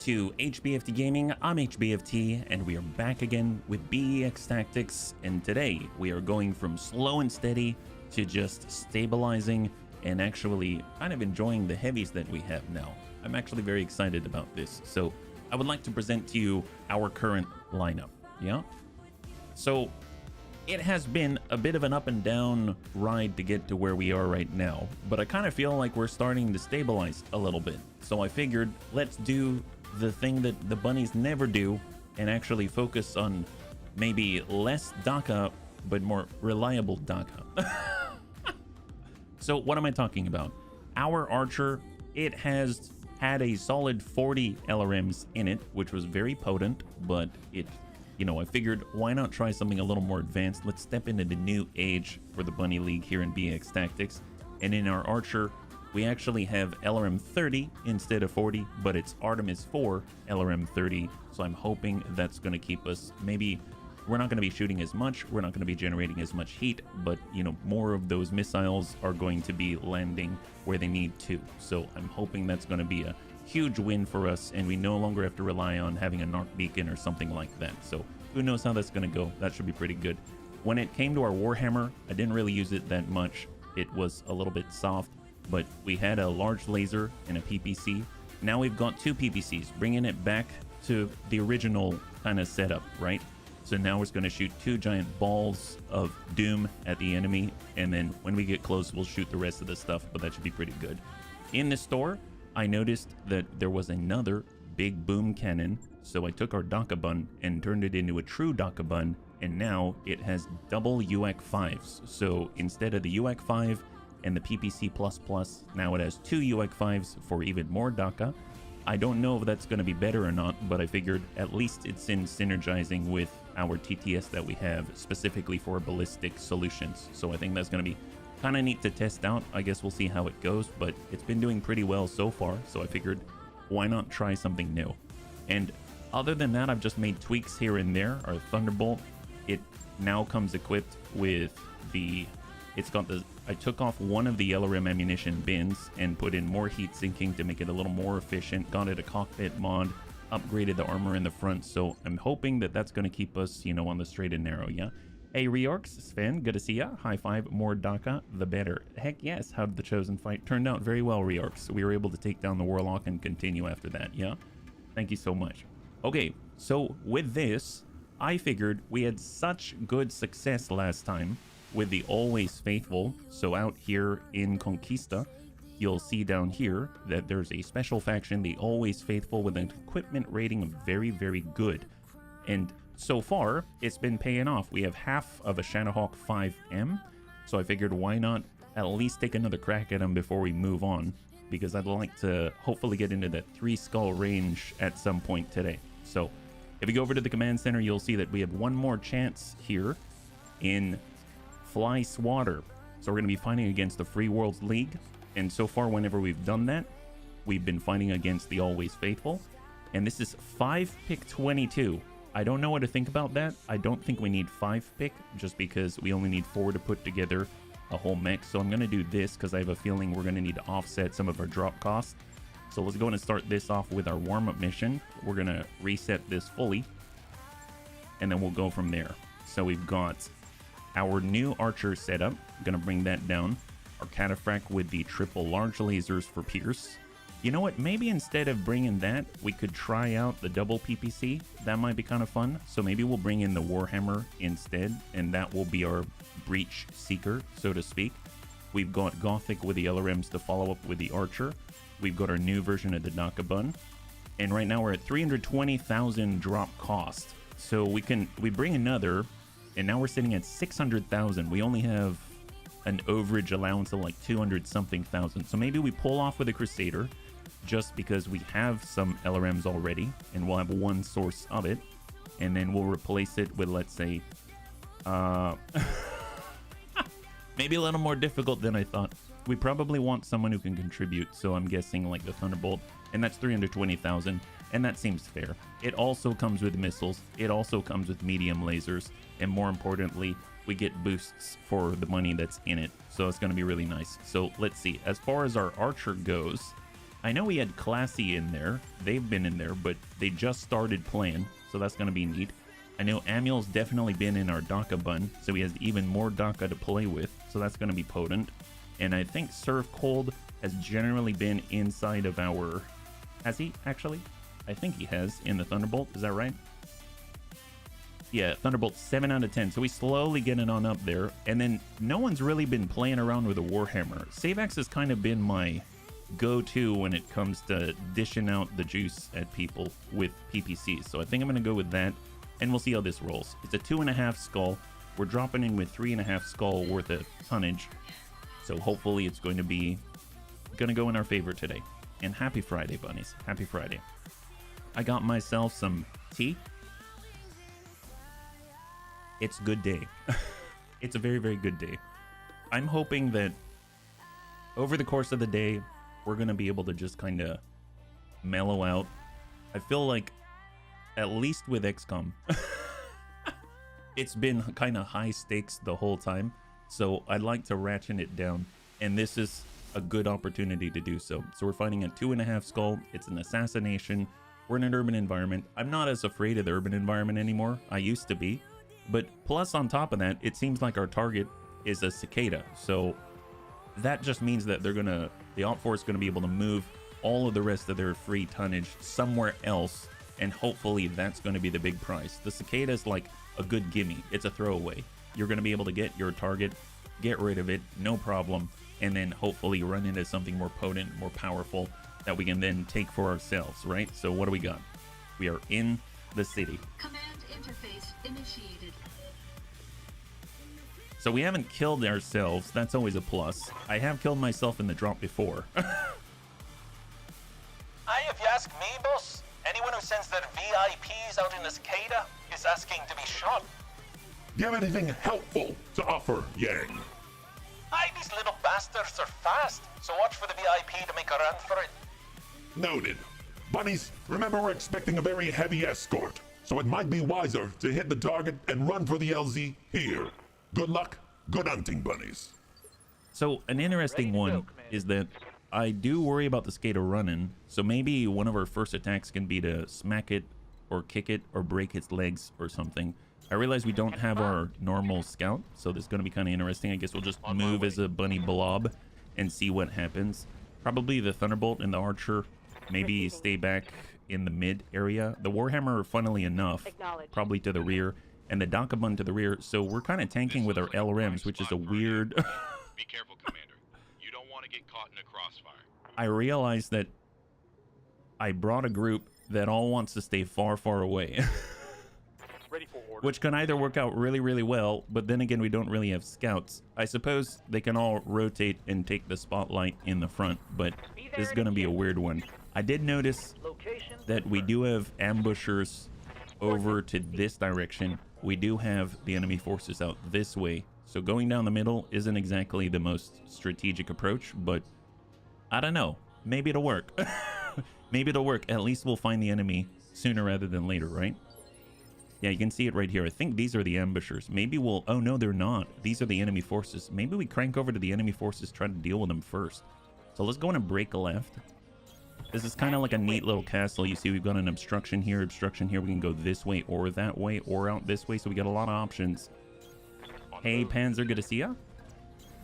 to HBFT Gaming. I'm HBFT and we are back again with BEX Tactics, and today we are going from slow and steady to just stabilizing and actually kind of enjoying the heavies that we have now. I'm actually very excited about this, so I would like to present to you our current lineup. So it has been a bit of an up and down ride to get to where we are right now, but I kind of feel like we're starting to stabilize a little bit. So I figured let's do the thing that the bunnies never do and actually focus on maybe less DACA but more reliable DACA. So what am I talking about? Our archer, it has had a solid 40 LRMs in it, which was very potent, but it, I figured why not try something a little more advanced. Let's step into the new age for the Bunny League here in BEX Tactics. And in our archer, we actually have LRM 30 instead of 40, but it's Artemis 4 LRM 30. So I'm hoping that's going to keep us, maybe we're not going to be shooting as much, we're not going to be generating as much heat, but more of those missiles are going to be landing where they need to. So I'm hoping that's going to be a huge win for us, and we no longer have to rely on having a narc beacon or something like that. So who knows how that's going to go. That should be pretty good. When it came to our Warhammer, I didn't really use it that much. It was a little bit soft, but we had a large laser and a PPC. Now we've got two PPCs, bringing it back to the original kind of setup, right? So now we're going to shoot two giant balls of doom at the enemy, and then when we get close, we'll shoot the rest of the stuff, but that should be pretty good. In the store, I noticed that there was another big boom cannon, so I took our Dakabun and turned it into a true Dakabun, and now it has double UAC 5s. So instead of the UAC 5 and the PPC++, now it has two UAC 5s for even more DACA. I don't know if that's going to be better or not, but I figured at least it's in synergizing with our TTS that we have specifically for ballistic solutions. So I think that's going to be kind of neat to test out. I guess we'll see how it goes, but it's been doing pretty well so far, so I figured why not try something new. And other than that, I've just made tweaks here and there. Our Thunderbolt, it now comes equipped with I took off one of the LRM ammunition bins and put in more heat sinking to make it a little more efficient, got it a cockpit mod, upgraded the armor in the front, so I'm hoping that that's going to keep us, on the straight and narrow, yeah? Hey, Reorx, Sven, good to see ya. High five, more DACA, the better. Heck yes, how did the Chosen fight? Turned out very well, Reorx. We were able to take down the Warlock and continue after that, yeah? Thank you so much. Okay, so with this, I figured we had such good success last time with the Always Faithful. So out here in Conquista, you'll see down here that there's a special faction, the Always Faithful, with an equipment rating of very, very good. And so far, it's been paying off. We have half of a Shadowhawk 5M, so I figured why not at least take another crack at him before we move on, because I'd like to hopefully get into that 3-skull range at some point today. So if you go over to the command center, you'll see that we have one more chance here in Fly Swatter. So we're going to be fighting against the Free Worlds League, and so far whenever we've done that, we've been fighting against the Always Faithful, and this is 5-pick 22. I don't know what to think about that. I don't think we need 5-pick, just because we only need 4 to put together a whole mech. So I'm going to do this because I have a feeling we're going to need to offset some of our drop costs. So let's go ahead and start this off with our warm-up mission. We're going to reset this fully, and then we'll go from there. So we've got our new archer setup. I'm going to bring that down. Our Cataphract with the triple large lasers for Pierce. You know what, maybe instead of bringing that, we could try out the double PPC. That might be kind of fun. So maybe we'll bring in the Warhammer instead, and that will be our breach seeker, so to speak. We've got Gothic with the LRMs to follow up with the Archer. We've got our new version of the Dakabun. And right now we're at 320,000 drop cost. So we bring another, and now we're sitting at 600,000. We only have an overage allowance of like 200 something thousand. So maybe we pull off with a Crusader, just because we have some LRMs already, and we'll have one source of it, and then we'll replace it with, let's say, maybe a little more difficult than I thought. We probably want someone who can contribute, so I'm guessing like the Thunderbolt, and that's 320,000, and that seems fair. It also comes with missiles, it also comes with medium lasers, and more importantly, we get boosts for the money that's in it, so it's going to be really nice. So let's see, as far as our archer goes, I know we had Classy in there. They've been in there, but they just started playing, so that's going to be neat. I know Amuel's definitely been in our DACA bun, so he has even more DACA to play with, so that's going to be potent. And I think Surf Cold has generally been inside of our... Has he, actually? I think he has in the Thunderbolt. Is that right? Yeah, Thunderbolt 7 out of 10. So we slowly getting on up there. And then no one's really been playing around with a Warhammer. Savex has kind of been my go-to when it comes to dishing out the juice at people with PPCs. So I think I'm going to go with that. And we'll see how this rolls. It's a 2.5 skull. We're dropping in with 3.5 skull worth of tonnage. So hopefully it's going to go in our favor today. And happy Friday, bunnies. Happy Friday. I got myself some tea. It's a good day. It's a very, very good day. I'm hoping that over the course of the day, we're going to be able to just kind of mellow out. I feel like, at least with XCOM, it's been kind of high stakes the whole time. So I'd like to ratchet it down. And this is a good opportunity to do so. So we're fighting a 2.5 skull. It's an assassination. We're in an urban environment. I'm not as afraid of the urban environment anymore. I used to be. But plus on top of that, it seems like our target is a cicada. So that just means that the Op 4 is going to be able to move all of the rest of their free tonnage somewhere else. And hopefully that's going to be the big prize. The cicada is like a good gimme. It's a throwaway. You're going to be able to get your target, get rid of it, no problem. And then hopefully run into something more potent, more powerful that we can then take for ourselves, right? So what do we got? We are in the city. Command interface initiated. So we haven't killed ourselves. That's always a plus. I have killed myself in the drop before. If you ask me, boss, anyone who sends their VIPs out in the cicada is asking to be shot. Do you have anything helpful to offer, Yang? Aye, these little bastards are fast, so watch for the VIP to make a run for it. Noted. Bunnies, remember we're expecting a very heavy escort, so it might be wiser to hit the target and run for the LZ here. Good luck, good hunting, bunnies. So an interesting one is that I do worry about the skater running, so maybe one of our first attacks can be to smack it or kick it or break its legs or something. I realize we don't have our normal scout, so this is going to be kind of interesting. I guess we'll just move as a bunny blob and see what happens. Probably the Thunderbolt and the Archer maybe stay back in the mid area. The Warhammer, funnily enough, probably to the rear, and the Dakabun to the rear. So we're kind of tanking with our LRMs, which is a weird... Be careful, Commander. You don't want to get caught in a crossfire. I realized that I brought a group that all wants to stay far, far away. Ready for order. Which can either work out really, really well, but then again, we don't really have scouts. I suppose they can all rotate and take the spotlight in the front, but this is going to be a weird one. I did notice that we do have ambushers over to this direction. We do have the enemy forces out this way. So going down the middle isn't exactly the most strategic approach, but I don't know. Maybe it'll work. Maybe it'll work. At least we'll find the enemy sooner rather than later, right? Yeah, you can see it right here. I think these are the ambushers. Maybe we'll... Oh, no, they're not. These are the enemy forces. Maybe we crank over to the enemy forces, try to deal with them first. So let's go in and break left. This is kind of like a neat little castle. You see we've got an obstruction here, obstruction here. We can go this way or that way or out this way. So we got a lot of options. Hey, Panzer, good to see ya.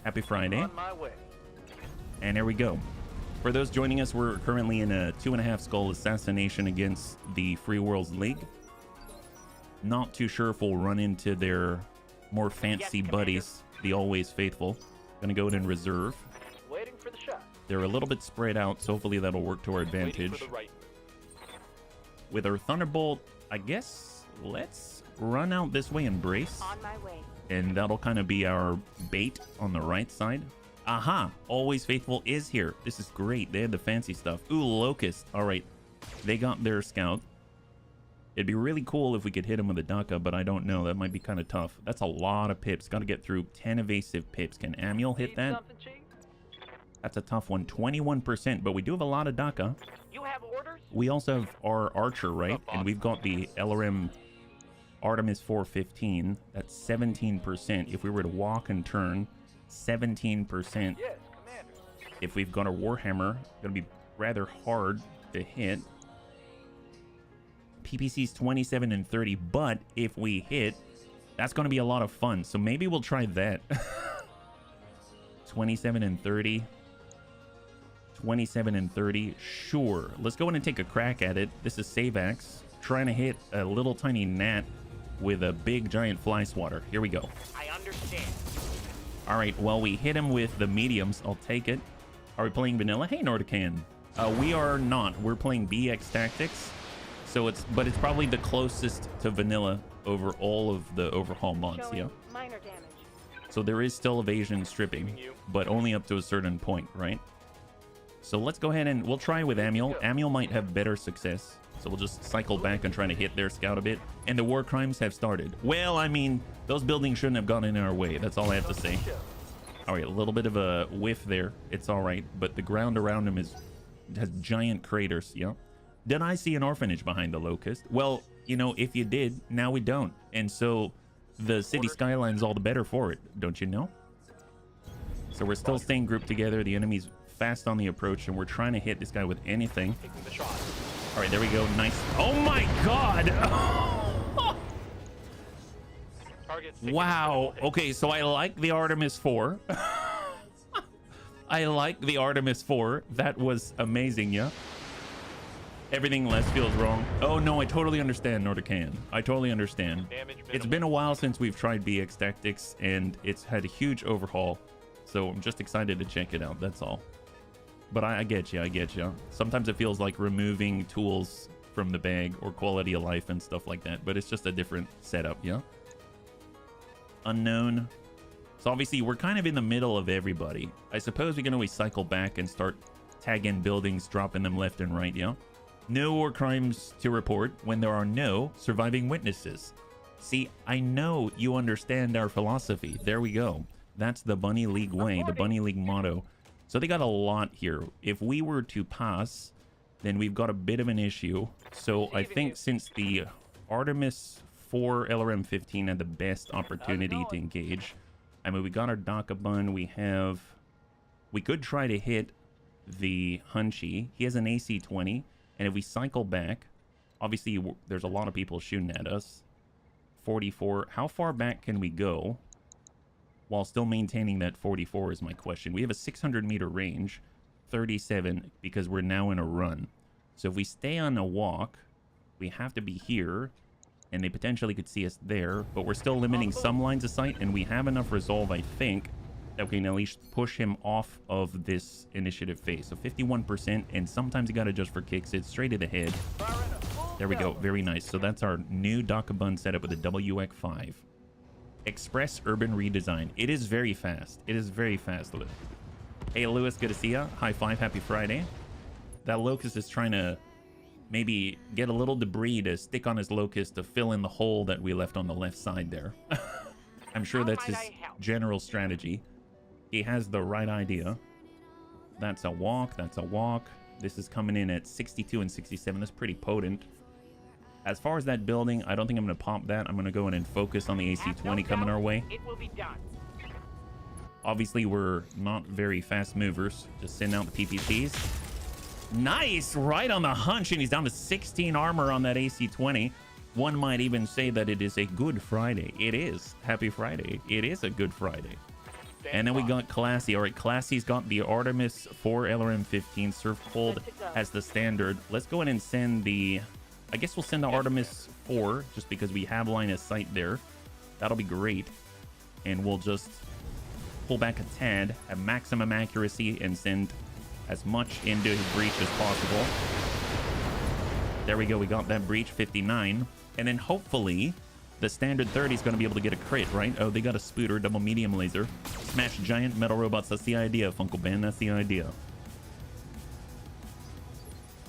Happy Friday. On my way. And there we go. For those joining us, we're currently in a 2.5 skull assassination against the Free Worlds League. Not too sure if we'll run into their more fancy buddies, the Always Faithful. Gonna go ahead and reserve. Waiting for the shot. They're a little bit spread out, so hopefully that'll work to our advantage. Right. With our Thunderbolt, I guess let's run out this way and brace. On my way. And that'll kind of be our bait on the right side. Aha! Always Faithful is here. This is great. They had the fancy stuff. Ooh, Locust. All right. They got their scout. It'd be really cool if we could hit him with a Daka, but I don't know. That might be kind of tough. That's a lot of pips. Got to get through 10 evasive pips. Can Amuel hit that? That's a tough one. 21%, but we do have a lot of Daka. You have orders? We also have our Archer, right? And we've got the LRM Artemis 415. That's 17%. If we were to walk and turn, 17%. Yes, Commander. If we've got a Warhammer, gonna be rather hard to hit. PPC's 27 and 30, but if we hit, that's going to be a lot of fun. So maybe we'll try that. 27 and 30. 27 and 30. Sure. Let's go in and take a crack at it. This is Savax trying to hit a little tiny gnat with a big giant fly swatter. Here we go. I understand. All right. Well, we hit him with the mediums. I'll take it. Are we playing vanilla? Hey, Nordican. We are not. We're playing BEX Tactics. So it's probably the closest to vanilla over all of the overhaul mods. Yeah. Minor damage. So there is still evasion stripping, but only up to a certain point, right? So let's go ahead and we'll try with Amiel. Amiel might have better success. So we'll just cycle back and try to hit their scout a bit. And the war crimes have started. Well, I mean, those buildings shouldn't have gotten in our way. That's all I have to say. All right, a little bit of a whiff there. It's all right. But the ground around him has giant craters. Yeah. Did I see an orphanage behind the locust? Well, you know, if you did, now we don't. And so the city skyline's all the better for it, don't you know? So we're still staying grouped together. The enemy's fast on the approach, and we're trying to hit this guy with anything. All right, there we go. Nice. Oh my God. Wow. Okay, so I like the Artemis 4. I like the Artemis 4. That was amazing, yeah? Everything less feels wrong. Oh no, I totally understand, Nordican. I totally understand. It's been a while since we've tried BEX Tactics, and it's had a huge overhaul. So I'm just excited to check it out, that's all. But I get you, I get you. Sometimes it feels like removing tools from the bag or quality of life and stuff like that, but it's just a different setup, yeah? Unknown. So obviously we're kind of in the middle of everybody. I suppose we can always cycle back and start tagging buildings, dropping them left and right, yeah? No war crimes to report when there are no surviving witnesses. See, I know you understand our philosophy. There we go. That's the Bunny League way, the Bunny League motto. So they got a lot here. If we were to pass, then we've got a bit of an issue. So I think since the Artemis 4 LRM 15 had the best opportunity to engage, I mean, we got our Dakabun. We could try to hit the Hunchy. He has an AC 20. And if we cycle back, obviously there's a lot of people shooting at us. 44. How far back can we go while still maintaining that 44 is my question. We have a 600-meter range, 37, because we're now in a run. So if we stay on a walk, we have to be here, and they potentially could see us there, but we're still limiting some lines of sight, and we have enough resolve, I think, that we can at least push him off of this initiative phase. So 51%, and sometimes you gotta adjust for kicks. It's straight to the head. There we go. Very nice. So that's our new Dakabun setup with a WX5. Express Urban Redesign. It is very fast. It is very fast. Hey, Lewis, good to see ya. High five. Happy Friday. That Locust is trying to maybe get a little debris to stick on his Locust to fill in the hole that we left on the left side there. I'm sure that's his general strategy. He has the right idea. That's a walk. That's a walk. This is coming in at 62 and 67. That's pretty potent. As far as that building, I don't think I'm going to pop that. I'm going to go in and focus on the AC-20 coming our way. It will be done. Obviously, we're not very fast movers. Just send out the PPCs. Nice! Right on the hunch, and he's down to 16 armor on that AC-20. One might even say that it is a good Friday. It is. Happy Friday. It is a good Friday. And then we got Classy. All right, Classy's got the Artemis 4 LRM-15. Surf Cold has the standard. Let's go in and send the... I guess we'll send the Artemis 4 just because we have line of sight there. That'll be great. And we'll just pull back a tad, have maximum accuracy, and send as much into his breach as possible. There we go. We got that breach, 59. And then hopefully the standard 30 is going to be able to get a crit, right? Oh, they got a Spooter, double medium laser. Smash giant metal robots. That's the idea, Funko Band. That's the idea.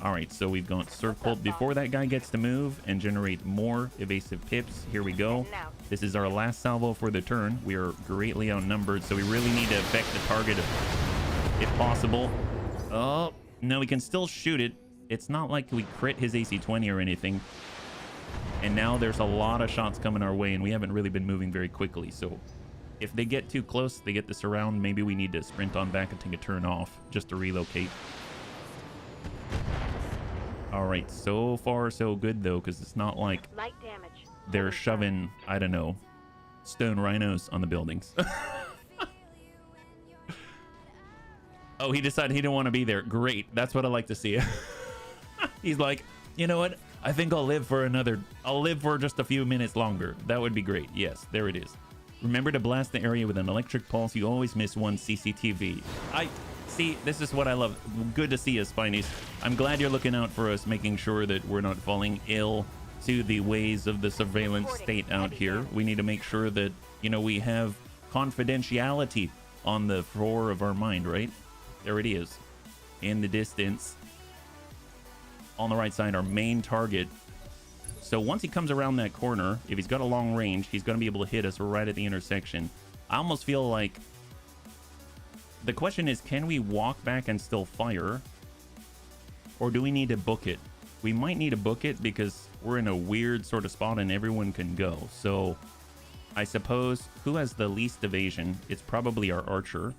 All right, so we've got Surf Cold before that guy gets to move and generate more evasive pips. Here we go. This is our last salvo for the turn. We are greatly outnumbered, so we really need to affect the target if possible. Oh, no, we can still shoot it. It's not like we crit his AC-20 or anything. And now there's a lot of shots coming our way, and we haven't really been moving very quickly. So if they get too close, they get this around. Maybe we need to sprint on back and take a turn off just to relocate. All right, so far so good though, because it's not like Light damage. they're shoving, I don't know, stone rhinos on the buildings. Oh, he decided he didn't want to be there. Great. That's what I like to see. He's like, you know what? I think I'll live for just a few minutes longer. That would be great. Yes, there it is. Remember to blast the area with an electric pulse. You always miss one CCTV. I see. This is what I love. Good to see you, Spinies. I'm glad you're looking out for us, making sure that we're not falling ill to the ways of the surveillance state out here. We need to make sure that, you know, we have confidentiality on the floor of our mind, right? There it is. In the distance. On the right side, our main target. So once he comes around that corner, if he's got a long range, he's going to be able to hit us right at the intersection. I almost feel like the question is, can we walk back and still fire? Or do we need to book it? We might need to book it because we're in a weird sort of spot and everyone can go. So I suppose who has the least evasion? It's probably our archer.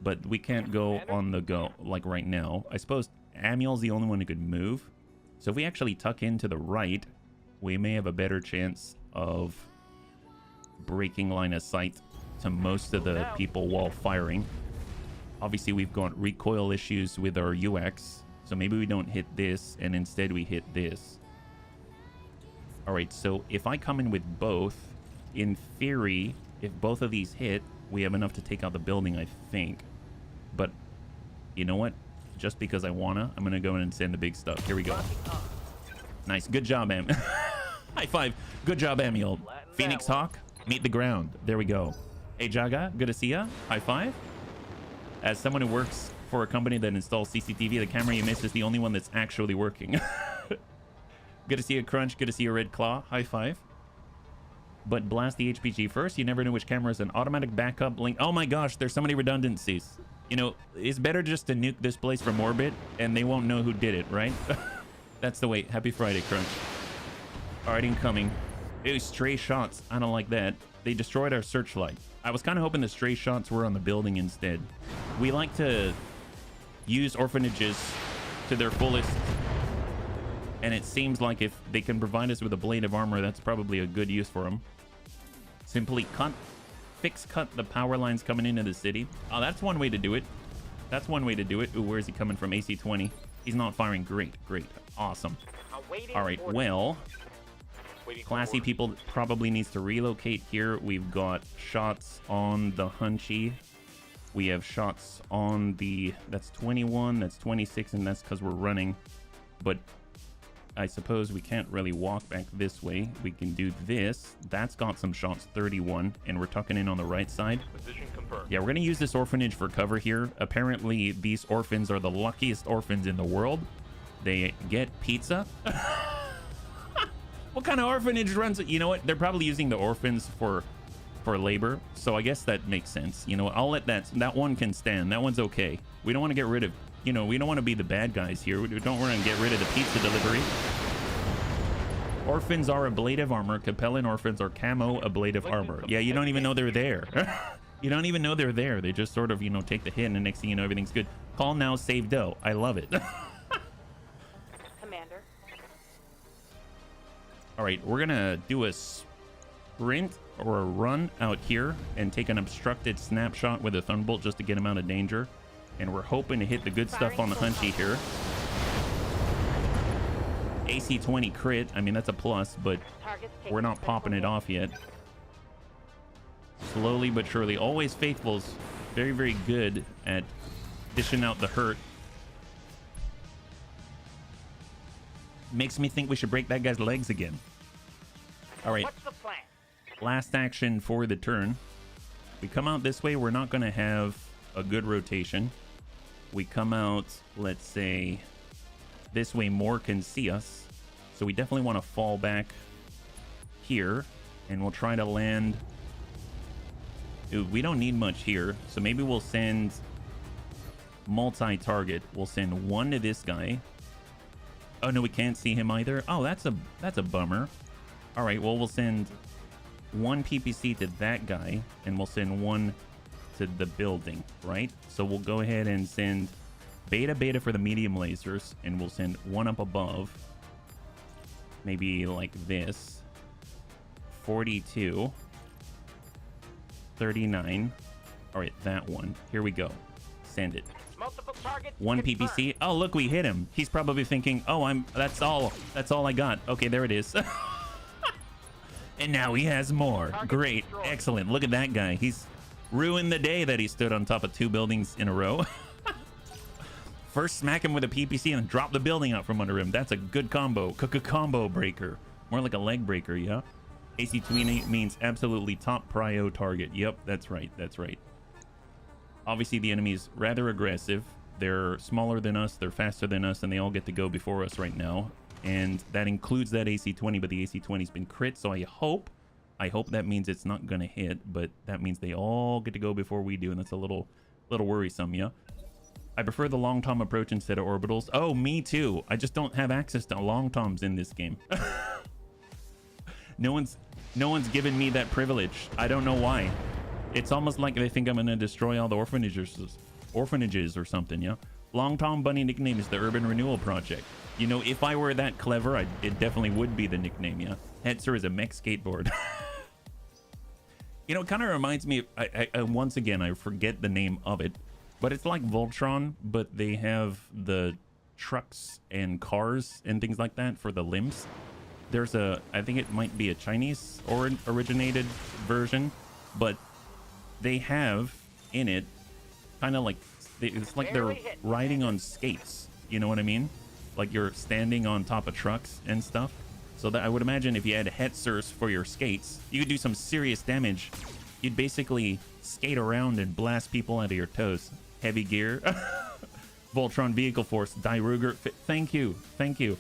But we can't go on the go like right now. I suppose Amiel's the only one who could move. So if we actually tuck in to the right, we may have a better chance of breaking line of sight to most of the people while firing. Obviously, we've got recoil issues with our UX. So maybe we don't hit this and instead we hit this. All right, so if I come in with both, in theory, if both of these hit, we have enough to take out the building, I think. But you know what? Just because I wanna, I'm gonna go in and send the big stuff. Here we go. Nice. Good job, Am. High five. Good job, Amiel. Phoenix Hawk, meet the ground. There we go. Hey, Jaga. Good to see ya. High five. As someone who works for a company that installs CCTV, the camera you missed is the only one that's actually working. Good to see you, Crunch. Good to see you, Red Claw. High five. But blast the HPG first. You never know which camera is an automatic backup link. Oh my gosh, there's so many redundancies. You know, it's better just to nuke this place from orbit and they won't know who did it, right? That's the way. Happy Friday, Crunch. All right, incoming. Ew, stray shots. I don't like that. They destroyed our searchlight. I was kind of hoping the stray shots were on the building instead. We like to use orphanages to their fullest. And it seems like if they can provide us with a blade of armor, that's probably a good use for them. Simply cut the power lines coming into the city. Oh, that's one way to do it. That's one way to do it. Ooh, where is he coming from? AC-20. He's not firing. Great, great. Awesome. All right, well, classy people probably needs to relocate here. We've got shots on the Hunchy. We have shots on the... That's 21, that's 26, and that's because we're running. But I suppose we can't really walk back this way. We can do this. That's got some shots, 31, and we're tucking in on the right side. Position confirmed. Yeah, we're going to use this orphanage for cover here. Apparently, these orphans are the luckiest orphans in the world. They get pizza. What kind of orphanage runs it? You know what? They're probably using the orphans for labor, so I guess that makes sense. You know what? I'll let that one can stand. That one's okay. We don't want to get rid of... You know, we don't want to be the bad guys here. We don't want to get rid of the pizza delivery. Orphans are a blade of armor. Capellan orphans are camo, a blade of armor. Yeah, you don't even know they're there. You don't even know they're there. They just sort of, you know, take the hit, and the next thing you know, everything's good. Call now, save dough. I love it. Commander. All right, we're going to do a sprint or a run out here and take an obstructed snapshot with a Thunderbolt just to get him out of danger. And we're hoping to hit the good stuff on the Hunchy here. AC-20 crit. I mean, that's a plus, but we're not popping it off yet. Slowly but surely. Always Faithful's very, very good at dishing out the hurt. Makes me think we should break that guy's legs again. All right. What's the plan? Last action for the turn. We come out this way. We're not going to have a good rotation. We come out, let's say, this way more can see us. So we definitely want to fall back here. And we'll try to land... Ooh, we don't need much here. So maybe we'll send multi-target. We'll send one to this guy. Oh, no, we can't see him either. Oh, that's a bummer. All right, well, we'll send one PPC to that guy. And we'll send one to the building, right? So we'll go ahead and send Beta for the medium lasers, and we'll send one up above. Maybe like this. 42. 39. All right, that one. Here we go. Send it. Multiple targets. One PPC. Oh, look, we hit him. He's probably thinking, oh, that's all I got. Okay, there it is. And now he has more. Great. Excellent. Look at that guy. He's ruined the day that he stood on top of 2 buildings in a row. First smack him with a PPC and then drop the building out from under him. That's a good combo. Combo breaker. More like a leg breaker, yeah? AC-20 means absolutely top prio target. Yep, that's right. That's right. Obviously, the enemy is rather aggressive. They're smaller than us. They're faster than us, and they all get to go before us right now. And that includes that AC-20, but the AC-20's been crit, so I hope that means it's not gonna hit, but that means they all get to go before we do, and that's a little worrisome, yeah? I prefer the long tom approach instead of orbitals. Oh, me too. I just don't have access to long toms in this game. No one's given me that privilege. I don't know why. It's almost like they think I'm gonna destroy all the orphanages or something, yeah? Long Tom Bunny nickname is the Urban Renewal Project. You know, if I were that clever, it definitely would be the nickname, yeah? Hetzer is a mech skateboard. You know, it kind of reminds me, once again, I forget the name of it, but it's like Voltron, but they have the trucks and cars and things like that for the limbs. There's I think it might be a Chinese originated version, but they have in it kind of like, it's like they're riding on skates. You know what I mean? Like you're standing on top of trucks and stuff. So that I would imagine if you had Hetzers for your skates, you could do some serious damage. You'd basically skate around and blast people out of your toes. Heavy gear. Voltron Vehicle Force. Die Ruger. Thank you. Thank you.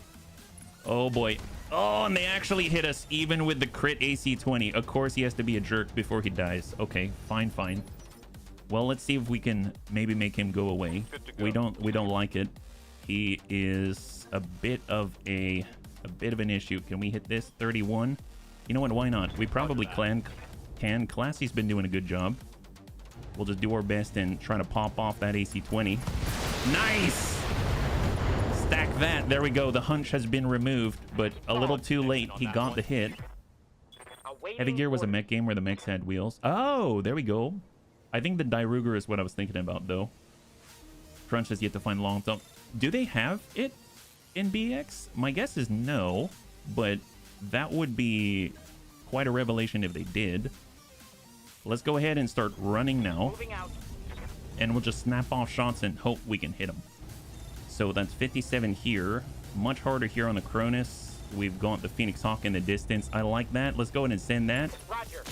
Oh boy. Oh, and they actually hit us even with the crit AC-20. Of course he has to be a jerk before he dies. Okay, fine. Well, let's see if we can maybe make him go away. We don't like it. He is a bit of an issue. Can we hit this? 31. You know what? Why not? We probably can. Classy's been doing a good job. We'll just do our best and try to pop off that AC-20. Nice! Stack that. There we go. The hunch has been removed, but a little too late. He got the hit. Heavy Gear was a mech game where the mechs had wheels. Oh, there we go. I think the Die Ruger is what I was thinking about, though. Crunch has yet to find long thumb. Do they have it in BX? My guess is no, but that would be quite a revelation if they did. Let's go ahead and start running now. And we'll just snap off shots and hope we can hit them. So that's 57 here. Much harder here on the Cronus. We've got the Phoenix Hawk in the distance. I like that. Let's go ahead and send that. Roger.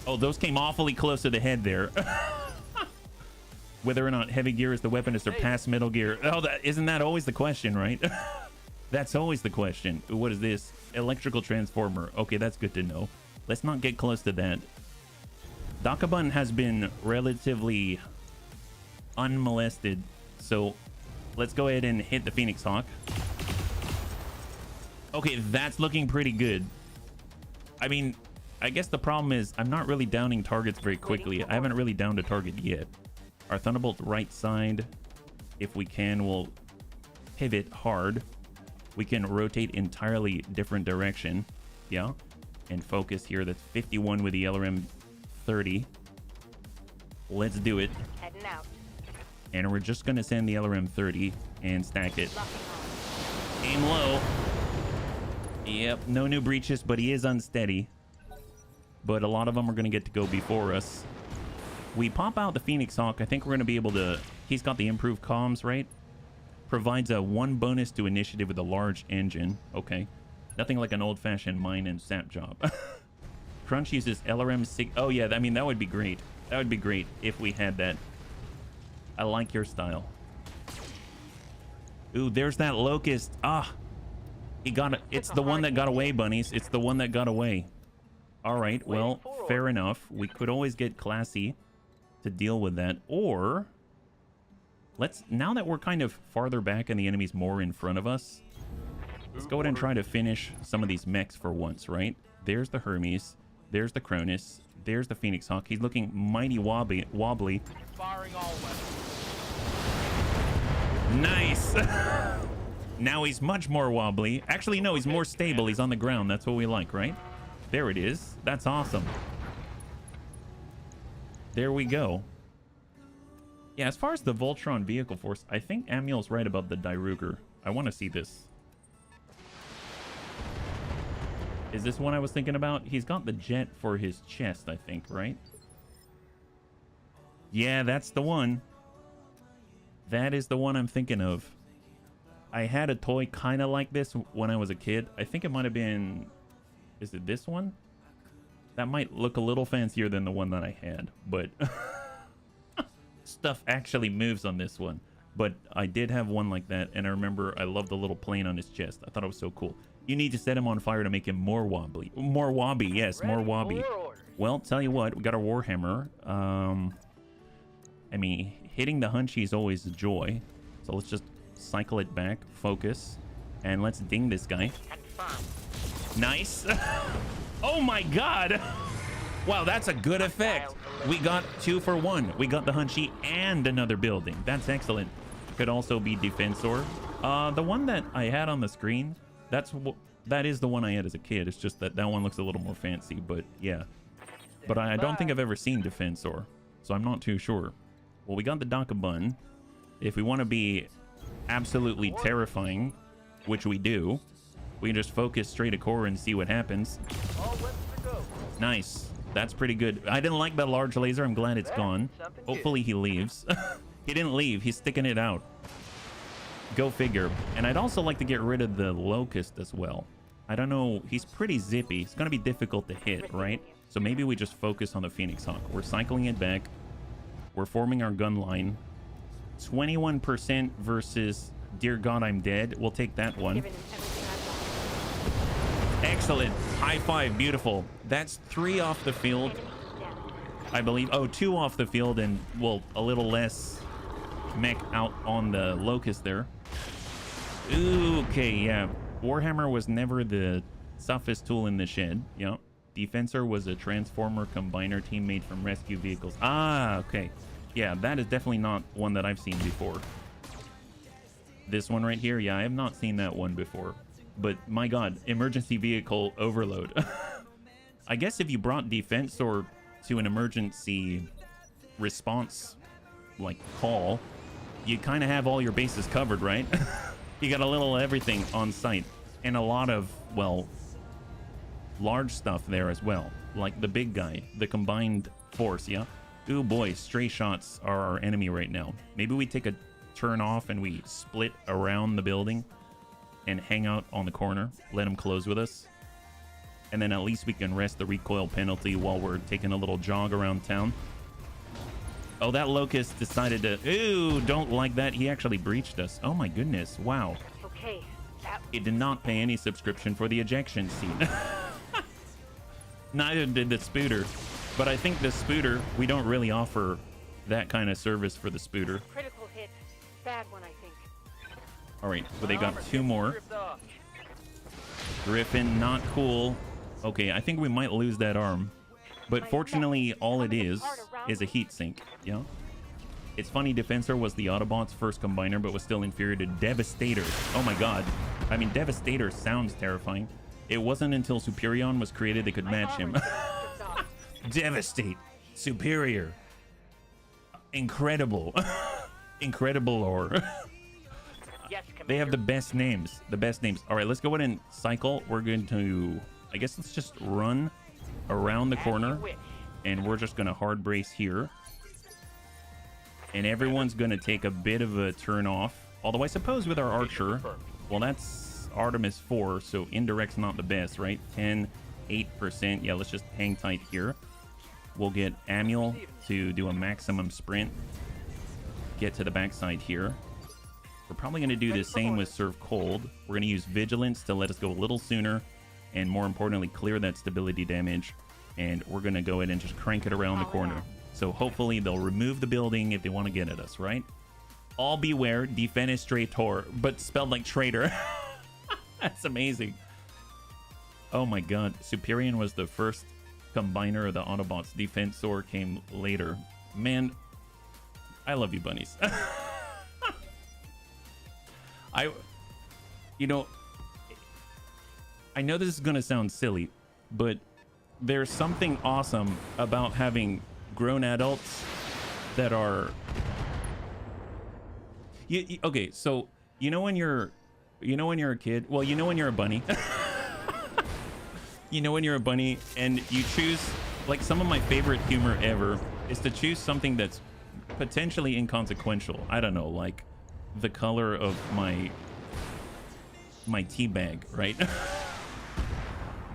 Oh, those came awfully close to the head there. Whether or not Heavy Gear is the weapon to surpass Metal Gear. Oh, isn't that always the question, right? That's always the question. What is this? Electrical transformer. Okay, that's good to know. Let's not get close to that. Dakabun has been relatively unmolested, so let's go ahead and hit the Phoenix Hawk. Okay, that's looking pretty good. I mean, I guess the problem is I'm not really downing targets very quickly. I haven't really downed a target yet. Our Thunderbolt right side, if we can, will pivot hard. We can rotate entirely different direction. Yeah. And focus here. That's 51 with the LRM 30. Let's do it. Heading out. And we're just going to send the LRM 30 and stack it. Aim low. Yep. No new breaches, but he is unsteady. But a lot of them are going to get to go before us. We pop out the Phoenix Hawk. I think we're going to be able to... He's got the improved comms, right? Provides a 1 bonus to initiative with a large engine. Okay. Nothing like an old-fashioned mine and sap job. Crunch uses LRM 6... Oh, yeah. I mean, that would be great. That would be great if we had that. I like your style. Ooh, there's that Locust. Ah. He got it. It's the one that got away, bunnies. It's the one that got away. All right. Well, fair enough. We could always get Classy to deal with that, or now that we're kind of farther back and the enemy's more in front of us, let's go ahead and try to finish some of these mechs for once, right? There's the Hermes, there's the Cronus, there's the Phoenix Hawk. He's looking mighty wobbly. Firing all weapons. Nice. Now he's much more wobbly. Actually, no, he's more stable. He's on the ground. That's what we like, right? There it is. That's awesome. There we go. Yeah, as far as the Voltron vehicle force, I think Amiel's right about the Dairuger. I want to see this. Is this one I was thinking about? He's got the jet for his chest, I think, right? Yeah, that's the one. That is the one I'm thinking of. I had a toy kind of like this when I was a kid. I think it might have been... Is it this one? That might look a little fancier than the one that I had, but... Stuff actually moves on this one. But I did have one like that, and I remember I loved the little plane on his chest. I thought it was so cool. You need to set him on fire to make him more wobbly. More wobby, yes, more wobby. Well, tell you what, we got our Warhammer. I mean, hitting the Hunchy is always a joy. So let's just cycle it back, focus, and let's ding this guy. Nice. Oh my god. Wow, that's a good effect. We got 2 for 1. We got the Hunchy and another building. That's excellent. Could also be Defensor. The one that I had on the screen, that is the one I had as a kid. It's just that one looks a little more fancy, but yeah. But I don't think I've ever seen Defensor, so I'm not too sure. Well, we got the Dakabun. If we want to be absolutely terrifying, which we do, we can just focus straight at core and see what happens. Nice. That's pretty good. I didn't like that large laser. I'm glad it's gone. Hopefully he leaves. He didn't leave. He's sticking it out. Go figure. And I'd also like to get rid of the Locust as well. I don't know. He's pretty zippy. It's going to be difficult to hit, right? So maybe we just focus on the Phoenix Hawk. We're cycling it back. We're forming our gun line. 21% versus Dear God, I'm Dead. We'll take that one. Excellent. High five. Beautiful. That's 3 off the field, I believe. Oh, 2 off the field and, well, a little less mech out on the Locust there. Okay, yeah. Warhammer was never the toughest tool in the shed. Yeah. Defensor was a transformer combiner team made from rescue vehicles. Ah, okay. Yeah, that is definitely not one that I've seen before. This one right here, yeah, I have not seen that one before. But my god, emergency vehicle overload. I guess if you brought Defensor to an emergency response, like, call, you kind of have all your bases covered, right? You got a little everything on site. And a lot of, well, large stuff there as well. Like the big guy, the combined force, yeah? Ooh boy, stray shots are our enemy right now. Maybe we take a turn off and we split around the building and hang out on the corner, let them close with us, and then at least we can rest the recoil penalty while we're taking a little jog around town. Oh, that Locust decided to... Ooh, don't like that. He actually breached us. Oh my goodness, wow. Okay. He did not pay any subscription for the ejection seat. Neither did the Spooter, but I think the Spooter, we don't really offer that kind of service for the Spooter. Critical hit. Bad one, I think. All right, well, they got 2 more. Griffin, not cool. Okay, I think we might lose that arm. But fortunately, all it is a heat sink, yeah? It's funny, Defensor was the Autobot's first combiner, but was still inferior to Devastator. Oh my god. I mean, Devastator sounds terrifying. It wasn't until Superion was created they could match him. Devastate. Superior. Incredible. Incredible lore. They have the best names. The best names. All right, let's go ahead and cycle. We're going to, I guess let's just run around the corner. And we're just going to hard brace here. And everyone's going to take a bit of a turn off. Although I suppose with our Archer, well, that's Artemis 4, so indirect's not the best, right? 10, 8%. Yeah, let's just hang tight here. We'll get Amiel to do a maximum sprint. Get to the backside here. We're probably going to do the same with Serve Cold. We're going to use Vigilance to let us go a little sooner. And more importantly, clear that stability damage. And we're going to go ahead and just crank it around the corner. So hopefully they'll remove the building if they want to get at us, right? All beware, Defenestrator, but spelled like traitor. That's amazing. Oh my god. Superion was the first combiner of the Autobots. Defensor came later. Man, I love you, bunnies. You know, I know this is gonna sound silly, but there's something awesome about having grown adults that are okay, so you know when you're a kid, well, you know when you're a bunny. You know when you're a bunny and you choose, like, some of my favorite humor ever is to choose something that's potentially inconsequential. I don't know, like the color of my tea bag, right?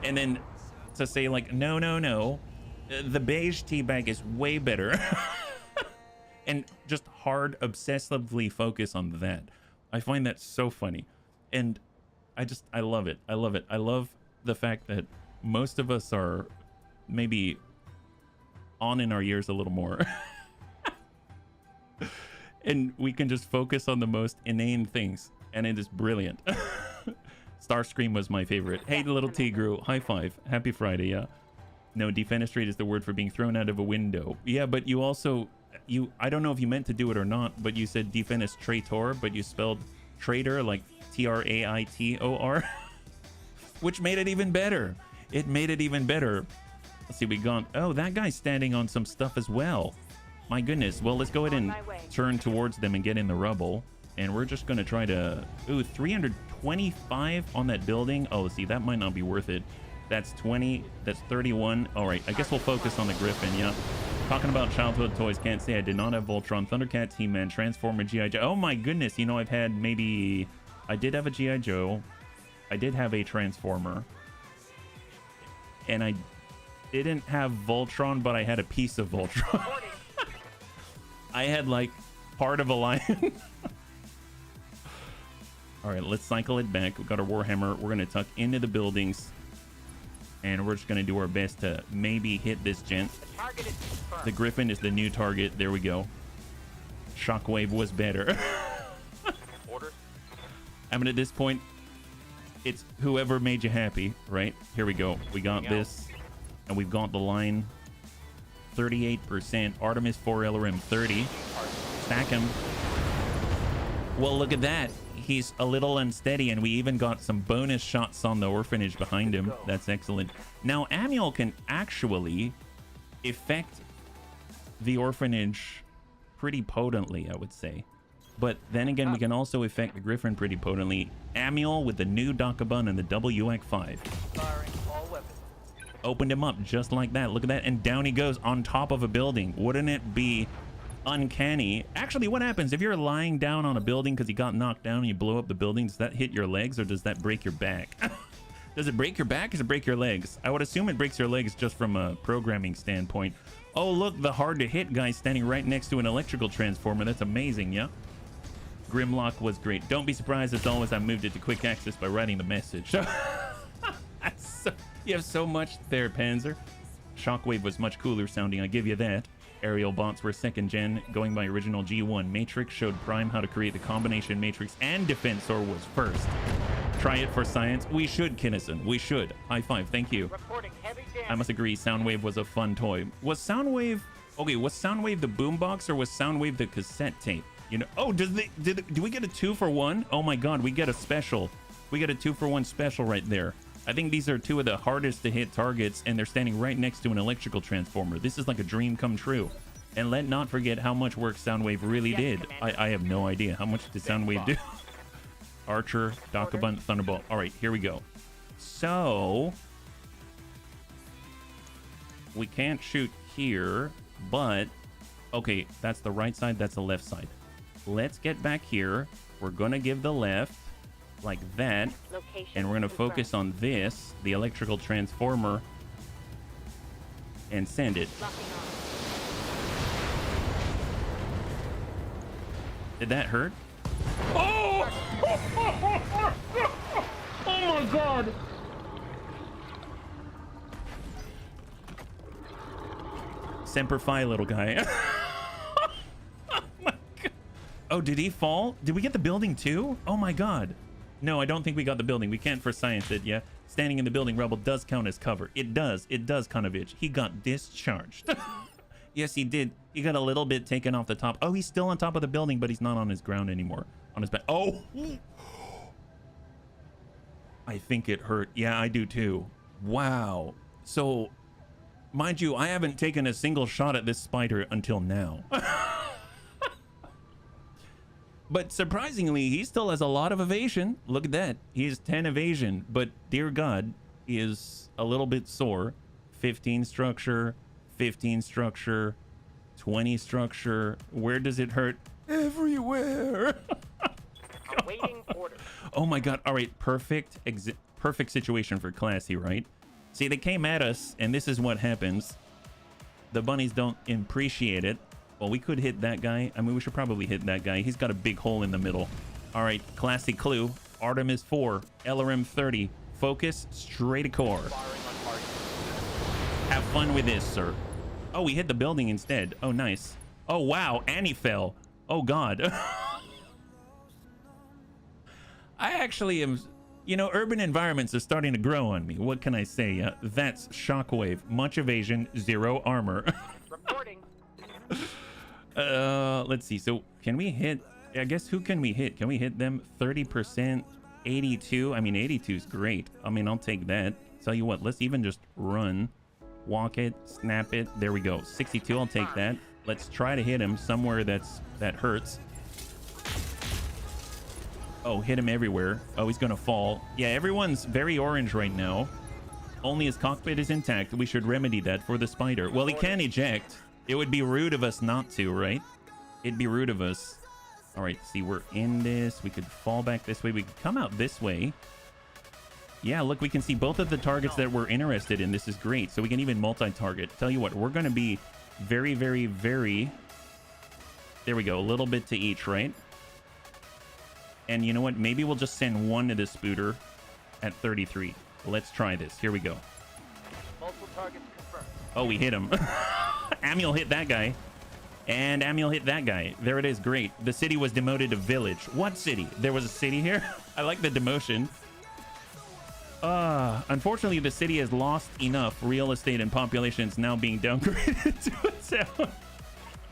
And then to say like, no, the beige tea bag is way better. And just hard obsessively focus on that. I find that so funny. And I love it. I love the fact that most of us are maybe on in our years a little more. And we can just focus on the most inane things. And it is brilliant. Starscream was my favorite. Hey, the little Tigru. High five. Happy Friday, yeah. No, defenestrate is the word for being thrown out of a window. Yeah, but you also... I don't know if you meant to do it or not, but you said defenestrator, but you spelled traitor like Traitor. Which made it even better. It made it even better. Let's see, we got... Oh, that guy's standing on some stuff as well. My goodness. Well, let's go ahead and turn towards them and get in the rubble. And we're just going to try to... Ooh, 325 on that building. Oh, see, that might not be worth it. That's 20. That's 31. All right, I guess we'll focus on the Griffin, yeah. Talking about childhood toys, can't say I did not have Voltron, Thundercat, He-Man, Transformer, G.I. Joe. Oh my goodness, you know, I've had maybe... I did have a G.I. Joe. I did have a Transformer. And I didn't have Voltron, but I had a piece of Voltron. I had, like, part of a lion. All right, let's cycle it back. We've got our Warhammer. We're going to tuck into the buildings. And we're just going to do our best to maybe hit this gent. The Griffin is the new target. There we go. Shockwave was better. Order. I mean, at this point, it's whoever made you happy, right? Here we go. We got this. And we've got the line. 38%. Artemis 4 LRM 30. Stack him. Well, look at that. He's a little unsteady, and we even got some bonus shots on the orphanage behind him. That's excellent. Now, Manuel can actually affect the orphanage pretty potently, I would say. But then again, we can also affect the Griffin pretty potently. Manuel with the new Dakabun and the WX5. Opened him up just like that. Look at that. And down he goes on top of a building. Wouldn't it be uncanny? Actually, what happens if you're lying down on a building because you got knocked down and you blow up the building? Does that hit your legs or does that break your back? Does it break your back or does it break your legs? I would assume it breaks your legs just from a programming standpoint. Oh, look, the hard to hit guy standing right next to an electrical transformer. That's amazing, yeah? Grimlock was great. Don't be surprised, as always, I moved it to quick access by writing the message. You have so much there, Panzer. Shockwave was much cooler sounding, I give you that. Aerial bots were second gen, going by original G1. Matrix showed Prime how to create the combination Matrix, and Defensor was first. Try it for science. We should, Kinnison. We should. High five. Thank you. I must agree, Soundwave was a fun toy. Was Soundwave... Okay, was Soundwave the boombox or was Soundwave the cassette tape? You know... Oh, do we get a 2-for-1? Oh my god, we get a special. We get a 2-for-1 special right there. I think these are two of the hardest to hit targets, and they're standing right next to an electrical transformer. This is like a dream come true. And let not forget how much work Soundwave really did. I have no idea. How much did Soundwave do? Archer, Dakabun, Thunderbolt. All right, here we go. So, we can't shoot here, but... Okay, that's the right side, that's the left side. Let's get back here. We're going to give the left, like that. And we're going to focus on this, the electrical transformer, and send it. Did that hurt? Oh! Oh my god! Semper Fi, little guy. Oh my god. Oh, did he fall? Did we get the building too? Oh my god. No, I don't think we got the building. We can't for science it, yeah? Standing in the building rubble does count as cover. It does. It does, Konovich. He got discharged. Yes, he did. He got a little bit taken off the top. Oh, he's still on top of the building, but he's not on his ground anymore. on his back. Oh! I think it hurt. Yeah, I do too. Wow. So, mind you, I haven't taken a single shot at this spider until now. But surprisingly, he still has a lot of evasion. Look at that. He has 10 evasion. But dear God, he is a little bit sore. 15 structure, 15 structure, 20 structure. Where does it hurt? Everywhere. Awaiting order. Oh my God. All right. Perfect situation for Classy, right? See, they came at us, and this is what happens. The bunnies don't appreciate it. Well, we could hit that guy. I mean, we should probably hit that guy. He's got a big hole in the middle. All right, Classy clue. Artemis 4, LRM 30. Focus, straight to core. Have fun with this, sir. Oh, we hit the building instead. Oh, nice. Oh, wow, Annie fell. Oh, God. I actually am... You know, urban environments are starting to grow on me. What can I say? That's Shockwave. Much evasion, 0 armor. Reporting. Let's see. So can we hit, I guess, who can we hit? Can we hit them? 30%, 82. I mean, 82 is great. I mean, I'll take that. Tell you what, let's even just run, walk it, snap it. There we go. 62. I'll take that. Let's try to hit him somewhere that hurts. Oh, hit him everywhere. Oh, he's gonna fall. Yeah, everyone's very orange right now. Only his cockpit is intact. We should remedy that for the spider. Well, he can eject. It would be rude of us not to, right? It'd be rude of us. All right, see, we're in this. We could fall back this way. We could come out this way. Yeah, look, we can see both of the targets that we're interested in. This is great. So we can even multi-target. Tell you what, we're going to be very, very, very... There we go. A little bit to each, right? And you know what? Maybe we'll just send one to the spooter at 33. Let's try this. Here we go. Multiple targets confirmed. Oh, we hit him. Amiel hit that guy. And Amiel hit that guy. There it is. Great. The city was demoted to village. What city? There was a city here? I like the demotion. Unfortunately, the city has lost enough real estate and population is now being downgraded to a town.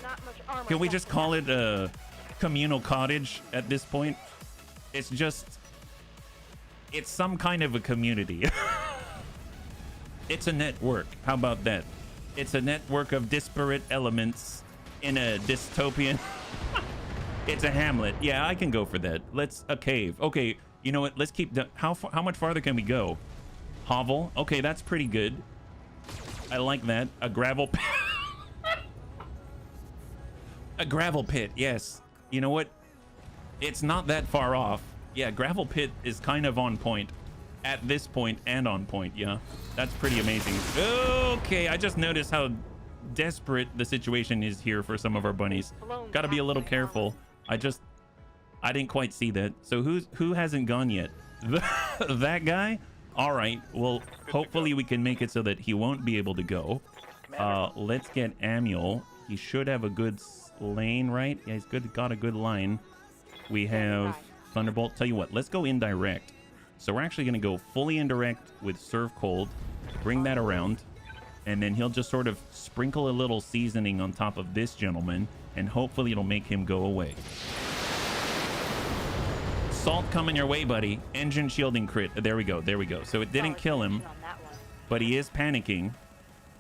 Not much armor. Can we just call it a communal cottage at this point? It's just... It's some kind of a community. It's a network. How about that? It's a network of disparate elements in a dystopian... It's a hamlet. Yeah, I can go for that. Let's... A cave. Okay, you know what? Let's keep... How much farther can we go? Hovel. Okay, that's pretty good. I like that. A gravel pit. A gravel pit, yes. You know what? It's not that far off. Yeah, gravel pit is kind of on point. At this point and on point, yeah. That's pretty amazing. Okay, I just noticed how desperate the situation is here for some of our bunnies. Gotta be a little careful. I didn't quite see that. So who hasn't gone yet? That guy? All right, well, hopefully we can make it so that he won't be able to go. Let's get Amiel. He should have a good lane, right? Yeah, he's got a good line. We have Thunderbolt. Tell you what, let's go indirect. So we're actually going to go fully indirect with Serve Cold, bring that around, and then he'll just sort of sprinkle a little seasoning on top of this gentleman, and hopefully it'll make him go away. Salt coming your way, buddy. Engine shielding crit. There we go. There we go. So it didn't kill him, but he is panicking.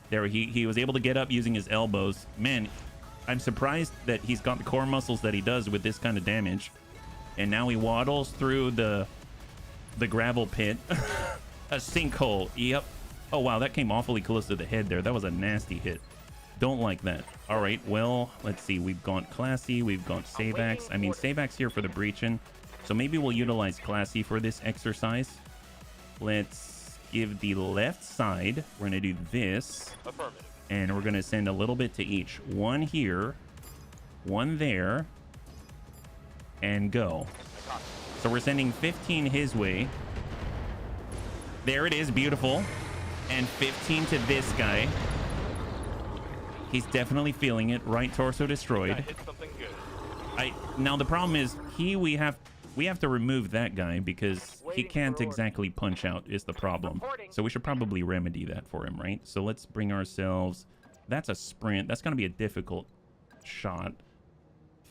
There, he was able to get up using his elbows. Man, I'm surprised that he's got the core muscles that he does with this kind of damage. And now he waddles through the gravel pit. A sinkhole. Yep. Oh, wow. That came awfully close to the head there. That was a nasty hit. Don't like that. All right. Well, let's see. We've got Classy. We've got Savax. I mean, Savax here for the breaching. So maybe we'll utilize Classy for this exercise. Let's give the left side. We're going to do this. Affirmative. And we're going to send a little bit to each. One here. One there. And go. So we're sending 15 his way. There it is. Beautiful. And 15 to this guy. He's definitely feeling it. Right torso destroyed. Hit something good. Now the problem is we have to remove that guy because he can't exactly punch out is the problem. So we should probably remedy that for him, right? So let's bring ourselves... That's a sprint. That's going to be a difficult shot.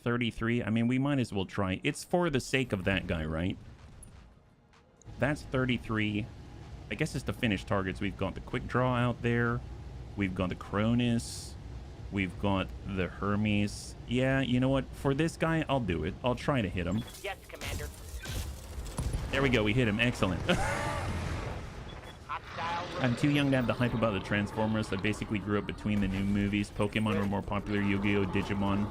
33. I mean, we might as well try. It's for the sake of that guy, right? That's 33. I guess it's the finished targets. We've got the quick draw out there. We've got the Cronus. We've got the Hermes. Yeah, you know what? For this guy, I'll do it. I'll try to hit him. Yes, Commander. There we go. We hit him. Excellent. Hostile. I'm too young to have the hype about the Transformers. I basically grew up between the new movies. Pokemon were more popular. Yu-Gi-Oh! Digimon.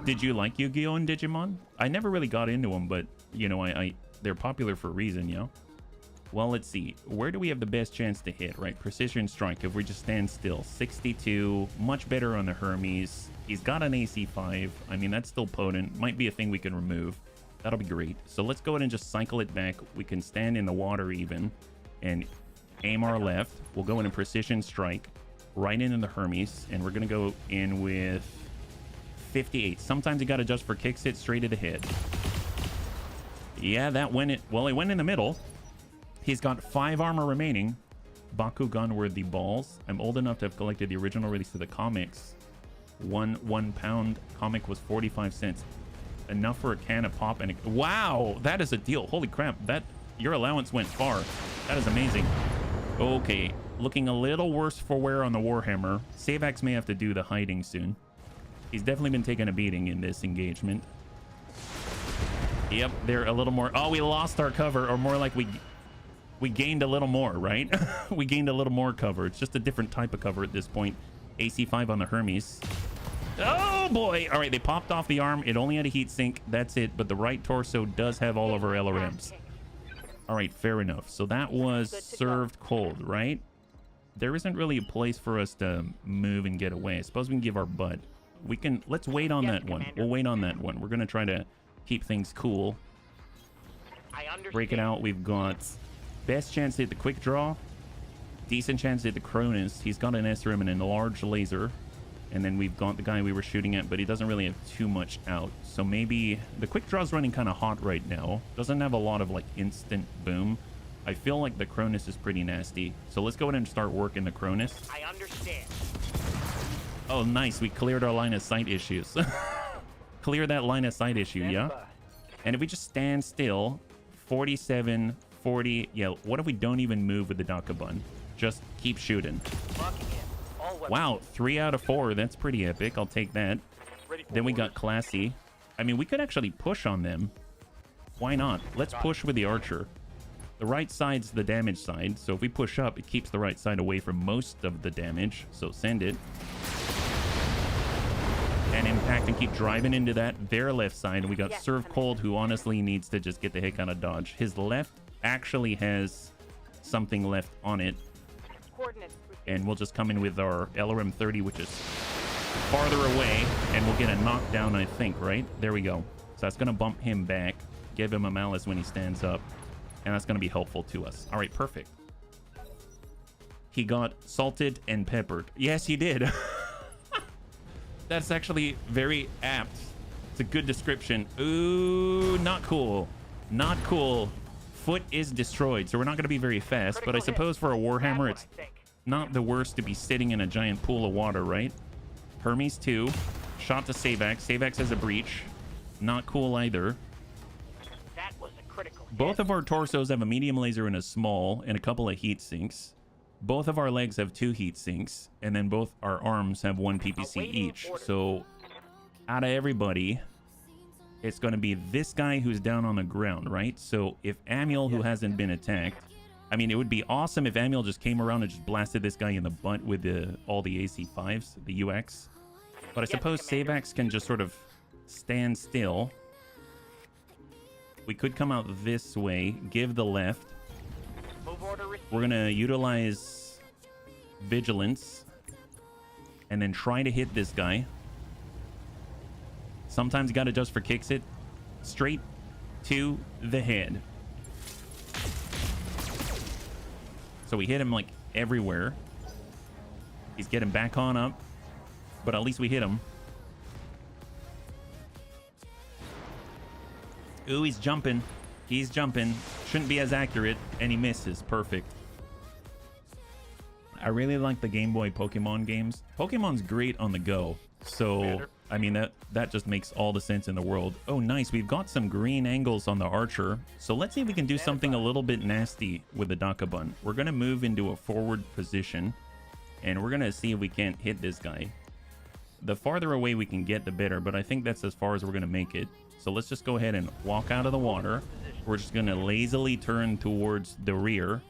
Did you like Yu-Gi-Oh! And Digimon? I never really got into them, but, you know, they're popular for a reason, you know? Well, let's see. Where do we have the best chance to hit, right? Precision strike, if we just stand still. 62. Much better on the Hermes. He's got an AC5. I mean, that's still potent. Might be a thing we can remove. That'll be great. So let's go ahead and just cycle it back. We can stand in the water even and aim our left. We'll go in a precision strike right into the Hermes, and we're going to go in with 58. Sometimes you got to adjust for kicks it straight to the head. Yeah, that went it. Well, it went in the middle. He's got 5 armor remaining. Bakugan were the balls. I'm old enough to have collected the original release of the comics. One pound comic was 45 cents. Enough for a can of pop and a... Wow, that is a deal. Holy crap, that your allowance went far. That is amazing. Okay, looking a little worse for wear on the Warhammer. Savax may have to do the hiding soon. He's definitely been taking a beating in this engagement. Yep, they're a little more... Oh, we lost our cover, or more like we gained a little more, right? We gained a little more cover. It's just a different type of cover at this point. AC5 on the Hermes. Oh boy! All right, they popped off the arm. It only had a heat sink. That's it. But the right torso does have all of our LRMs. All right, fair enough. So that was served cold, right? There isn't really a place for us to move and get away. I suppose we can give our butt. We can... Let's wait on that one. We'll wait on that one. We're going to try to keep things cool. Break it out. We've got... Best chance to hit the quick draw. Decent chance to hit the Cronus. He's got an SRM and a large laser. And then we've got the guy we were shooting at, but he doesn't really have too much out. So maybe the quick draw's running kind of hot right now. Doesn't have a lot of like instant boom. I feel like the Cronus is pretty nasty. So let's go ahead and start working the Cronus. I understand. Oh, nice. We cleared our line of sight issues. Clear that line of sight issue, yeah? And if we just stand still, 47... 40. Yeah, what if we don't even move with the Dakabun? Just keep shooting. Wow, 3 out of 4. That's pretty epic. I'll take that. Then we got classy. I mean, we could actually push on them. Why not? Let's push with the archer. The right side's the damage side, so if we push up, it keeps the right side away from most of the damage. So send it. And impact and keep driving into that. Their left side. We got Serve Cold, who honestly needs to just get the heck out of dodge. His left actually has something left on it, and we'll just come in with our LRM 30, which is farther away, and we'll get a knockdown, I think, right? There we go. So that's gonna bump him back, give him a malice when he stands up, and that's gonna be helpful to us. All right, perfect. He got salted and peppered. Yes, he did. That's actually very apt. It's a good description. Ooh, not cool. Not cool. Foot is destroyed, so we're not going to be very fast, but I suppose for a Warhammer, it's not the worst to be sitting in a giant pool of water, right? Hermes 2. Shot to Savax. Savax has a breach. Not cool either. That was a critical hit. Both of our torsos have a medium laser and a small, and a couple of heat sinks. Both of our legs have 2 heat sinks, and then both our arms have 1 PPC each. So, out of everybody... It's going to be this guy who's down on the ground, right? So if Amiel, who hasn't been attacked... I mean, it would be awesome if Amiel just came around and just blasted this guy in the butt with all the AC5s, the UX. But I suppose Savax can just sort of stand still. We could come out this way, give the left. We're going to utilize Vigilance. And then try to hit this guy. Sometimes you got to adjust for kicks it. Straight to the head. So we hit him like everywhere. He's getting back on up. But at least we hit him. Ooh, he's jumping. He's jumping. Shouldn't be as accurate. And he misses. Perfect. I really like the Game Boy Pokemon games. Pokemon's great on the go. So... I mean, that just makes all the sense in the world. Oh, nice. We've got some green angles on the archer. So let's see if we can do something a little bit nasty with the Dakabun. We're going to move into a forward position, and we're going to see if we can't hit this guy. The farther away we can get, the better, but I think that's as far as we're going to make it. So let's just go ahead and walk out of the water. We're just going to lazily turn towards the rear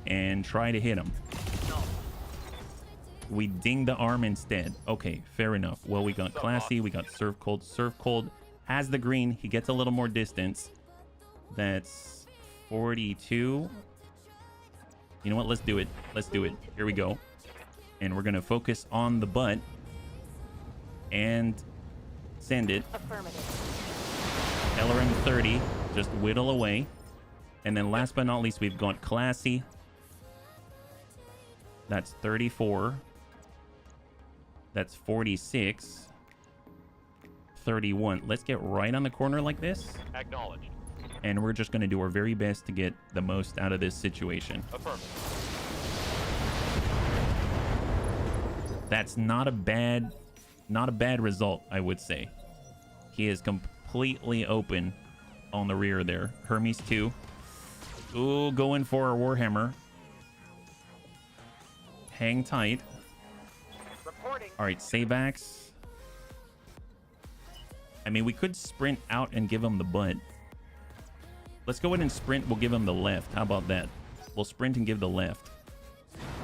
and try to hit him. We ding the arm instead. Okay, fair enough. Well, we got Classy. We got Surf Cold. Surf Cold has the green. He gets a little more distance. That's 42. You know what? Let's do it. Let's do it. Here we go. And we're going to focus on the butt and send it. LRM 30. Just whittle away. And then last but not least, we've got Classy. That's 34. That's 46. 31. Let's get right on the corner like this. Acknowledged. And we're just going to do our very best to get the most out of this situation. Affirmative. That's not a bad result, I would say. He is completely open on the rear there. Hermes 2. Ooh, going for a Warhammer. Hang tight. All right, Savax. I mean, we could sprint out and give him the butt. Let's go ahead and sprint. We'll give him the left. How about that? We'll sprint and give the left.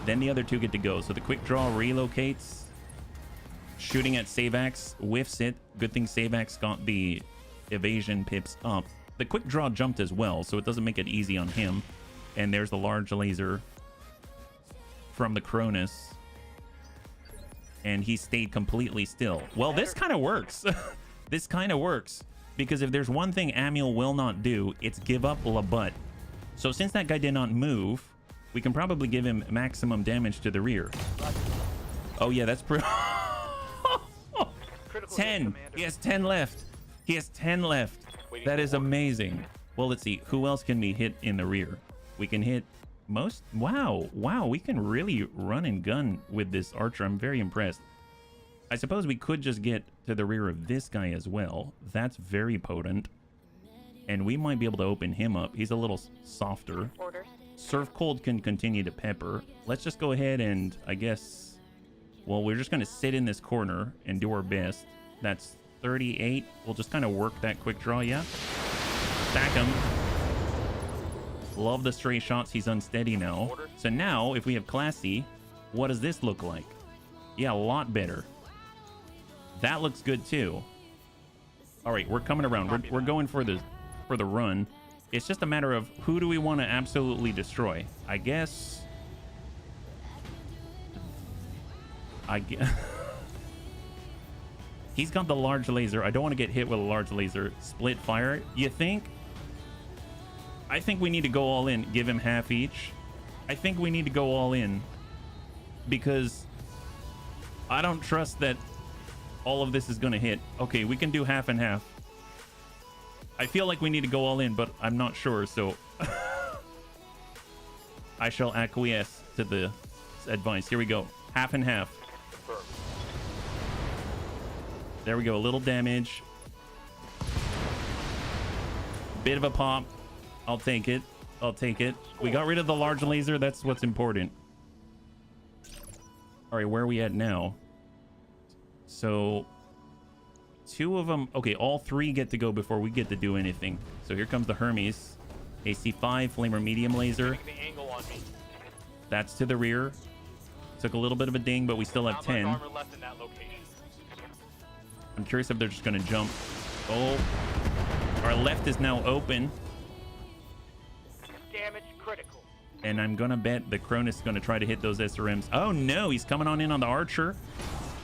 Then the other two get to go. So the quick draw relocates. Shooting at Savax. Whiffs it. Good thing Savax got the evasion pips up. The quick draw jumped as well, so it doesn't make it easy on him. And there's the large laser from the Cronus. And he stayed completely still. Well, this kind of works. This kind of works. Because if there's one thing Amiel will not do, it's give up Labut. So since that guy did not move, we can probably give him maximum damage to the rear. Oh yeah, that's pretty... 10. He has 10 left. He has 10 left. That is amazing. Well, let's see. Who else can we hit in the rear? We can hit... most. Wow, we can really run and gun with this archer. I'm very impressed. I suppose we could just get to the rear of this guy as well. That's very potent, and we might be able to open him up. He's a little softer. Surf Cold can continue to pepper. Let's just go ahead and, I guess, well, we're just going to sit in this corner and do our best. That's 38. We'll just kind of work that quick draw. Yeah, stack him. Love the stray shots. He's unsteady now. So now, if we have Classy, what does this look like? Yeah, a lot better. That looks good too. All right, we're coming around. We're going for the run. It's just a matter of who do we want to absolutely destroy. I guess. He's got the large laser. I don't want to get hit with a large laser. Split fire. You think? I think we need to go all in. Give him half each. I think we need to go all in. Because I don't trust that all of this is going to hit. Okay, we can do half and half. I feel like we need to go all in, but I'm not sure, so... I shall acquiesce to the advice. Here we go. Half and half. There we go. A little damage. Bit of a pop. I'll take it. I'll take it. We got rid of the large laser. That's what's important. All right, where are we at now? So, two of them. Okay, all three get to go before we get to do anything. So here comes the Hermes. AC5 flamer medium laser. That's to the rear. Took a little bit of a ding, but we still have 10. I'm curious if they're just going to jump. Oh, our left is now open. Damage critical. And I'm going to bet the Cronus is going to try to hit those SRMs. Oh, no. He's coming on in on the archer.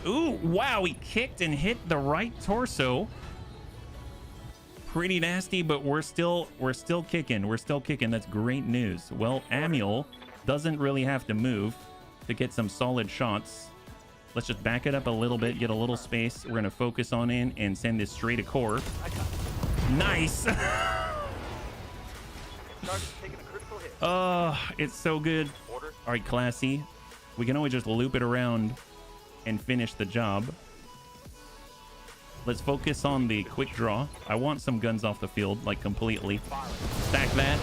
Ooh, wow. He kicked and hit the right torso. Pretty nasty, but we're still kicking. We're still kicking. That's great news. Well, Amiel doesn't really have to move to get some solid shots. Let's just back it up a little bit, get a little space. We're going to focus on in and send this straight to core. Nice. Oh, it's so good. All right, Classy. We can always just loop it around and finish the job. Let's focus on the quick draw. I want some guns off the field, like completely. Stack that.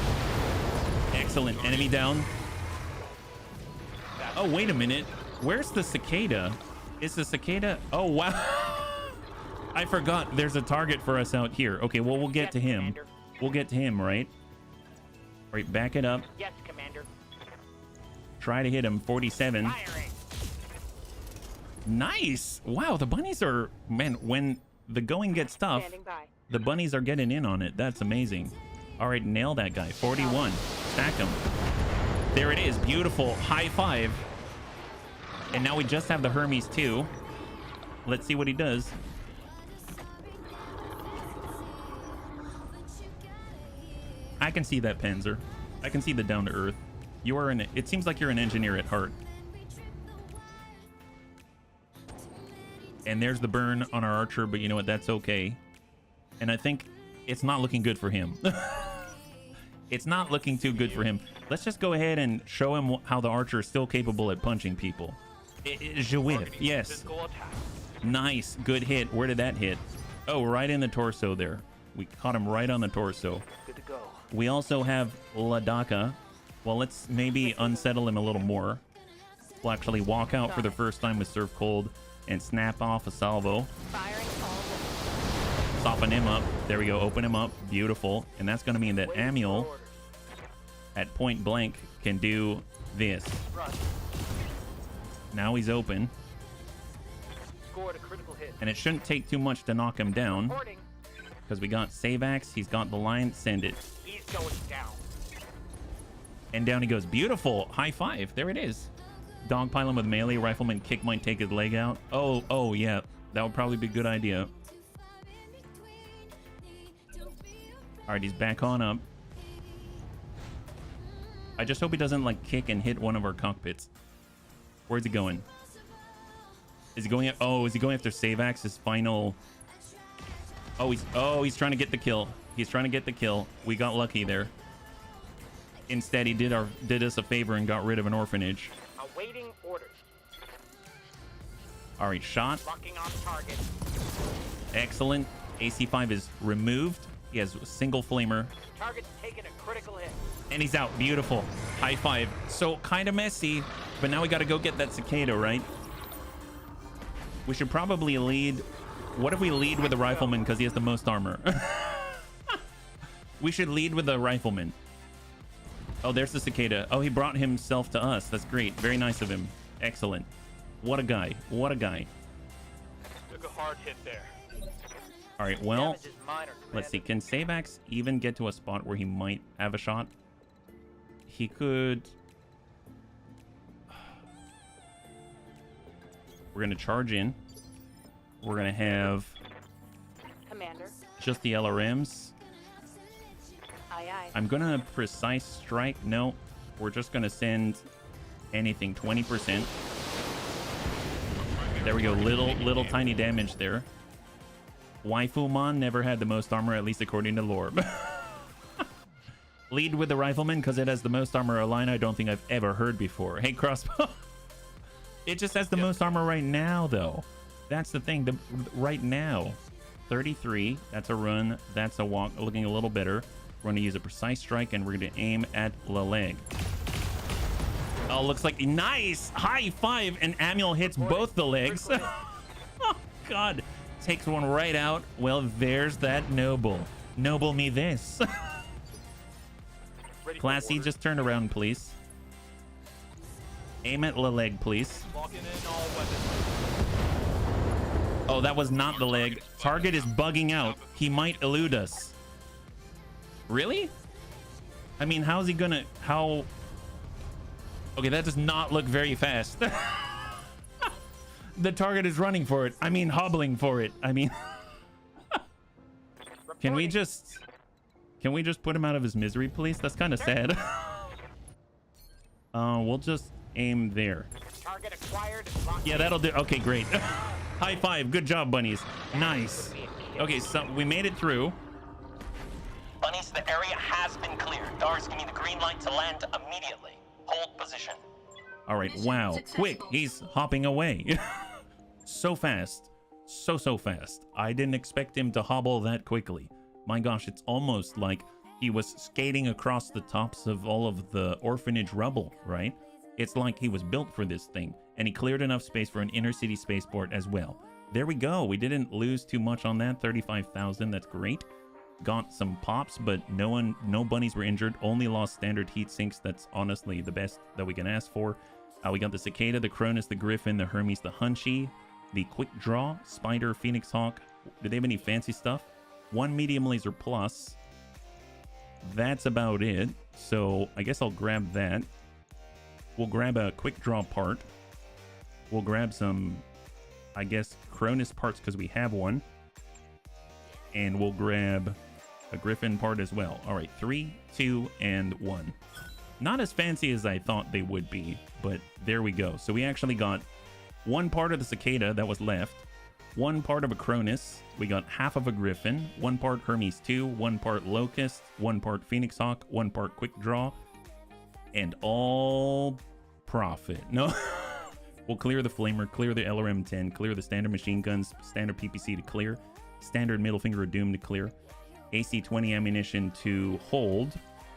Excellent. Enemy down. Oh, wait a minute. Where's the cicada? Is the cicada? Oh, wow. I forgot there's a target for us out here. Okay, well, we'll get to him. We'll get to him, right? All right, back it up. Yes, Commander. Try to hit him. 47. Firing. Nice. Wow, the bunnies are... Man, when the going gets tough, Standing by. the bunnies are getting in on it. That's amazing. All right, nail that guy. 41. Stack him. There it is. Beautiful. High five. And now we just have the Hermes too. Let's see what he does. I can see that, Panzer. I can see the down to earth. You are an... It seems like you're an engineer at heart. And there's the burn on our archer, but you know what? That's okay. And I think it's not looking good for him. It's not looking too good for him. Let's just go ahead and show him how the archer is still capable at punching people. Je whiff. Yes. Nice. Good hit. Where did that hit? Oh, right in the torso there. We caught him right on the torso. Good to go. We also have Ladaka. Well, let's maybe unsettle him a little more. We'll actually walk out for the first time with Surf Cold and snap off a salvo. Firing all Soften him up. There we go. Open him up. Beautiful. And that's going to mean that Amiel at point blank can do this. Run. Now he's open. Scored a critical hit. And it shouldn't take too much to knock him down. Reporting. Because we got Savax. He's got the line. Send it. He's going down. And down he goes. Beautiful. High five. There it is. Dogpile him with melee. Rifleman kick might take his leg out. Oh, yeah. That would probably be a good idea. All right, he's back on up. I just hope he doesn't, like, kick and hit one of our cockpits. Where's he going? Is he going... Oh, is he going after Savax, his final... Oh, he's trying to get the kill. He's trying to get the kill. We got lucky there. Instead, he did us a favor and got rid of an orphanage. Awaiting orders. All right, shot. Locking on target. Excellent. AC5 is removed. He has a single flamer. Target's taking a critical hit. And he's out. Beautiful. High five. So kind of messy, but now we got to go get that cicada, right? We should probably lead. What if we lead with the rifleman because he has the most armor? We should lead with the rifleman. Oh, there's the cicada. Oh, he brought himself to us. That's great. Very nice of him. Excellent. What a guy. What a guy. Took a hard hit there. All right, well, Damage is minor, let's see. Commander. Can Savax even get to a spot where he might have a shot? He could... We're going to charge in. We're going to have Commander. just the LRMs. Aye, aye. I'm going to precise strike. No, we're just going to send anything 20%. There we go. Little tiny damage there. Waifumon never had the most armor, at least according to lore. Lead with the rifleman because it has the most armor, a line I don't think I've ever heard before. Hey, crossbow. It just has the most armor right now, though. That's the thing. Right now, 33. That's a run. That's a walk. Looking a little better. We're going to use a precise strike, and we're going to aim at the leg. Oh, looks like nice high five, and Amiel hits both the legs. Oh God, takes one right out. Well, there's that noble. Noble me this. Classy, just turn around, please. Aim at the leg, please. Locking in all weapons. Oh, that was not the leg. Target is bugging out. He might elude us. Really? I mean, how's he gonna... How... Okay, that does not look very fast. The target is running for it. I mean, hobbling for it. I mean... Can we just put him out of his misery, please? That's kind of sad. We'll just aim there. Target acquired. Yeah, that'll do. Okay, great. High five. Good job, bunnies. Nice. Okay, so we made it through. Bunnies, the area has been cleared. Dars, give me the green light to land immediately. Hold position. All right. Mission Wow. successful. Quick. He's hopping away. So fast. so fast. I didn't expect him to hobble that quickly. My gosh, it's almost like he was skating across the tops of all of the orphanage rubble, right? It's like he was built for this thing, and he cleared enough space for an inner city spaceport as well. There we go. We didn't lose too much on that. 35,000. That's great. Got some pops, but no bunnies were injured. Only lost standard heat sinks. That's honestly the best that we can ask for. We got the Cicada, the Cronus, the Griffin, the Hermes, the Hunchy, the Quick Draw, Spider, Phoenix Hawk. Do they have any fancy stuff? 1 medium laser plus. That's about it. So I guess I'll grab that. We'll grab a Quick Draw part. We'll grab some, I guess, Cronus parts because we have one. And we'll grab a Griffin part as well. All right, 3, 2, and 1. Not as fancy as I thought they would be, but there we go. So we actually got one part of the Cicada that was left, one part of a Cronus, we got half of a Griffin, one part Hermes 2, one part Locust, one part Phoenix Hawk, one part Quick Draw, and all profit. No, we'll clear the Flamer, clear the LRM-10, clear the standard machine guns, standard PPC to clear, standard middle finger of doom to clear, AC-20 ammunition to hold,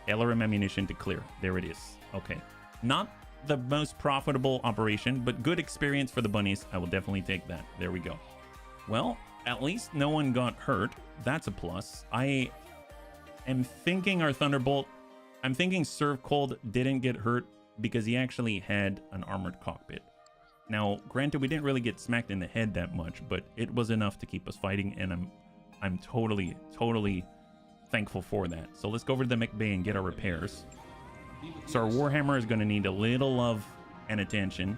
LRM ammunition to clear. There it is. Okay. Not the most profitable operation, but good experience for the bunnies. I will definitely take that. There we go. Well, at least no one got hurt. That's a plus. I am thinking our Thunderbolt, I'm thinking Serve Cold didn't get hurt because he actually had an armored cockpit. Now, granted, we didn't really get smacked in the head that much, but it was enough to keep us fighting, and I'm totally thankful for that. So let's go over to the mech bay and get our repairs. So our Warhammer is going to need a little love and attention.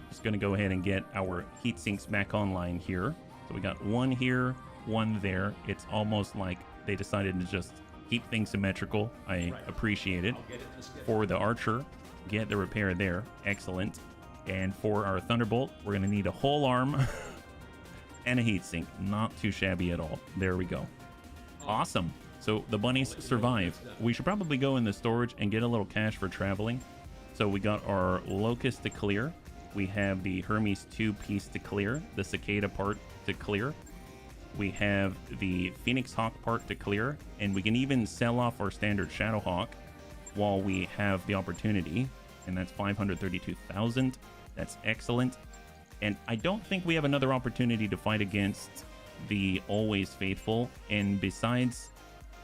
Just going to go ahead and get our heat sinks back online here. So we got one here, one there. It's almost like they decided to just keep things symmetrical. I appreciate it. For the Archer, get the repair there. Excellent. And for our Thunderbolt, we're going to need a whole arm and a heat sink. Not too shabby at all. There we go. Awesome. So the bunnies survive. We should probably go in the storage and get a little cash for traveling. So we got our Locust to clear. We have the Hermes 2 piece to clear. The Cicada part to clear. We have the Phoenix Hawk part to clear. And we can even sell off our standard Shadowhawk while we have the opportunity. And that's 532,000. That's excellent. And I don't think we have another opportunity to fight against the Always Faithful. And besides,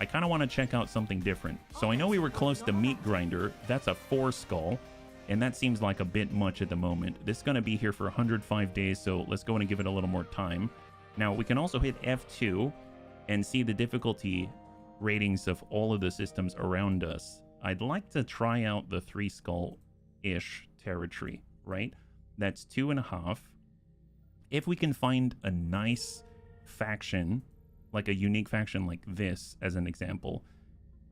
I kind of want to check out something different. So I know we were close to Meat Grinder. That's a 4 skull, and that seems like a bit much at the moment. This is going to be here for 105 days, so let's go in and give it a little more time. Now, we can also hit F2 and see the difficulty ratings of all of the systems around us. I'd like to try out the 3 skull-ish territory, right? That's 2.5. If we can find a nice faction, like a unique faction like this, as an example.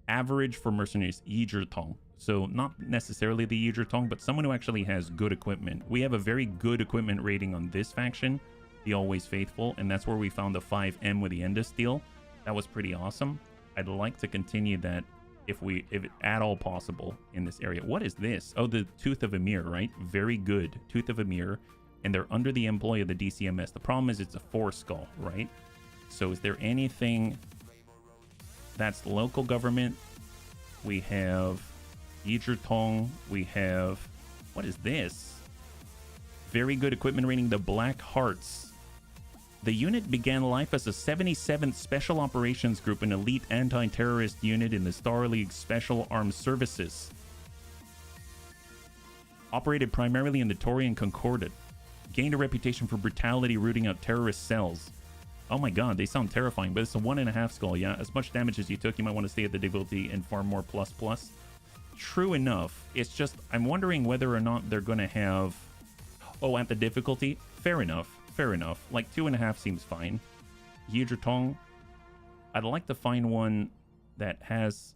Average for mercenaries, Yizhirtong. So not necessarily the Yizhirtong, but someone who actually has good equipment. We have a very good equipment rating on this faction, the Always Faithful, and that's where we found the 5M with the Enda Steel. That was pretty awesome. I'd like to continue that if at all possible in this area. What is this? Oh, the Tooth of Emir, right? Very good. Tooth of Emir. And they're under the employ of the DCMS. The problem is it's a 4 skull, right? So is there anything that's local government? We have Yizhirtong. We have, what is this? Very good equipment rating, the Black Hearts. The unit began life as a 77th Special Operations Group, an elite anti-terrorist unit in the Star League Special Armed Services. Operated primarily in the Taurian Concordat. Gained a reputation for brutality rooting out terrorist cells. Oh my god, they sound terrifying, but it's a 1.5 skull, yeah? As much damage as you took, you might want to stay at the difficulty and farm more ++. True enough. It's just, I'm wondering whether or not they're going to have... Oh, at the difficulty? Fair enough. Fair enough. Like, 2.5 seems fine. Yizhirtong. I'd like to find one that has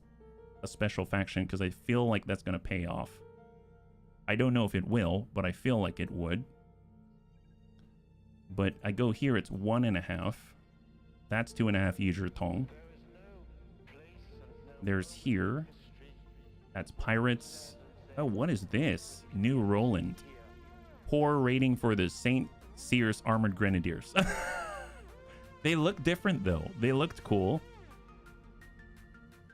a special faction, because I feel like that's going to pay off. I don't know if it will, but I feel like it would. But I go here, it's 1.5. That's 2.5 Yizhirtong. There's here. That's Pirates. Oh, what is this? New Roland. Poor rating for the St. Cyr's Armored Grenadiers. They look different though. They looked cool.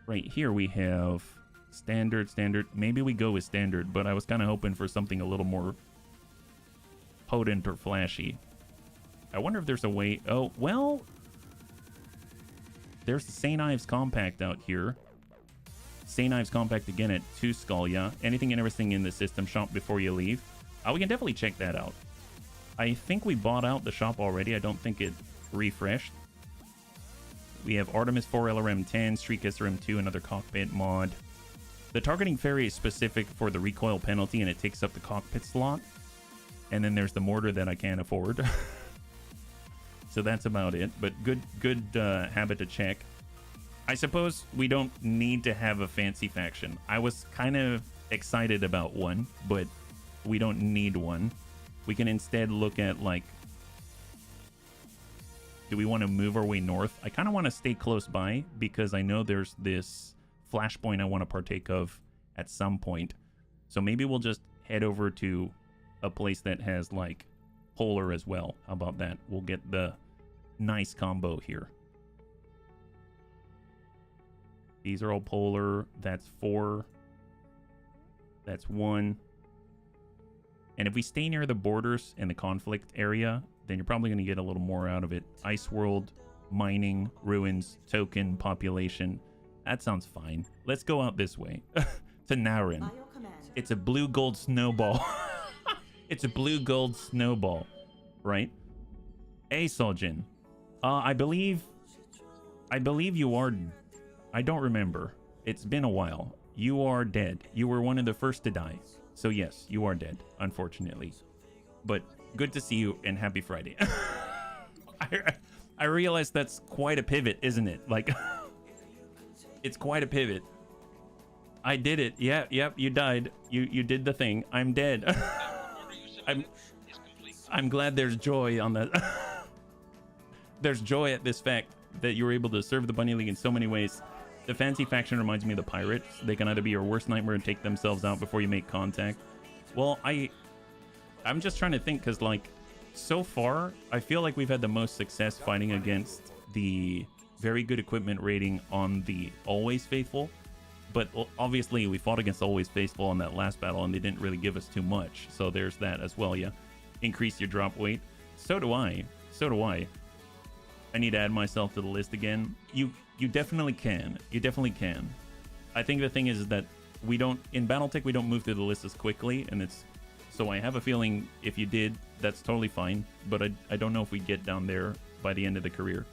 Right here we have standard. Maybe we go with standard, but I was kind of hoping for something a little more potent or flashy. I wonder if there's a way. Oh, well, there's the St. Ives Compact out here. St. Ives Compact again at 2 skull, yeah. Anything interesting in the system shop before you leave? We can definitely check that out. I think we bought out the shop already. I don't think it refreshed. We have Artemis 4 LRM 10, Streak SRM 2, another cockpit mod. The targeting ferry is specific for the recoil penalty and it takes up the cockpit slot. And then there's the mortar that I can't afford. So that's about it. But good habit to check. I suppose we don't need to have a fancy faction. I was kind of excited about one, but we don't need one. We can instead look at, like, do we want to move our way north? I kind of want to stay close by because I know there's this flashpoint I want to partake of at some point. So maybe we'll just head over to a place that has, like, polar as well. How about that? We'll get the nice combo here. These are all polar. That's 4. That's 1. And if we stay near the borders and the conflict area, then you're probably going to get a little more out of it. Ice world, mining, ruins, token, population. That sounds fine. Let's go out this way to Narin. It's a blue gold snowball. It's a blue gold snowball, right? Hey, Soljin. I believe you are... I don't remember. It's been a while. You are dead. You were one of the first to die. So yes, you are dead, unfortunately. But good to see you and happy Friday. I realize that's quite a pivot, isn't it? Like, it's quite a pivot. I did it. Yeah, yep, you died. You did the thing. I'm dead. I'm glad there's joy on that. There's joy at this fact that you were able to serve the Bunny League in so many ways. The fancy faction reminds me of the pirates. They can either be your worst nightmare and take themselves out before you make contact. Well, I'm just trying to think, because, like, so far, I feel like we've had the most success fighting against the very good equipment rating on the Always Faithful. But obviously, we fought against Always Faithful on that last battle, and they didn't really give us too much. So there's that as well, yeah. Increase your drop weight. So do I. So do I. I need to add myself to the list again. You definitely can. You definitely can. I think the thing is that we don't, in Battletech, we don't move through the list as quickly, and it's, so I have a feeling if you did, that's totally fine, but I don't know if we get down there by the end of the career.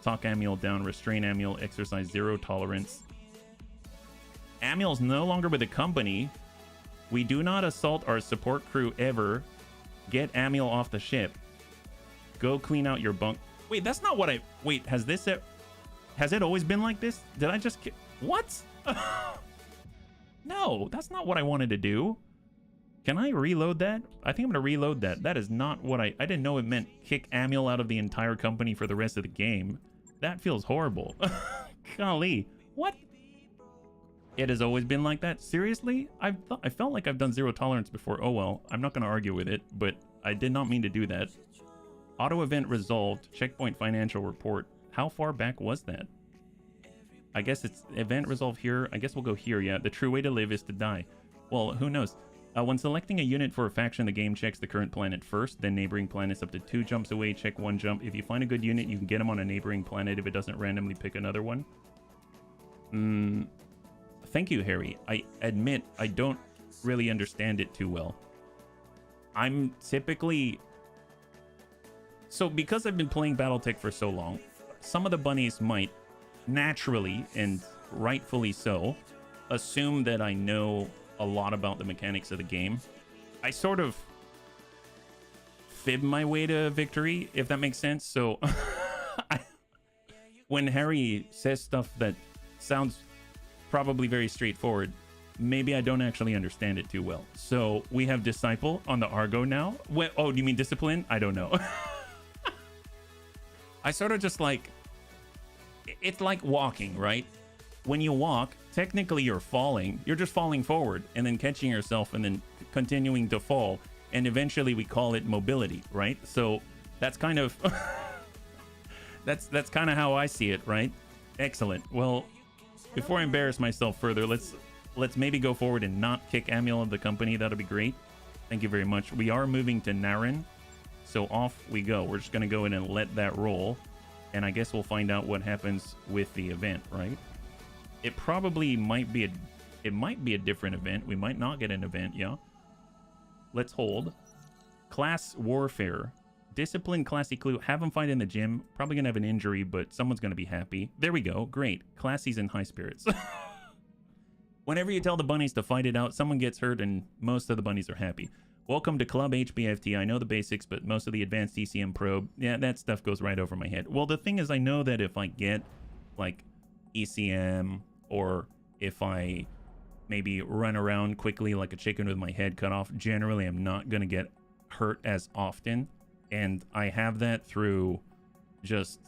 Talk Amiel down, restrain Amiel, exercise 0 tolerance. Amiel's no longer with the company. We do not assault our support crew ever. Get Amiel off the ship. Go clean out your bunk. Wait, that's not what wait, has it always been like this? Did I just... What? No, that's not what I wanted to do. Can I reload that? I think I'm going to reload that. That is not what I didn't know it meant kick Amiel out of the entire company for the rest of the game. That feels horrible. Golly. What? It has always been like that? Seriously? I felt like I've done 0 tolerance before. Oh well, I'm not going to argue with it, but I did not mean to do that. Auto event resolved. Checkpoint financial report. How far back was that? I guess it's event resolve here. I guess we'll go here, yeah. The true way to live is to die. Well, who knows? When selecting a unit for a faction, the game checks the current planet first, then neighboring planets up to 2 jumps away, check 1 jump. If you find a good unit, you can get them on a neighboring planet if it doesn't randomly pick another one. Thank you, Harry. I admit I don't really understand it too well. I'm typically... So because I've been playing Battletech for so long, some of the bunnies might naturally, and rightfully so, assume that I know a lot about the mechanics of the game. I sort of fib my way to victory, if that makes sense. So when Harry says stuff that sounds probably very straightforward, maybe I don't actually understand it too well. So we have Disciple on the Argo now. Oh, do you mean Discipline? I don't know. I sort of just like... It's like walking, right? When you walk, technically you're falling. You're just falling forward and then catching yourself and then continuing to fall. And eventually we call it mobility, right? So that's kind of... That's kind of how I see it, right? Excellent. Well, before I embarrass myself further, let's maybe go forward and not kick Amiel of the company. That'll be great. Thank you very much. We are moving to Naren, so off we go. We're just gonna go in and let that roll, and I guess we'll find out what happens with the event, right? It probably might be a different event. We might not get an event, yeah. Let's hold. Class warfare. Discipline, classy clue. Have him fight in the gym. Probably gonna have an injury, but someone's gonna be happy. There we go. Great. Classy's in high spirits. Whenever you tell the bunnies to fight it out, someone gets hurt and most of the bunnies are happy. Welcome to Club HBFT. I know the basics, but most of the advanced ECM probe, yeah, that stuff goes right over my head. Well, the thing is, I know that if I get like ECM, or if I maybe run around quickly like a chicken with my head cut off, generally I'm not going to get hurt as often. And I have that through just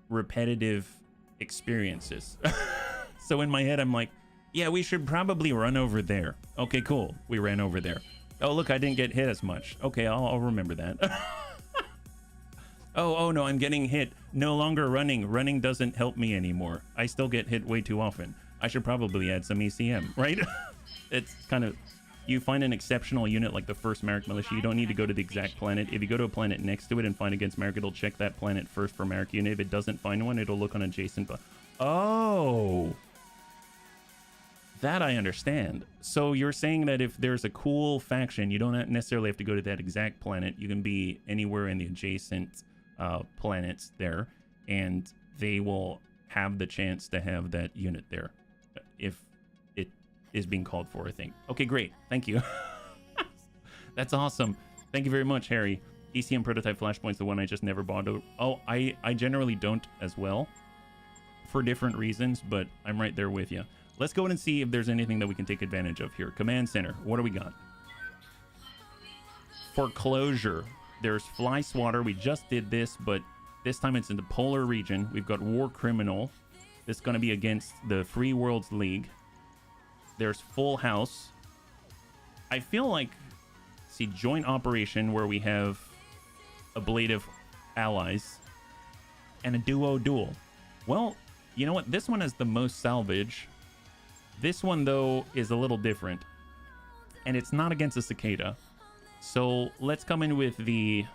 repetitive experiences. So in my head, I'm like, yeah, we should probably run over there. Okay, cool. We ran over there. Oh, look, I didn't get hit as much. Okay, I'll remember that. Oh, no, I'm getting hit. No longer running. Running doesn't help me anymore. I still get hit way too often. I should probably add some ECM, right? It's kind of... You find an exceptional unit like the first Marek Militia, you don't need to go to the exact planet. If you go to a planet next to it and find against Marek, it'll check that planet first for Marek unit. If it doesn't find one, it'll look on adjacent... Oh... That I understand. So you're saying that if there's a cool faction, you don't necessarily have to go to that exact planet. You can be anywhere in the adjacent planets there, and they will have the chance to have that unit there if it is being called for, I think. Okay, great. Thank you. That's awesome. Thank you very much, Harry. ECM prototype flashpoint's the one I just never bought. Oh, I generally don't as well for different reasons, but I'm right there with you. Let's go in and see if there's anything that we can take advantage of here. Command center, what do we got? Foreclosure. There's fly swatter. We just did this, but this time it's in the polar region. We've got war criminal. This is going to be against the Free Worlds League. There's full house. I feel like, see, joint operation where we have ablative allies and a duo duel. Well, you know what? This one has the most salvage. This one, though, is a little different, and it's not against a cicada. So let's come in with the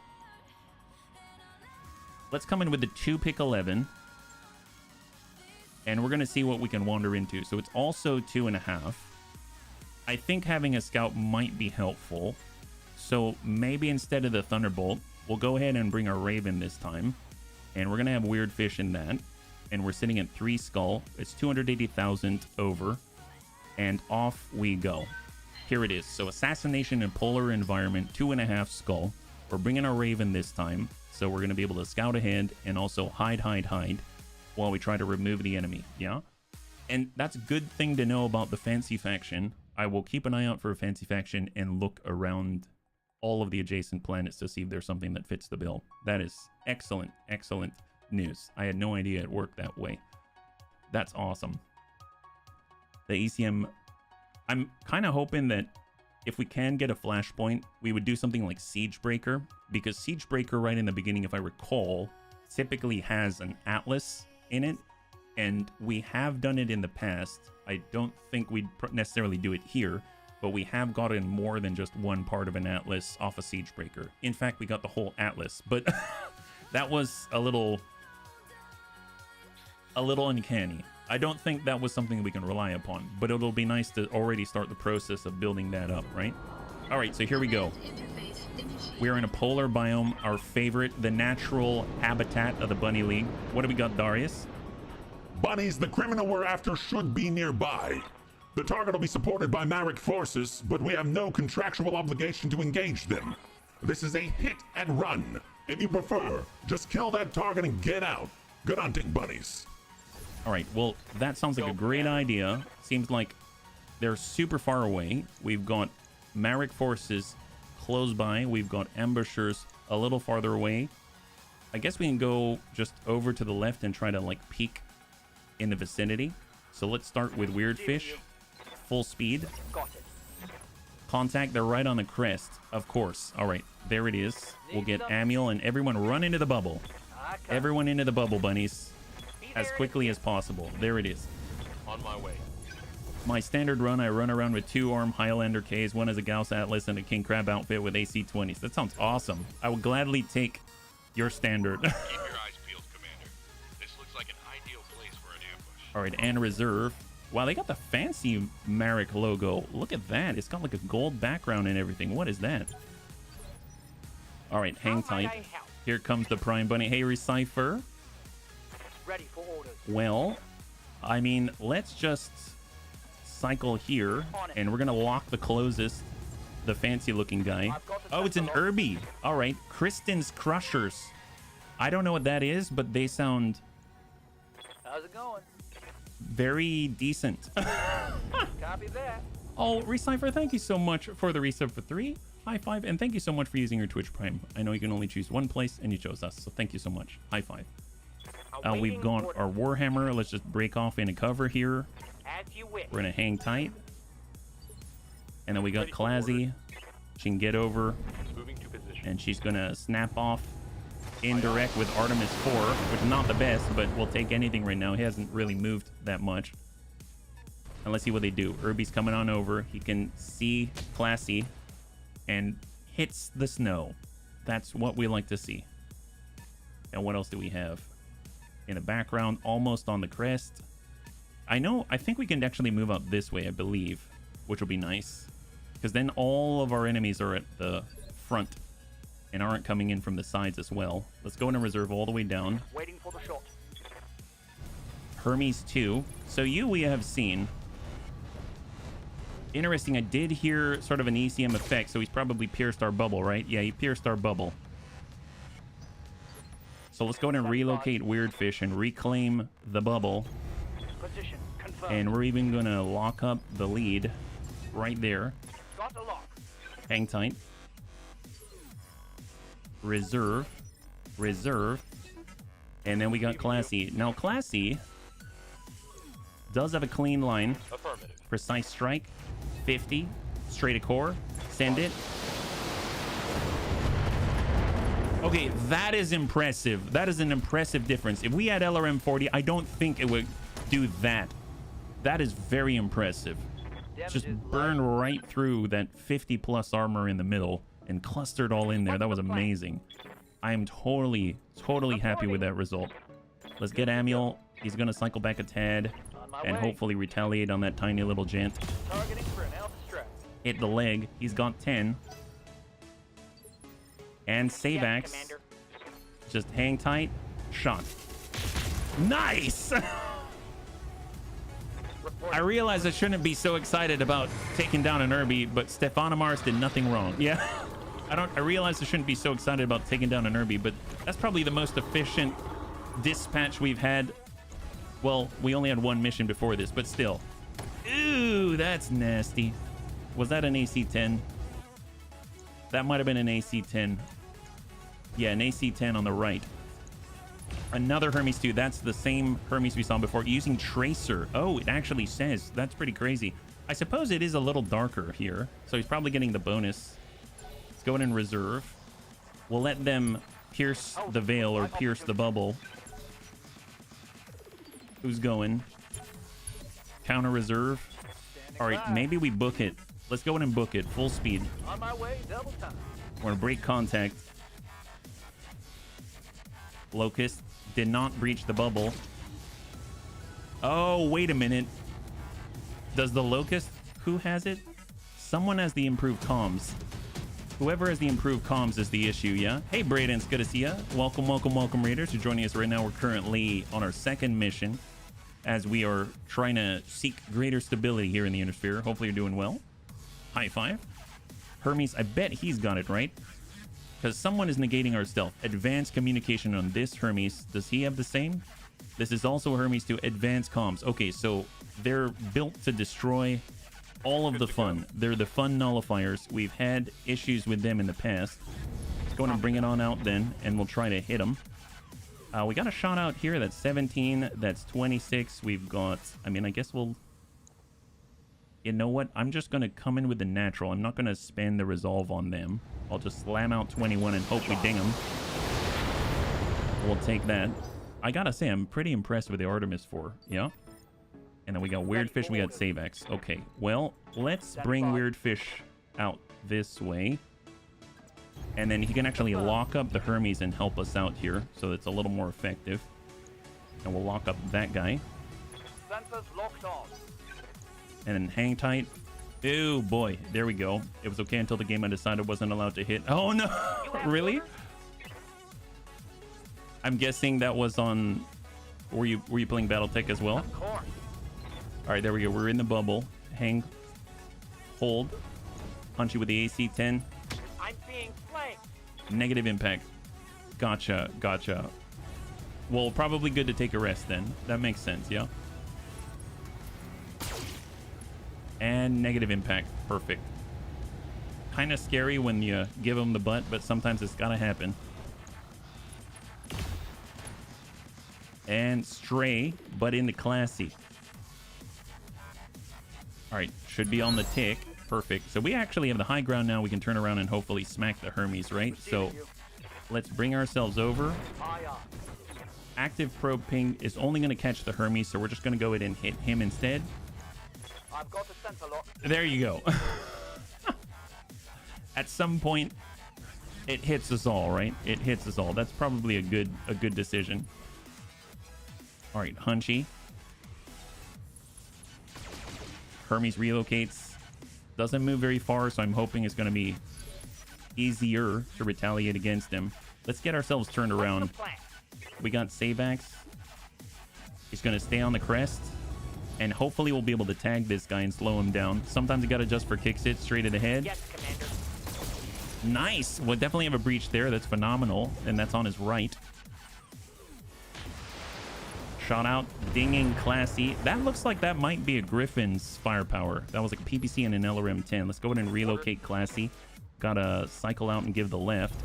2 pick 11, and we're gonna see what we can wander into. So it's also 2.5. I think having a scout might be helpful. So maybe instead of the Thunderbolt, we'll go ahead and bring our Raven this time, and we're gonna have Weird Fish in that. And we're sitting at 3 skull. It's 280,000 over. And off we go. Here it is. So assassination in polar environment, 2.5 skull. We're bringing our Raven this time. So we're going to be able to scout ahead and also hide while we try to remove the enemy. Yeah. And that's a good thing to know about the fancy faction. I will keep an eye out for a fancy faction and look around all of the adjacent planets to see if there's something that fits the bill. That is excellent, excellent news. I had no idea it worked that way. That's awesome. The ECM, I'm kind of hoping that if we can get a flashpoint, we would do something like Siegebreaker, because Siegebreaker right in the beginning, if I recall, typically has an Atlas in it, and we have done it in the past. I don't think we'd necessarily do it here, but we have gotten more than just one part of an Atlas off a Siegebreaker. In fact, we got the whole Atlas, but that was a little uncanny. I don't think that was something we can rely upon, but it'll be nice to already start the process of building that up, right? All right, so here we go. We're in a polar biome, our favorite, the natural habitat of the Bunny League. What do we got, Darius? Bunnies, the criminal we're after should be nearby. The target will be supported by Marek forces, but we have no contractual obligation to engage them. This is a hit and run. If you prefer, just kill that target and get out. Good hunting, bunnies. All right, well, that sounds like a great idea. Seems like they're super far away. We've got Marek forces close by. We've got ambushers a little farther away. I guess we can go just over to the left and try to, like, peek in the vicinity. So let's start with Weird Fish. Full speed. Contact, they're right on the crest, of course. All right, there it is. We'll get Amiel and everyone run into the bubble. Everyone into the bubble, bunnies, as quickly as possible. There it is. On my way. My standard run, I run around with 2 armed Highlander Ks, one as a Gauss Atlas, and a King Crab outfit with AC-20s. That sounds awesome. I would gladly take your standard. Keep your eyes peeled, Commander. This looks like an ideal place for an ambush. All right, and reserve. Wow, they got the fancy Marek logo. Look at that. It's got like a gold background and everything. What is that? All right, hang tight. Here comes the Prime Bunny. Hey, Recipher. Ready for orders. Well, I mean, let's just cycle here, and we're going to lock the closest, the fancy-looking guy. Oh, it's an Irby. All right, Kristen's Crushers. I don't know what that is, but they sound How's it going? very decent. Copy that. Oh, Recipher, thank you so much for the resub for 3. High five, and thank you so much for using your Twitch Prime. I know you can only choose one place, and you chose us, so thank you so much. High five. We've got our Warhammer. Let's just break off into cover here. As you wish. We're going to hang tight. And then we got Classy. She can get over, Moving to position. and she's going to snap off indirect with Artemis 4, which is not the best, but we'll take anything right now. He hasn't really moved that much. And let's see what they do. Irby's coming on over. He can see Classy and hits the snow. That's what we like to see. And what else do we have? In the background, almost on the crest. I think we can actually move out this way, I believe, which will be nice. Because then all of our enemies are at the front and aren't coming in from the sides as well. Let's go into reserve all the way down. Waiting for the shot. Hermes 2. So we have seen. Interesting, I did hear sort of an ECM effect, so he's probably pierced our bubble, right? Yeah, he pierced our bubble. So let's go ahead and relocate Weirdfish and reclaim the bubble. Position confirmed. And we're even going to lock up the lead right there. Got the lock. Hang tight. Reserve. Reserve. And then we got Classy. Now, Classy does have a clean line. Affirmative. Precise strike. 50. Straight to core. Send it. Okay, that is impressive. That is an impressive difference. If we had LRM 40, I don't think it would do that. That is very impressive. Just burned right through that 50 plus armor in the middle and clustered all in there. That was amazing. I am totally happy with that result. Let's get Amiel. He's going to cycle back a tad and hopefully retaliate on that tiny little gent. Targeting for an alpha strike. Hit the leg. He's got 10. And save Yes, axe. Commander. Just hang tight. Shot. Nice! I realize I shouldn't be so excited about taking down an Irby, but Stefanomars did nothing wrong. Yeah. I realize I shouldn't be so excited about taking down an Irby, but that's probably the most efficient dispatch we've had. Well, we only had one mission before this, but still. Ooh, that's nasty. Was that an AC-10? That might have been an AC-10. Yeah, an AC-10 on the right. Another Hermes 2. That's the same Hermes we saw before. Using Tracer. Oh, it actually says. That's pretty crazy. I suppose it is a little darker here. So he's probably getting the bonus. Let's go in and reserve. We'll let them pierce the veil or pierce the bubble. Who's going? Counter reserve. All right, maybe we book it. Let's go in and book it. Full speed. On my way, double time. We're gonna break contact. Locust did not breach the bubble. Oh, wait a minute. Does the Locust? Who has it? Someone has the improved comms. Whoever has the improved comms is the issue, yeah? Hey, Braden, it's good to see ya. Welcome, Raiders. You're joining us right now. We're currently on our second mission as we are trying to seek greater stability here in the Undersphere. Hopefully you're doing well. High five. Hermes, I bet he's got it right. Because someone is negating our stealth. Advanced communication on this Hermes. Does he have the same? This is also Hermes to advanced comms. Okay, so they're built to destroy all of the fun. They're the fun nullifiers. We've had issues with them in the past. Let's go and bring it on out then, and we'll try to hit them. We got a shot out here. That's 17. That's 26. We've got... I mean, I guess we'll... You know what? I'm just going to come in with the natural. I'm not going to spend the resolve on them. I'll just slam out 21 and hope we ding them. We'll take that. I gotta say, I'm pretty impressed with the Artemis 4. Yeah? And then we got Weird Fish, we got Savex. Okay, well, let's bring Weird Fish out this way. And then he can actually lock up the Hermes and help us out here, so it's a little more effective. And we'll lock up that guy. Sensors locked on. And then hang tight. Oh boy, there we go. It was okay until the game I decided wasn't allowed to hit. Oh no, really? I'm guessing that was on. Were you playing BattleTech as well? Of course. All right, there we go. We're in the bubble. Hang, hold, punch you with the AC-10. I'm being flanked. Negative impact. Gotcha, gotcha. Well, probably good to take a rest then. That makes sense, yeah. And negative impact. Perfect. Kind of scary when you give them the butt, but sometimes it's gotta happen. And stray, but in the classy. All right, should be on the tick. Perfect. So we actually have the high ground now. We can turn around and hopefully smack the Hermes, right? So let's bring ourselves over. Active probe ping is only going to catch the Hermes, so we're just going to go ahead and hit him instead. I've got the sensor lock. There you go. At some point, it hits us all, right? It hits us all. That's probably a good decision. All right, Hunchy. Hermes relocates. Doesn't move very far, so I'm hoping it's going to be easier to retaliate against him. Let's get ourselves turned around. We got Savex. He's going to stay on the crest. And hopefully we'll be able to tag this guy and slow him down. Sometimes you got to adjust for kick sit straight at the head. Yes, Commander. Nice. We'll definitely have a breach there. That's phenomenal. And that's on his right. Shot out, dinging, classy. That looks like that might be a Griffin's firepower. That was like a PPC and an LRM-10. Let's go ahead and relocate classy. Gotta cycle out and give the left.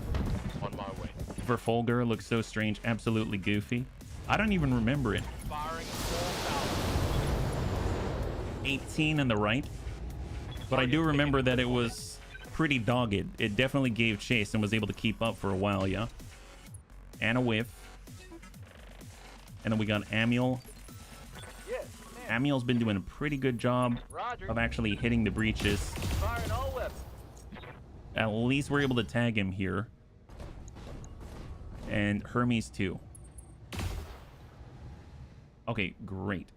On my way. Verfolger looks so strange, absolutely goofy. I don't even remember it. Firing full power. 18 on the right. But I do remember that it was pretty dogged. It definitely gave chase and was able to keep up for a while, yeah. And a whiff. And then we got Amiel. Yes, Commander. Amiel's been doing a pretty good job Roger. of actually hitting the breaches. Firing all weapons. At least we're able to tag him here. And Hermes too. Okay, great.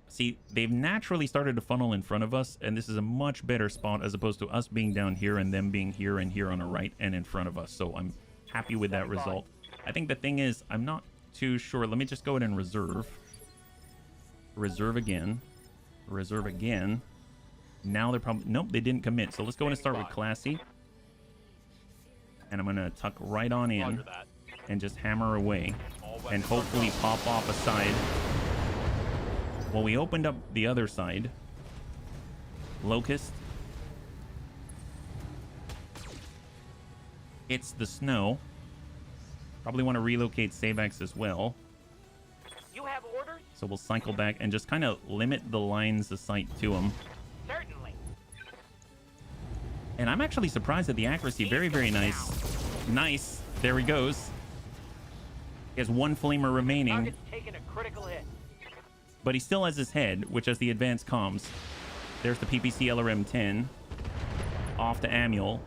See, they've naturally started to funnel in front of us, and this is a much better spot as opposed to us being down here and them being here and here on the right and in front of us. So I'm happy with that result. I think the thing is, I'm not too sure. Let me just go ahead and reserve. Reserve again. Reserve again. Now they're probably... Nope, they didn't commit. So let's go ahead and start with classy. And I'm going to tuck right on in and just hammer away and hopefully pop off a side. Well, we opened up the other side. Locust. It's the snow. Probably want to relocate Savex as well. You have orders? So we'll cycle back and just kind of limit the lines of sight to him. Certainly. And I'm actually surprised at the accuracy. Very, very nice. Nice. There he goes. He has one flamer remaining, Target's taking a critical hit. but he still has his head, which has the advanced comms. There's the PPC LRM-10. Off to Amiel.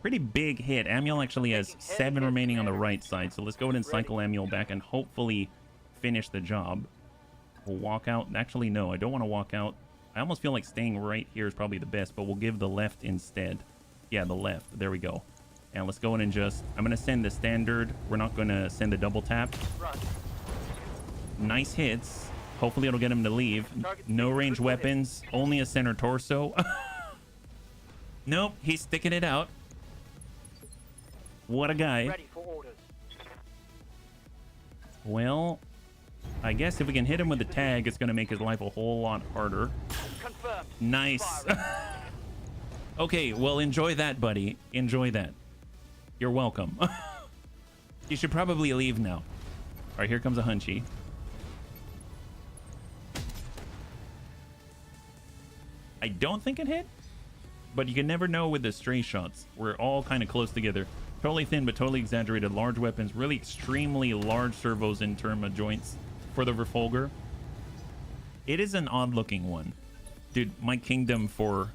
Pretty big hit. Amiel actually has 7 remaining on the right side. So let's go ahead and cycle Amiel back and hopefully finish the job. We'll walk out. Actually, no, I don't want to walk out. I almost feel like staying right here is probably the best, but we'll give the left instead. Yeah, the left. There we go. And let's go ahead and just... I'm going to send the standard. We're not going to send the double tap. Run. Nice hits. Hopefully it'll get him to leave. No range weapons. Only a center torso. Nope, he's sticking it out. What a guy. Ready for orders. Well, I guess if we can hit him with the tag, it's going to make his life a whole lot harder. Confirmed. Nice. Okay, well, enjoy that, buddy. Enjoy that. You're welcome. You should probably leave now. All right, here comes a Hunchy. I don't think it hit, but you can never know with the stray shots. We're all kind of close together. Totally thin, but totally exaggerated. Large weapons, really extremely large servos in term of joints for the Refolger. It is an odd looking one. Dude, my kingdom for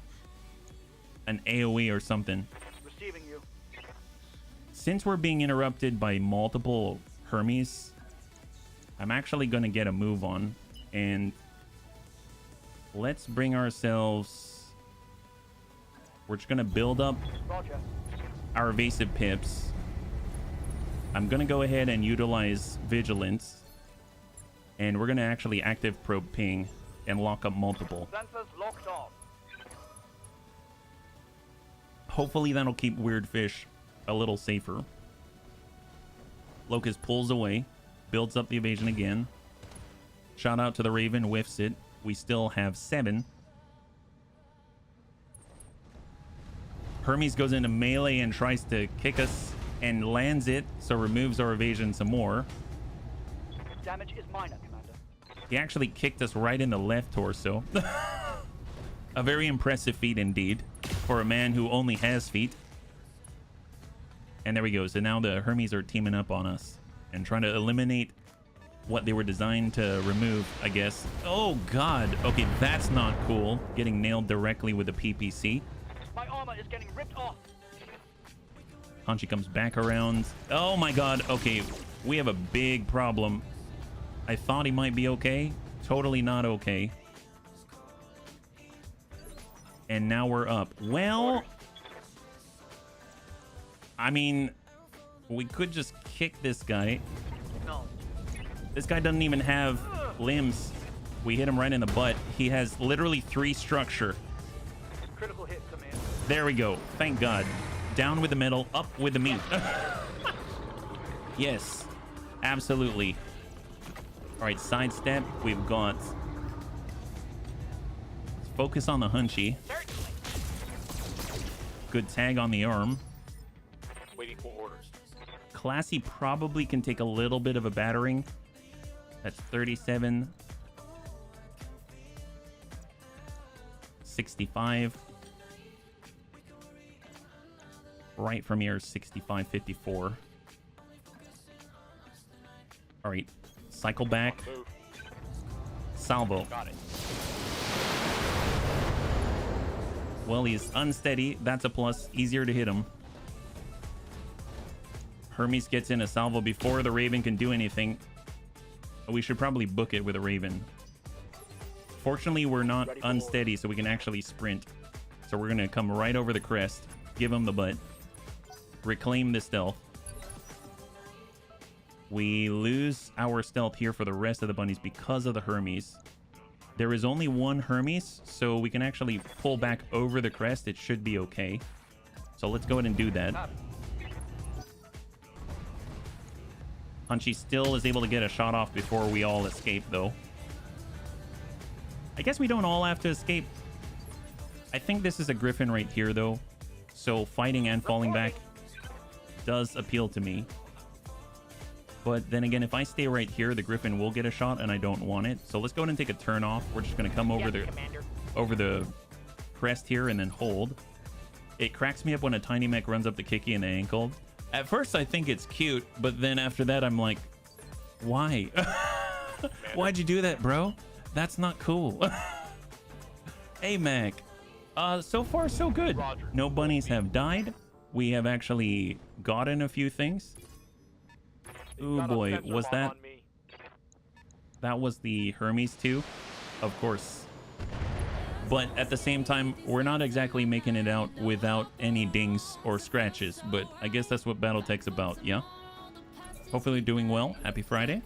an AoE or something. Receiving you. Since we're being interrupted by multiple Hermes, I'm actually going to get a move on. And let's bring ourselves... We're just going to build up Roger. our evasive pips. I'm going to go ahead and utilize Vigilance. And we're going to actually active probe ping and lock up multiple. Sensors locked off. Hopefully that'll keep Weird Fish a little safer. Locust pulls away, builds up the evasion again. Shout out to the Raven, whiffs it. We still have 7. Hermes goes into melee and tries to kick us and lands it, so removes our evasion some more. Damage is minor, Commander. He actually kicked us right in the left torso. A very impressive feat indeed for a man who only has feet. And there we go. So now the Hermes are teaming up on us and trying to eliminate what they were designed to remove, I guess. Oh, God. Okay, that's not cool. Getting nailed directly with a PPC. My armor is getting ripped off. Hanshi comes back around. Oh, my God. Okay, we have a big problem. I thought he might be okay. Totally not okay. And now we're up. Well, I mean, we could just kick this guy. No. This guy doesn't even have limbs. We hit him right in the butt. He has literally 3 structure. Critical hit, Commander. There we go. Thank God. Down with the metal, up with the meat. Yes, absolutely. All right, sidestep. We've got... Let's focus on the Hunchy. Certainly. Good tag on the arm. Waiting for orders. Classy probably can take a little bit of a battering. That's 37. 65. Right from here, 65, 54. All right, cycle back. Move. Salvo. Got it. Well, he's unsteady. That's a plus. Easier to hit him. Hermes gets in a salvo before the Raven can do anything. We should probably book it with a Raven. Fortunately, we're not unsteady, so we can actually sprint. So we're going to come right over the crest, give him the butt, reclaim the stealth. We lose our stealth here for the rest of the bunnies because of the Hermes. There is only one Hermes, so we can actually pull back over the crest. It should be okay. So let's go ahead and do that. Hunchy still is able to get a shot off before we all escape, though. I guess we don't all have to escape. I think this is a Griffin right here, though. So fighting and falling back does appeal to me. But then again, if I stay right here, the Griffin will get a shot, and I don't want it. So let's go ahead and take a turn off. We're just going to come over the crest here and then hold. It cracks me up when a tiny mech runs up the kicky and the ankle. At first, I think it's cute, but then after that, I'm like, why? Why'd you do that, bro? That's not cool. Hey, Mac. So far, so good. Roger. No bunnies have died. We have actually gotten a few things. Oh boy, was that... That was the Hermes too, of course. But at the same time, we're not exactly making it out without any dings or scratches. But I guess that's what Battletech's about, yeah? Hopefully doing well. Happy Friday.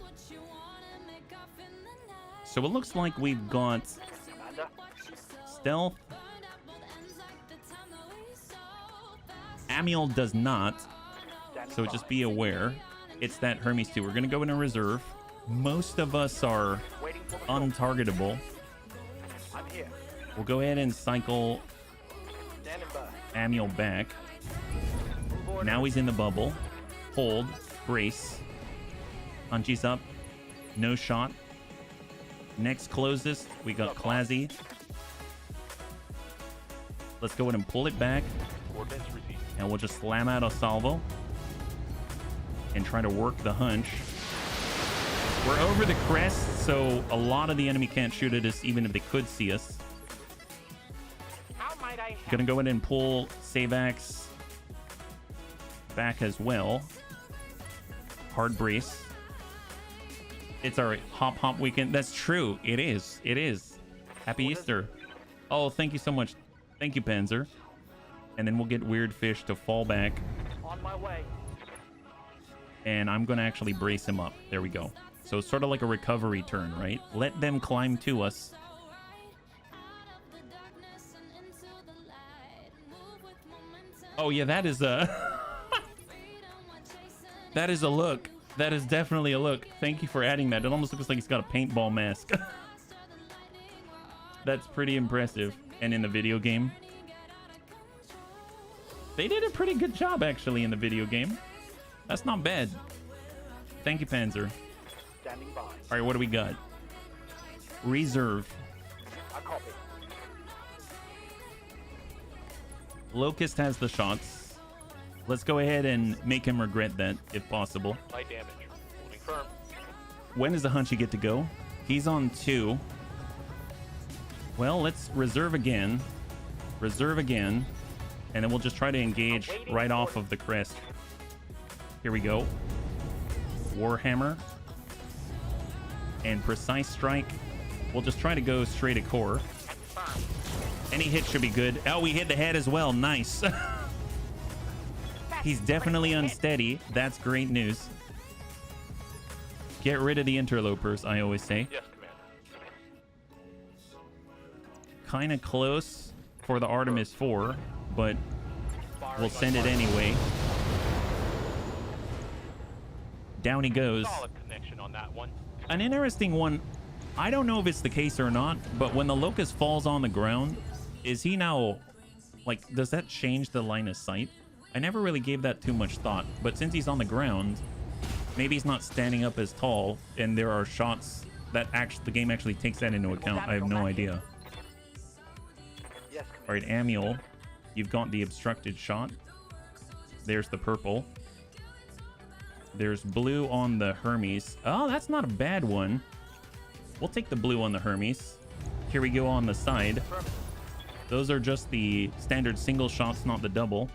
So it looks like we've got stealth. Amiel does not. So just be aware. It's that Hermes too. We're going to go in a reserve. Most of us are untargetable. I'm here. We'll go ahead and cycle Standing by. Amiel back. Now he's in the bubble. Hold. Brace. Hunchy's up. No shot. Next closest, we got Classy. Let's go ahead and pull it back. Coordinates received. And we'll just slam out a salvo. And try to work the hunch. We're over the crest, so a lot of the enemy can't shoot at us, even if they could see us. How might I help? Gonna go ahead and pull Savax back as well. Hard brace. It's our hop weekend. That's true. It is. It is. Happy Easter. Oh, thank you so much. Thank you, Panzer. And then we'll get Weird Fish to fall back. On my way. And I'm going to actually brace him up. There we go. So it's sort of like a recovery turn, right? Let them climb to us. Oh, yeah, that is a... that is a look. That is definitely a look. Thank you for adding that. It almost looks like he's got a paintball mask. That's pretty impressive. And in the video game, they did a pretty good job, actually, in the video game. That's not bad. Thank you, Panzer. Standing by. All right, what do we got? Reserve. I copy. Locust has the shots. Let's go ahead and make him regret that, if possible. Light damage. Holding firm. When does the Hunchy get to go? He's on 2. Well, let's reserve again. Reserve again. And then we'll just try to engage right off of the crest. Here we go. Warhammer. And Precise Strike. We'll just try to go straight at core. Any hit should be good. Oh, we hit the head as well. Nice. He's definitely unsteady. That's great news. Get rid of the interlopers, I always say. Yes, Commander. Kind of close for the Artemis 4, but we'll send it anyway. Down he goes. Solid connection on that one. An interesting one. I don't know if it's the case or not, but when the Locust falls on the ground, is he now, like, does that change the line of sight? I never really gave that too much thought, but since he's on the ground, maybe he's not standing up as tall, and there are shots that the game actually takes that into account. I have no idea. Yes, All right, Amiel, you've got the obstructed shot. There's the purple. There's blue on the Hermes. Oh, that's not a bad one. We'll take the blue on the Hermes. Here we go on the side. Those are just the standard single shots, not the double.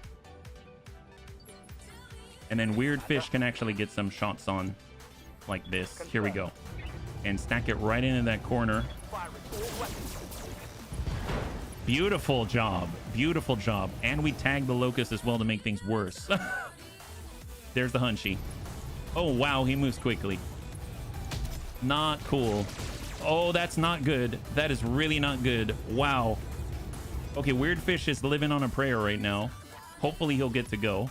And then Weird Fish can actually get some shots on like this. Here we go. And stack it right into that corner. Beautiful job. Beautiful job. And we tag the Locust as well to make things worse. There's the Hunchy. Oh, wow. He moves quickly. Not cool. Oh, that's not good. That is really not good. Wow. Okay, Weird Fish is living on a prayer right now. Hopefully he'll get to go.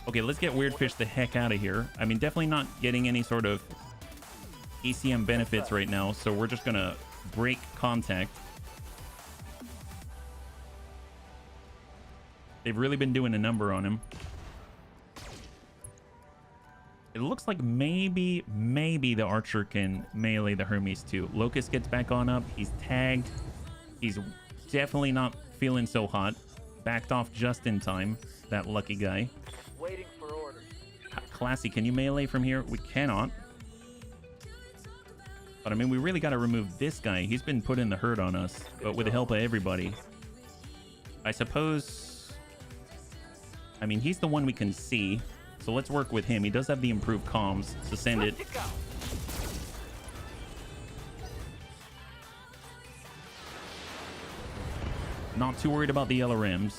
Okay, let's get Weird Fish the heck out of here. I mean, definitely not getting any sort of ECM benefits right now, so we're just gonna break contact. They've really been doing a number on him. It looks like maybe the Archer can melee the Hermes too. Locust gets back on up. He's tagged. He's definitely not feeling so hot. Backed off just in time. That lucky guy. Waiting for orders. Classy, can you melee from here? We cannot. But I mean, we really got to remove this guy. He's been putting the hurt on us, but with the help of everybody. I suppose... I mean, he's the one we can see. So let's work with him. He does have the improved comms, so send it. Not too worried about the LRMs.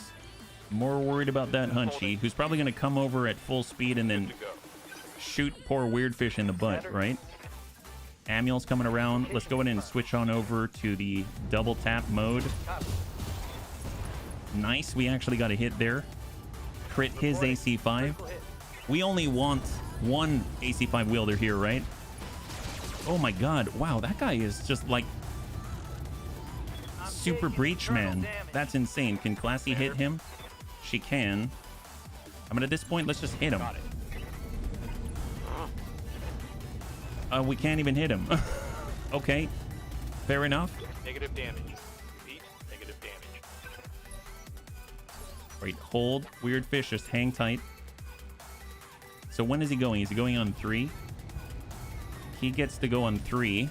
More worried about that Hunchy, who's probably going to come over at full speed and then shoot poor Weird Fish in the butt, right? Amiel's coming around. Let's go ahead and switch on over to the double tap mode. Nice. We actually got a hit there. Crit his AC5. We only want one AC5 wielder here, right? Oh my god. Wow, that guy is just like super breach, man. That's insane. Can Classy hit him? She can. I mean, at this point, let's just hit him. We can't even hit him. Okay. Fair enough. Negative damage. Repeat, negative damage. Right, hold. Weird fish, just hang tight. So when is he going? Is he going on 3? He gets to go on 3.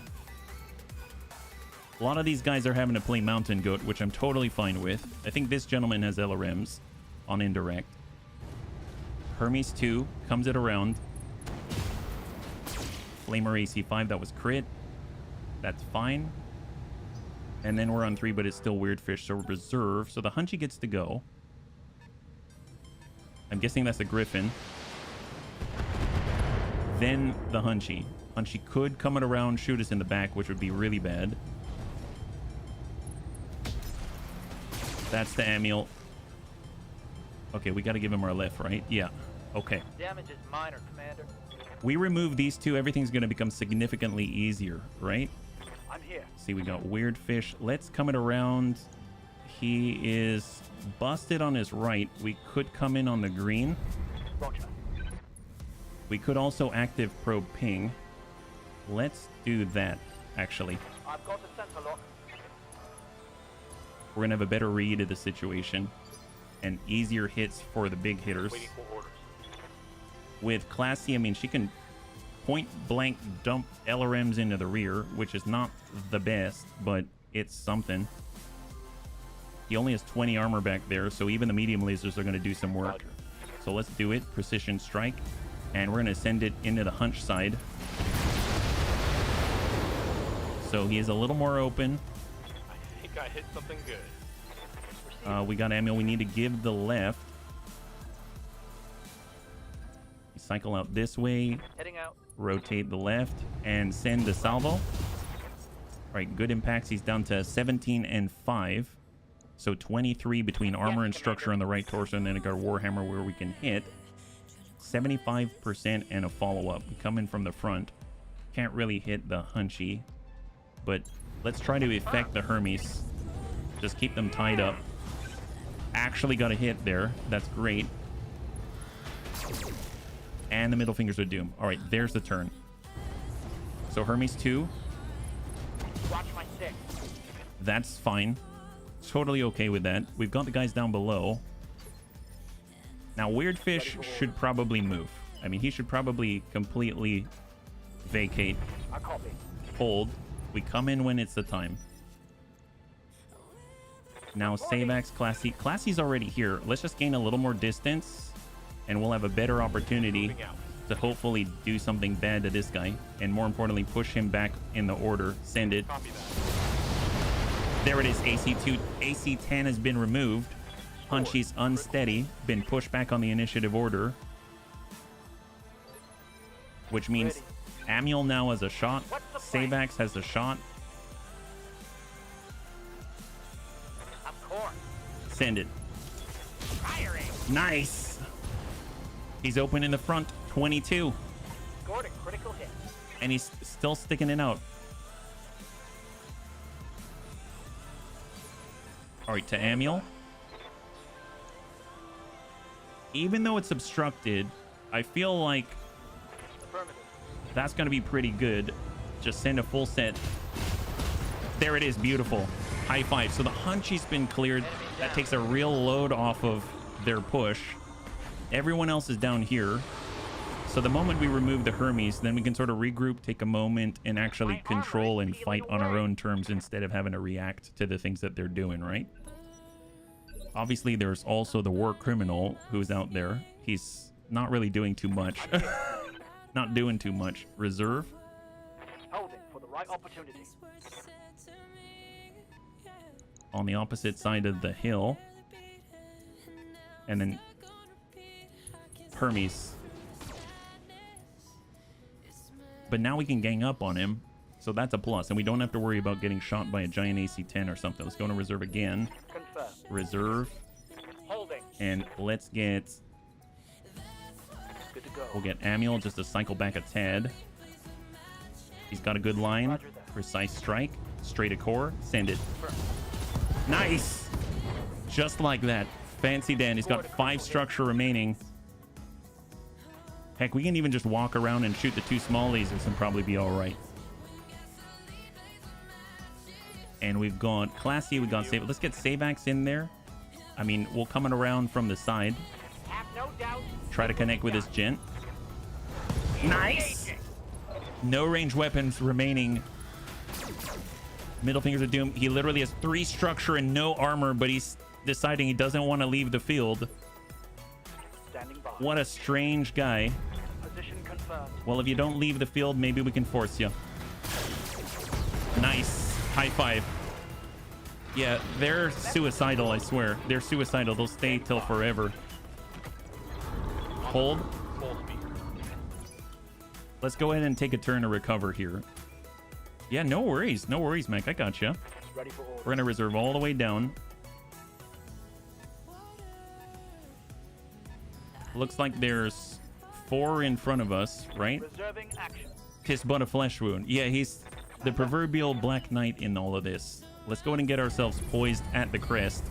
A lot of these guys are having to play Mountain Goat, which I'm totally fine with. I think this gentleman has LRMs on indirect. Hermes 2 comes it around. Flamer AC5, that was crit. That's fine. And then we're on 3, but it's still weird fish, so reserve. So the Hunchy gets to go. I'm guessing that's a Griffin. Then the Hunchy. Hunchy could come it around, shoot us in the back, which would be really bad. That's the Amiel. Okay, we got to give him our lift, right? Yeah. Okay. Damage is minor, Commander. We remove these two, everything's going to become significantly easier, right? I'm here. See, we got weird fish. Let's come it around. He is busted on his right. We could come in on the green. Roger. We could also active probe ping. Let's do that, actually. I've got the sensor lock. We're going to have a better read of the situation and easier hits for the big hitters. Waiting for orders. With Classy, I mean, she can point blank dump LRMs into the rear, which is not the best, but it's something. He only has 20 armor back there, so even the medium lasers are going to do some work. Roger. So let's do it. Precision strike. And we're going to send it into the hunch side. So he is a little more open. I think I hit something good. We got Amiel. We need to give the left. Cycle out this way. Heading out. Rotate the left and send the salvo. All right, good impacts. He's down to 17 and 5. So 23 between armor and structure on the right torso, and then our Warhammer where we can hit. 75% and a follow-up. Coming from the front. Can't really hit the Hunchy. But let's try to effect the Hermes. Just keep them tied up. Actually got a hit there. That's great. And the middle fingers are doom. All right, there's the turn. So Hermes 2. Watch my 6. That's fine. Totally okay with that. We've got the guys down below. Now, Weird Fish should probably move. I mean, he should probably completely vacate. I copy. Hold. We come in when it's the time. Now, Savax, Classy. Classy's already here. Let's just gain a little more distance, and we'll have a better opportunity to hopefully do something bad to this guy. And more importantly, push him back in the order. Send it. Copy that. There it is. AC2. AC10 has been removed. Hunchy's unsteady. Been pushed back on the initiative order. Which means Amiel now has a shot. Savax has a shot. I'm corn. Send it. Firing. Nice. He's open in the front. 22. Scored a critical hit. And he's still sticking it out. All right, to Amiel. Even though it's obstructed, I feel like Affirmative. that's going to be pretty good. Just send a full set. There it is. Beautiful. High five. So the Hunchy's been cleared. That takes a real load off of their push. Everyone else is down here. So the moment we remove the Hermes, then we can sort of regroup, take a moment, and actually control and fight on our own terms instead of having to react to the things that they're doing, right? Obviously, there's also the war criminal who's out there. He's not really doing too much. Not doing too much. Reserve. Holding for the right opportunity. On the opposite side of the hill. And then Hermes. But now we can gang up on him. So that's a plus. And we don't have to worry about getting shot by a giant AC-10 or something. Let's go to reserve again. Confirm. Reserve. Holding. And let's get... Good to go. We'll get Amiel just to cycle back a tad. He's got a good line. Roger that. Precise strike. Straight to core. Send it. Nice! Just like that. Fancy Dan. He's got 5 structure remaining. Heck, we can even just walk around and shoot the 2 small lasers and probably be alright. And we've got Classy. We got Save. Let's get Savax in there. I mean, we'll come around from the side. Have no doubt. Try to connect with this gent. Nice! No range weapons remaining. Middle fingers of doom. He literally has 3 structure and no armor, but he's deciding he doesn't want to leave the field. Standing by. What a strange guy. Position confirmed. Well, if you don't leave the field, maybe we can force you. Nice. High five. Yeah, they're suicidal, I swear. They're suicidal. They'll stay till forever. Hold. Full speed. Let's go ahead and take a turn to recover here. Yeah, no worries. No worries, Mac. I got you. Ready for order. We're going to reserve all the way down. Looks like there's 4 in front of us, right? Reserving action. Kiss but a flesh wound. Yeah, he's the proverbial Black Knight in all of this. Let's go ahead and get ourselves poised at the crest.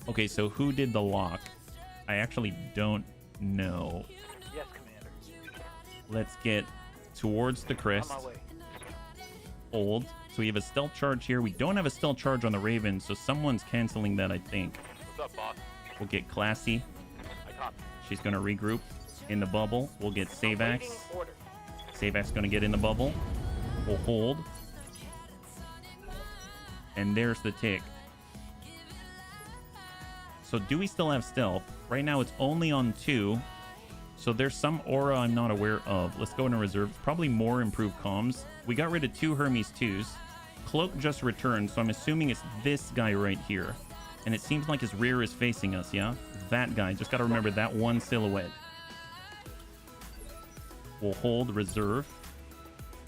Okay, so who did the lock? I actually don't know. Yes, Commander. Let's get towards the On crest. my way. Hold. So we have a stealth charge here. We don't have a stealth charge on the Raven, so someone's canceling that, I think. What's up, boss? We'll get Classy. I copy. She's going to regroup in the bubble. We'll get Savax. Awaiting order. Savax going to get in the bubble. We'll hold. And there's the tick. So do we still have stealth? Right now it's only on 2. So there's some aura I'm not aware of. Let's go into reserve. Probably more improved comms. We got rid of 2 Hermes 2s. Cloak just returned, so I'm assuming it's this guy right here. And it seems like his rear is facing us, yeah? That guy. Just got to remember that one silhouette. We'll hold reserve.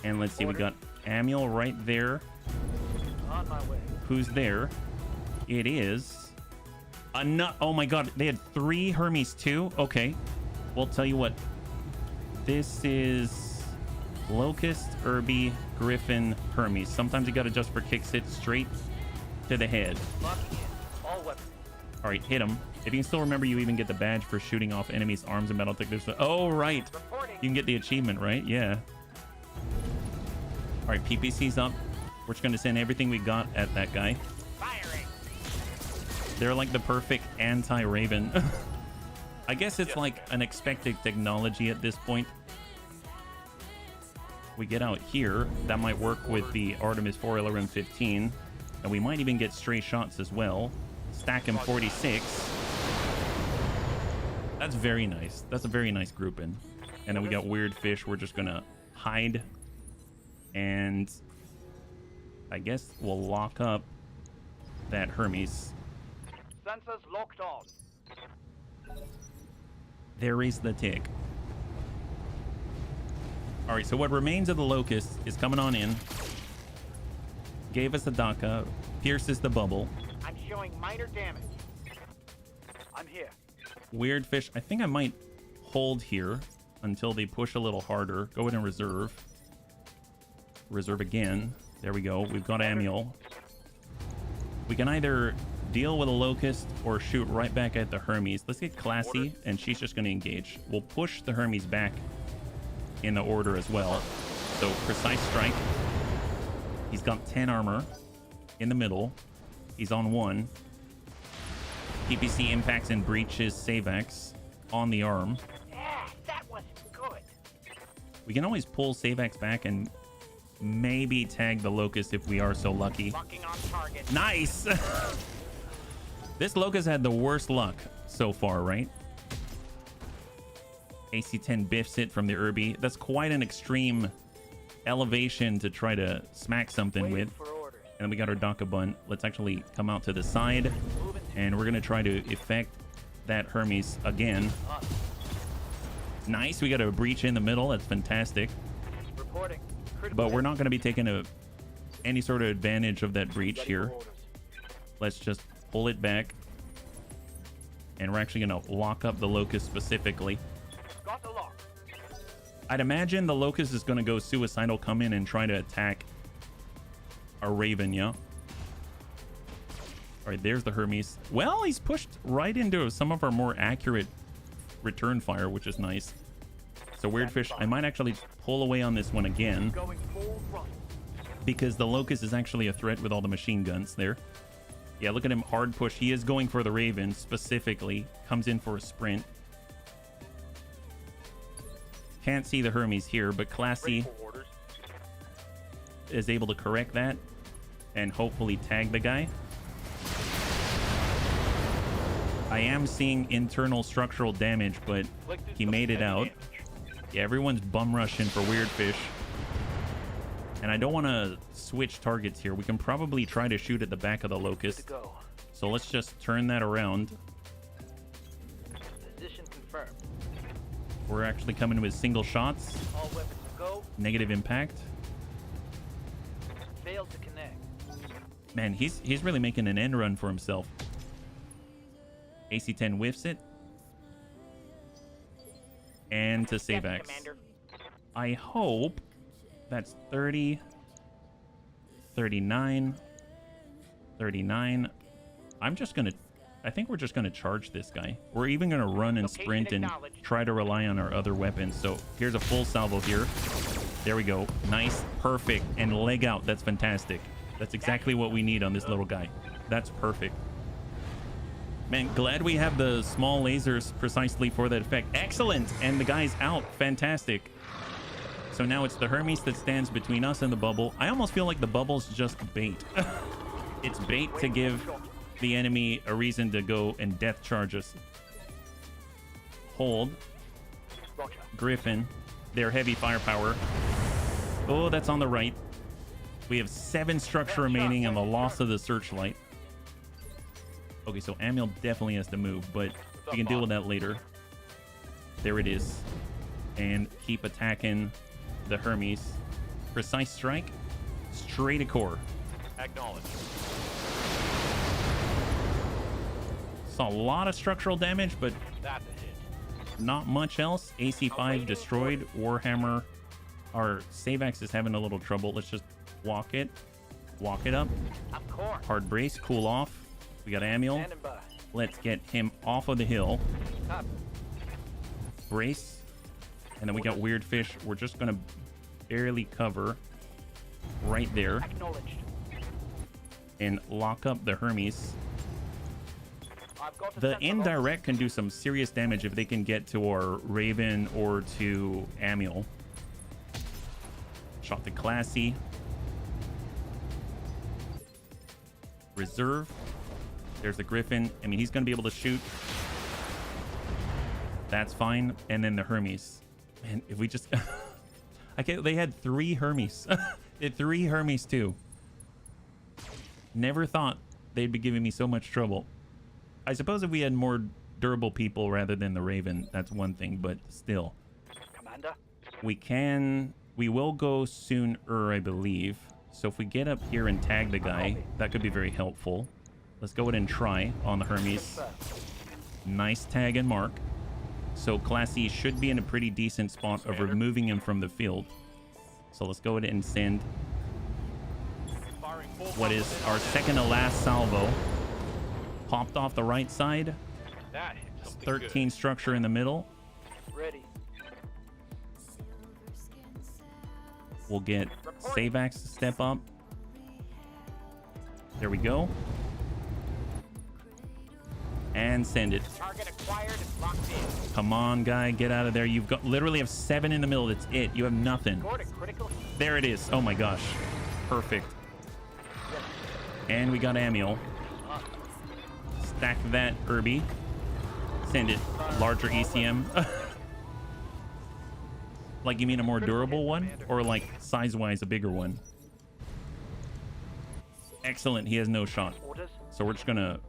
And let's see, we got Amiel right there. On my way. Who's there? It is... Oh my god, they had 3 Hermes 2? Okay. Well, tell you what. This is Locust, Irby, Griffin, Hermes. Sometimes you gotta adjust for kicks, hit straight to the head. Locking in. All weapons. Alright, hit him. If you can still remember, you even get the badge for shooting off enemies' arms in Battletech. There's the... Oh, right. Reporting. You can get the achievement, right? Yeah. Alright, PPC's up. We're just gonna send everything we got at that guy. Firing. They're like the perfect anti-Raven. I guess it's like an expected technology at this point. We get out here. That might work with the Artemis 4 LRM-15. And we might even get stray shots as well. Stack him 46. That's very nice. That's a very nice grouping. And then we got Weird Fish. We're just gonna hide. And I guess we'll lock up that Hermes. Sensors locked on. There is the tick. All right, so what remains of the Locust is coming on in. Gave us a Daka. Pierces the bubble. I'm showing minor damage. I'm here. Weird Fish. I think I might hold here until they push a little harder. Go ahead and reserve. Reserve again. There we go. We've got Amiel. We can either deal with a Locust or shoot right back at the Hermes. Let's get Classy, and she's just going to engage. We'll push the Hermes back in the order as well. So precise strike. He's got 10 armor in the middle. He's on 1. PPC impacts and breaches Savax on the arm. Yeah, that was good. We can always pull Savax back and maybe tag the Locust if we are so lucky. Locking on target. Nice! This Locust had the worst luck so far, right? AC-10 biffs it from the Irby. That's quite an extreme elevation to try to smack something Waiting with. for orders. And we got our Daka Bun. Let's actually come out to the side. And we're going to try to effect that Hermes again. On. Nice. We got a breach in the middle. That's fantastic. Reporting. Critical But we're hit. not going to be taking any sort of advantage of that breach Ready here. for orders. Let's just pull it back. And we're actually going to lock up the Locust specifically. Got the lock. I'd imagine the Locust is going to go suicidal, come in and try to attack our Raven, yeah? All right, there's the Hermes. Well, he's pushed right into some of our more accurate return fire, which is nice. So Weirdfish, I might actually pull away on this one again Going full run. because the Locust is actually a threat with all the machine guns there. Yeah, look at him, hard push. He is going for the Raven specifically. Comes in for a sprint. Can't see the Hermes here, but Classy is able to correct that and hopefully tag the guy. I am seeing internal structural damage, but he made it out. Yeah, everyone's bum rushing for Weirdfish. And I don't want to switch targets here. We can probably try to shoot at the back of the Locust. So let's just turn that around. Position confirmed. We're actually coming with single shots. All weapons go. Negative impact. Failed to connect. Man, he's really making an end run for himself. AC-10 whiffs it. And to save Yes, X. Commander. I hope that's 30, 39, 39. I think we're just gonna charge this guy. We're even gonna run and Location sprint and acknowledged. try to rely on our other weapons. So here's a full salvo here. There we go. Nice, perfect, and leg out. That's fantastic. That's exactly what we need on this little guy. That's perfect. Man, glad we have the small lasers precisely for that effect. Excellent, and the guy's out. Fantastic. So now it's the Hermes that stands between us and the bubble. I almost feel like the bubble's just bait. It's bait to give the enemy a reason to go and death charge us. Hold. Roger. Griffin. Their heavy firepower. Oh, that's on the right. We have 7 structure remaining and the loss of the searchlight. Okay, so Amiel definitely has to move, but we can deal with that later. There it is. And keep attacking the Hermes. Precise strike. Straight to core. Acknowledged. Saw a lot of structural damage, but That's a hit. not much else. AC-5 destroyed. Warhammer. Our Savax is having a little trouble. Let's just walk it. Walk it up. Of course. Hard brace. Cool off. We got Amiel. Standing by. Let's get him off of the hill. Copy. Brace. And then we got Weirdfish. We're just going to barely cover right there Acknowledged. and lock up the Hermes. I've got The sentinel. indirect can do some serious damage if they can get to our Raven or to Amiel. Shot the Classy. Reserve. There's the Griffin. I mean, he's going to be able to shoot. That's fine. And then the Hermes. Man, if we just... they had 3 Hermes. They had 3 Hermes too. Never thought they'd be giving me so much trouble. I suppose if we had more durable people rather than the Raven, that's one thing, but still. Commander. We will go sooner, I believe. So if we get up here and tag the guy, that could be very helpful. Let's go ahead and try on the Hermes. Nice tag and mark. So Classy should be in a pretty decent spot of removing him from the field. So let's go ahead and send what is our second to last salvo. Popped off the right side. That hit something 13 good. structure in the middle. Ready. We'll get Savax to step up. There we go. And send it. Target acquired and locked in. Come on, guy, get out of there. You've got literally have 7 in the middle. That's it. You have nothing. Scored a critical hit. There it is. Oh my gosh. Perfect. And we got Amiel. Stack that, Irby. Send it. Larger ECM. Like, you mean a more durable one? Or like size-wise a bigger one? Excellent. He has no shot. Orders. So we're just gonna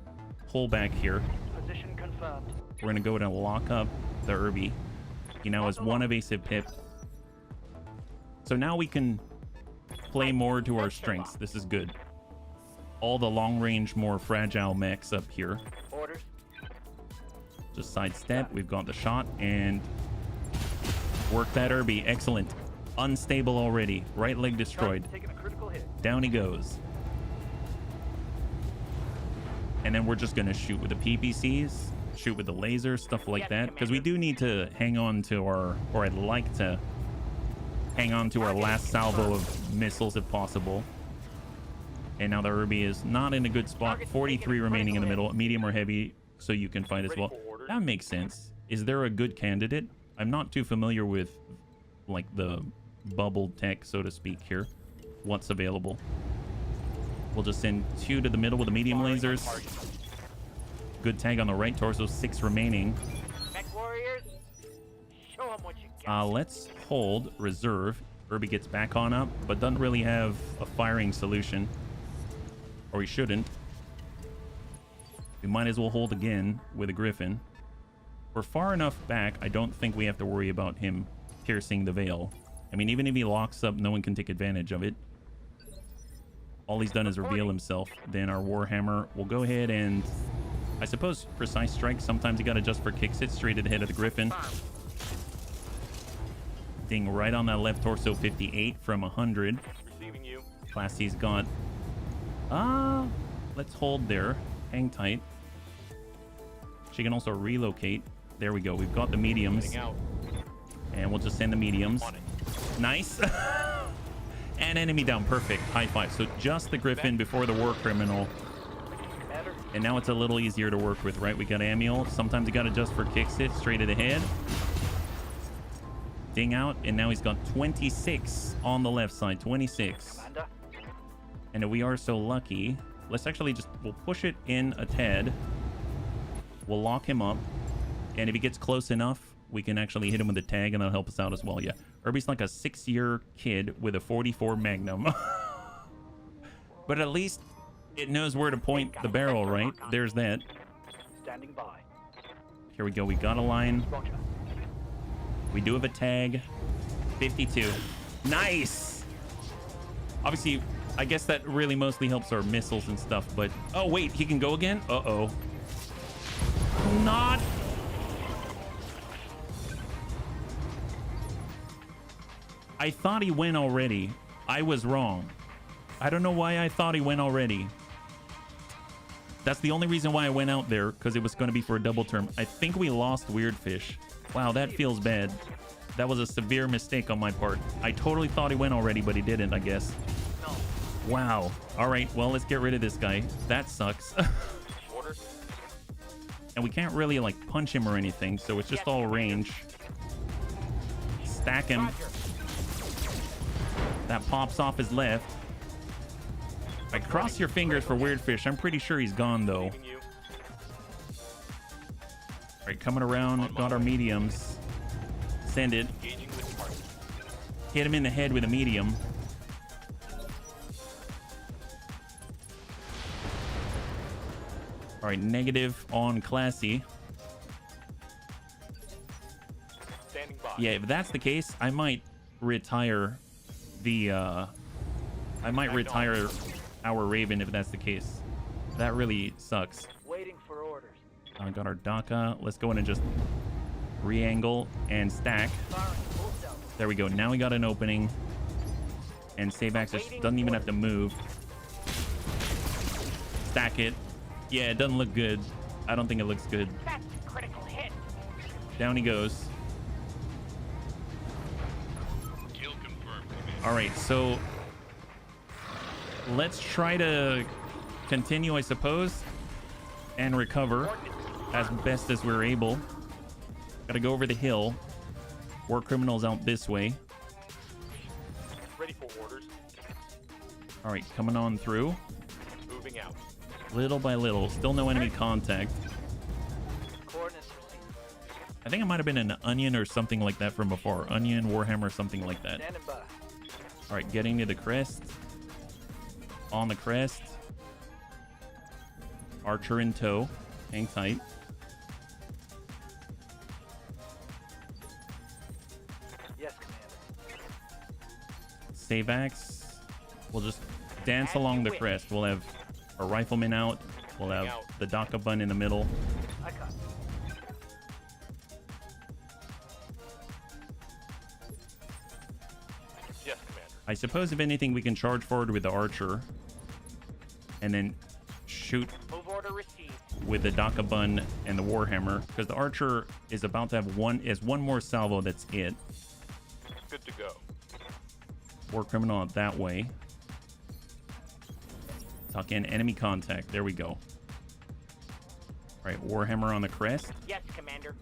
pull back here. Position confirmed. We're gonna go and lock up the Irby. He now has 1 evasive pip. So now we can play more to our strengths. This is good. All the long-range, more fragile mechs up here. Orders. Just sidestep. We've got the shot and work that Irby. Excellent. Unstable already. Right leg destroyed. Taking a critical hit. Down he goes. And then we're just gonna shoot with the PPCs. shoot with the laser, stuff like that, because we do need to hang on to our, or I'd like to hang on to our last salvo of missiles if possible. And now the Irby is not in a good spot. 43 remaining in the middle, medium or heavy, so you can fight as well. That makes sense. Is there a good candidate? I'm not too familiar with like the bubble tech, so to speak, here. What's available? We'll just send 2 to the middle with the medium lasers. Good tag on the right torso, 6 remaining. Mech warriors, show 'em what you got. Let's hold reserve. Irby gets back on up, but doesn't really have a firing solution. Or he shouldn't. We might as well hold again with a Griffin. We're far enough back, I don't think we have to worry about him piercing the veil. I mean, even if he locks up, no one can take advantage of it. All he's done is reveal himself. Then our Warhammer will go ahead and, I suppose, precise strike. Sometimes you got to adjust for kicks it straight at the head of the Griffin. Ding right on that left torso, 58 from 100. Receiving you. Classy's got... let's hold there. Hang tight. She can also relocate. There we go. We've got the mediums. And we'll just send the mediums. Nice. And enemy down. Perfect. High five. So just the Griffin before the War Criminal. And now it's a little easier to work with, right? We got Amiel. Sometimes you got to adjust for kicks it straight at the head. Ding out. And now he's got 26 on the left side. 26. And if we are so lucky, let's actually just, we'll push it in a tad. We'll lock him up. And if he gets close enough, we can actually hit him with a tag and that'll help us out as well. Yeah. Irby's like a 6-year kid with a 44 Magnum. But at least it knows where to point the barrel, right? There's that. Standing by. Here we go. We got a line. We do have a tag. 52. Nice. Obviously, I guess that really mostly helps our missiles and stuff, but... Oh, wait. He can go again? Uh-oh. Not... I thought he went already. I was wrong. I don't know why I thought he went already. That's the only reason why I went out there, because it was going to be for a double term. I think we lost Weirdfish. Wow, that feels bad. That was a severe mistake on my part. I totally thought he went already, but he didn't, I guess. Wow. All right, well, let's get rid of this guy. That sucks. And we can't really, like, punch him or anything, so it's just all range. Stack him. That pops off his left. I cross your fingers for Weirdfish. I'm pretty sure he's gone, though. All right, coming around. Got our mediums. Send it. Hit him in the head with a medium. All right, negative on Classy. Yeah, if that's the case, I might retire the... I might retire our Raven if that's the case. That really sucks. Waiting for orders. I got our DACA. Let's go in and just re-angle and stack. There we go. Now we got an opening. And save access doesn't even have to move. Stack it. Yeah, it doesn't look good. I don't think it looks good. That's a critical hit. Down he goes. Kill confirmed. All right, so let's try to continue, I suppose, and recover as best as we're able. Gotta go over the hill. War Criminals out this way. Ready for orders. All right, coming on through. Moving out. Little by little. Still no enemy contact. Coordinates. I think it might have been an Onion or something like that from before. Onion, Warhammer, something like that. Standing by. All right, getting to the crest. On the crest. Archer in tow. Hang tight. Yes, Commander. Save axe. We'll just dance along the crest. We'll have our rifleman out. We'll have the DACA bun in the middle. I got it. Yes, Commander. I suppose if anything, we can charge forward with the archer. And then shoot Move order received. with the Dakabun and the Warhammer, because the Archer is about to have one more salvo. That's it. Good to go. War Criminal that way. Tuck in enemy contact. There we go. All right, Warhammer on the crest. Yes, Commander.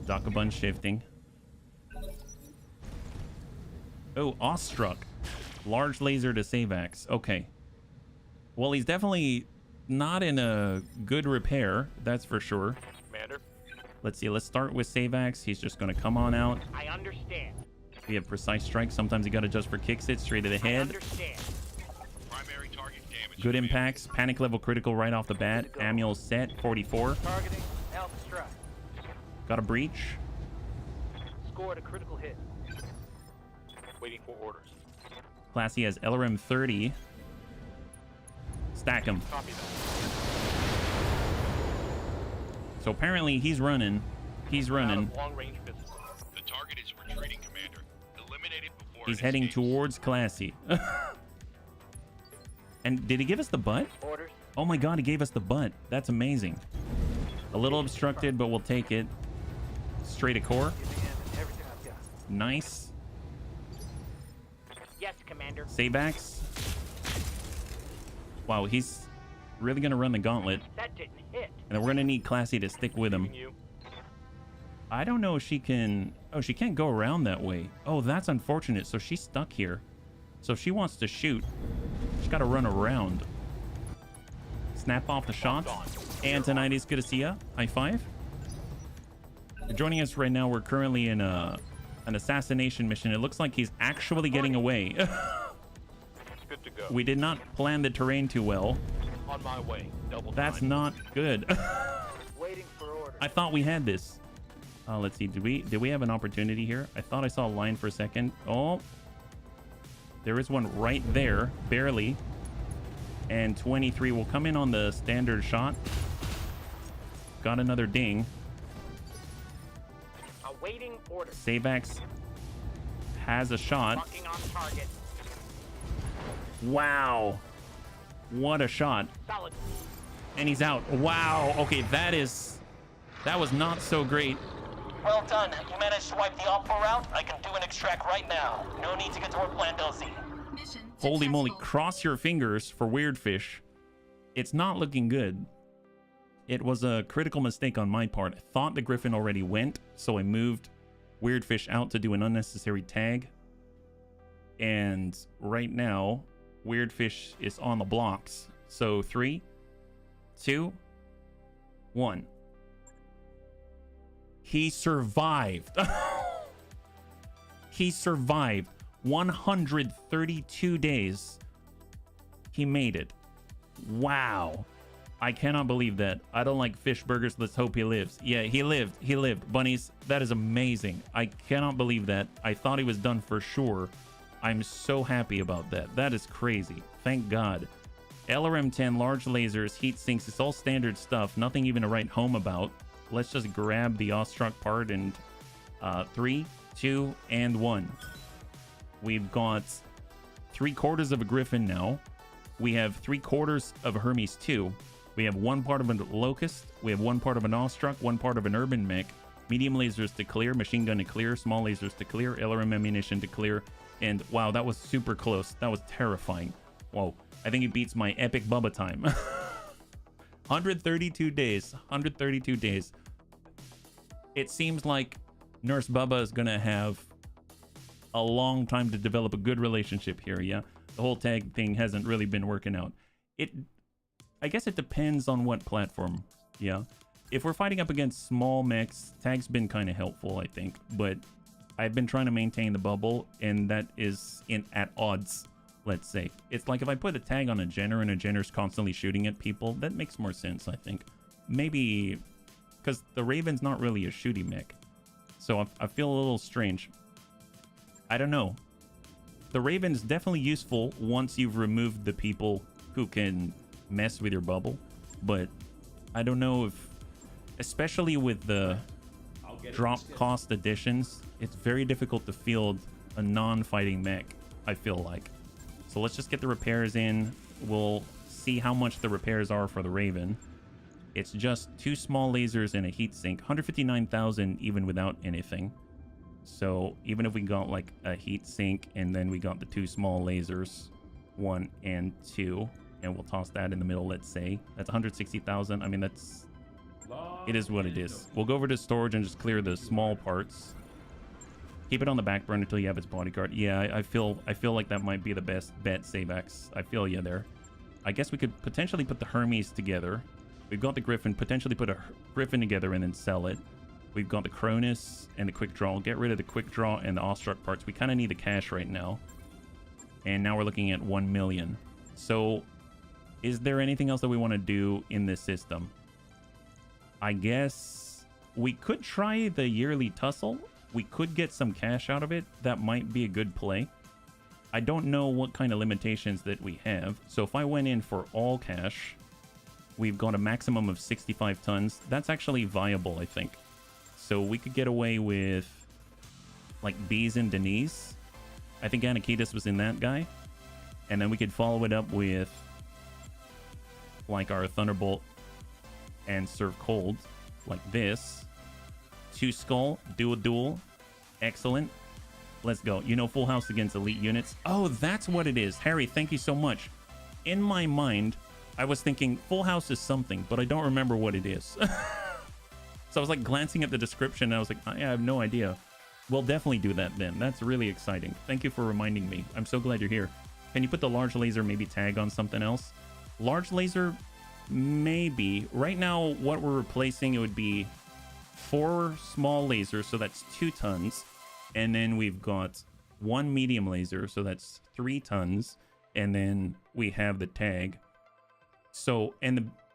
Dakabun shifting. Oh, Awestruck. Large laser to Savax. Okay. Well, he's definitely not in a good repair. That's for sure. Commander. Let's see. Let's start with Savax. He's just going to come on out. I understand. We have precise strike. Sometimes you got to adjust for kicks it straight to the I head. understand. Primary target damage. Good impacts. Panic level critical right off the bat. Amule set 44. Targeting Alpha Strike. Got a breach. Scored a critical hit. Waiting for orders. Classy has LRM 30. Stack him. Copy that. So apparently he's running. He's running. Long range business. The target is retreating, Commander. Eliminate it before He's it heading escapes. towards Classy. And did he give us the butt? Orders. Oh my god, he gave us the butt. That's amazing. A little obstructed, but we'll take it. Straight to core. Giving in everything I've got. Nice. Yes, Commander. Savax. Wow, he's really going to run the gauntlet. That didn't hit. And then we're going to need Classy to stick with him. You. I don't know if she can... Oh, she can't go around that way. Oh, that's unfortunate. So she's stuck here. So if she wants to shoot, she's got to run around. Snap off the shots. And tonight is good to see ya. High five. You're joining us right now. We're currently in an assassination mission. It looks like he's actually getting away. Good to go. We did not plan the terrain too well. On my way. Double That's time. not good. Waiting for orders. I thought we had this. Let's see. Did we have an opportunity here? I thought I saw a line for a second. Oh, there is one right there, barely. And 23 will come in on the standard shot. Got another ding. Awaiting orders. Savax has a shot. Marking on target. Wow. What a shot. Solid. And he's out. Wow. Okay, that was not so great. Well done. You managed to wipe the opera route. I can do an extract right now. No need to get to work plan LZ. Mission Holy moly, successful. cross your fingers for Weirdfish. It's not looking good. It was a critical mistake on my part. I thought the Griffin already went, so I moved Weirdfish out to do an unnecessary tag. And right now, Weirdfish is on the blocks. So 3, 2, 1. He survived. He survived 132 days. He made it. Wow. I cannot believe that. I don't like fish burgers. Let's hope he lives. Yeah, he lived. He lived. Bunnies, that is amazing. I cannot believe that. I thought he was done for sure. I'm so happy about that. That is crazy. Thank God. LRM-10, large lasers, heat sinks. It's all standard stuff. Nothing even to write home about. Let's just grab the awestruck part and 3, 2, and 1. We've got 3/4 of a Griffin now. We have 3/4 of a Hermes 2. We have 1 part of a Locust. We have 1 part of an awestruck, 1 part of an urban mech. Medium lasers to clear, machine gun to clear, small lasers to clear, LRM ammunition to clear. And wow, that was super close. That was terrifying. Whoa, I think it beats my epic Bubba time. 132 days. 132 days. It seems like Nurse Bubba is going to have a long time to develop a good relationship here, yeah? The whole tag thing hasn't really been working out. I guess it depends on what platform, yeah? If we're fighting up against small mechs, tag's been kind of helpful, I think. But I've been trying to maintain the bubble, and that is at odds, let's say. It's like if I put a tag on a Jenner and a Jenner's constantly shooting at people, that makes more sense, I think. Maybe because the Raven's not really a shooty mech. So I feel a little strange. I don't know. The Raven's definitely useful once you've removed the people who can mess with your bubble. But I don't know if, especially with the drop cost additions, it's very difficult to field a non-fighting mech, I feel like. So let's just get the repairs in. We'll see how much the repairs are for the Raven. It's just 2 small lasers and a heatsink. 159,000 even without anything. So even if we got like a heatsink and then we got the 2 small lasers, 1 and 2, and we'll toss that in the middle, let's say. That's 160,000. I mean, that's... It is what it is. We'll go over to storage and just clear the small parts. Keep it on the back burner until you have its bodyguard. Yeah, I feel like that might be the best bet, Sabex. I feel you there. I guess we could potentially put the Hermes together. We've got the Griffin. Potentially put a Griffin together and then sell it. We've got the Cronus and the Quick Draw. Get rid of the Quick Draw and the Awestruck parts. We kind of need the cash right now. And now we're looking at 1 million. So, is there anything else that we want to do in this system? I guess we could try the yearly tussle. We could get some cash out of it. That might be a good play. I don't know what kind of limitations that we have. So if I went in for all cash, we've got a maximum of 65 tons. That's actually viable, I think. So we could get away with like Bees and Denise. I think Anakitas was in that guy. And then we could follow it up with like our Thunderbolt and Serve Cold like this. 2 skull, do a duel. Excellent. Let's go. You know, full house against elite units. Oh, that's what it is. Harry, thank you so much. In my mind, I was thinking full house is something, but I don't remember what it is. So I was like glancing at the description and I was like, I have no idea. We'll definitely do that then. That's really exciting. Thank you for reminding me. I'm so glad you're here. Can you put the large laser maybe tag on something else? Large laser, maybe. Right now, what we're replacing, it would be 4 small lasers, so that's 2 tons. And then we've got 1 medium laser, so that's 3 tons. And then we have the tag. So,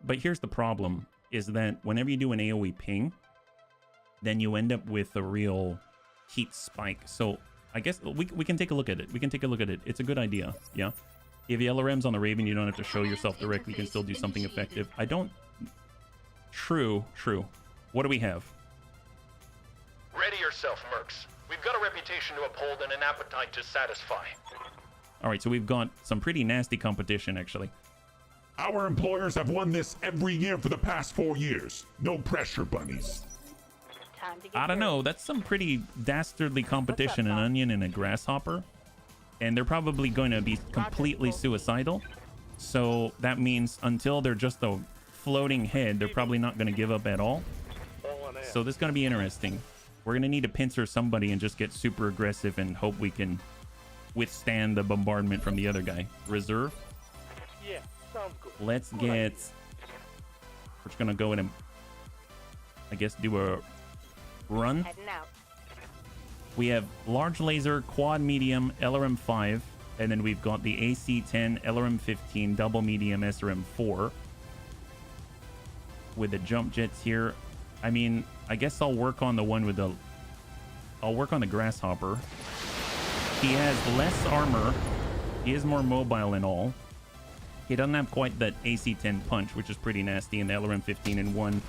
but here's the problem, is that whenever you do an AoE ping, then you end up with a real heat spike. So I guess we can take a look at it. We can take a look at it. It's a good idea. Yeah. If you have LRMs on the Raven, you don't have to show yourself directly. You can still do something effective. I don't... True. What do we have? Ready yourself, Mercs. We've got a reputation to uphold and an appetite to satisfy. All right, so we've got some pretty nasty competition, actually. Our employers have won this every year for the past 4 years. No pressure, bunnies. Time to get I don't know. That's some pretty dastardly competition. An onion and a grasshopper. And they're probably going to be completely suicidal. So that means until they're just a floating head, they're probably not going to give up at all. So this is going to be interesting. We're going to need to pincer somebody and just get super aggressive and hope we can withstand the bombardment from the other guy. Reserve. Yeah, sounds good. Let's get... We're just going to go in and, I guess, do a run. Heading out. We have large laser, quad medium, LRM 5, and then we've got the AC 10, LRM 15, double medium, SRM 4. With the jump jets here. I mean, I guess I'll work on the one with the... I'll work on the grasshopper. He has less armor. He is more mobile and all. He doesn't have quite that AC 10 punch, which is pretty nasty, in the LRM 15 in one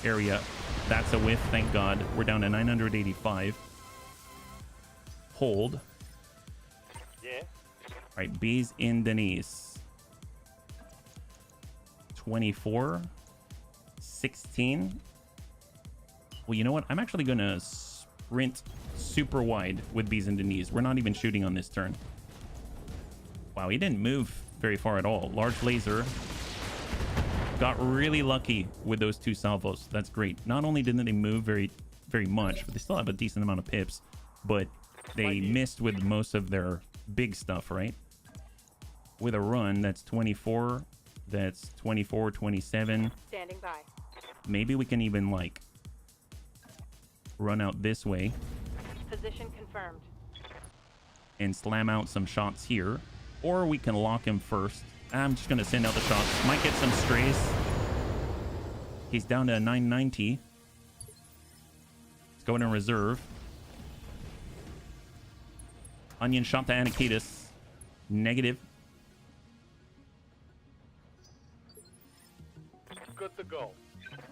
area. That's a whiff, thank God. We're down to 985. Hold. Yeah. All right, Bees in Denise. 24. 16. Well, you know what? I'm actually going to sprint super wide with Bees and Denise. We're not even shooting on this turn. Wow, he didn't move very far at all. Large laser. Got really lucky with those 2 salvos. That's great. Not only didn't they move very much, but they still have a decent amount of pips. But they missed with most of their big stuff, right? With a run, that's 24. That's 24, 27. Standing by. Maybe we can even, like, run out this way Position confirmed. and slam out some shots here. Or we can lock him first. I'm just going to send out the shots. Might get some strays. He's down to 990. Let's go in reserve. Onion shot to Anakitas. Negative. Good to go.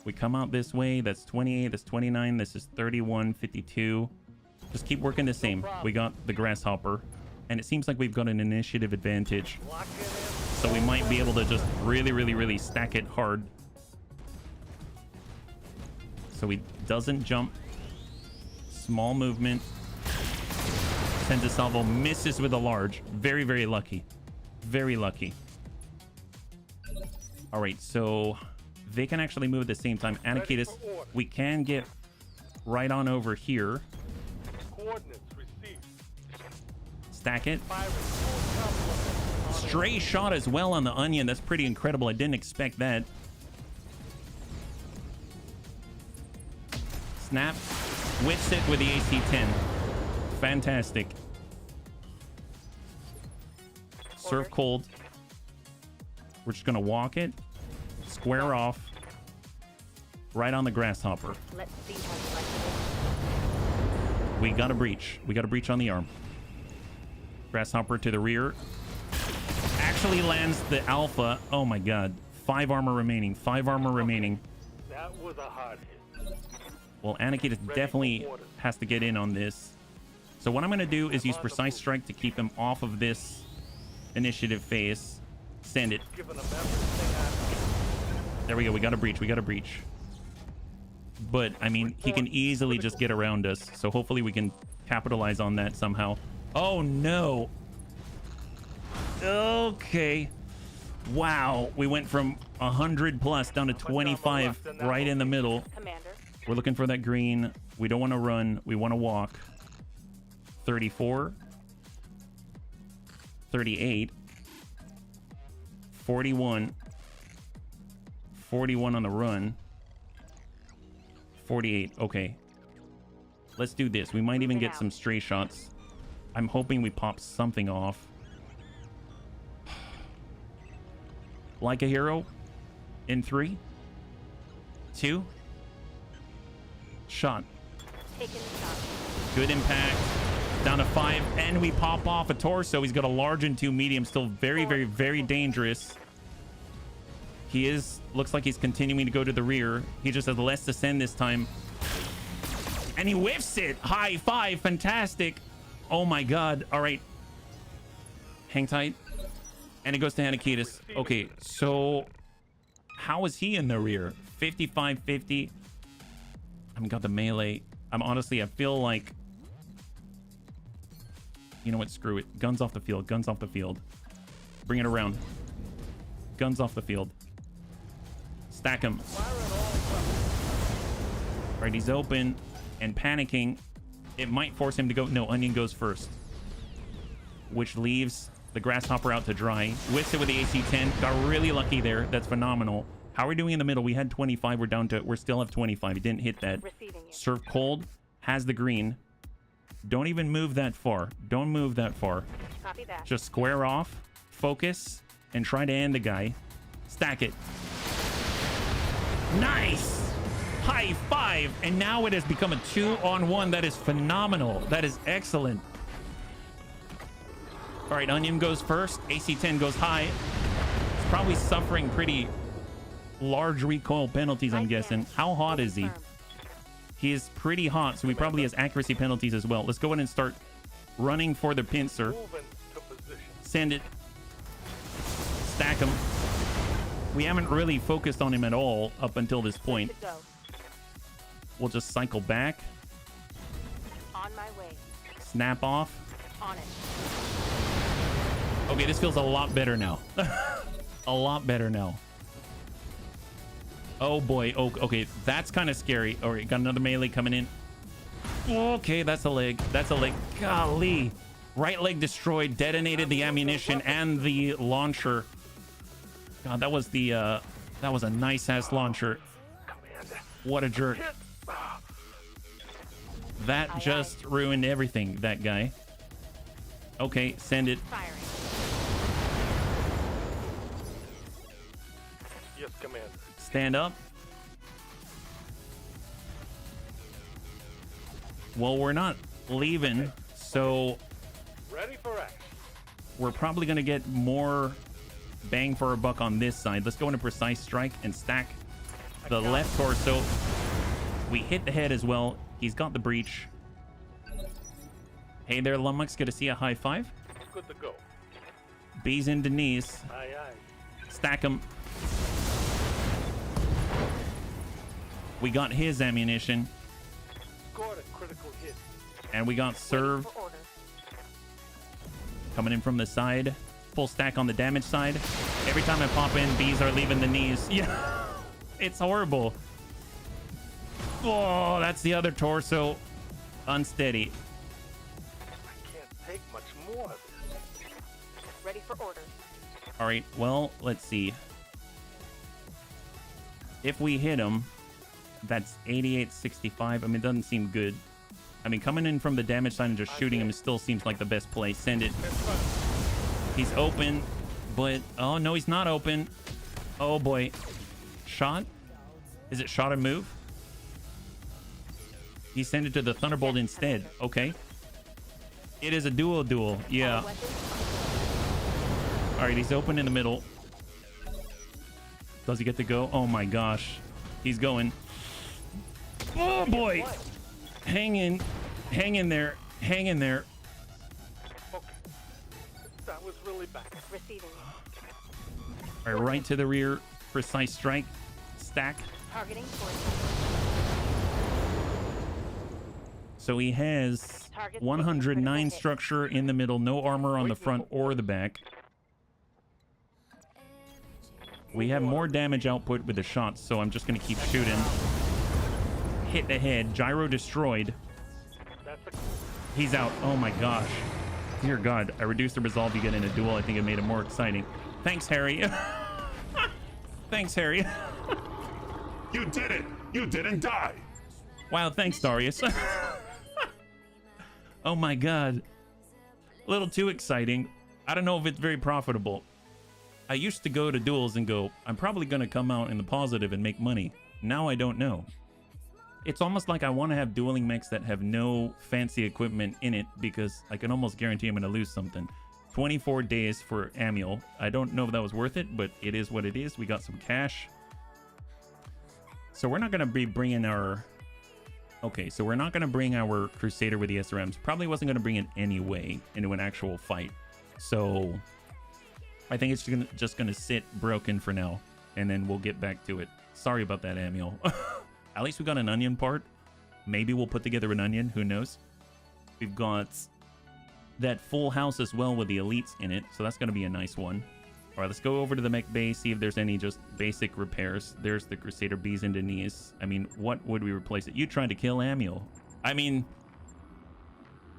We come out this way. That's 28. That's 29. This is 31, 52. Just keep working the same. We got the grasshopper. And it seems like we've got an initiative advantage. So we might be able to just really stack it hard. So he doesn't jump. Small movement. Tenta salvo misses with a large. Very lucky. Very lucky. All right, so they can actually move at the same time. Anakitis, we can get right on over here. Coordinates received. Stack it. Stray shot as well on the onion. That's pretty incredible. I didn't expect that. Snap. Whips it with the AC-10. Fantastic. Surf cold. We're just gonna walk it. Square off. Right on the grasshopper. Let's see how you like this. We got a breach. We got a breach on the arm. Grasshopper to the rear. Actually lands the alpha. Oh my god. 5 armor remaining. 5 armor remaining. That was a hard hit. Well, Anakitis definitely has to get in on this. So what I'm going to do is use Precise Strike to keep him off of this initiative phase. Send it. There we go. We got a breach. We got a breach. But, I mean, he can easily just get around us. So hopefully we can capitalize on that somehow. Oh, no. Okay. Wow. We went from 100 plus down to 25 right in the middle. Commander. We're looking for that green. We don't want to run. We want to walk. 34. 38. 41. 41 on the run. 48. Okay. Let's do this. We might even get some stray shots. I'm hoping we pop something off. Like a hero. In 3. 2. Shot. Taking the shot. Good impact. Down to 5. And we pop off a torso. He's got a large and 2 medium. Still very dangerous. He is... Looks like he's continuing to go to the rear. He just has less to send this time. And he whiffs it. High 5. Fantastic. Oh my god. All right. Hang tight. And it goes to Anakitis. Okay, so... How is he in the rear? 55-50. I haven't got the melee. I'm honestly, I feel like... You know what? Screw it. Guns off the field. Guns off the field. Bring it around. Guns off the field. Stack him. Right, he's open and panicking. It might force him to go... No, Onion goes first. Which leaves the Grasshopper out to dry. Whiffs it with the AC-10. Got really lucky there. That's phenomenal. How are we doing in the middle? We had 25. We're down to... We're still at 25. He didn't hit that. Surf cold. Has the green. Don't even move that far. Don't move that far. Copy that. Just square off. Focus. And try to end the guy. Stack it. Nice! High 5. And now it has become a 2-on-1. That is phenomenal. That is excellent. All right, Onion goes first. AC-10 goes high. He's probably suffering pretty large recoil penalties, I'm guessing. How hot is he? He is pretty hot, so he probably has accuracy penalties as well. Let's go ahead and start running for the pincer. Send it. Stack him. We haven't really focused on him at all up until this point. We'll just cycle back. On my way. Snap off. On it. Okay, this feels a lot better now. A lot better now. Oh boy. Oh, okay, that's kind of scary. All right, got another melee coming in. Okay, that's a leg. That's a leg. Golly. Right leg destroyed. Detonated the ammunition and the launcher. God, that was the that was a nice ass launcher. What a jerk. That just ruined everything, that guy. Okay, send it. Firing. Yes, Commander. Stand up. Well, we're not leaving, so Ready for action. we're probably going to get more bang for our buck on this side. Let's go into Precise Strike and stack the left torso. We hit the head as well. He's got the breach. Hey there, Lummox. Good to see a high 5. Good to go. B's in Denise. Aye, aye. Stack him. We got his ammunition. Scored a critical hit. And we got serve For order. coming in from the side. Full stack on the damage side. Every time I pop in, B's are leaving the knees. Yeah, it's horrible. Oh, that's the other torso. Unsteady. I can't take much more. Ready for order. All right, well, let's see. If we hit him, that's 88.65. I mean, it doesn't seem good. I mean, coming in from the damage side and just shooting him still seems like the best play. Send it. He's open, but... Oh, no, he's not open. Oh, boy. Shot? Is it shot and move? He sent it to the Thunderbolt instead. Okay. It is a dual. Yeah. All right, he's open in the middle. Does he get to go? Oh, my gosh. He's going. Oh, boy. Hang in there. Hang in there. Okay. That was really bad. Receiving. All right, right to the rear. Precise strike. Stack. Targeting for So he has 109 structure in the middle. No armor on the front or the back. We have more damage output with the shots, so I'm just going to keep shooting. Hit the head. Gyro destroyed. He's out. Oh my gosh. Dear God. I reduced the resolve you get in a duel. I think it made it more exciting. Thanks, Harry. Thanks, Harry. You did it! You didn't die! Wow, thanks, Darius. Oh my God. A little too exciting. I don't know if it's very profitable. I used to go to duels and go, I'm probably going to come out in the positive and make money. Now I don't know. It's almost like I want to have dueling mechs that have no fancy equipment in it because I can almost guarantee I'm going to lose something. 24 days for Amiel. I don't know if that was worth it, but it is what it is. We got some cash. So we're not going to be bringing our... Okay, so we're not going to bring our Crusader with the SRMs. Probably wasn't going to bring it anyway into an actual fight. So I think it's just going to sit broken for now, and then we'll get back to it. Sorry about that, Amiel. At least we got an onion part. Maybe we'll put together an onion. Who knows? We've got that full house as well with the elites in it, so that's going to be a nice one. All right, let's go over to the mech bay, see if there's any just basic repairs. There's the Crusader B's and Denise. I mean, what would we replace it? You tried to kill Amiel. I mean,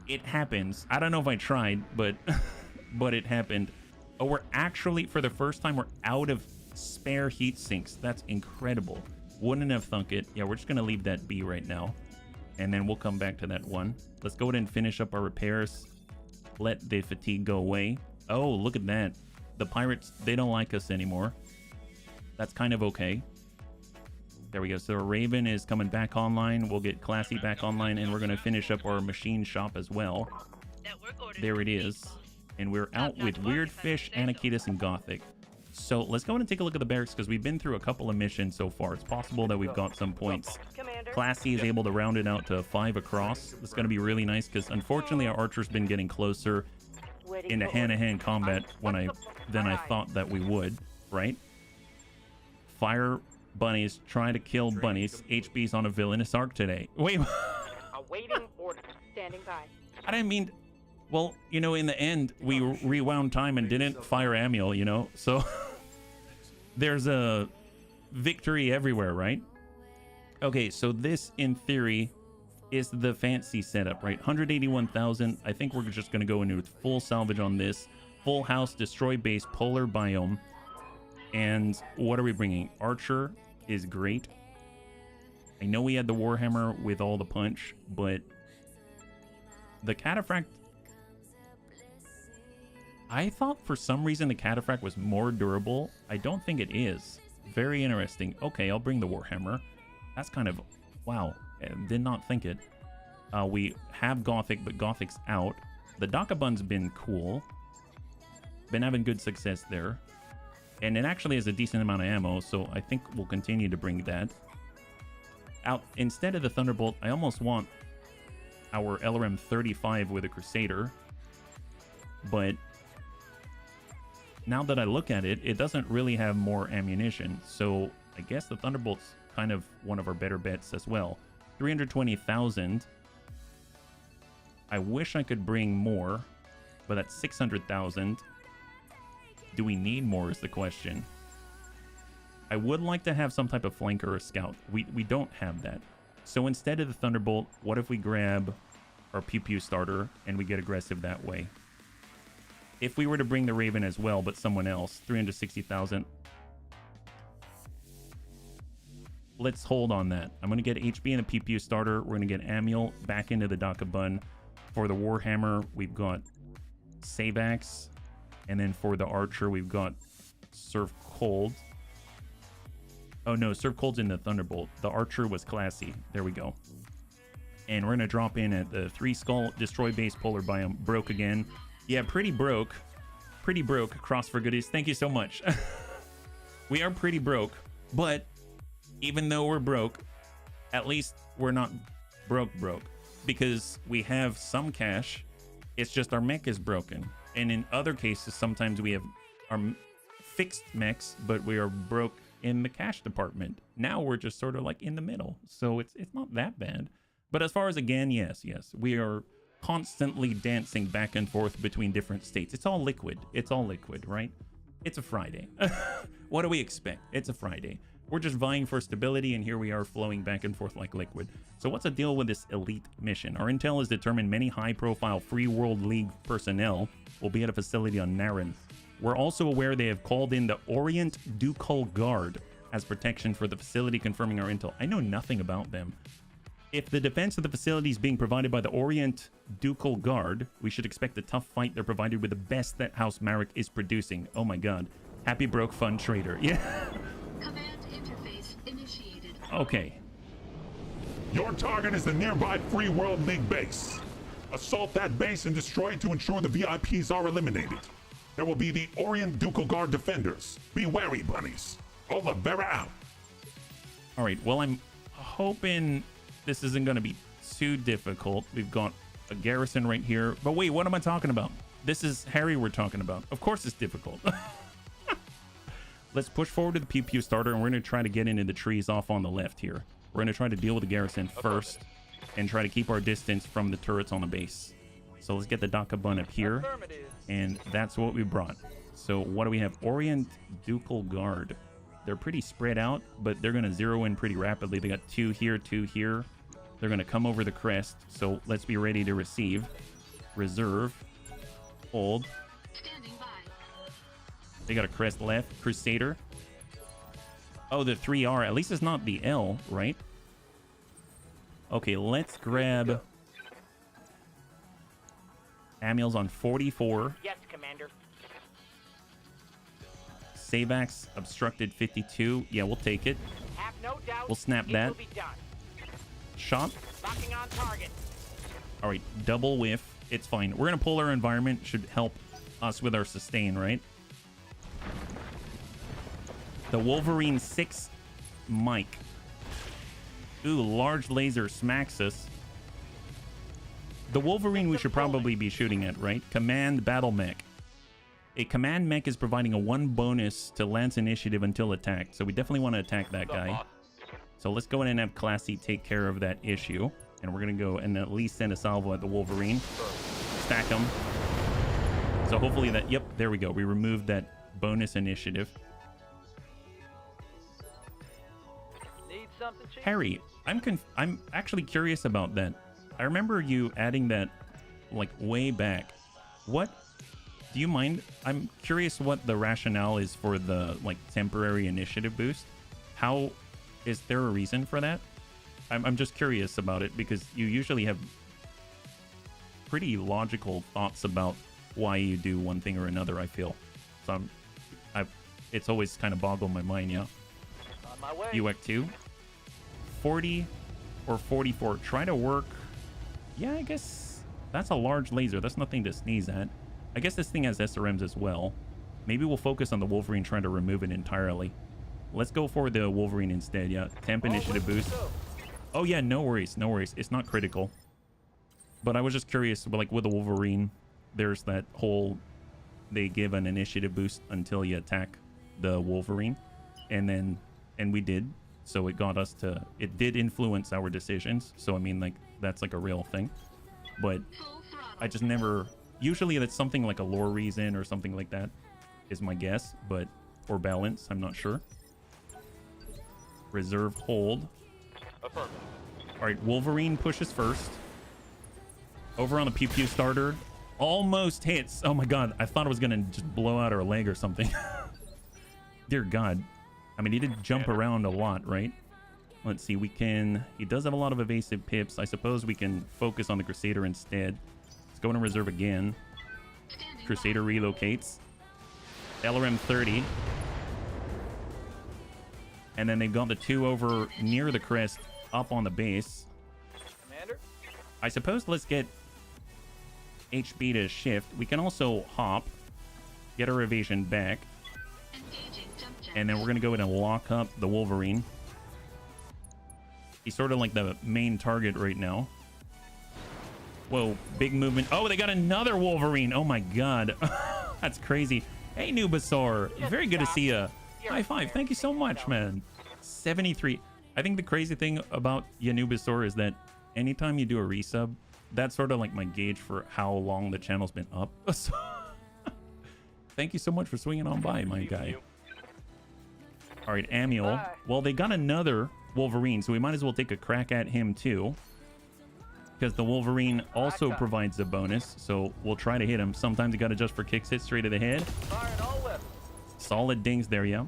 it happens. I don't know if I tried, but but it happened. Oh, we're actually, for the first time, we're out of spare heat sinks. That's incredible. Wouldn't have thunk it. Yeah, we're just going to leave that B right now. And then we'll come back to that one. Let's go ahead and finish up our repairs. Let the fatigue go away. Oh, look at that. The pirates, they don't like us anymore. That's kind of okay. There we go. So Raven is coming back online. We'll get Classy back online, and we're going to finish up our machine shop as well. There it is. And we're out with Weird Fish, Anakitis, and Gothic. So let's go ahead and take a look at the barracks because we've been through a couple of missions so far. It's possible that we've got some points. Classy is able to round it out to 5 across. It's going to be really nice because unfortunately our archer's been getting closer into hand-to-hand combat than I thought that we would, right? Fire bunnies trying to kill bunnies. HB's on a villainous arc today. Wait. Awaiting order. Standing by. I didn't mean... Well, you know, in the end, we rewound time and didn't fire Amiel, you know? So there's a victory everywhere, right? Okay, so this, in theory, is the fancy setup, right? 181,000. I think we're just going to go into full salvage on this. Full house, destroy base, polar biome. And what are we bringing? Archer is great. I know we had the Warhammer with all the punch, but the Cataphract... I thought for some reason the Cataphract was more durable. I don't think it is. Very interesting. Okay, I'll bring the Warhammer. That's kind of... Wow. Did not think it. We have Gothic, but Gothic's out. The Dakabun's been cool. Been having good success there. And it actually has a decent amount of ammo, so I think we'll continue to bring that. Out instead of the Thunderbolt, I almost want our LRM 35 with a Crusader. But now that I look at it, it doesn't really have more ammunition. So I guess the Thunderbolt's kind of one of our better bets as well. 320,000. I wish I could bring more, but that's 600,000. Do we need more is the question. I would like to have some type of flanker or scout. We don't have that. So instead of the Thunderbolt, what if we grab our Pew Pew starter and we get aggressive that way? If we were to bring the Raven as well, but someone else, 360,000. Let's hold on that. I'm going to get HB and a Pew Pew starter. We're going to get Amiel back into the Dakabun. For the Warhammer, we've got Savax. And then for the Archer, we've got Surf Cold. Oh no, Surf Cold's in the Thunderbolt. The Archer was classy. There we go. And we're going to drop in at the 3 Skull, Destroy Base, Polar Biome. Broke again. Yeah, pretty broke. Pretty broke. Cross for Goodies. Thank you so much. We are pretty broke. But even though we're broke, at least we're not broke. Because we have some cash. It's just our mech is broken. And in other cases, sometimes we have our fixed mechs, but we are broke in the cash department. Now we're just sort of like in the middle. So it's not that bad. But as far as, again, yes, we are constantly dancing back and forth between different states. It's all liquid. It's all liquid, right? It's a Friday. What do we expect? It's a Friday. We're just vying for stability, and here we are flowing back and forth like liquid. So what's the deal with this elite mission? Our intel has determined many high-profile Free World League personnel will be at a facility on Naren. We're also aware they have called in the Orient Ducal Guard as protection for the facility, confirming our intel. I know nothing about them. If the defense of the facility is being provided by the Orient Ducal Guard, we should expect a tough fight. They're provided with the best that House Marek is producing. Oh my god. Happy broke fun trader. Yeah. Command interface initiated. Okay. Your target is the nearby Free World League base. Assault that base and destroy it to ensure the VIPs are eliminated. There will be the Orient Ducal Guard defenders. Be wary, bunnies. Olivera out. All right. Well, I'm hoping this isn't going to be too difficult. We've got a garrison right here. But wait, what am I talking about? This is Harry we're talking about. Of course it's difficult. Let's push forward to the Pew Pew starter, and we're going to try to get into the trees off on the left here. We're going to try to deal with the garrison first and try to keep our distance from the turrets on the base. So let's get the Dakabun up here, and that's what we brought. So what do we have? Orient Ducal Guard. They're pretty spread out, but they're going to zero in pretty rapidly. They got 2 here, 2 here. They're going to come over the crest, so let's be ready to receive. Reserve. Hold. Standing by. They got a crest left. Crusader. Oh, the 3R. At least it's not the L, right? Okay, let's grab... Amiel's on 44. Yes, Commander. Savax obstructed 52. Yeah, we'll take it. Have no doubt. We'll snap it that. Will be done. Shot. Locking on target. All right, double whiff. It's fine. We're going to polar environment. Should help us with our sustain, right? The Wolverine 6 Mike. Ooh, large laser smacks us. The Wolverine we should probably be shooting at, right? Command battle mech. A command mech is providing a 1 bonus to lance initiative until attacked. So we definitely want to attack that guy. So let's go in and have Classy take care of that issue. And we're going to go and at least send a salvo at the Wolverine. Stack him. So hopefully that... Yep, there we go. We removed that bonus initiative. Need something, Chief? Harry, I'm actually curious about that. I remember you adding that like way back. What? Do you mind? I'm curious what the rationale is for the like temporary initiative boost. How is there a reason for that? I'm just curious about it because you usually have pretty logical thoughts about why you do one thing or another, I feel. So it's always kind of boggled my mind, yeah. On my way. UEC 2. 40 or 44. Try to work. Yeah, I guess that's a large laser. That's nothing to sneeze at. I guess this thing has SRMs as well. Maybe we'll focus on the Wolverine, trying to remove it entirely. Let's go for the Wolverine instead, yeah. Temp initiative boost. Oh, yeah, no worries, no worries. It's not critical. But I was just curious, like with the Wolverine, there's that whole they give an initiative boost until you attack the Wolverine, and we did. So it got us to, it did influence our decisions. So I mean, like, that's like a real thing. But I just never, usually that's something like a lore reason or something like that is my guess, but, or balance, I'm not sure. Reserve hold. All right, Wolverine pushes first. Over on the pew pew starter, almost hits. Oh my god, I thought it was gonna just blow out her leg or something. Dear god. I mean, he did jump around a lot, right? Let's see, we can, he does have a lot of evasive pips. I suppose we can focus on the Crusader instead. Let's go into reserve again. Crusader relocates. LRM 30. And then they've got the two over near the crest up on the base. Commander? I suppose let's get HB to shift. We can also hop, get our evasion back, and then we're going to go in and lock up the Wolverine. He's sort of like the main target right now. Whoa, big movement. Oh, they got another Wolverine. Oh my god. That's crazy. Hey, Nubasaur. Very good to see you. High five. Thank you so much, man. 73. I think the crazy thing about Nubasaur is that anytime you do a resub, that's sort of like my gauge for how long the channel's been up. So, thank you so much for swinging on by, my guy. All right, Amiel. Well, they got another Wolverine, so we might as well take a crack at him too, because the Wolverine also provides a bonus, so we'll try to hit him. Sometimes you got to adjust for kicks, hit straight to the head. Solid dings there, yeah.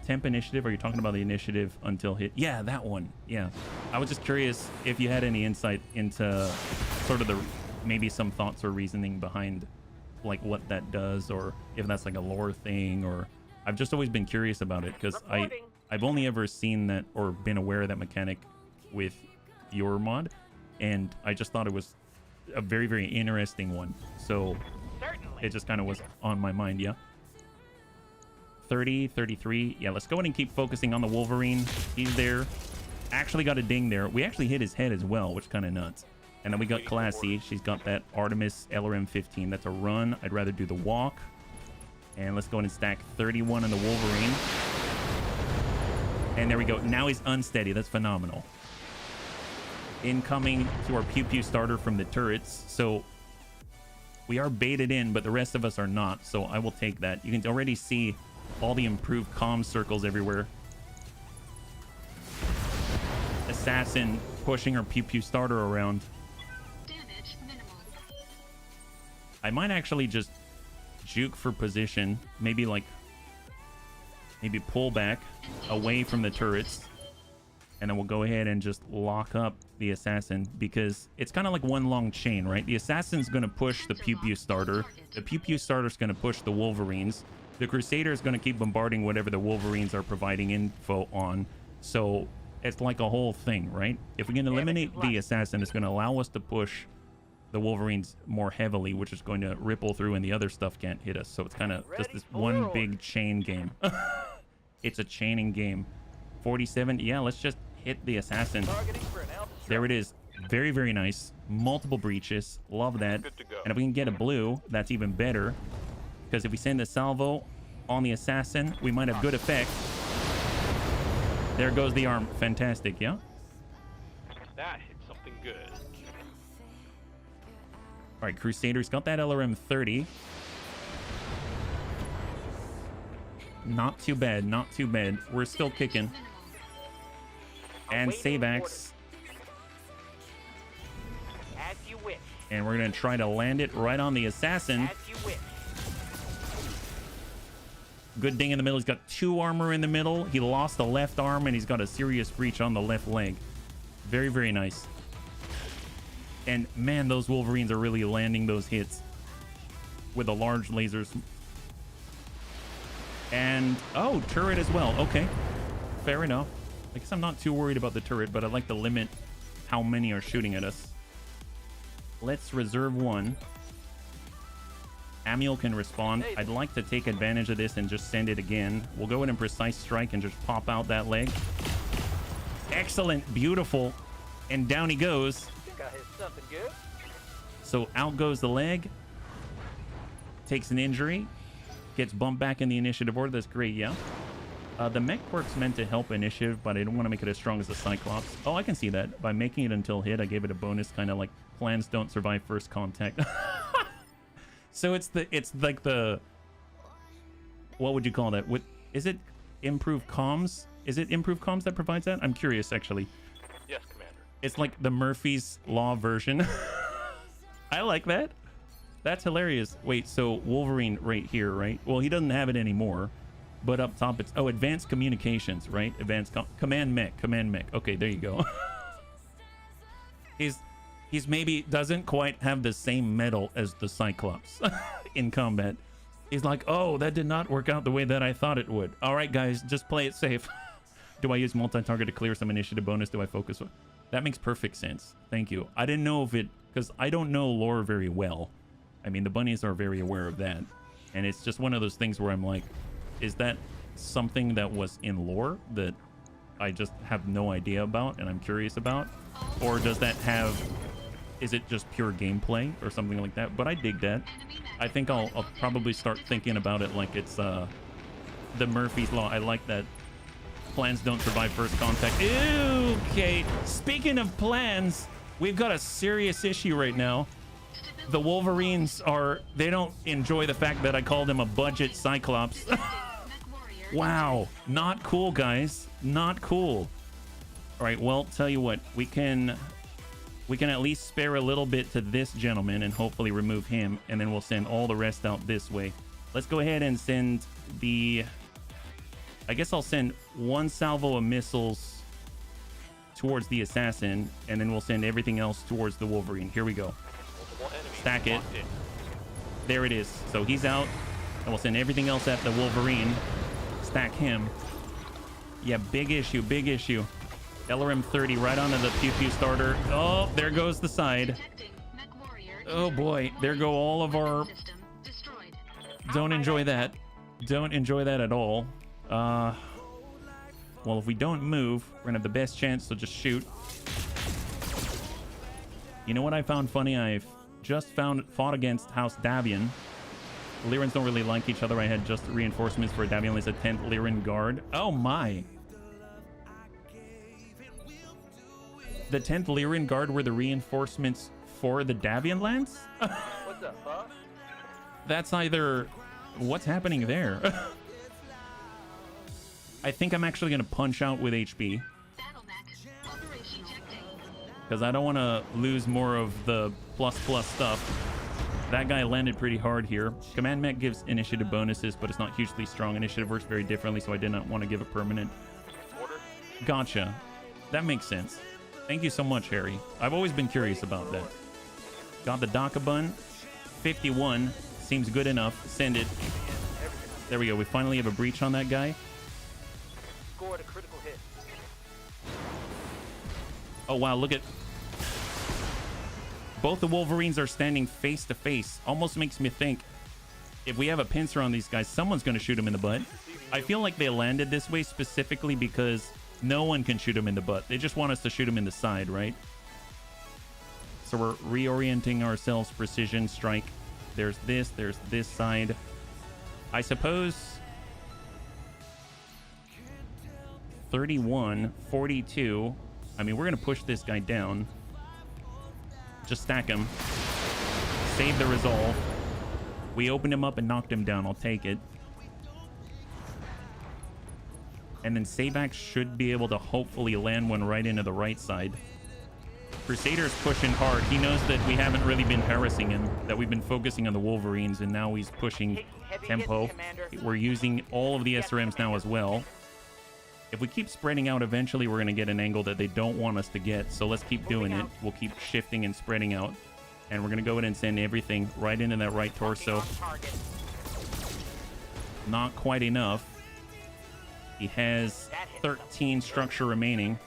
Temp initiative, are you talking about the initiative until hit? Yeah, that one. Yeah, I was just curious if you had any insight into sort of the, maybe some thoughts or reasoning behind like what that does, or if that's like a lore thing, or I've just always been curious about it, because I've only ever seen that or been aware of that mechanic with your mod, and I just thought it was a very, very interesting one. So it just kind of was on my mind, yeah. 30, 33. Yeah, let's go ahead and keep focusing on the Wolverine. He's there. Actually got a ding there. We actually hit his head as well, which is kind of nuts. And then we got Classy. She's got that Artemis LRM 15. That's a run. I'd rather do the walk. And let's go ahead and stack 31 on the Wolverine. And there we go. Now he's unsteady. That's phenomenal. Incoming to our pew pew starter from the turrets. So we are baited in, but the rest of us are not. So I will take that. You can already see all the improved comm circles everywhere. Assassin pushing our pew pew starter around. Damage minimal. I might actually just juke for position. Maybe pull back away from the turrets. And then we'll go ahead and just lock up the assassin, because it's kind of like one long chain, right? The assassin's going to push the pew pew starter. The pew pew starter's going to push the Wolverines. The Crusader is going to keep bombarding whatever the Wolverines are providing info on. So it's like a whole thing, right? If we can eliminate the assassin, it's going to allow us to push the Wolverines more heavily, which is going to ripple through and the other stuff can't hit us. So it's kind of just this one big chain game. It's a chaining game. 47. Yeah, let's just hit the assassin. There it is. Very, very nice. Multiple breaches. Love that. And if we can get a blue, that's even better. Because if we send a salvo on the assassin, we might have good effect. There goes the arm. Fantastic, yeah? That hit something good. All right, Crusader's got that LRM 30. Not too bad, not too bad. We're still kicking. And Savax. And we're going to try to land it right on the assassin. Good ding in the middle. He's got 2 armor in the middle. He lost the left arm, and he's got a serious breach on the left leg. Very, very nice. And man, those Wolverines are really landing those hits with the large lasers. And oh, turret as well. Okay, fair enough. I guess I'm not too worried about the turret, but I'd like to limit how many are shooting at us. Let's reserve 1. Amiel can respond. I'd like to take advantage of this and just send it again. We'll go in and precise strike and just pop out that leg. Excellent, beautiful. And down he goes. Think I hit something good. So out goes the leg. takes an injury, gets bumped back in the initiative order. That's great, yeah. The mech quirk's meant to help initiative, but I don't want to make it as strong as the Cyclops. Oh, I can see that. By making it until hit, I gave it a bonus, kind of like plans don't survive first contact. So it's like the, what would you call that? Is it improved comms? Is it improved comms that provides that? I'm curious, actually. Yes, Commander. It's like the Murphy's Law version. I like that. That's hilarious. Wait, so Wolverine right here, right? Well, he doesn't have it anymore. But up top, it's... Oh, advanced communications, right? Advanced... Command mech. Command mech. Okay, there you go. He's maybe doesn't quite have the same metal as the Cyclops in combat. He's like, oh, that did not work out the way that I thought it would. All right, guys, just play it safe. Do I use multi-target to clear some initiative bonus? Do I focus? That makes perfect sense. Thank you. I didn't know if it... Because I don't know lore very well. I mean, the bunnies are very aware of that. And it's just one of those things where I'm like... Is that something that was in lore that I just have no idea about and I'm curious about? Or does that have... Is it just pure gameplay or something like that? But I dig that. I think I'll probably start thinking about it like it's the Murphy's Law. I like that. Plans don't survive first contact. Okay. Speaking of plans, we've got a serious issue right now. The Wolverines they don't enjoy the fact that I called him a budget Cyclops. Wow, not cool, guys. Not cool. All right, well, tell you what, we can at least spare a little bit to this gentleman and hopefully remove him, and then we'll send all the rest out this way. Let's go ahead and send the... I guess I'll send one salvo of missiles towards the assassin, and then we'll send everything else towards the Wolverine. Here we go. Stack it. There it is. So he's out, and we'll send everything else at the Wolverine. Stack him. Yeah, big issue, big issue. LRM 30 right onto the pew pew starter. Oh, there goes the side. Oh boy, there go all of our... Don't enjoy that. Don't enjoy that at all. Well, if we don't move, we're gonna have the best chance to just shoot. You know what I found funny? I've just fought against House Davian. Lyrans don't really like each other. I had just reinforcements for Davian as a 10th Lyran guard. Oh my. The 10th Lyran guard were the reinforcements for the Davian lands? What the fuck? That's either... What's happening there? I think I'm actually going to punch out with HP. Because I don't want to lose more of the plus stuff. That guy landed pretty hard here. Command mech gives initiative bonuses, but it's not hugely strong. Initiative works very differently, so I did not want to give a permanent. Gotcha. That makes sense. Thank you so much, Harry. I've always been curious about that. Got the Dakabun. 51. Seems good enough. Send it. There we go. We finally have a breach on that guy. Scored a critical hit. Oh, wow. Look at... Both the Wolverines are standing face to face. Almost makes me think if we have a pincer on these guys, someone's going to shoot him in the butt. I feel like they landed this way specifically because no one can shoot him in the butt. They just want us to shoot him in the side, right? So we're reorienting ourselves. Precision strike. There's this side. I suppose 31, 42. I mean, we're going to push this guy down. Just stack him. Save the resolve. We opened him up and knocked him down. I'll take it. And then Savax should be able to hopefully land one right into the right side. Crusader's pushing hard. He knows that we haven't really been harassing him, that we've been focusing on the Wolverines, and now he's pushing tempo. We're using all of the SRMs now as well. If we keep spreading out, eventually we're going to get an angle that they don't want us to get. So let's keep doing it. We'll keep shifting and spreading out. And we're going to go ahead and send everything right into that right torso. Not quite enough. He has 13 structure remaining.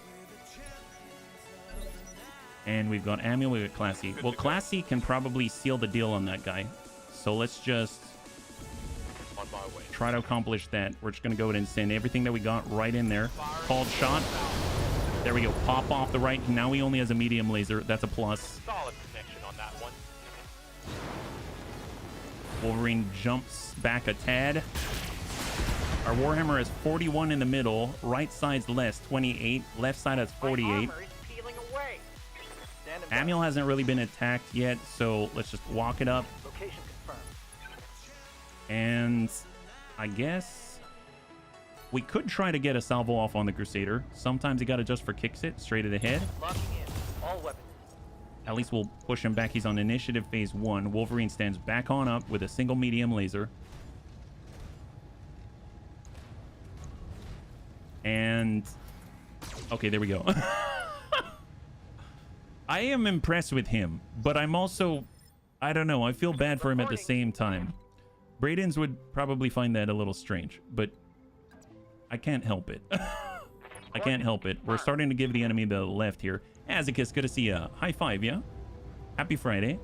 And we've got Amuel, we've got Classy. Well, Classy can probably seal the deal on that guy. So let's just try to accomplish that. We're just going to go ahead and send everything that we got right in there. Called shot. There we go. Pop off the right. Now he only has a medium laser. That's a plus. Solid connection on that one. Wolverine jumps back a tad. Our Warhammer has 41 in the middle. Right side's less, 28. Left side has 48. My armor is peeling away. Standing by. Manuel hasn't really been attacked yet, so let's just walk it up. Location confirmed. And I guess we could try to get a salvo off on the Crusader. Sometimes you got to just for kicks it straight to the head. Locking in. All weapons. At least we'll push him back. He's on initiative phase 1. Wolverine stands back on up with a single medium laser. And okay, there we go. I am impressed with him, but I'm also, I don't know, I feel bad for him at the same time. Braden's would probably find that a little strange, but I can't help it. I can't help it. We're starting to give the enemy the left here. Azicus, good to see ya. High five, yeah? Happy Friday.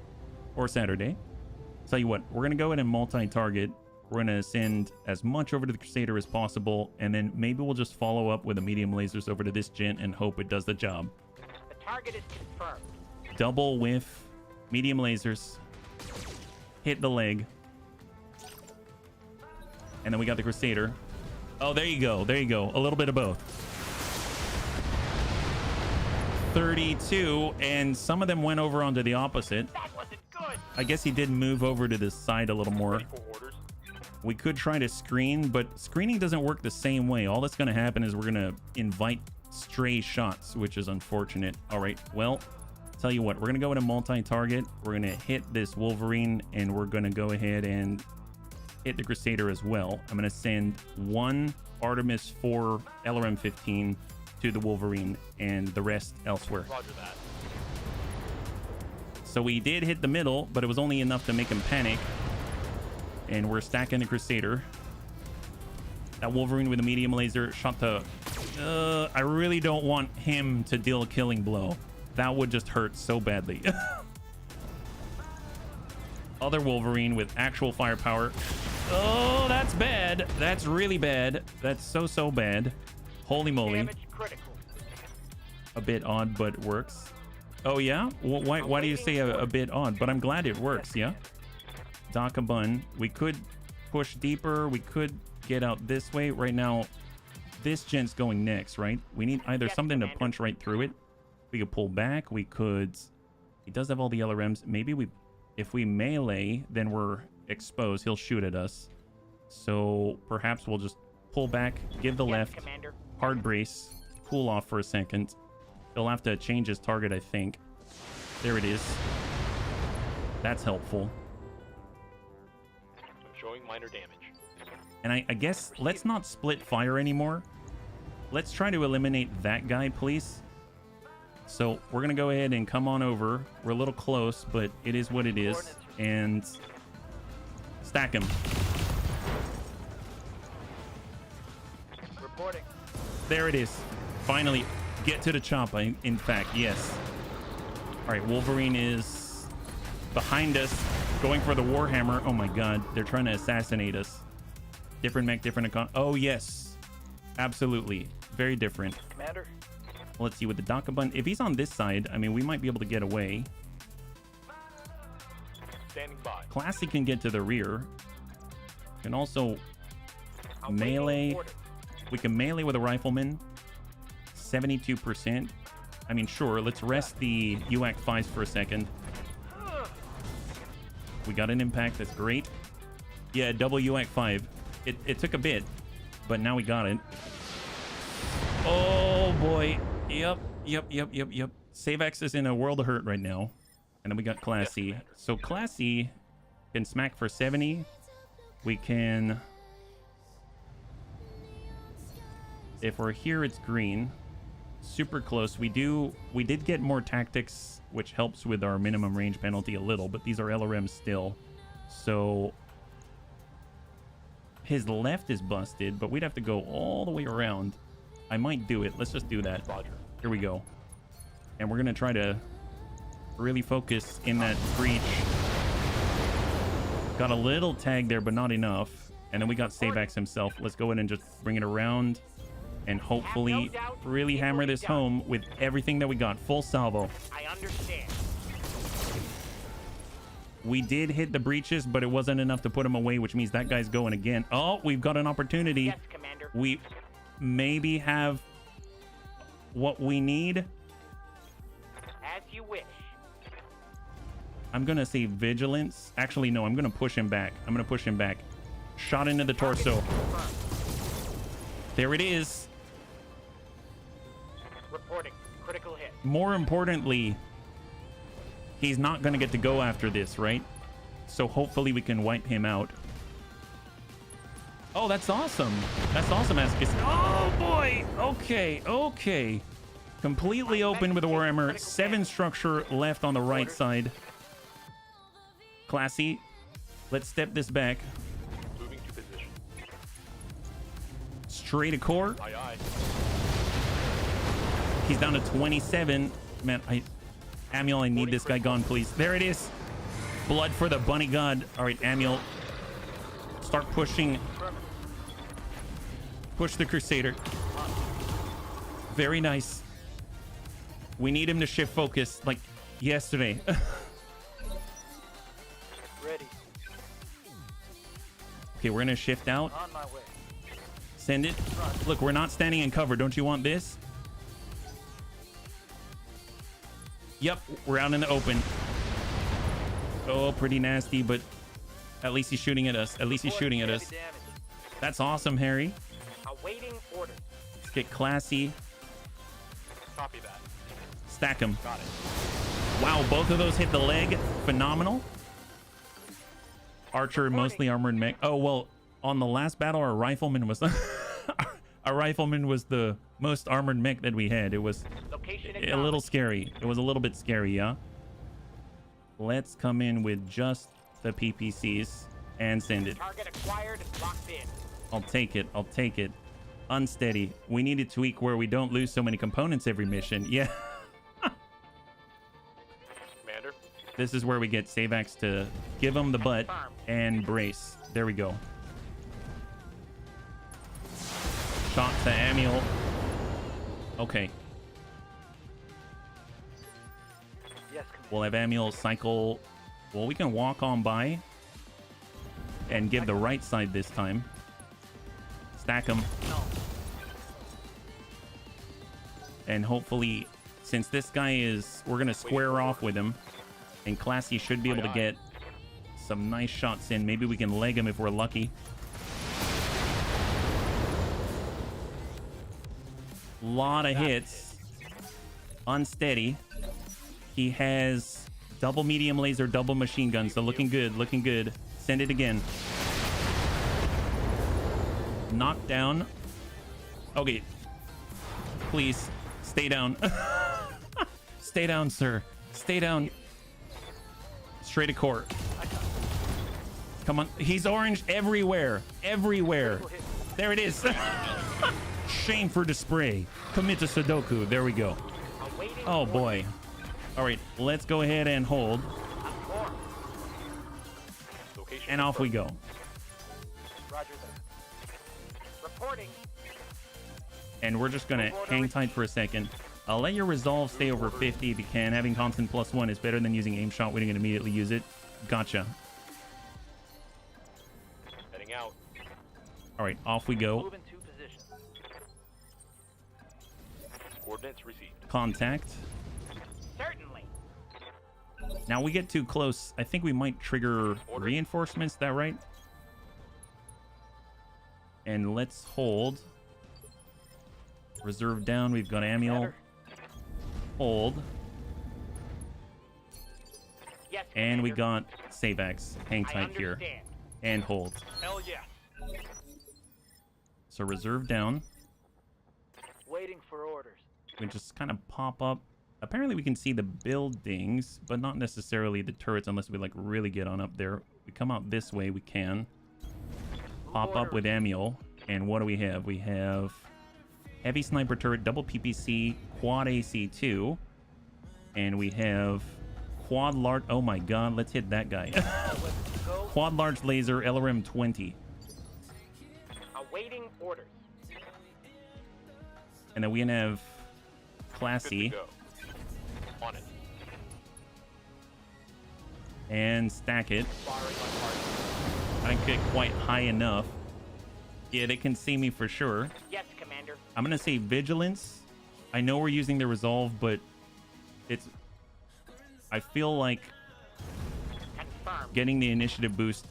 Or Saturday. Tell you what, we're going to go ahead and multi-target. We're going to send as much over to the Crusader as possible, and then maybe we'll just follow up with the medium lasers over to this gent and hope it does the job. The target is confirmed. Double whiff. Medium lasers. Hit the leg. And then we got the Crusader. Oh, there you go. There you go. A little bit of both. 32, and some of them went over onto the opposite. That wasn't good. I guess he did move over to this side a little more. We could try to screen, but screening doesn't work the same way. All that's going to happen is we're going to invite stray shots, which is unfortunate. All right, well, tell you what, we're going to go into multi-target. We're going to hit this Wolverine, and we're going to go ahead and hit the Crusader as well. I'm going to send one Artemis 4 LRM 15 to the Wolverine and the rest elsewhere. Roger that. So we did hit the middle, but it was only enough to make him panic. And we're stacking the Crusader. That Wolverine with a medium laser shot the... I really don't want him to deal a killing blow. That would just hurt so badly. Other Wolverine with actual firepower. Oh, that's bad. That's really bad. That's so bad. Holy moly. Damage critical. A bit odd, but works. Oh, yeah? Why do you say a bit odd? But I'm glad it works, yeah? Dakabun. We could push deeper. We could get out this way. Right now, this gent's going next, right? We need either something to punch right through it. We could pull back. We could... He does have all the LRMs. Maybe we... If we melee, then we're exposed. He'll shoot at us. So perhaps we'll just pull back, give the left, Commander. hard brace, cool off for a second. He'll have to change his target, I think. There it is. That's helpful. I'm showing minor damage. And I guess let's not split fire anymore. Let's try to eliminate that guy, please. So we're going to go ahead and come on over. We're a little close, but it is what it is. And stack him. Reporting. There it is. Finally, get to the chopper. In fact, yes. All right, Wolverine is behind us, going for the Warhammer. Oh my God, they're trying to assassinate us. Different mech, different econ. Oh yes, absolutely, very different. Commander. Let's see with the Dakabun. If he's on this side, I mean, we might be able to get away. Standing by. Classy can get to the rear. Can also melee. We can melee with a rifleman. 72%. I mean, sure, let's rest the UAC 5s for a second. We got an impact. That's great. Yeah, double UAC 5. It took a bit, but now we got it. Oh, boy. Yep. Savex is in a world of hurt right now. And then we got Classy. So Classy can smack for 70. We can... If we're here, it's green. Super close. We did get more tactics, which helps with our minimum range penalty a little, but these are LRMs still. So his left is busted, but we'd have to go all the way around. I might do it. Let's just do that. Roger. Here we go. And we're gonna try to really focus in that breach. Got a little tag there, but not enough. And then we got Savex himself. Let's go ahead and just bring it around and hopefully really hammer this home with everything that we got. Full salvo. I understand. We did hit the breaches, but it wasn't enough to put him away, which means that guy's going again. Oh, we've got an opportunity. Yes, Commander. We maybe have what we need. As you wish. I'm going to say vigilance. Actually, no, I'm going to push him back. I'm going to push him back. Shot into the torso. There it is. Reporting. Critical hit. More importantly, he's not going to get to go after this, right? So hopefully we can wipe him out. Oh, that's awesome. That's awesome, Ascus. Oh, boy. Okay, okay. Completely open with a Warhammer. 7 structure left on the right side. Classy. Let's step this back. Moving to position. Straight a core. Aye, aye. He's down to 27. Man, Amiel, I need this guy gone, please. There it is. Blood for the bunny god. All right, Amiel. Start pushing. Push the Crusader. Very nice. We need him to shift focus like yesterday. Ready. Okay, we're going to shift out. On my way. Send it. Look, we're not standing in cover. Don't you want this? Yep, we're out in the open. Oh, pretty nasty, but at least he's shooting at us. At least he's shooting at us. That's awesome, Harry. Awaiting orders. Let's get classy. Copy that. Stack him. Got it. Wow, both of those hit the leg. Phenomenal. Archer, mostly armored mech. Oh, well, on the last battle, our rifleman was... our rifleman was the most armored mech that we had. It was a little scary. It was a little bit scary, yeah? Let's come in with just the PPCs and send it. Target acquired. Locked in. I'll take it. I'll take it. Unsteady. We need to tweak where we don't lose so many components every mission. Yeah. Commander. This is where we get Savax to give him the butt and brace. There we go. Shot to Amiel. Okay. Yes, We'll have Amiel cycle. Well, we can walk on by and give the right side this time. Stack him. And hopefully, since this guy is... We're going to square off with him. And Classy should be able to get some nice shots in. Maybe we can leg him if we're lucky. Lot of hits. Unsteady. He has double medium laser, double machine gun. So looking good, looking good. Send it again. Knocked down. Okay. Please, stay down. Stay down, sir. Stay down. Straight to court. Come on. He's orange everywhere. Everywhere. There it is. Shame for display. Commit to Sudoku. There we go. Oh, boy. All right. Let's go ahead and hold. And off we go. Roger that. Reporting. And we're just going to hang tight for a second. I'll let your resolve stay over 50 if you can. Having constant +1 is better than using aim shot waiting and immediately use it. Gotcha. Heading out. All right, off we go. Move into position. Coordinates received. Contact. Certainly. Now we get too close. I think we might trigger reinforcements. Is that right? And let's hold. Reserve down. We've got Amiel. Hold. Yes, And we Commander. got Savax. Hang I tight here. understand. And hold. Hell yes. So reserve down. Waiting for orders. We just kind of pop up. Apparently we can see the buildings, but not necessarily the turrets unless we like really get on up there. We come out this way, we can. Pop up with Amiel. And what do we have? We have heavy sniper turret, double PPC, quad AC2. And we have quad large... Oh my god, let's hit that guy. Quad large laser, LRM 20. Awaiting orders. And then we can have Classy. Good to go. On it. and stack it. Firing on target. I don't get quite high enough. Yeah, they can see me for sure. Yes, Commander. I'm gonna say vigilance. I know we're using the resolve, but I feel like Confirmed. getting the initiative boost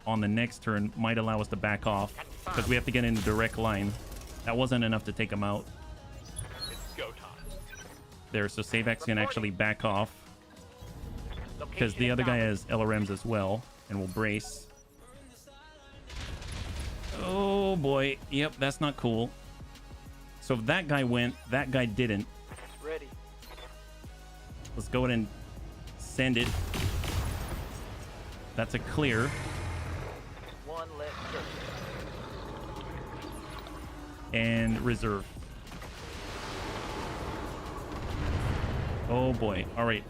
on the next turn might allow us to back off because we have to get in a direct line. That wasn't enough to take him out It's go time. there, so Savax can actually back off because Location the other guy acknowledged. has LRMs as well and will brace. Oh boy, yep, that's not cool. So if that guy went, that guy didn't. Ready. Let's go ahead and send it. That's a clear. One left turret. And reserve. Oh boy. All right.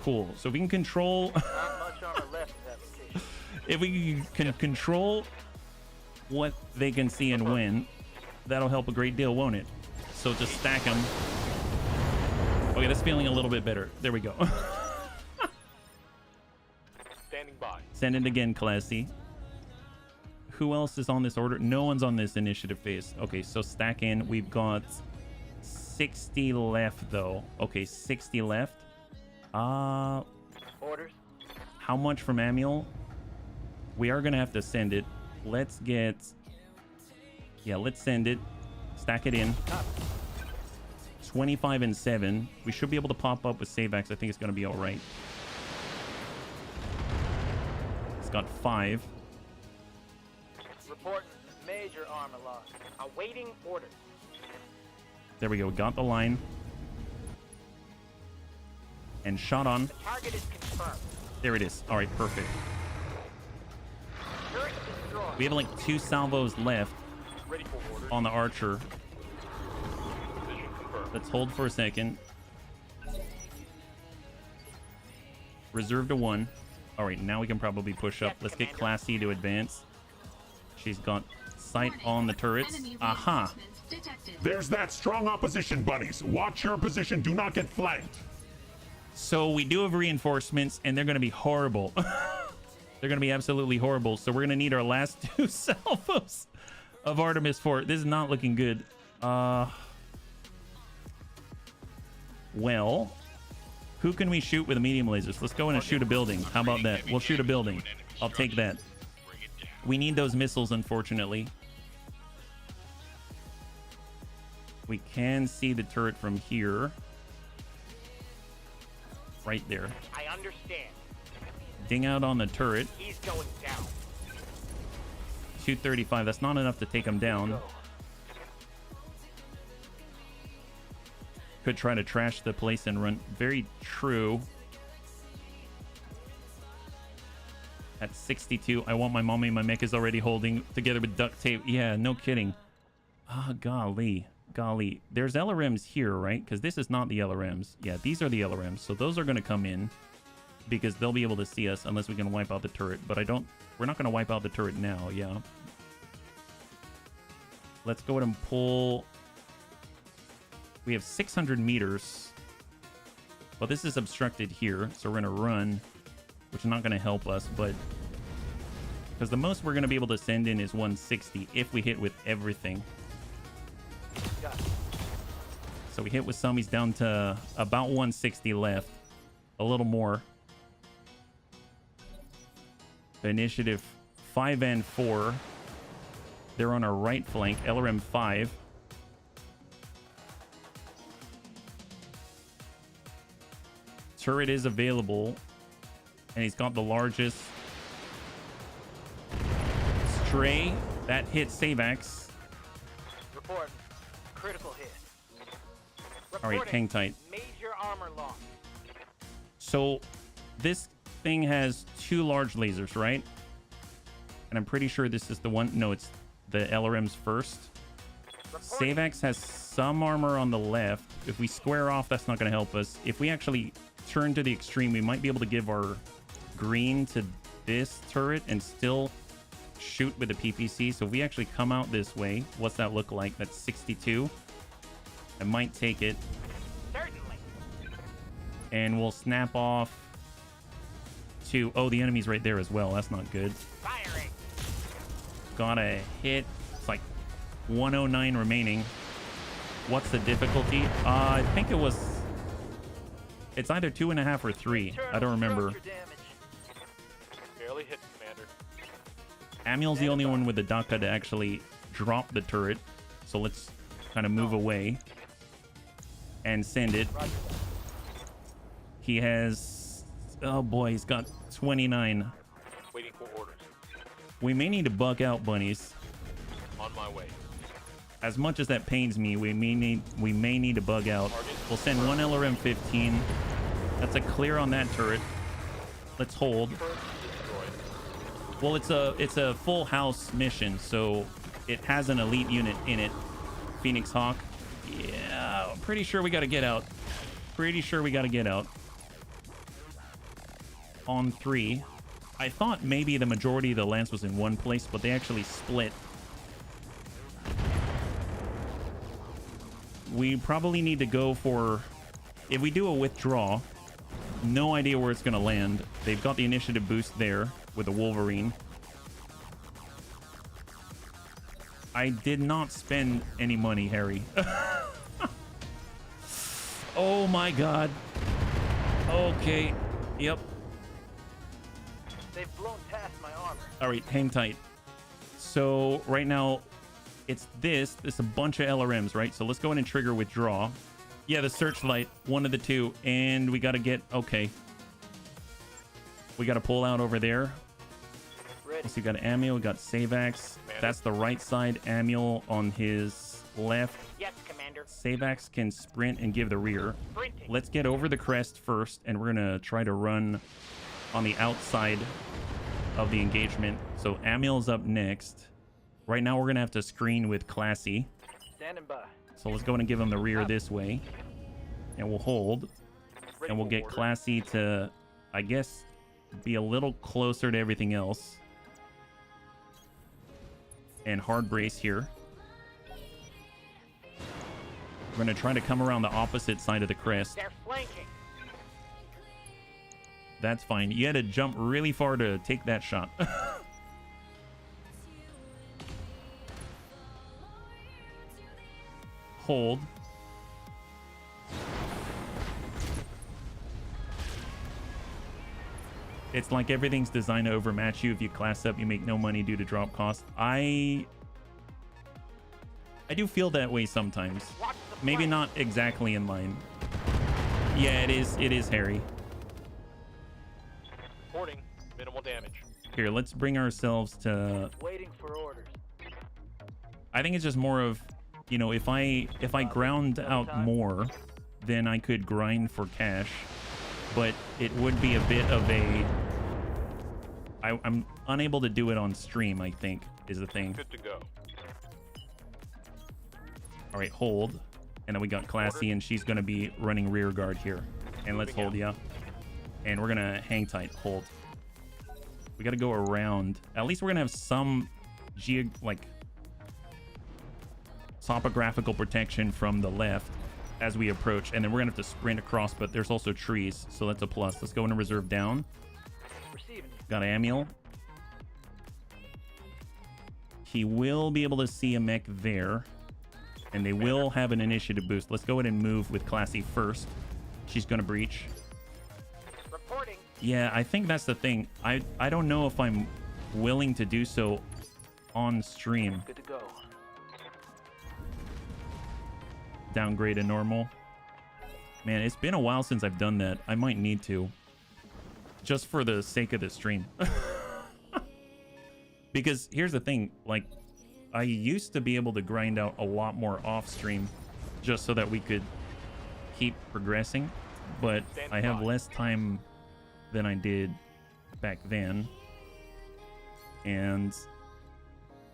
Cool. So we can control. Not much armor left in that location. If we can control what they can see and win, that'll help a great deal, won't it? So just stack them. Okay, that's feeling a little bit better. There we go. Standing by. Send it again, Classy. Who else is on this order? No one's on this initiative phase. Okay, so stack in. We've got 60 left, though. Okay, 60 left. Orders. How much from Amiel? We are going to have to send it. Let's get... Yeah, let's send it. Stack it in. 25 and 7. We should be able to pop up with Savax. I think it's going to be all right. It's got 5. Reporting major armor loss. Awaiting orders. There we go. Got the line. And shot on. The target is confirmed. There it is. All right, perfect. Turret destroyed. We have like 2 salvos left Ready for order. on the archer. Position confirmed. Let's hold for a second. Reserve to 1. All right, now we can probably push up. Let's get Classy to advance. She's got sight on the turrets. Enemy Aha! reinforcements detected. There's that strong opposition, bunnies. Watch your position. Do not get flanked. So we do have reinforcements, and they're going to be horrible. They're going to be absolutely horrible. So we're going to need our last 2 salvos of Artemis 4. This is not looking good. Well, who can we shoot with the medium lasers? Let's go in and shoot a building. How about that? We'll shoot a building. I'll take that. Bring it down. We need those missiles, unfortunately. We can see the turret from here. Right there. I understand. Ding out on the turret. He's going down. 235. That's not enough to take him down. Could try to trash the place and run. Very true. At 62. I want my mommy. My mech is already holding together with duct tape. Yeah, no kidding. Ah, golly. Golly. There's LRMs here, right? Because this is not the LRMs. Yeah, these are the LRMs. So those are going to come in because they'll be able to see us unless we can wipe out the turret. But we're not going to wipe out the turret now. Yeah. Let's go ahead and pull. We have 600 meters. Well, this is obstructed here. So we're going to run, which is not going to help us. But because the most we're going to be able to send in is 160 if we hit with everything. So we hit with some. He's down to about 160 left. A little more. Initiative 5 and 4. They're on our right flank. LRM 5. Turret is available. And he's got the largest. Stray. That hits Savax. Report. Critical hit. All right, hang tight. Major armor loss. So this thing has 2 large lasers, right? And I'm pretty sure this is the one. No, it's the LRMs first. Reporting. Savax has some armor on the left. If we square off, that's not going to help us. If we actually turn to the extreme, we might be able to give our green to this turret and still shoot with the PPC. So if we actually come out this way, what's that look like? That's 62. I might take it. Certainly. And we'll snap off 2. Oh, the enemy's right there as well. That's not good. Firing. Got a hit. It's like 109 remaining. What's the difficulty? I think it was... It's either 2.5 or 3. I don't remember. Barely hit, Commander. Amiel's the only one with the DACA to actually drop the turret. So let's kind of move away and send it. He has... Oh boy, he's got 29. Waiting for orders. We may need to bug out, bunnies. On my way. As much as that pains me, we may need to bug out. We'll send one LRM-15. That's a clear on that turret. Let's hold. Well, it's a full house mission, so it has an elite unit in it. Phoenix Hawk. Yeah, I'm pretty sure we got to get out. Pretty sure we got to get out. On 3. I thought maybe the majority of the lance was in one place, but they actually split. We probably need to go for... If we do a withdraw, no idea where it's going to land. They've got the initiative boost there with the Wolverine. I did not spend any money, Harry. Oh my god. Okay. Yep. They've blown past my armor. All right, hang tight. So right now, it's this. It's a bunch of LRMs, right? So let's go in and trigger withdraw. Yeah, the searchlight, one of the two, and we got to get... Okay. We got to pull out over there. Ready. So we got Amiel, we got Savax. That's the right side. Amiel on his left. Yes, Commander. Savax can sprint and give the rear. Sprinting. Let's get over the crest first, and we're going to try to run on the outside of the engagement. So Amiel's up next. Right now, we're going to have to screen with Classy. Standing by. So let's go in and give him the rear this way. And we'll hold. And we'll get Classy to, I guess, be a little closer to everything else. And hard brace here. We're going to try to come around the opposite side of the crest. They're flanking. That's fine. You had to jump really far to take that shot. Hold. It's like everything's designed to overmatch you. If you class up, you make no money due to drop cost. I do feel that way sometimes. Maybe not exactly in line. Yeah, it is Harry. Reporting. Minimal damage. Here, let's bring ourselves to... Waiting for orders. I think it's just more of, you know, if I ground out more, then I could grind for cash. But it would be a bit of a... I'm unable to do it on stream, I think, is the thing. Good to go. All right, hold. And then we got Classy, and she's going to be running rear guard here. And let's hold, yeah. And we're going to hang tight, hold. We got to go around. At least we're going to have some topographical protection from the left as we approach. And then we're going to have to sprint across, but there's also trees, so that's a plus. Let's go into reserve down. Receiving. Got Amiel. He will be able to see a mech there. And they will have an initiative boost. Let's go ahead and move with Classy first. She's going to breach. Reporting. Yeah, I think that's the thing. I don't know if I'm willing to do so on stream. Good to go. Downgrade to normal. Man, it's been a while since I've done that. I might need to. Just for the sake of the stream. Because here's the thing. Like, I used to be able to grind out a lot more off stream just so that we could keep progressing. But I have less time than I did back then. And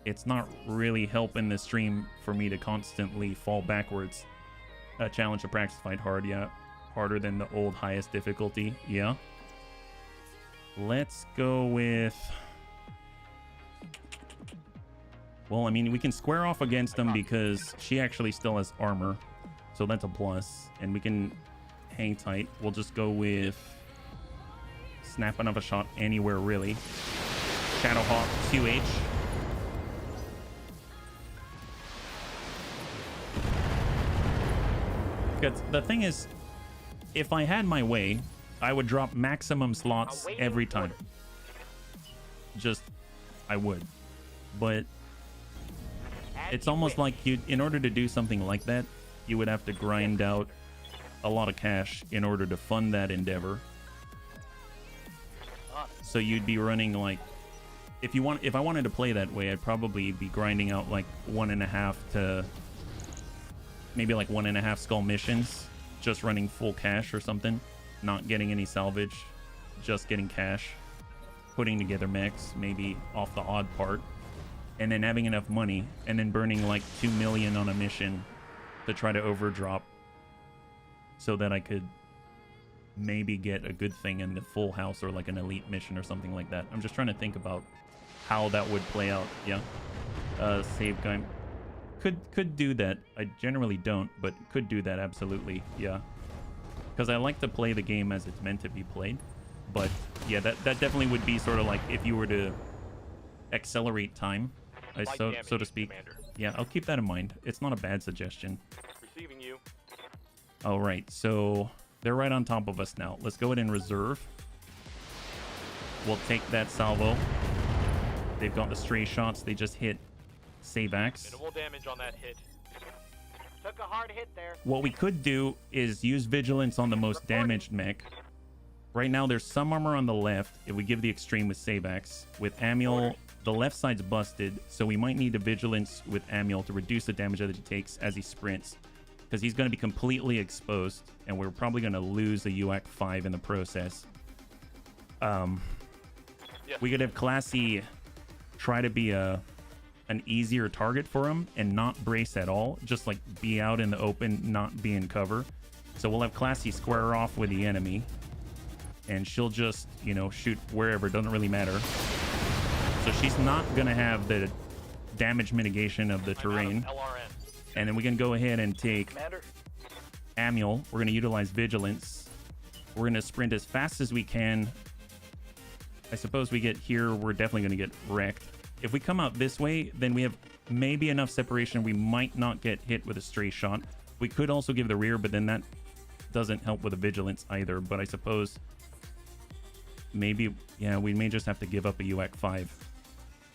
it's not really helping the stream for me to constantly fall backwards. Challenge to practice fight hard, yeah. Harder than the old highest difficulty, yeah. Let's go with... Well, I mean, we can square off against them because she actually still has armor. So that's a plus. And we can hang tight. We'll just go with snap enough a shot anywhere, really. Shadowhawk 2H. Because the thing is, if I had my way, I would drop maximum slots every time. Just, I would. But it's almost like you, in order to do something like that, you would have to grind out a lot of cash in order to fund that endeavor. So you'd be running like, if I wanted to play that way, I'd probably be grinding out like 1.5 to maybe like 1.5 skull missions, just running full cash or something, not getting any salvage, just getting cash, putting together mechs, maybe off the odd part, and then having enough money, and then burning like 2 million on a mission to try to overdrop so that I could maybe get a good thing in the full house or like an elite mission or something like that. I'm just trying to think about how that would play out. Yeah. Save game. Could do that. I generally don't, but could do that, absolutely. Yeah. Because I like to play the game as it's meant to be played. But yeah, that definitely would be sort of like if you were to accelerate time, so to speak. Commander. Yeah, I'll keep that in mind. It's not a bad suggestion. Receiving you. All right, so they're right on top of us now. Let's go ahead and reserve. We'll take that salvo. They've got the stray shots. They just hit Savax. Minimal damage on that hit. Took a hard hit there. What we could do is use Vigilance on the most damaged mech. Right now, there's some armor on the left. If we give the extreme with Savax. With Amiel, the left side's busted, so we might need a Vigilance with Amiel to reduce the damage that he takes as he sprints. Because he's going to be completely exposed, and we're probably going to lose the UAC 5 in the process. We could have Classy try to be an easier target for him and not brace at all. Just like be out in the open, not be in cover. So we'll have Classy square off with the enemy, and she'll just, you know, shoot wherever. Doesn't really matter. So she's not going to have the damage mitigation of the terrain. And then we can go ahead and take Amiel. We're going to utilize Vigilance. We're going to sprint as fast as we can. I suppose we get here, we're definitely going to get wrecked. If we come out this way, then we have maybe enough separation. We might not get hit with a stray shot. We could also give the rear, but then that doesn't help with the Vigilance either. But I suppose maybe, yeah, we may just have to give up a UAC 5.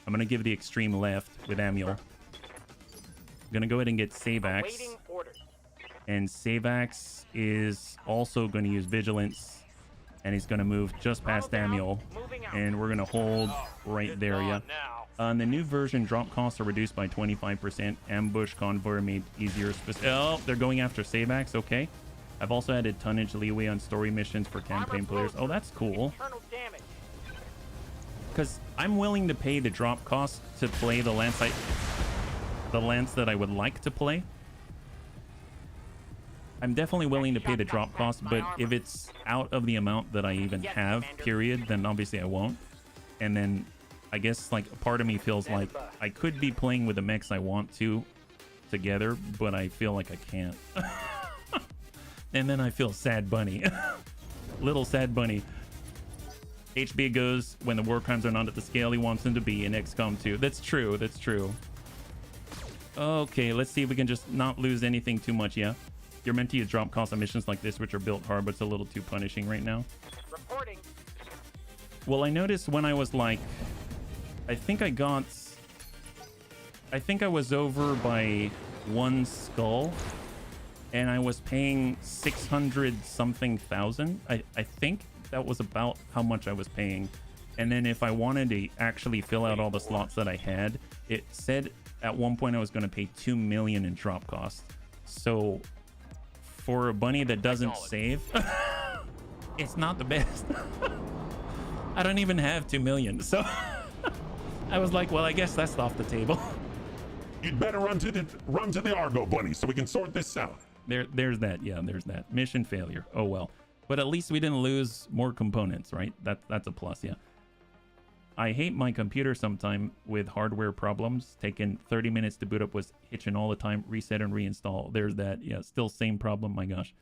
I'm going to give the extreme left with Amiel. I'm going to go ahead and get Savax. And Savax is also going to use Vigilance. And he's going to move just past Amiel. And we're going to hold right there, yeah. On the new version, drop costs are reduced by 25%. Ambush convoy are made easier. Oh, they're going after Savax. Okay. I've also added tonnage leeway on story missions for campaign players. Oh, that's cool. Because I'm willing to pay the drop cost to play the lance that I would like to play. I'm definitely willing to pay the drop cost, but if it's out of the amount that I even have, period, then obviously I won't. And then I guess like a part of me feels like I could be playing with the mechs I want to together, but I feel like I can't. And then I feel sad bunny. Little sad bunny. HB goes, when the war crimes are not at the scale he wants them to be in XCOM 2. That's true, that's true. Okay, let's see if we can just not lose anything too much, yeah? You're meant to use drop cost on missions like this, which are built hard, but it's a little too punishing right now. Reporting. Well, I noticed when I was like, I think I was over by 1 skull, and I was paying 600 something thousand. I think that was about how much I was paying. And then if I wanted to actually fill out all the slots that I had, it said at one point I was going to pay 2 million in drop cost. So for a bunny that doesn't save, it's not the best. I don't even have 2 million. So I was like, well, I guess that's off the table. You'd better run to the Argo, bunny, so we can sort this out. There's that. Yeah, there's that. Mission failure. Oh, well. But at least we didn't lose more components, right? That's a plus, yeah. I hate my computer sometime with hardware problems. Taking 30 minutes to boot up was hitching all the time. Reset and reinstall. There's that. Yeah, still same problem. My gosh.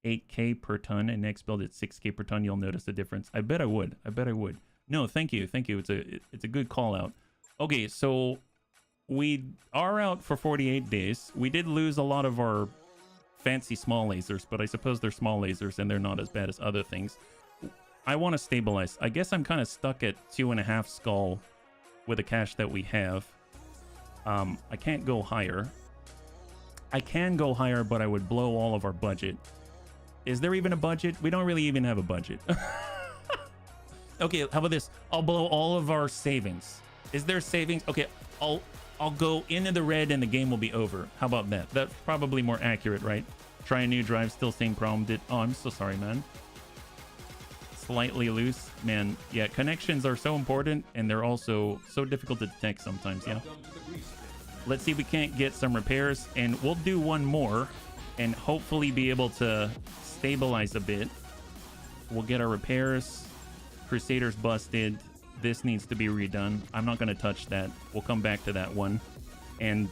8K per ton, and next build it's 6K per ton. You'll notice the difference. I bet I would. I bet I would. No, thank you. Thank you. It's a good call out. Okay, so we are out for 48 days. We did lose a lot of our fancy small lasers, but I suppose they're small lasers and they're not as bad as other things. I want to stabilize. I guess I'm kind of stuck at 2.5 skull with the cash that we have. I can't go higher. I can go higher, but I would blow all of our budget. Is there even a budget? We don't really even have a budget. Okay, how about this? I'll blow all of our savings. Is there savings? Okay, I'll go into the red and the game will be over. How about that? That's probably more accurate, right? Try a new drive, still same problem. Oh, I'm so sorry, man. Slightly loose. Man, yeah, connections are so important and they're also so difficult to detect sometimes, yeah? Let's see if we can't get some repairs, and we'll do one more and hopefully be able to stabilize a bit. We'll get our repairs. Crusaders busted. This needs to be redone. I'm not going to touch that. We'll come back to that one. And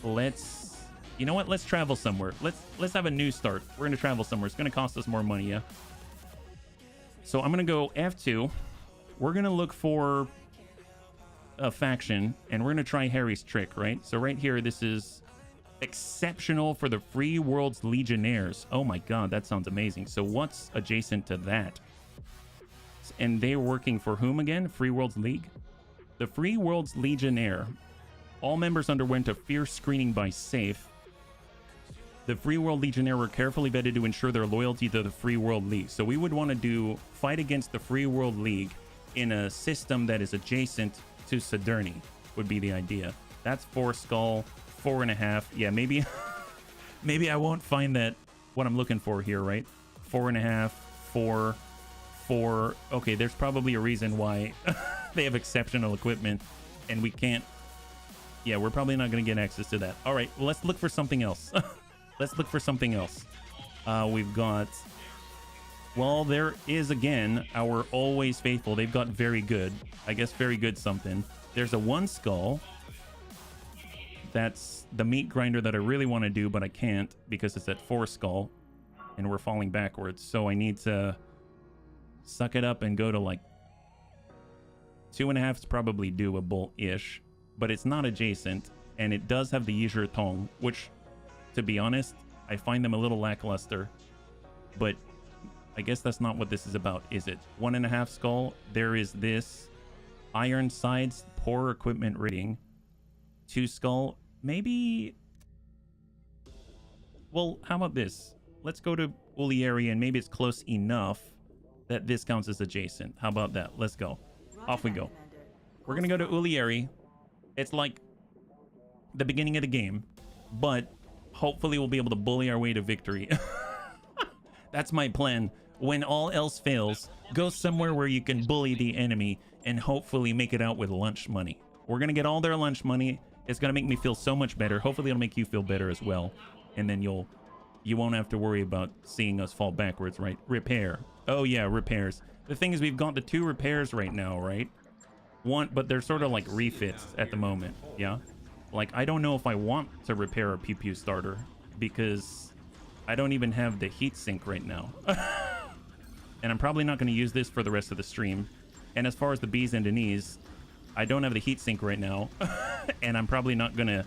let's, you know what? Let's travel somewhere. Let's have a new start. We're going to travel somewhere. It's going to cost us more money, yeah? So I'm going to go F2. We're going to look for a faction, and we're going to try Harry's trick, right? So right here, this is exceptional for the Free World's Legionnaires. Oh my god, that sounds amazing. So what's adjacent to that? And they're working for whom again? Free World's League? The Free World's Legionnaire. All members underwent a fierce screening by SAFE. The Free World Legionnaire were carefully vetted to ensure their loyalty to the Free World League. So we would want to do fight against the Free World League in a system that is adjacent to Sidourny would be the idea. That's 4 skull, 4.5. Yeah, maybe maybe I won't find that what I'm looking for here, right? 4.5, 4. Okay, there's probably a reason why they have exceptional equipment and we can't. Yeah, we're probably not going to get access to that. All right, well, let's look for something else. Let's look for something else. We've got, well, there is again our always faithful. They've got very good. I guess very good something. There's a 1 skull. That's the meat grinder that I really want to do, but I can't because it's at 4 skull and we're falling backwards. So I need to suck it up and go to like 2.5 is probably doable-ish, but it's not adjacent, and it does have the Yijertong, which, to be honest, I find them a little lackluster, but I guess that's not what this is about, is it? 1.5 skull, there is this iron sides, poor equipment rating, 2 skull, maybe, well, how about this? Let's go to Ulieri, and maybe it's close enough that this counts as adjacent. How about that? Let's go. Off we go. We're gonna go to Ulieri. It's like the beginning of the game, but hopefully we'll be able to bully our way to victory. That's my plan. When all else fails, go somewhere where you can bully the enemy and hopefully make it out with lunch money. We're gonna get all their lunch money. It's gonna make me feel so much better. Hopefully it'll make you feel better as well. And then you won't have to worry about seeing us fall backwards, right? Repair. Oh yeah, repairs. The thing is, we've got the 2 repairs right now, right? One, but they're sort of like refits at the moment, yeah? Like, I don't know if I want to repair a pew pew starter because I don't even have the heatsink right now. And I'm probably not going to use this for the rest of the stream. And as far as the B's and Denise, I don't have the heatsink right now. And I'm probably not going to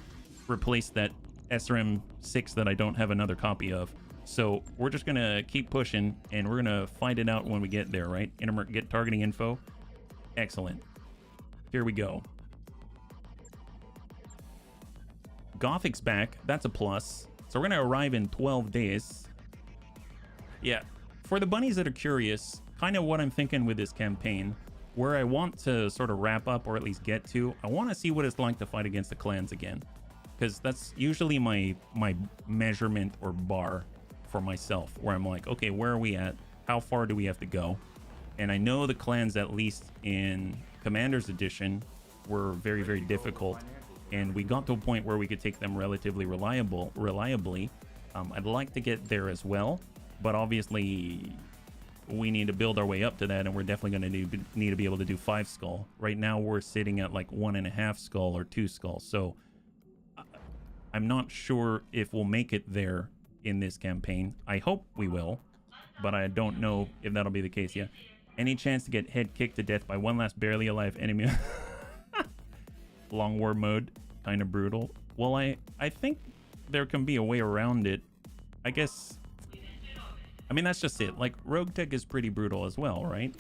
replace that SRM 6 that I don't have another copy of. So we're just gonna keep pushing and we're gonna find it out when we get there, right? Get targeting info. Excellent. Here we go. Gothic's back. That's a plus. So we're gonna arrive in 12 days. Yeah. For the bunnies that are curious, kind of what I'm thinking with this campaign, where I want to sort of wrap up or at least get to, I want to see what it's like to fight against the clans again. Because that's usually my measurement or bar for myself, where I'm like, okay, where are we at? How far do we have to go? And I know the clans, at least in Commander's Edition, were very, very difficult. And we got to a point where we could take them relatively reliably. I'd like to get there as well, but obviously we need to build our way up to that, and we're definitely going to need to be able to do 5 skull. Right now we're sitting at like 1.5 skull or 2 skull. So I'm not sure if we'll make it there in this campaign. I hope we will, but I don't know if that'll be the case yet. Any chance to get head kicked to death by one last barely alive enemy? Long war mode, kind of brutal. Well, I think there can be a way around it. I guess, I mean, that's just it. Like, Rogue Tech is pretty brutal as well, right?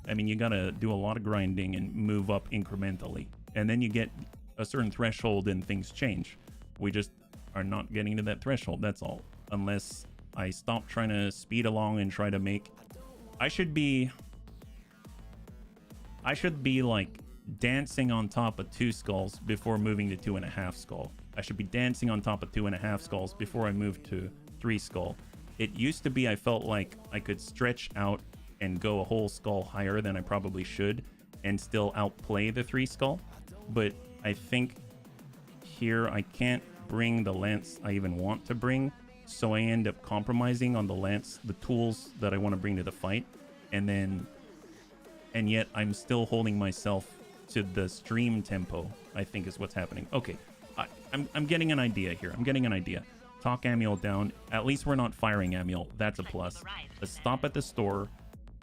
I mean, you gotta do a lot of grinding and move up incrementally. And then you get a certain threshold and things change. We just are not getting to that threshold, that's all. Unless I stop trying to speed along and try to make... I should be like dancing on top of 2 skulls before moving to 2.5 skull. I should be dancing on top of 2.5 skulls before I move to 3 skull. It used to be I felt like I could stretch out and go a whole skull higher than I probably should and still outplay the 3 skull. But I think here I can't bring the lance I even want to bring, so I end up compromising on the lance, the tools that I want to bring to the fight, and yet I'm still holding myself to the stream tempo, I think is what's happening. Okay, I'm getting an idea here. I'm getting an idea. Talk Amiel down. At least we're not firing Amiel. That's a plus. Let's stop at the store.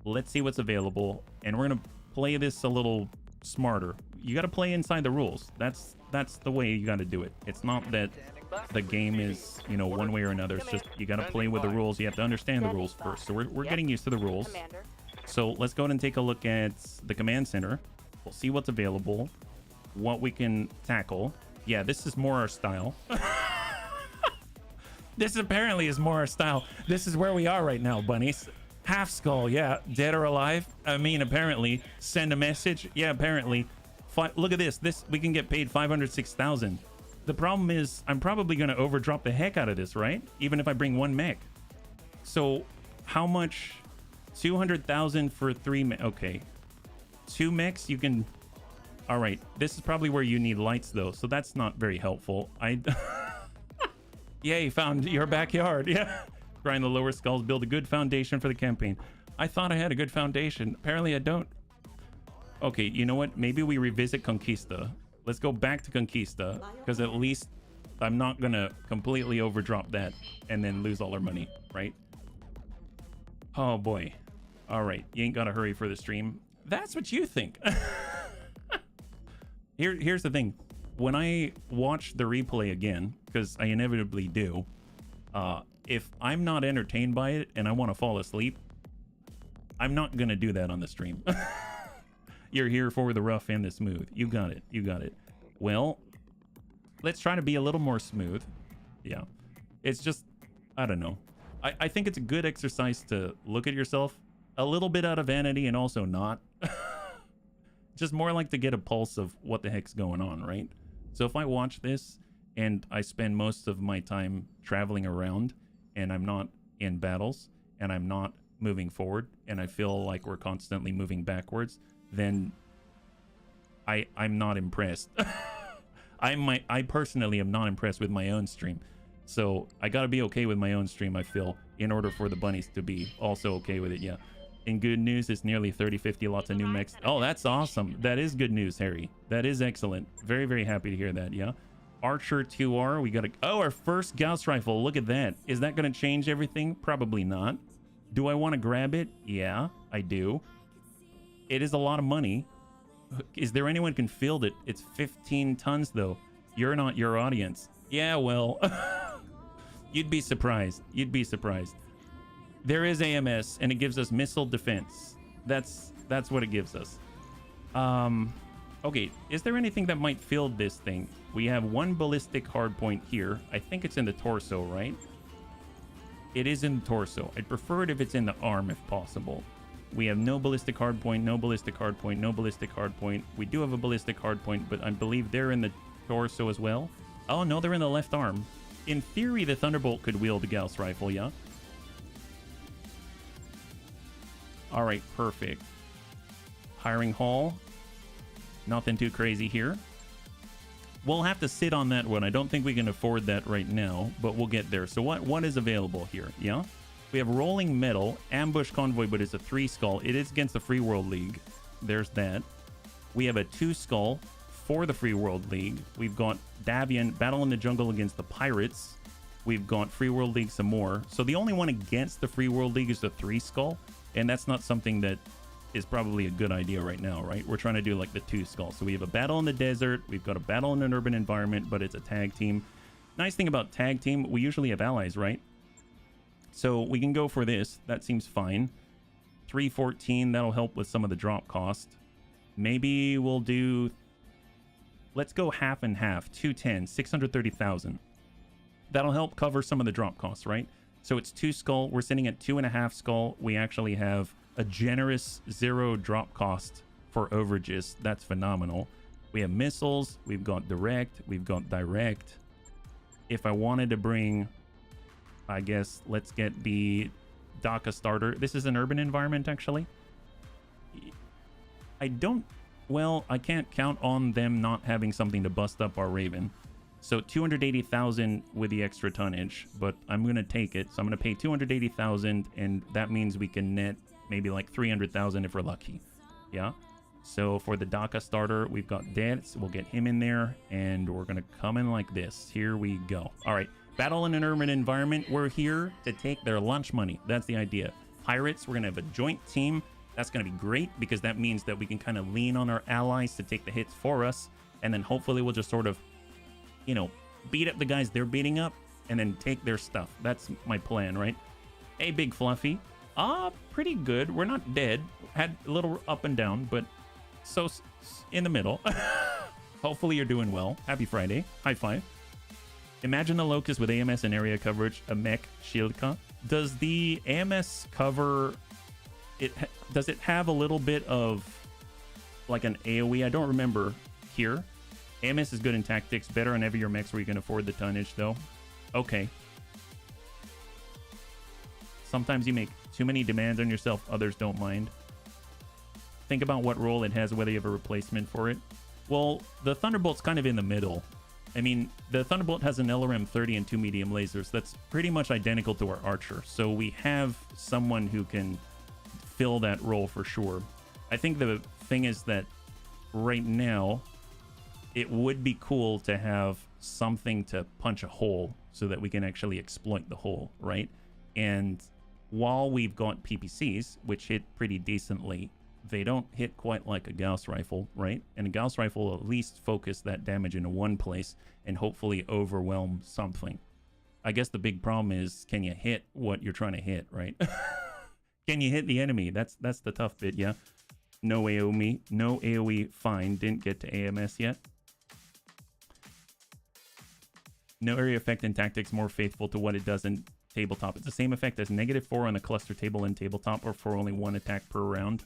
Let's see what's available, and we're gonna play this a little smarter. You got to play inside the rules. That's the way you got to do it. It's not that the game is, you know, one way or another. It's just you got to play with the rules. You have to understand the rules first. So we're getting used to the rules. So let's go ahead and take a look at the command center. We'll see what's available, what we can tackle. Yeah, this is more our style. This apparently is more our style. This is where we are right now, bunnies. Half skull, yeah. Dead or alive? I mean, apparently. Send a message? Yeah, apparently. Look at this. We can get paid 506,000. The problem is I'm probably going to overdrop the heck out of this, right? Even if I bring 1 mech. So how much? 200,000 for 3 mech. Okay. 2 mechs, you can... All right. This is probably where you need lights, though. So that's not very helpful. Yay, found your backyard. Yeah. Grind the lower skulls, build a good foundation for the campaign. I thought I had a good foundation. Apparently I don't. Okay, you know what? Maybe we revisit Conquista. Let's go back to Conquista, because at least I'm not gonna completely overdrop that and then lose all our money, right? Oh boy. All right, you ain't gotta hurry for the stream. That's what you think. Here's the thing. When I watch the replay again, because I inevitably do, if I'm not entertained by it and I want to fall asleep, I'm not going to do that on the stream. You're here for the rough and the smooth. You got it. You got it. Well, let's try to be a little more smooth. Yeah. It's just, I don't know. I think it's a good exercise to look at yourself a little bit out of vanity and also not. Just more like to get a pulse of what the heck's going on, right? So if I watch this and I spend most of my time traveling around and I'm not in battles and I'm not moving forward and I feel like we're constantly moving backwards, then I'm not impressed. I personally am not impressed with my own stream. So I gotta be okay with my own stream, I feel, in order for the bunnies to be also okay with it. Yeah. In good news, it's nearly 30-50, lots of new mechs. Oh, that's awesome. That is good news, Harry. That is excellent. Very, very happy to hear that, yeah. Archer 2R, we got a... Oh, our first Gauss rifle. Look at that. Is that going to change everything? Probably not. Do I want to grab it? Yeah, I do. It is a lot of money. Is there anyone who can field it? It's 15 tons, though. You're not your audience. Yeah, well... You'd be surprised. You'd be surprised. There is AMS, and it gives us missile defense. That's what it gives us. Okay, is there anything that might field this thing? We have 1 ballistic hardpoint here. I think it's in the torso, right? It is in the torso. I'd prefer it if it's in the arm, if possible. We have no ballistic hardpoint, no ballistic hardpoint, no ballistic hardpoint. We do have a ballistic hardpoint, but I believe they're in the torso as well. Oh, no, they're in the left arm. In theory, the Thunderbolt could wield the Gauss rifle, yeah? All right, perfect. Hiring hall. Nothing too crazy here. We'll have to sit on that one. I don't think we can afford that right now, but we'll get there. So what is available here? Yeah, we have rolling metal, ambush convoy, but it's a 3 skull. It is against the Free World League. There's that. We have a 2 skull for the Free World League. We've got Davian, battle in the jungle against the pirates. We've got Free World League some more. So the only one against the Free World League is the 3 skull. And that's not something that is probably a good idea right now, right? We're trying to do like the 2 skull. So we have a battle in the desert. We've got a battle in an urban environment, but it's a tag team. Nice thing about tag team, we usually have allies, right? So we can go for this. That seems fine. 314, that'll help with some of the drop cost. Maybe we'll do... Let's go half and half. 210, 630,000. That'll help cover some of the drop costs, right? So it's 2 skull. We're sitting at 2.5 skull. We actually have a generous 0 drop cost for overages. That's phenomenal. We have missiles. We've got direct. We've got direct. If I wanted to bring, I guess, let's get the DACA starter. This is an urban environment, actually. I don't... Well, I can't count on them not having something to bust up our Raven. So 280,000 with the extra tonnage, but I'm going to take it. So I'm going to pay 280,000, and that means we can net maybe like 300,000 if we're lucky. Yeah. So for the DACA starter, we've got Dance. We'll get him in there, and we're going to come in like this. Here we go. All right. Battle in an urban environment. We're here to take their lunch money. That's the idea. Pirates, we're going to have a joint team. That's going to be great because that means that we can kind of lean on our allies to take the hits for us. And then hopefully we'll just sort of, you know, beat up the guys they're beating up and then take their stuff. That's my plan, right? Hey, Big Fluffy. Pretty good. We're not dead. Had a little up and down, but so in the middle. Hopefully you're doing well. Happy Friday. High five. Imagine a Locust with AMS and area coverage, a mech Shieldka. Does the AMS cover it? Does it have a little bit of like an AoE? I don't remember here. AMS is good in tactics, better on heavier mechs where you can afford the tonnage though. Okay. Sometimes you make too many demands on yourself, others don't mind. Think about what role it has, whether you have a replacement for it. Well, the Thunderbolt's kind of in the middle. I mean, the Thunderbolt has an LRM 30 and 2 medium lasers. That's pretty much identical to our Archer. So we have someone who can fill that role for sure. I think the thing is that right now, it would be cool to have something to punch a hole so that we can actually exploit the hole, right? And while we've got PPCs, which hit pretty decently, they don't hit quite like a Gauss rifle, right? And a Gauss rifle will at least focus that damage into one place and hopefully overwhelm something. I guess the big problem is, can you hit what you're trying to hit, right? Can you hit the enemy? That's the tough bit, yeah. No AoE, no AoE, fine. Didn't get to AMS yet. No area effect in tactics, more faithful to what it does in tabletop. It's the same effect as -4 on the cluster table in tabletop, or for only 1 attack per round.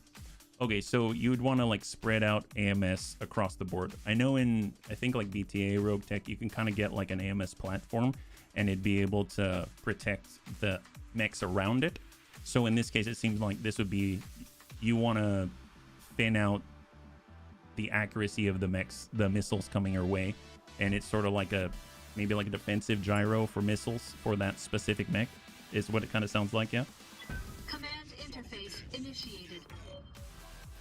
Okay, so you would want to like spread out AMS across the board. I know in, I think like BTA, Rogue Tech, you can kind of get like an AMS platform and it'd be able to protect the mechs around it. So in this case, it seems like this would be, you want to thin out the accuracy of the mechs, the missiles coming your way. And it's sort of like a, maybe like a defensive gyro for missiles for that specific mech is what it kind of sounds like, yeah? Command interface initiated.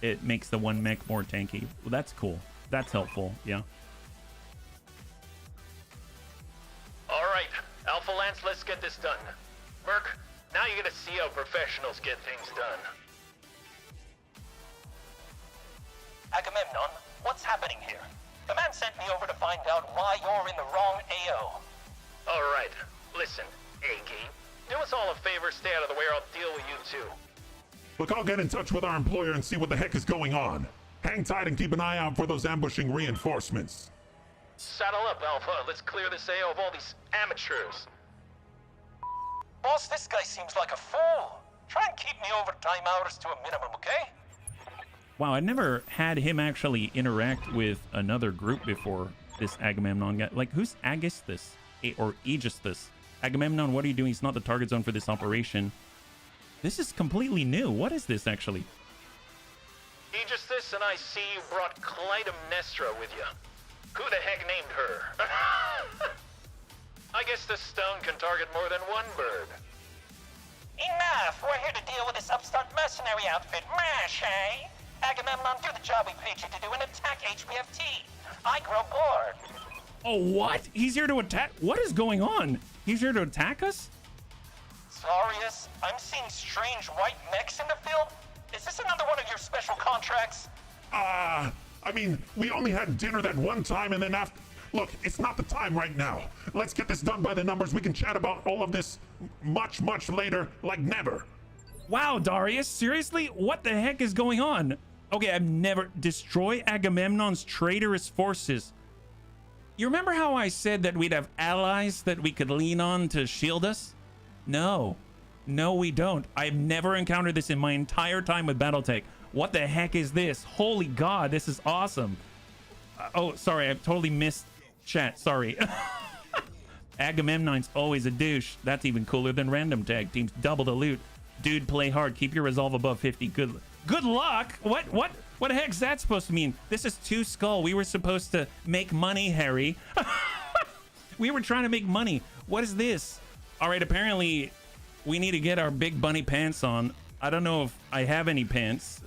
It makes the one mech more tanky. Well, that's cool. That's helpful, yeah. All right, Alpha Lance, let's get this done. Merc, now you're gonna see how professionals get things done. Agamemnon, what's happening here? The man sent me over to find out why you're in the wrong AO. All right, listen, A-Game. Do us all a favor, stay out of the way or I'll deal with you too. Look, I'll get in touch with our employer and see what the heck is going on. Hang tight and keep an eye out for those ambushing reinforcements. Saddle up, Alpha. Let's clear this AO of all these amateurs. Boss, this guy seems like a fool. Try and keep me overtime hours to a minimum, okay? Wow, I never had him actually interact with another group before, this Agamemnon guy. Like, who's Aegisthus? Or Aegisthus? Agamemnon, what are you doing? It's not the target zone for this operation. This is completely new. What is this, actually? Aegisthus, and I see you brought Clytemnestra with you. Who the heck named her? I guess the stone can target more than one bird. Enough! We're here to deal with this upstart mercenary outfit. Mash, eh? Agamemnon, do the job we paid you to do and attack HBFT. I grow bored. Oh, what? He's here to attack. What is going on? He's here to attack us? Darius, I'm seeing strange white mechs in the field. Is this another one of your special contracts? I mean, we only had dinner that one time and then after. Look, it's not the time right now. Let's get this done by the numbers. We can chat about all of this much, much later, like never. Wow, Darius, seriously? What the heck is going on? Okay, I've never... Destroy Agamemnon's traitorous forces. You remember how I said that we'd have allies that we could lean on to shield us? No. No, we don't. I've never encountered this in my entire time with Battletech. What the heck is this? Holy God, this is awesome. Oh, sorry, I totally missed chat. Sorry. Agamemnon's always a douche. That's even cooler than random tag teams. Double the loot. Dude, play hard. Keep your resolve above 50. Good luck. What the heck's that supposed to mean? This is 2 skull. We were supposed to make money, Harry. We were trying to make money. What is this? All right, apparently we need to get our big bunny pants on. I don't know if I have any pants.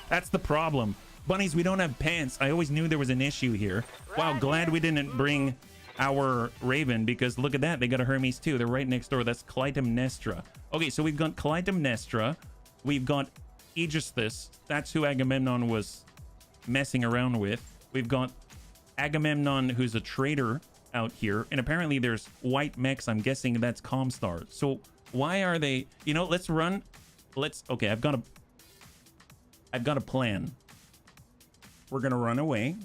That's the problem. Bunnies, we don't have pants. I always knew there was an issue here. Wow, glad we didn't bring our Raven, because look at that. They got a Hermes too. They're right next door. That's Clytemnestra. Okay, so we've got Clytemnestra. We've got Aegisthus. That's who Agamemnon was messing around with. We've got Agamemnon, who's a traitor out here. And apparently there's white mechs. I'm guessing that's Comstar. So why are they... You know, let's run... Okay, I've got a plan. We're going to run away.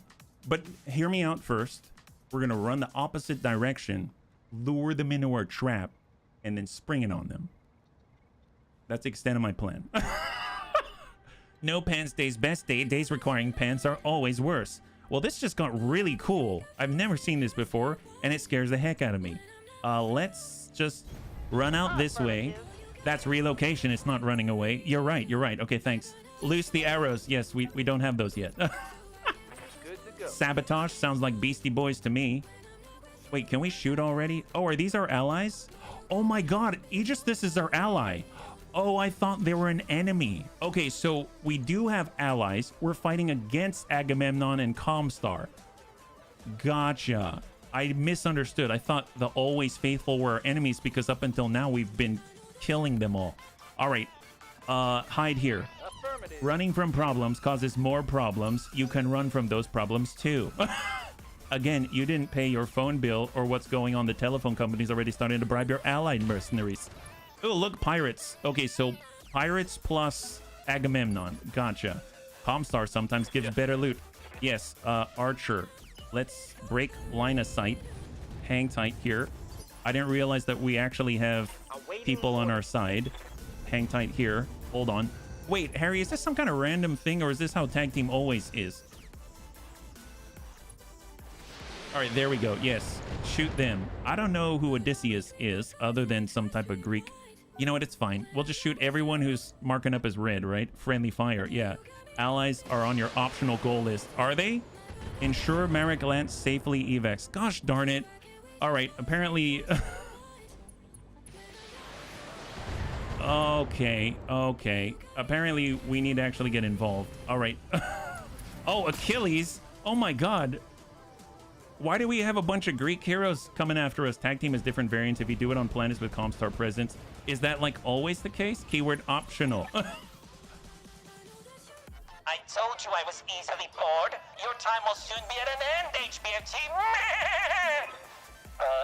But hear me out first. We're going to run the opposite direction, lure them into our trap, and then spring it on them. That's the extent of my plan. No pants days best day. Days requiring pants are always worse. Well, this just got really cool. I've never seen this before, and it scares the heck out of me. Let's just run out this way. That's relocation. It's not running away. You're right. You're right. Okay, thanks. Loose the arrows. Yes, we don't have those yet. Sabotage sounds like Beastie Boys to me. Wait, can we shoot already? Oh, are these our allies? Oh my God, Aegis, this is our ally. Oh, I thought they were an enemy. Okay, so we do have allies. We're fighting against Agamemnon and Comstar. Gotcha. I misunderstood. I thought the Always Faithful were our enemies because up until now we've been killing them all. All right, hide here. Running from problems causes more problems. You can run from those problems too. Again, you didn't pay your phone bill or what's going on. The telephone company's already starting to bribe your allied mercenaries. Oh, look, pirates. Okay, so pirates plus Agamemnon. Gotcha. Comstar sometimes gives better loot. Yes, Archer. Let's break line of sight. Hang tight here. I didn't realize that we actually have people on our side. Hang tight here. Hold on. Wait, Harry, is this some kind of random thing, or is this how tag team always is? All right, there we go. Yes, shoot them. I don't know who Odysseus is, other than some type of Greek. You know what? It's fine. We'll just shoot everyone who's marking up as red, right? Friendly fire. Yeah. Allies are on your optional goal list. Are they? Ensure Marek Lance safely evacs. Gosh darn it. All right, apparently... Okay. Apparently, we need to actually get involved. All right. Oh, Achilles. Oh, my God. Why do we have a bunch of Greek heroes coming after us? Tag team has different variants if you do it on planets with Comstar presence. Is that, like, always the case? Keyword optional. I told you I was easily bored. Your time will soon be at an end, HBFT.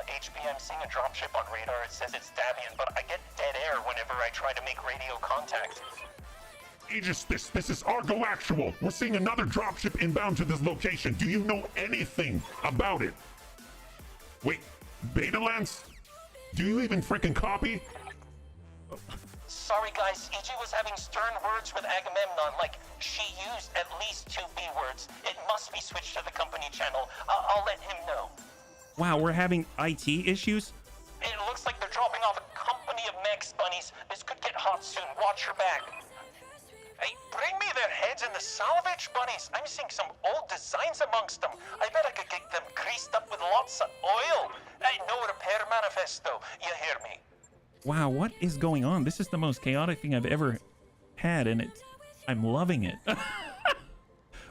HB, I'm seeing a dropship on radar. It says it's Davian, but I get dead air whenever I try to make radio contact. Aegis, this is Argo Actual. We're seeing another dropship inbound to this location. Do you know anything about it? Wait, Beta Lance? Do you even freaking copy? Sorry guys, EG was having stern words with Agamemnon, like she used at least 2 B words. It must be switched to the company channel. I'll let him know. Wow, we're having IT issues? It looks like they're dropping off a company of mechs, bunnies. This could get hot soon. Watch your back. Hey, bring me their heads in the salvage, bunnies. I'm seeing some old designs amongst them. I bet I could get them greased up with lots of oil. Hey, no repair manifesto. You hear me? Wow, what is going on? This is the most chaotic thing I've ever had, and I'm loving it.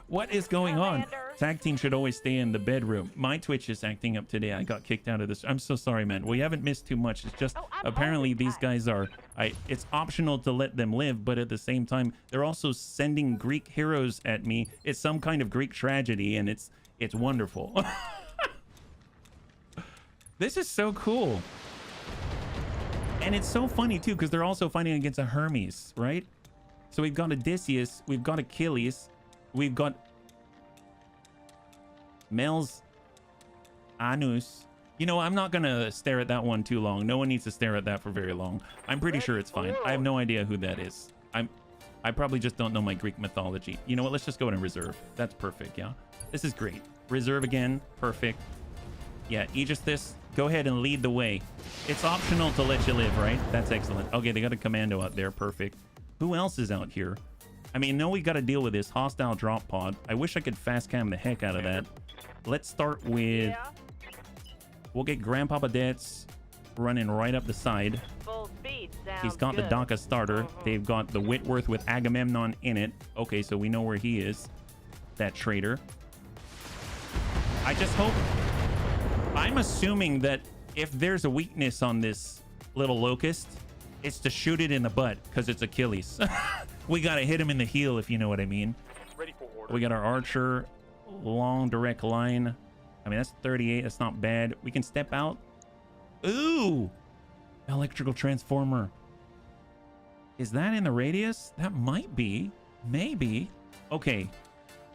What is going on? Commander. Tag team should always stay in the bedroom. My Twitch is acting up today. I got kicked out of this. I'm so sorry, man. We haven't missed too much. It's just Oh, I'm apparently all the these time. guys are. It's optional to let them live, but at the same time, they're also sending Greek heroes at me. It's some kind of Greek tragedy, and it's wonderful. This is so cool. And it's so funny too, because they're also fighting against a Hermes, right? So we've got Odysseus, we've got Achilles, we've got Mel's Anus. You know, I'm not gonna stare at that one too long. No one needs to stare at that for very long. I'm pretty sure it's fine. I have no idea who that is. I probably just don't know my Greek mythology. You know what? Let's just go in reserve. That's perfect. Yeah, this is great. Reserve again. Perfect. Yeah, Aegisthus, go ahead and lead the way. It's optional to let you live, right? That's excellent. Okay, they got a commando out there. Perfect. Who else is out here? I mean, no, we got to deal with this hostile drop pod. I wish I could fast cam the heck out of that. Let's start with... Yeah. We'll get Grandpapa Dets running right up the side. Full speed sounds He's got good. the Daka starter. They've got the Whitworth with Agamemnon in it. Okay, so we know where he is. That traitor. I just hope... I'm assuming that if there's a weakness on this little locust, it's to shoot it in the butt, because it's Achilles. We got to hit him in the heel, if you know what I mean. Ready for order. We got our archer, long direct line. I mean, that's 38. That's not bad. We can step out. Ooh! Electrical transformer. Is that in the radius? That might be. Maybe. Okay.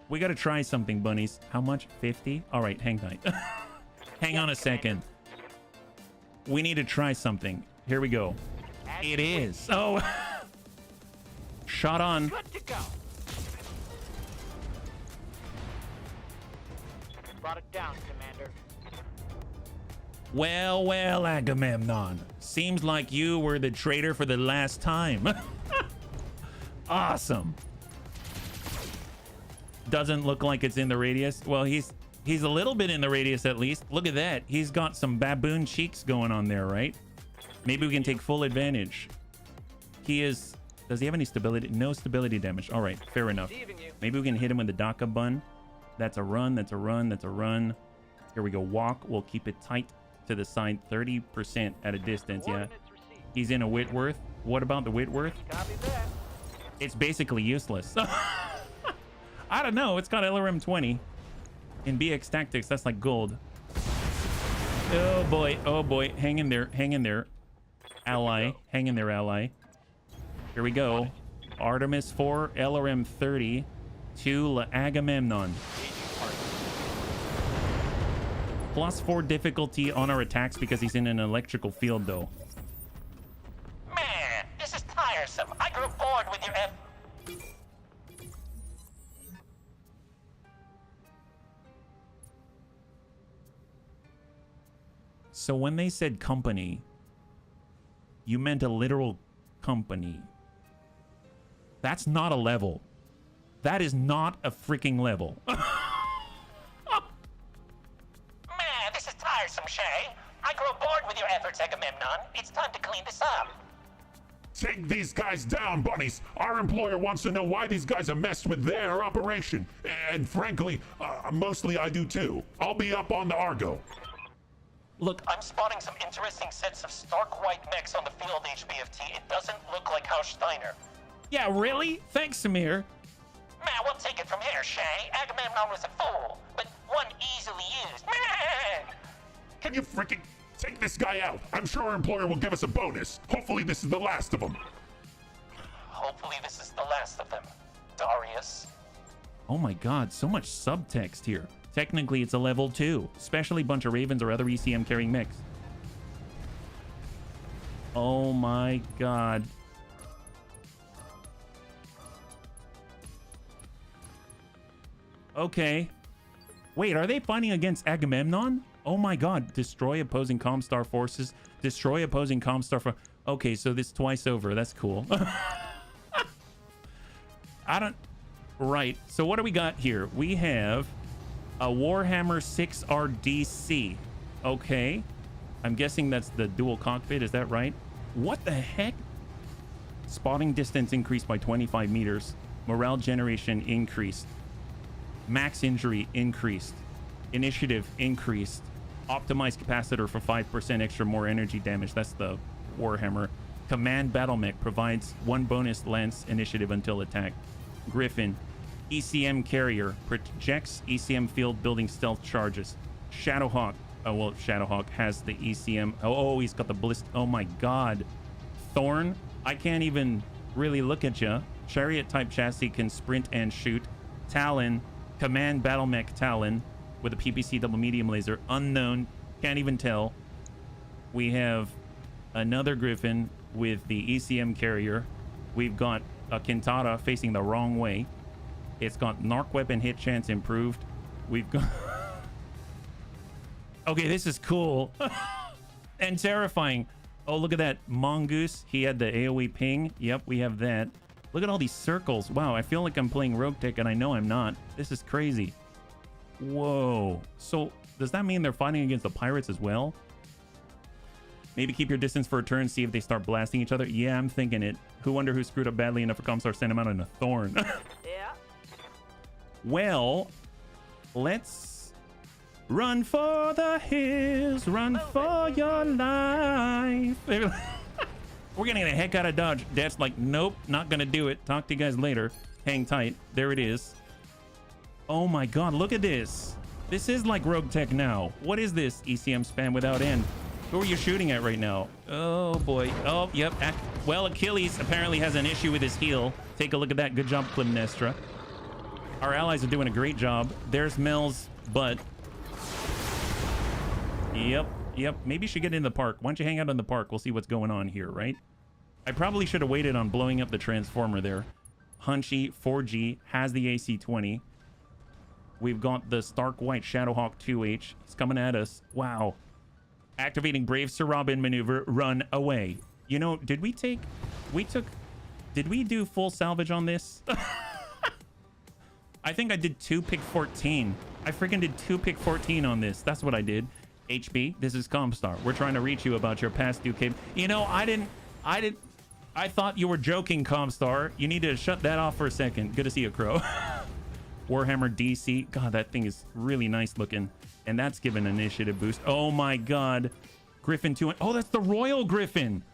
We got to try something, bunnies. How much? 50? All right, hang tight. Hang on a second. We need to try something. Here we go. It is. Oh. Shot on. Good to go. Brought it down, Commander. Well, well, Agamemnon. Seems like you were the traitor for the last time. Awesome. Doesn't look like it's in the radius. Well, he's a little bit in the radius at least. Look at that. He's got some baboon cheeks going on there, right? Maybe we can take full advantage. He is... Does he have any stability? No stability damage. All right, fair enough. Maybe we can hit him with the Daka bun. That's a run. That's a run. That's a run. Here we go. Walk. We'll keep it tight to the side. 30% at a distance. Yeah. He's in a Whitworth. What about the Whitworth? Copy that. It's basically useless. I don't know. It's got LRM 20. In BEX Tactics, that's like gold. Oh boy. Oh boy. Hang in there. Hang in there. Ally. Hang in there, ally. Here we go. Artemis 4, LRM 30 to Agamemnon. +4 difficulty on our attacks because he's in an electrical field, though. Man, this is tiresome. I grew bored with your So when they said company, you meant a literal company. That's not a level. That is not a freaking level. Man, this is tiresome, Shay. I grew bored with your efforts, Agamemnon. It's time to clean this up. Take these guys down, bunnies. Our employer wants to know why these guys have messed with their operation. And frankly, mostly I do too. I'll be up on the Argo. Look, I'm spotting some interesting sets of stark white mechs on the field, HBFT. It doesn't look like House Steiner. yeah, really? Thanks, Samir. Man, we'll take it from here, Shay. Agamemnon was a fool, but one easily used. Man! Can you freaking take this guy out? I'm sure our employer will give us a bonus. Hopefully this is the last of them. Hopefully this is the last of them, Darius. Oh my god, so much subtext here. Technically, it's a level 2, especially bunch of Ravens or other ECM carrying mechs. Oh my god. Okay. Wait, are they fighting against Agamemnon? Oh my god. Destroy opposing Comstar forces. Destroy opposing Comstar for... Okay, so this twice over. That's cool. I don't... Right. So what do we got here? We have a Warhammer 6 RDC. Okay. I'm guessing that's the dual cockpit. Is that right? What the heck? Spotting distance increased by 25 meters. Morale generation increased. Max injury increased. Initiative increased. Optimized capacitor for 5% extra more energy damage. That's the Warhammer. Command battle mech provides 1 bonus lance initiative until attack. Griffin. ECM carrier projects ECM field building stealth charges. Shadowhawk. Oh, well, Shadowhawk has the ECM. Oh, he's got the ballist. Oh my god. Thorn. I can't even really look at you. Chariot type chassis can sprint and shoot. Talon. Command battle mech Talon with a PPC double medium laser. Unknown. Can't even tell. We have another Griffin with the ECM carrier. We've got a Kintara facing the wrong way. It's got narc weapon hit chance improved. We've got... Okay, this is cool. And terrifying. Oh, look at that. Mongoose. He had the AoE ping. Yep, we have that. Look at all these circles. Wow, I feel like I'm playing Rogue Tech, and I know I'm not. This is crazy. Whoa. So, does that mean they're fighting against the pirates as well? Maybe keep your distance for a turn, see if they start blasting each other. Yeah, I'm thinking it. Who wonder who screwed up badly enough for Comstar send him out on a thorn? Yeah. Well, let's run for the hills, run for your life. We're getting the heck out of Dodge. Dad's like, nope, not gonna do it. Talk to you guys later. Hang tight. There it is. Oh my god, look at this. This is like Rogue Tech now. What is this ECM spam without end? Who are you shooting at right now? Oh boy. Oh, yep. Well, Achilles apparently has an issue with his heel. Take a look at that. Good job, Clymnestra. Our allies are doing a great job. There's Mel's butt. Yep. Maybe you should get in the park. Why don't you hang out in the park? We'll see what's going on here, right? I probably should have waited on blowing up the transformer there. Hunchy 4G has the AC-20. We've got the Stark White Shadowhawk 2H. He's coming at us. Wow. Activating Brave Sir Robin maneuver. Run away. You know, did we do full salvage on this? I think I did 2 pick 14. I freaking did 2 pick 14 on this. That's what I did. HB, this is Comstar. We're trying to reach you about your past due cable. You know, I thought you were joking, Comstar. You need to shut that off for a second. Good to see you, Crow. Warhammer DC. God, that thing is really nice looking. And that's given an initiative boost. Oh my god. Griffin 2. Oh, that's the Royal Griffin.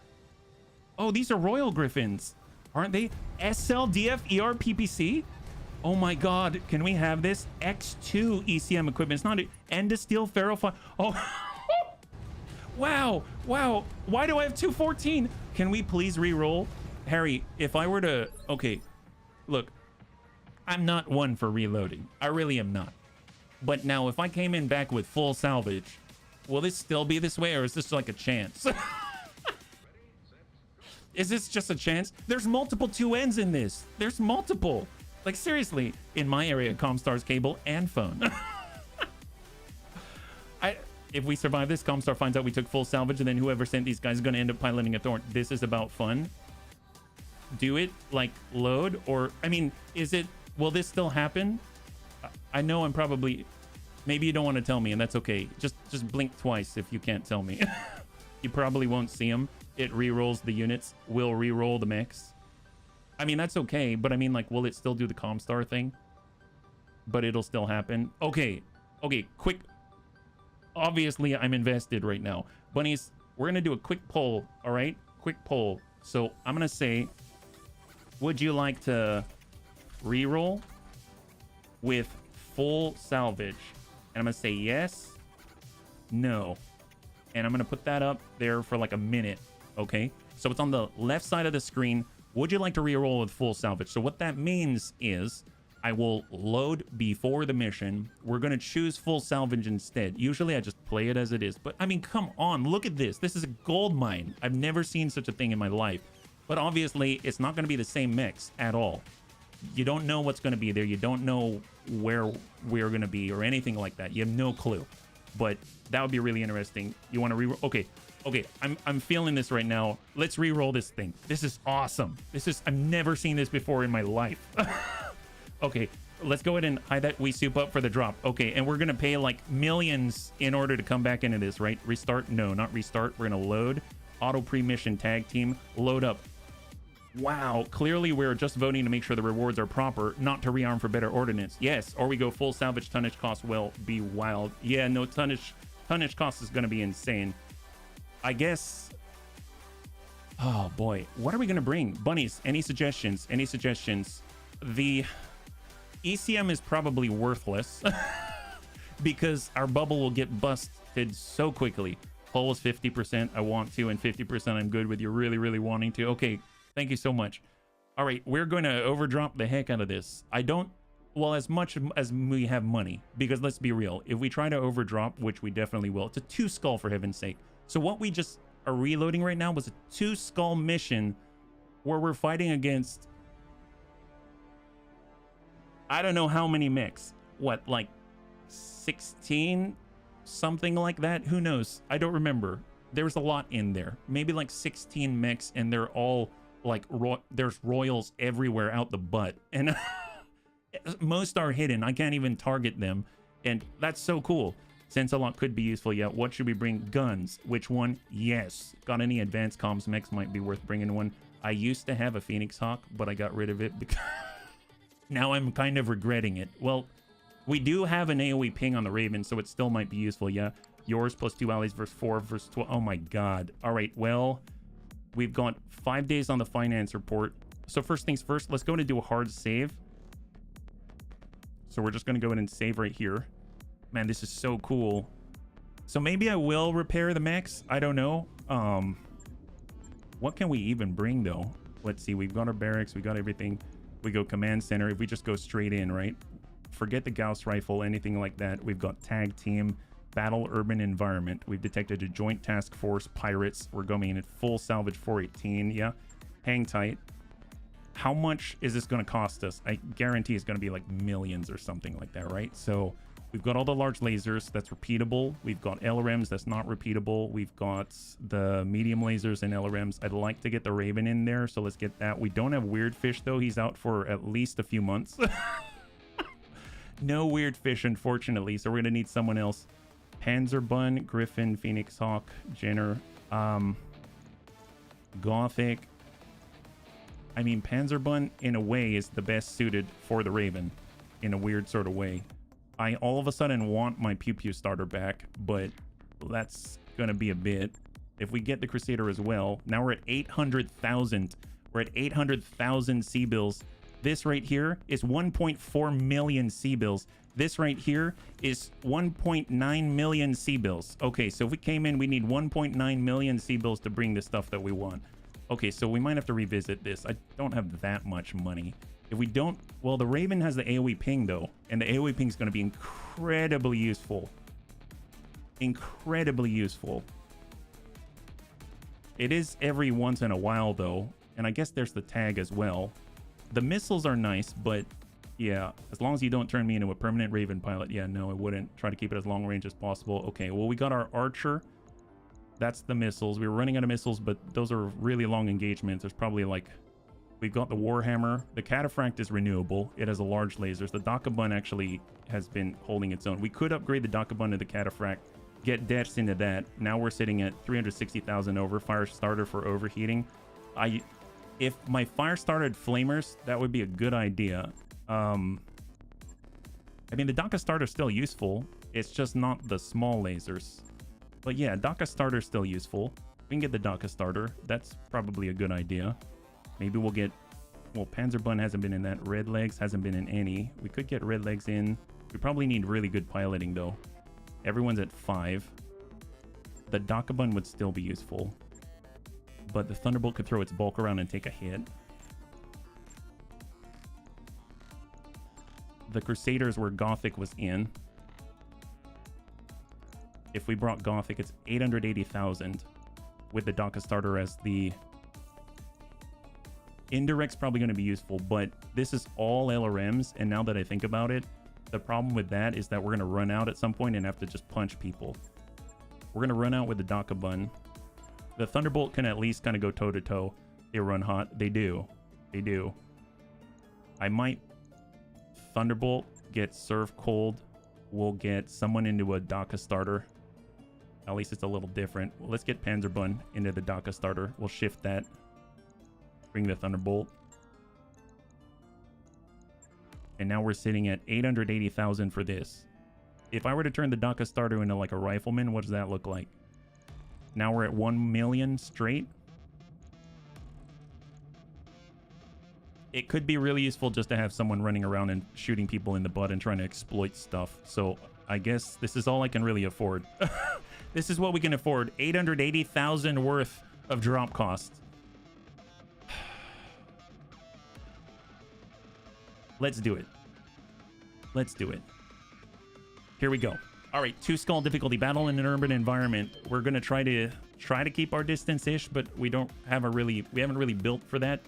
Oh, these are Royal Griffins. Aren't they? SLDF ER PPC? Oh my god. Can we have this? X2 ECM equipment. It's not End of Steel Ferrofire. Oh. Wow. Why do I have 214? Can we please re-roll? Harry, if I were to... Okay. Look. I'm not one for reloading. I really am not. But now, if I came in back with full salvage, will this still be this way, or is this like a chance? Is this just a chance? There's multiple 2Ns in this. There's multiple. Like, seriously, in my area, Comstar's cable and phone. If we survive this, Comstar finds out we took full salvage, and then whoever sent these guys is going to end up piloting a thorn. This is about fun. Do it, like, load, or, I mean, is it... Will this still happen? I know I'm probably... Maybe you don't want to tell me, and that's okay. Just blink twice if you can't tell me. You probably won't see them. It re-rolls the units. Will re-roll the mechs. I mean, that's okay, but I mean, like, will it still do the Comstar thing? But it'll still happen. Okay, quick. Obviously, I'm invested right now. Bunnies, we're going to do a quick poll, all right? Quick poll. So I'm going to say, would you like to... reroll with full salvage? And I'm gonna say yes, no, and I'm gonna put that up there for like a minute. Okay, so it's on the left side of the screen. Would you like to reroll with full salvage? So what that means is I will load before the mission. We're gonna choose full salvage instead. Usually I just play it as it is, but I mean, come on, look at this. This is a gold mine. I've never seen such a thing in my life. But obviously it's not gonna be the same mix at all. You don't know what's going to be there. You don't know where we're going to be or anything like that. You have no clue. But that would be really interesting. You want to re-roll? Okay. I'm feeling this right now. Let's re-roll this thing. This is awesome. I've never seen this before in my life. Okay. Let's go ahead and hide that. We soup up for the drop. Okay. And we're going to pay like millions in order to come back into this, right? Restart? No, not restart. We're going to load. Auto pre-mission tag team. Load up. Wow, clearly we're just voting to make sure the rewards are proper, not to rearm for better ordnance. Yes, or we go full salvage. Tonnage cost will be wild. Yeah, no, tonnage cost is going to be insane. I guess... Oh boy, what are we going to bring? Bunnies, any suggestions? Any suggestions? The ECM is probably worthless because our bubble will get busted so quickly. Hull is 50%, I want to, and 50% I'm good with. You're really, really wanting to. Okay, thank you so much. All right, we're going to overdrop the heck out of this. I don't, well, as much as we have money, because let's be real, if we try to overdrop, which we definitely will, it's a 2 skull for heaven's sake. So what we just are reloading right now was a 2 skull mission where we're fighting against, I don't know how many mechs. What, like 16? Something like that? Who knows? I don't remember. There's a lot in there. Maybe like 16 mechs, and they're all like, there's royals everywhere out the butt. And most are hidden. I can't even target them. And that's so cool. Sense a lot could be useful. Yeah, what should we bring? Guns. Which one? Yes. Got any advanced comms mechs? Might be worth bringing one. I used to have a Phoenix Hawk, but I got rid of it because now I'm kind of regretting it. Well, we do have an AoE ping on the Raven, so it still might be useful, yeah. Yours plus 2 allies versus 4 versus 12. Oh my god. All right, well, we've got 5 days on the finance report. So first things first, let's go and do a hard save. So we're just going to go in and save right here. Man, this is so cool. So maybe I will repair the mechs. I don't know. What can we even bring, though? Let's see. We've got our barracks. We got everything. We go command center. If we just go straight in, right? Forget the Gauss rifle, anything like that. We've got tag team, battle urban environment. We've detected a joint task force, pirates. We're going in at full salvage 418. Yeah, hang tight. How much is this going to cost us? I guarantee it's going to be like millions or something like that, right? So we've got all the large lasers. That's repeatable. We've got LRMs. That's not repeatable. We've got the medium lasers and LRMs. I'd like to get the Raven in there, so let's get that. We don't have Weird Fish, though. He's out for at least a few months. No Weird Fish, unfortunately, so we're gonna need someone else. Panzerbun, Griffin, Phoenix Hawk, Jenner, Gothic. I mean, Panzerbun in a way is the best suited for the Raven in a weird sort of way. I all of a sudden want my Pew Pew starter back, but that's gonna be a bit. If we get the Crusader as well, now we're at 800,000. We're at 800,000 C-bills. This right here is 1.4 million C-bills. This right here is 1.9 million C-bills. Okay, so if we came in, we need 1.9 million C-bills to bring the stuff that we want. Okay, so we might have to revisit this. I don't have that much money. If we don't, well, the Raven has the AoE ping though, and the AoE ping is going to be incredibly useful. Incredibly useful. It is every once in a while though, and I guess there's the tag as well. The missiles are nice, but yeah, as long as you don't turn me into a permanent Raven pilot. Yeah, no, I wouldn't. Try to keep it as long range as possible. Okay, well, we got our Archer. That's the missiles. We were running out of missiles, but those are really long engagements. There's probably like, we've got the Warhammer. The Cataphract is renewable. It has a large lasers. The Dakabun actually has been holding its own. We could upgrade the Dakabun to the Cataphract, get deaths into that. Now we're sitting at 360,000 over. Fire starter for overheating. If my fire started flamers, that would be a good idea. I mean, the Daka starter is still useful. It's just not the small lasers. But yeah, Daka starter is still useful. We can get the Daka starter. That's probably a good idea. Maybe we'll get... Well, Panzerbun hasn't been in that. Red Legs hasn't been in any. We could get Red Legs in. We probably need really good piloting, though. Everyone's at 5. The Dakabun would still be useful. But the Thunderbolt could throw its bulk around and take a hit. The Crusaders where Gothic was in. If we brought Gothic, it's 880,000 with the Daka starter as the... Indirect's probably going to be useful, but this is all LRMs, and now that I think about it, the problem with that is that we're going to run out at some point and have to just punch people. We're going to run out with the Dakabun. The Thunderbolt can at least kind of go toe-to-toe. They run hot. They do. They do. I might Thunderbolt, get Serve Cold. We'll get someone into a Daka starter. At least it's a little different. Well, let's get Panzerbun into the Daka starter. We'll shift that. Bring the Thunderbolt. And now we're sitting at 880,000 for this. If I were to turn the Daka starter into like a rifleman, what does that look like? Now we're at 1 million straight. It could be really useful just to have someone running around and shooting people in the butt and trying to exploit stuff. So I guess this is all I can really afford. This is what we can afford. 880,000 worth of drop cost. Let's do it. Let's do it. Here we go. All right, 2 skull difficulty, battle in an urban environment. We're gonna try to keep our distance-ish, but we haven't really built for that.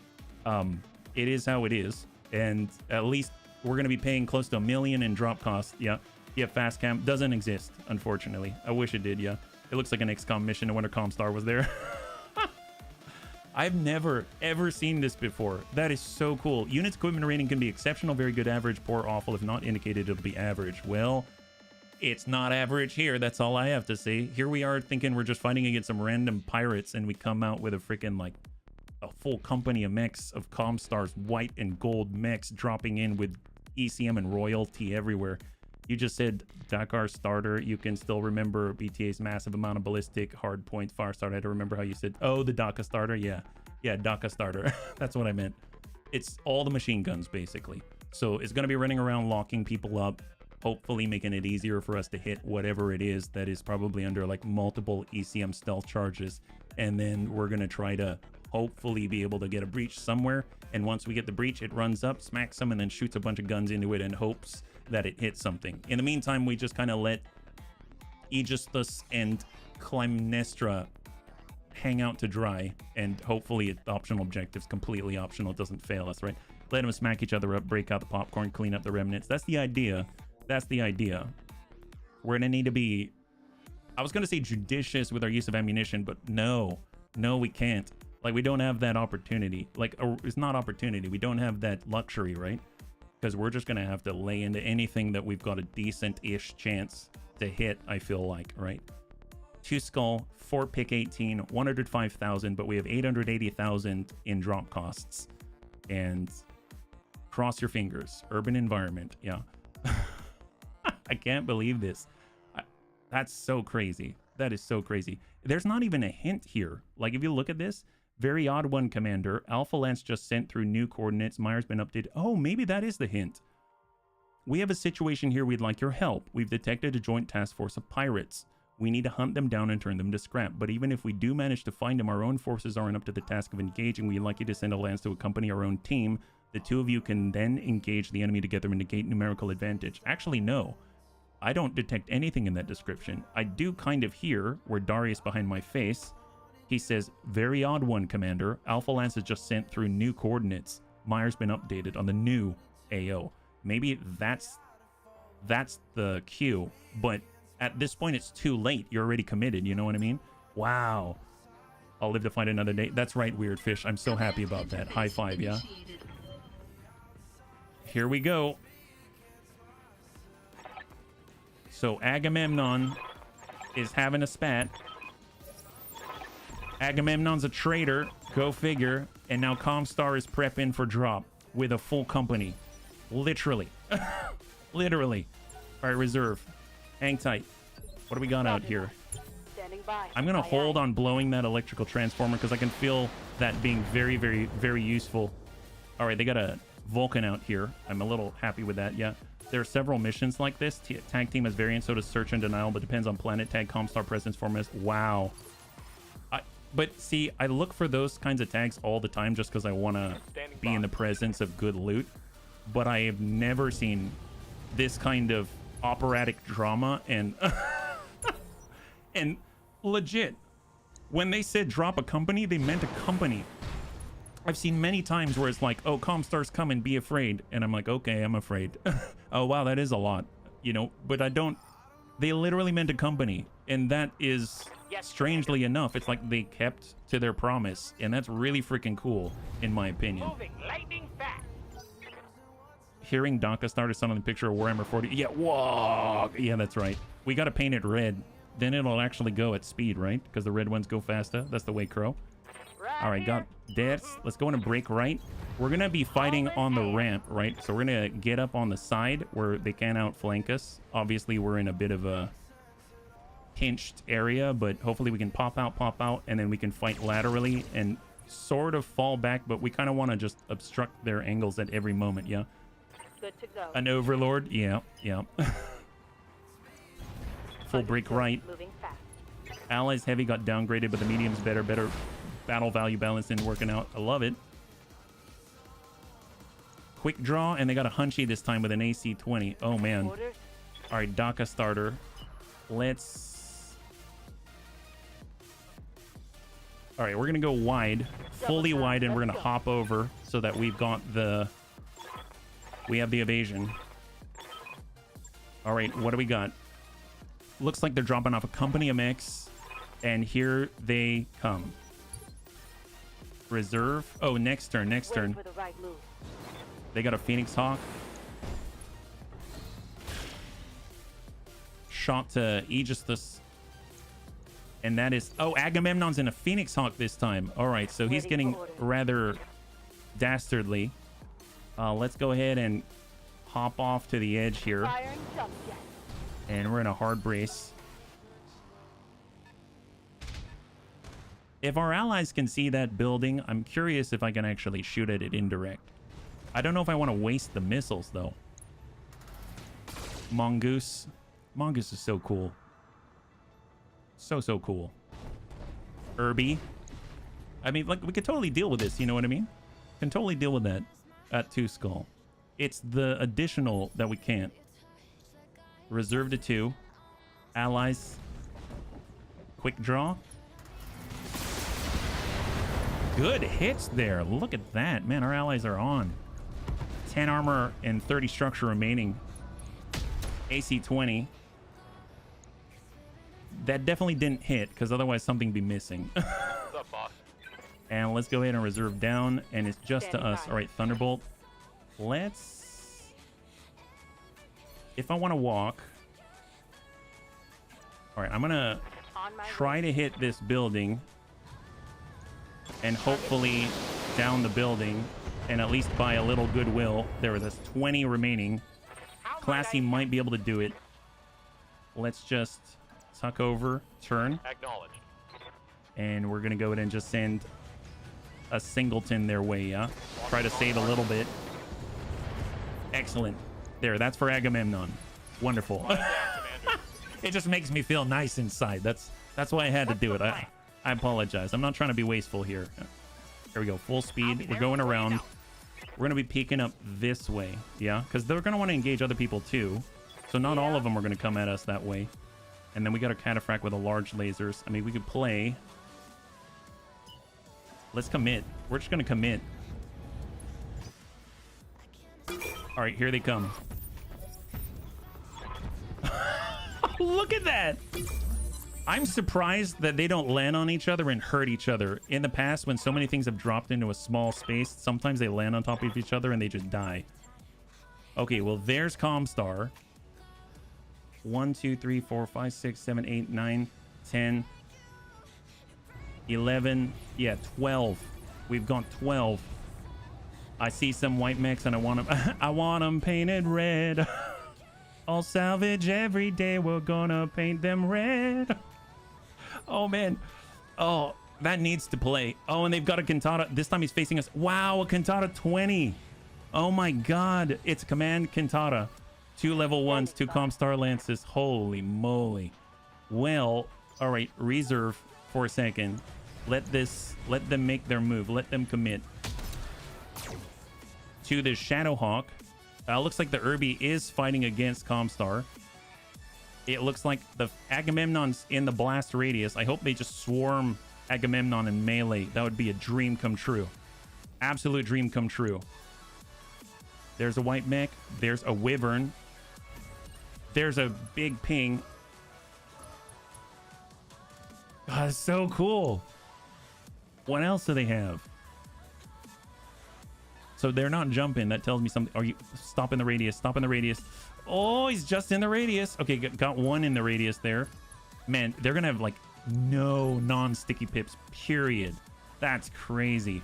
It is how it is, and at least we're gonna be paying close to $1 million in drop cost. Yeah, fast cam doesn't exist, unfortunately. I wish it did. Yeah, it looks like an XCOM mission. I wonder Comstar was there. I've never ever seen this before. That is so cool. Units equipment rating can be exceptional, very good, average, poor, awful. If not indicated, it'll be average. Well, it's not average here. That's all I have to say. Here we are thinking we're just fighting against some random pirates, and we come out with a freaking like a full company of mechs of Comstar's white and gold mechs dropping in with ECM and royalty everywhere. You just said Dakar starter. You can still remember BTA's massive amount of ballistic hard point fire starter. I had to remember how you said, oh, the Daka starter. Yeah, Daka starter. That's what I meant. It's all the machine guns basically. So it's going to be running around locking people up, hopefully making it easier for us to hit whatever it is that is probably under like multiple ECM stealth charges. And then we're going to try to hopefully be able to get a breach somewhere. And once we get the breach, it runs up, smacks them, and then shoots a bunch of guns into it and hopes that it hits something. In the meantime, we just kind of let Aegisthus and Clytemnestra hang out to dry, and hopefully the optional objective's completely optional. It doesn't fail us, right? Let them smack each other up, break out the popcorn, clean up the remnants. That's the idea. That's the idea. We're gonna need to be, I was gonna say judicious with our use of ammunition, but no, we can't. Like, we don't have that opportunity. Like, it's not opportunity. We don't have that luxury, right? Because we're just gonna have to lay into anything that we've got a decent-ish chance to hit, I feel like, right? 2 skull, 4 pick 18, 105,000, but we have 880,000 in drop costs. And cross your fingers. Urban environment, yeah. I can't believe this. That's so crazy. That is so crazy. There's not even a hint here. Like, if you look at this, very odd one, Commander. Alpha Lance just sent through new coordinates. Myers been updated. Oh, maybe that is the hint. We have a situation here. We'd like your help. We've detected a joint task force of pirates. We need to hunt them down and turn them to scrap. But even if we do manage to find them, our own forces aren't up to the task of engaging. We'd like you to send a Lance to accompany our own team. The two of you can then engage the enemy together and negate numerical advantage. Actually, no. I don't detect anything in that description. I do kind of hear, where Darius behind my face, he says, very odd one, Commander. Alpha Lance has just sent through new coordinates. Myers been updated on the new AO. Maybe that's the cue, but at this point it's too late. You're already committed, you know what I mean? Wow. I'll live to fight another day. That's right, Weird Fish. I'm so happy about that. High five, yeah? Here we go. So Agamemnon is having a spat. Agamemnon's a traitor. Go figure. And now Comstar is prepping for drop with a full company. Literally. Literally. All right, reserve. Hang tight. What do we got out here? Standing by. I'm going to hold on blowing that electrical transformer because I can feel that being very, very, very useful. All right, they got a Vulcan out here. I'm a little happy with that, yeah. There are several missions like this. Tag team has variants, so does search and denial, but depends on planet tag, Comstar presence format. Wow. But see, I look for those kinds of tags all the time just because I want to be in the presence of good loot. But I have never seen this kind of operatic drama and and legit. When they said drop a company, they meant a company. I've seen many times where it's like, oh, Comstar's coming, be afraid. And I'm like, okay, I'm afraid. Oh, wow, that is a lot, you know, but I don't, they literally meant a company. And that is, strangely enough, it's like they kept to their promise. And that's really freaking cool, in my opinion. Moving lightning fast. Hearing Donka start a son on the picture of Warhammer 40. Yeah, whoa. Yeah, that's right. We got to paint it red. Then it'll actually go at speed, right? Because the red ones go faster. That's the way, Crow. Right. All right, got this. Let's go in and break right. We're going to be fighting on the ramp, right? So we're going to get up on the side where they can't outflank us. Obviously, we're in a bit of a pinched area, but hopefully we can pop out, and then we can fight laterally and sort of fall back, but we kind of want to just obstruct their angles at every moment, yeah? Good to go. An overlord? Yeah. Full break right. Moving fast. Allies heavy got downgraded, but the medium's better battle value balance in working out. I love it. Quick draw, and they got a hunchy this time with an AC-20. Oh, man. Orders. All right, DACA starter. Let's... All right, we're going to go wide, fully wide, and we're going to hop over so that we've got the... We have the evasion. All right, what do we got? Looks like they're dropping off a company of mechs, and here they come. Reserve. Oh, next turn. Wait for the right move. They got a Phoenix Hawk. Shot to Aegis. And that is... Oh, Agamemnon's in a Phoenix Hawk this time. All right, so he's getting rather dastardly. Let's go ahead and hop off to the edge here. Fire and jump jet. And we're in a hard brace. If our allies can see that building, I'm curious if I can actually shoot at it indirect. I don't know if I want to waste the missiles, though. Mongoose. Mongoose is so cool. So cool. Irby. I mean, like, we could totally deal with this, you know what I mean? Can totally deal with that at 2 skull. It's the additional that we can't. Reserve to 2. Allies. Quick draw. Good hits there. Look at that. Man, our allies are on. 10 armor and 30 structure remaining. AC-20. That definitely didn't hit, because otherwise something would be missing. What's up, boss? And let's go ahead and reserve down, and it's just to us. All right, Thunderbolt. Let's... If I want to walk... All right, I'm going to try to hit this building and hopefully down the building and at least buy a little goodwill. There was 20 remaining. Classy might be able to do it. Let's just tuck over, turn. Acknowledged. And we're going to go ahead and just send a singleton their way, yeah? Try to save a little bit. Excellent. There, that's for Agamemnon. Wonderful. It just makes me feel nice inside. That's why I had to do it. I apologize. I'm not trying to be wasteful here. Here we go. Full speed. We're going around. We're going to be peeking up this way. Yeah, because they're going to want to engage other people too. So not all of them are going to come at us that way. And then we got a cataphract with a large lasers. I mean, we could play. Let's commit. We're just going to commit. All right, here they come. Look at that. I'm surprised that they don't land on each other and hurt each other. In the past, when so many things have dropped into a small space, sometimes they land on top of each other and they just die. Okay, well, there's Comstar. 1, 2, 3, 4, 5, 6, 7, 8, 9, 10, 11. Yeah, 12. We've got 12. I see some white mechs and I want them. I want them painted red. All salvage every day. We're gonna paint them red. Oh, man. Oh, that needs to play. Oh, and they've got a Cantata. This time he's facing us. Wow, a Cantata 20. Oh, my God. It's a command Cantata. 2 level 1s, 2 Comstar Lances. Holy moly. Well, all right. Reserve for a second. Let them make their move. Let them commit to the Shadowhawk. Looks like the Irby is fighting against Comstar. It looks like the Agamemnon's in the blast radius. I hope they just swarm Agamemnon in melee. That would be a dream come true. Absolute dream come true. There's a white mech. There's a wyvern. There's a big ping. God, it's so cool. What else do they have? So they're not jumping. That tells me something. Are you stop in the radius? Stop in the radius. Oh, he's just in the radius. Okay, got one in the radius there. Man, they're gonna have like no non-sticky pips. Period. That's crazy.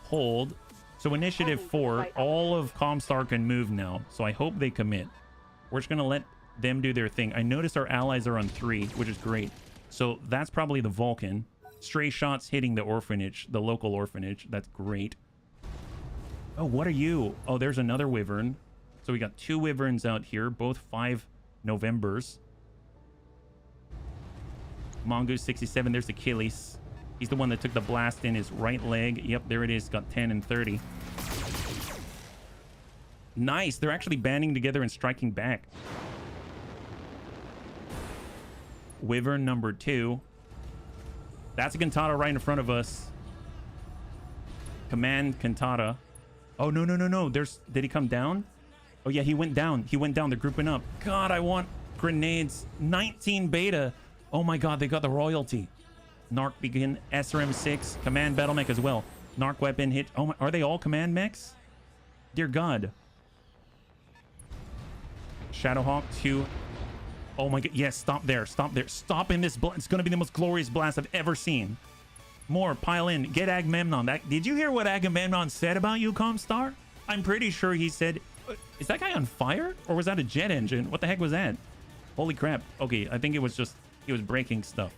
Hold. So initiative 4, all of Comstar can move now. So I hope they commit. We're just going to let them do their thing. I noticed our allies are on 3, which is great. So that's probably the Vulcan. Stray shots hitting the orphanage, the local orphanage. That's great. Oh, what are you? Oh, there's another Wyvern. So we got 2 Wyverns out here, both 5 Novembers. Mongoose 67, there's Achilles. He's the one that took the blast in his right leg. Yep, there it is. Got 10 and 30. Nice. They're actually banding together and striking back. Wyvern number 2. That's a Cantata right in front of us. Command Cantata. Oh, no, no, no, no. Did he come down? Oh, yeah, he went down. He went down. They're grouping up. God, I want grenades. 19 beta. Oh, my God. They got the royalty. Narc begin. SRM6. Command battle mech as well. Narc weapon hit. Oh, my. Are they all command mechs? Dear God. Shadowhawk 2. Oh, my God. Yes, stop there. Stop there. Stop in this. It's going to be the most glorious blast I've ever seen. More. Pile in. Get Agamemnon. Did you hear what Agamemnon said about you, Comstar? I'm pretty sure he said... Is that guy on fire? Or was that a jet engine? What the heck was that? Holy crap. Okay, I think it was just... He was breaking stuff.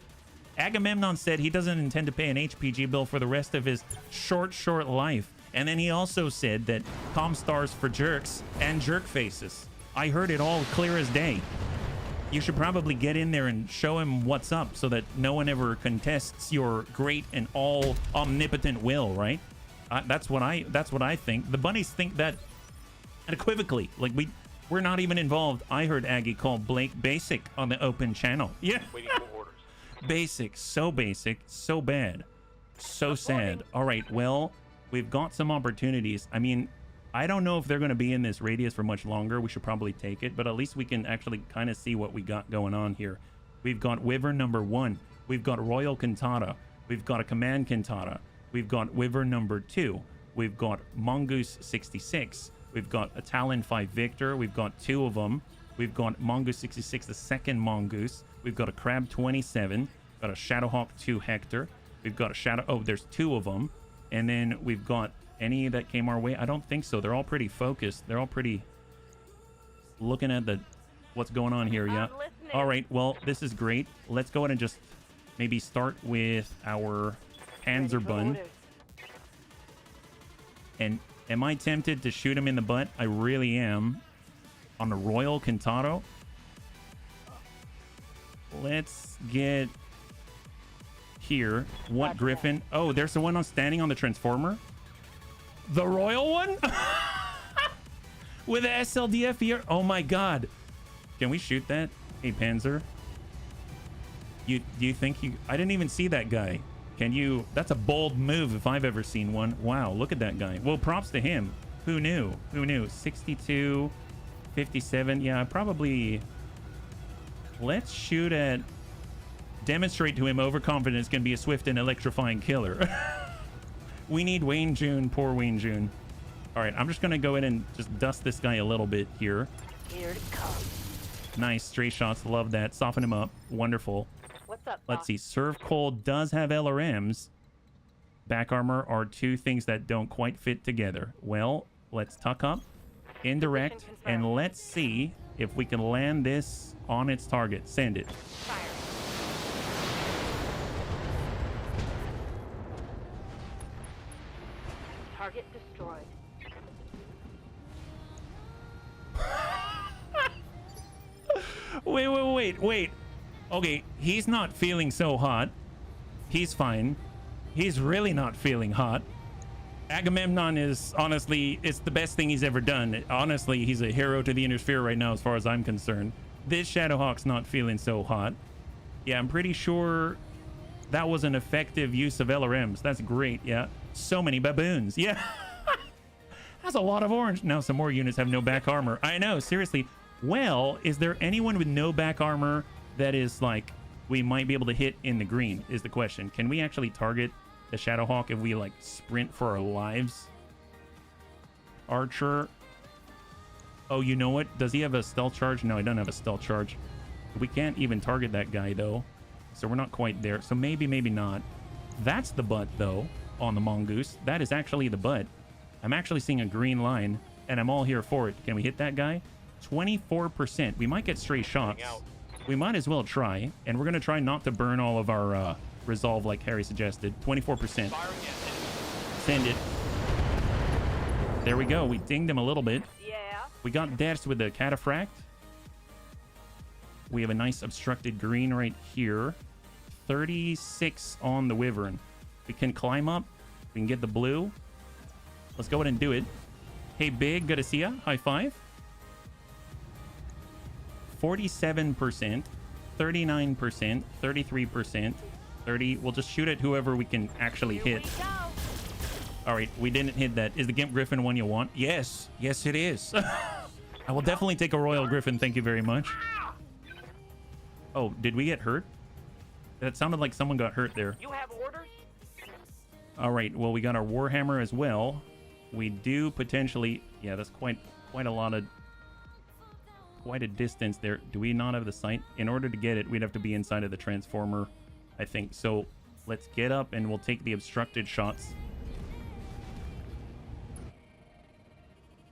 Agamemnon said he doesn't intend to pay an HPG bill for the rest of his short life. And then he also said that Comstars for jerks and jerk faces. I heard it all clear as day. You should probably get in there and show him what's up so that no one ever contests your great and all omnipotent will, right? That's what I think. The bunnies think that unequivocally. Like we're not even involved. I heard Aggie call Blake basic on the open channel. Yeah. Waiting for orders. Basic, so bad, so sad. All right, well, we've got some opportunities. I mean, I don't know if they're going to be in this radius for much longer. We should probably take it, but at least we can actually kind of see what we got going on here. We've got Wyvern number 1. We've got Royal Cantata. We've got a Command Cantata. We've got Wyvern number 2. We've got Mongoose 66. We've got a Talon 5 Victor. We've got 2 of them. We've got Mongoose 66, the second Mongoose. We've got a Crab 27. Got a Shadowhawk 2 Hector. We've got a Shadow... Oh, there's 2 of them. And then we've got any that came our way. I don't think so. They're all pretty focused. They're all pretty... Looking at what's going on here, yeah. All right, well, this is great. Let's go ahead and just maybe start with our Panzerbund. And am I tempted to shoot him in the butt? I really am. On the Royal Cantata. Let's get here. What Griffin? Oh, there's the one standing on the Transformer. The Royal one? With a SLDF here? Oh my God. Can we shoot that? Hey, Panzer. Do you think you... I didn't even see that guy. Can you... That's a bold move if I've ever seen one. Wow, look at that guy. Well, props to him. Who knew? Who knew? 62, 57. Yeah, probably... Let's shoot at... Demonstrate to him overconfidence can be a swift and electrifying killer. We need Wayne June. Poor Wayne June. All right, I'm just going to go in and just dust this guy a little bit here. Here it comes. Nice. Stray shots. Love that. Soften him up. Wonderful. What's up, Let's boss? see. Serve Cold does have LRMs. Back armor are 2 things that don't quite fit together. Well, let's tuck up. Indirect. And let's see if we can land this on its target. Send it. Fire. Target destroyed. Wait. Okay, he's not feeling so hot. He's fine. He's really not feeling hot. Agamemnon is, honestly, it's the best thing he's ever done. Honestly, he's a hero to the Inner Sphere right now as far as I'm concerned. This Shadowhawk's not feeling so hot. Yeah, I'm pretty sure that was an effective use of LRMs. That's great, yeah. So many baboons, yeah. That's a lot of orange. Now some more units have no back armor. I know, seriously. Well, is there anyone with no back armor that is like we might be able to hit in the green is the question. Can we actually target the Shadowhawk if we like sprint for our lives? Archer. Oh, you know what? Does he have a stealth charge? No, he doesn't have a stealth charge. We can't even target that guy though. So we're not quite there. So maybe not. That's the butt, though, on the mongoose. That is actually the butt. I'm actually seeing a green line, and I'm all here for it. Can we hit that guy? 24%. We might get stray shots. We might as well try, and we're going to try not to burn all of our resolve like Harry suggested. 24%. Send it. There we go. We dinged him a little bit. Yeah. We got deaths with the cataphract. We have a nice obstructed green right here. 36 on the wyvern. We can climb up. We can get the blue. Let's go ahead and do it. Hey, Big, good to see ya. High five. 47%, 39%, 33%, 30. We'll just shoot at whoever we can actually hit. All right, we didn't hit that. Is the Gimp Griffin one you want? Yes. Yes, it is. I will definitely take a Royal Griffin. Thank you very much. Oh, did we get hurt? That sounded like someone got hurt there. You have orders? All right, well, we got our Warhammer as well. We do potentially... Yeah, that's quite a lot of... Quite a distance there. Do we not have the sight? In order to get it, we'd have to be inside of the transformer, I think. So let's get up and we'll take the obstructed shots.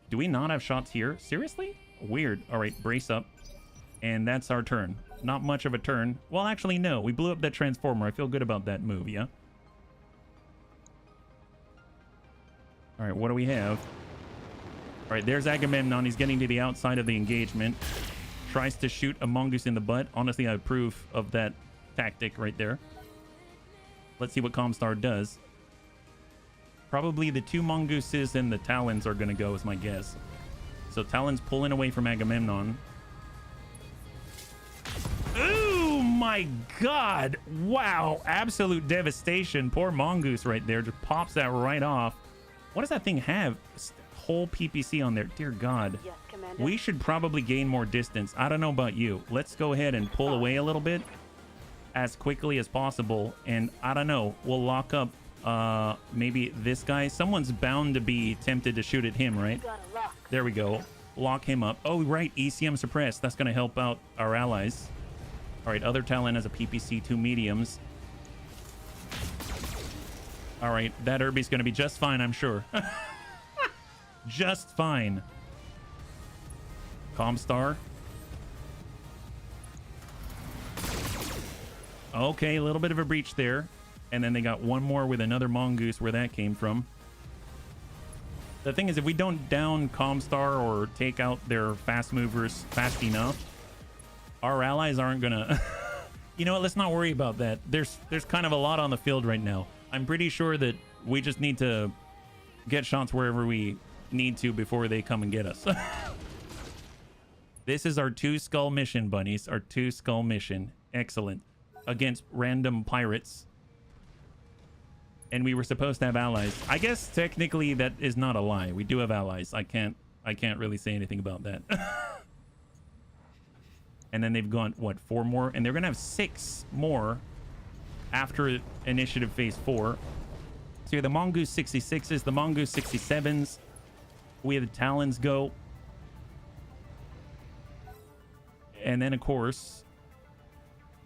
Do we not have shots here? Seriously? Weird. All right, brace up. And that's our turn. Not much of a turn. Well, actually, no. We blew up that transformer. I feel good about that move, yeah? All right, what do we have? All right, there's Agamemnon. He's getting to the outside of the engagement. Tries to shoot a mongoose in the butt. Honestly, I approve of that tactic right there. Let's see what Comstar does. Probably the two mongooses and the Talons are going to go, is my guess. So Talon's pulling away from Agamemnon. Oh my god! Wow, absolute devastation. Poor mongoose right there. Just pops that right off. What does that thing have? Whole PPC on there. Dear God. Yes, Commander. We should probably gain more distance. I don't know about you. Let's go ahead and pull away a little bit as quickly as possible. And I don't know. We'll lock up maybe this guy. Someone's bound to be tempted to shoot at him, right? There we go. Lock him up. Oh, right. ECM suppressed. That's going to help out our allies. All right. Other Talon has a PPC, 2 mediums. All right. That Irby's going to be just fine, I'm sure. Just fine. Comstar. Okay, a little bit of a breach there. And then they got one more with another mongoose where that came from. The thing is, if we don't down Comstar or take out their fast movers fast enough, our allies aren't gonna... You know what? Let's not worry about that. There's kind of a lot on the field right now. I'm pretty sure that we just need to get shots wherever we need to before they come and get us. This is our 2 skull mission, bunnies. Our 2 skull mission. Excellent. Against random pirates. And we were supposed to have allies. I guess technically that is not a lie. We do have allies. I can't really say anything about that. And then they've gone, what, 4 more? And they're gonna have 6 more after initiative phase 4. So you have the mongoose 66s, the mongoose 67s. We have the Talons go. And then, of course,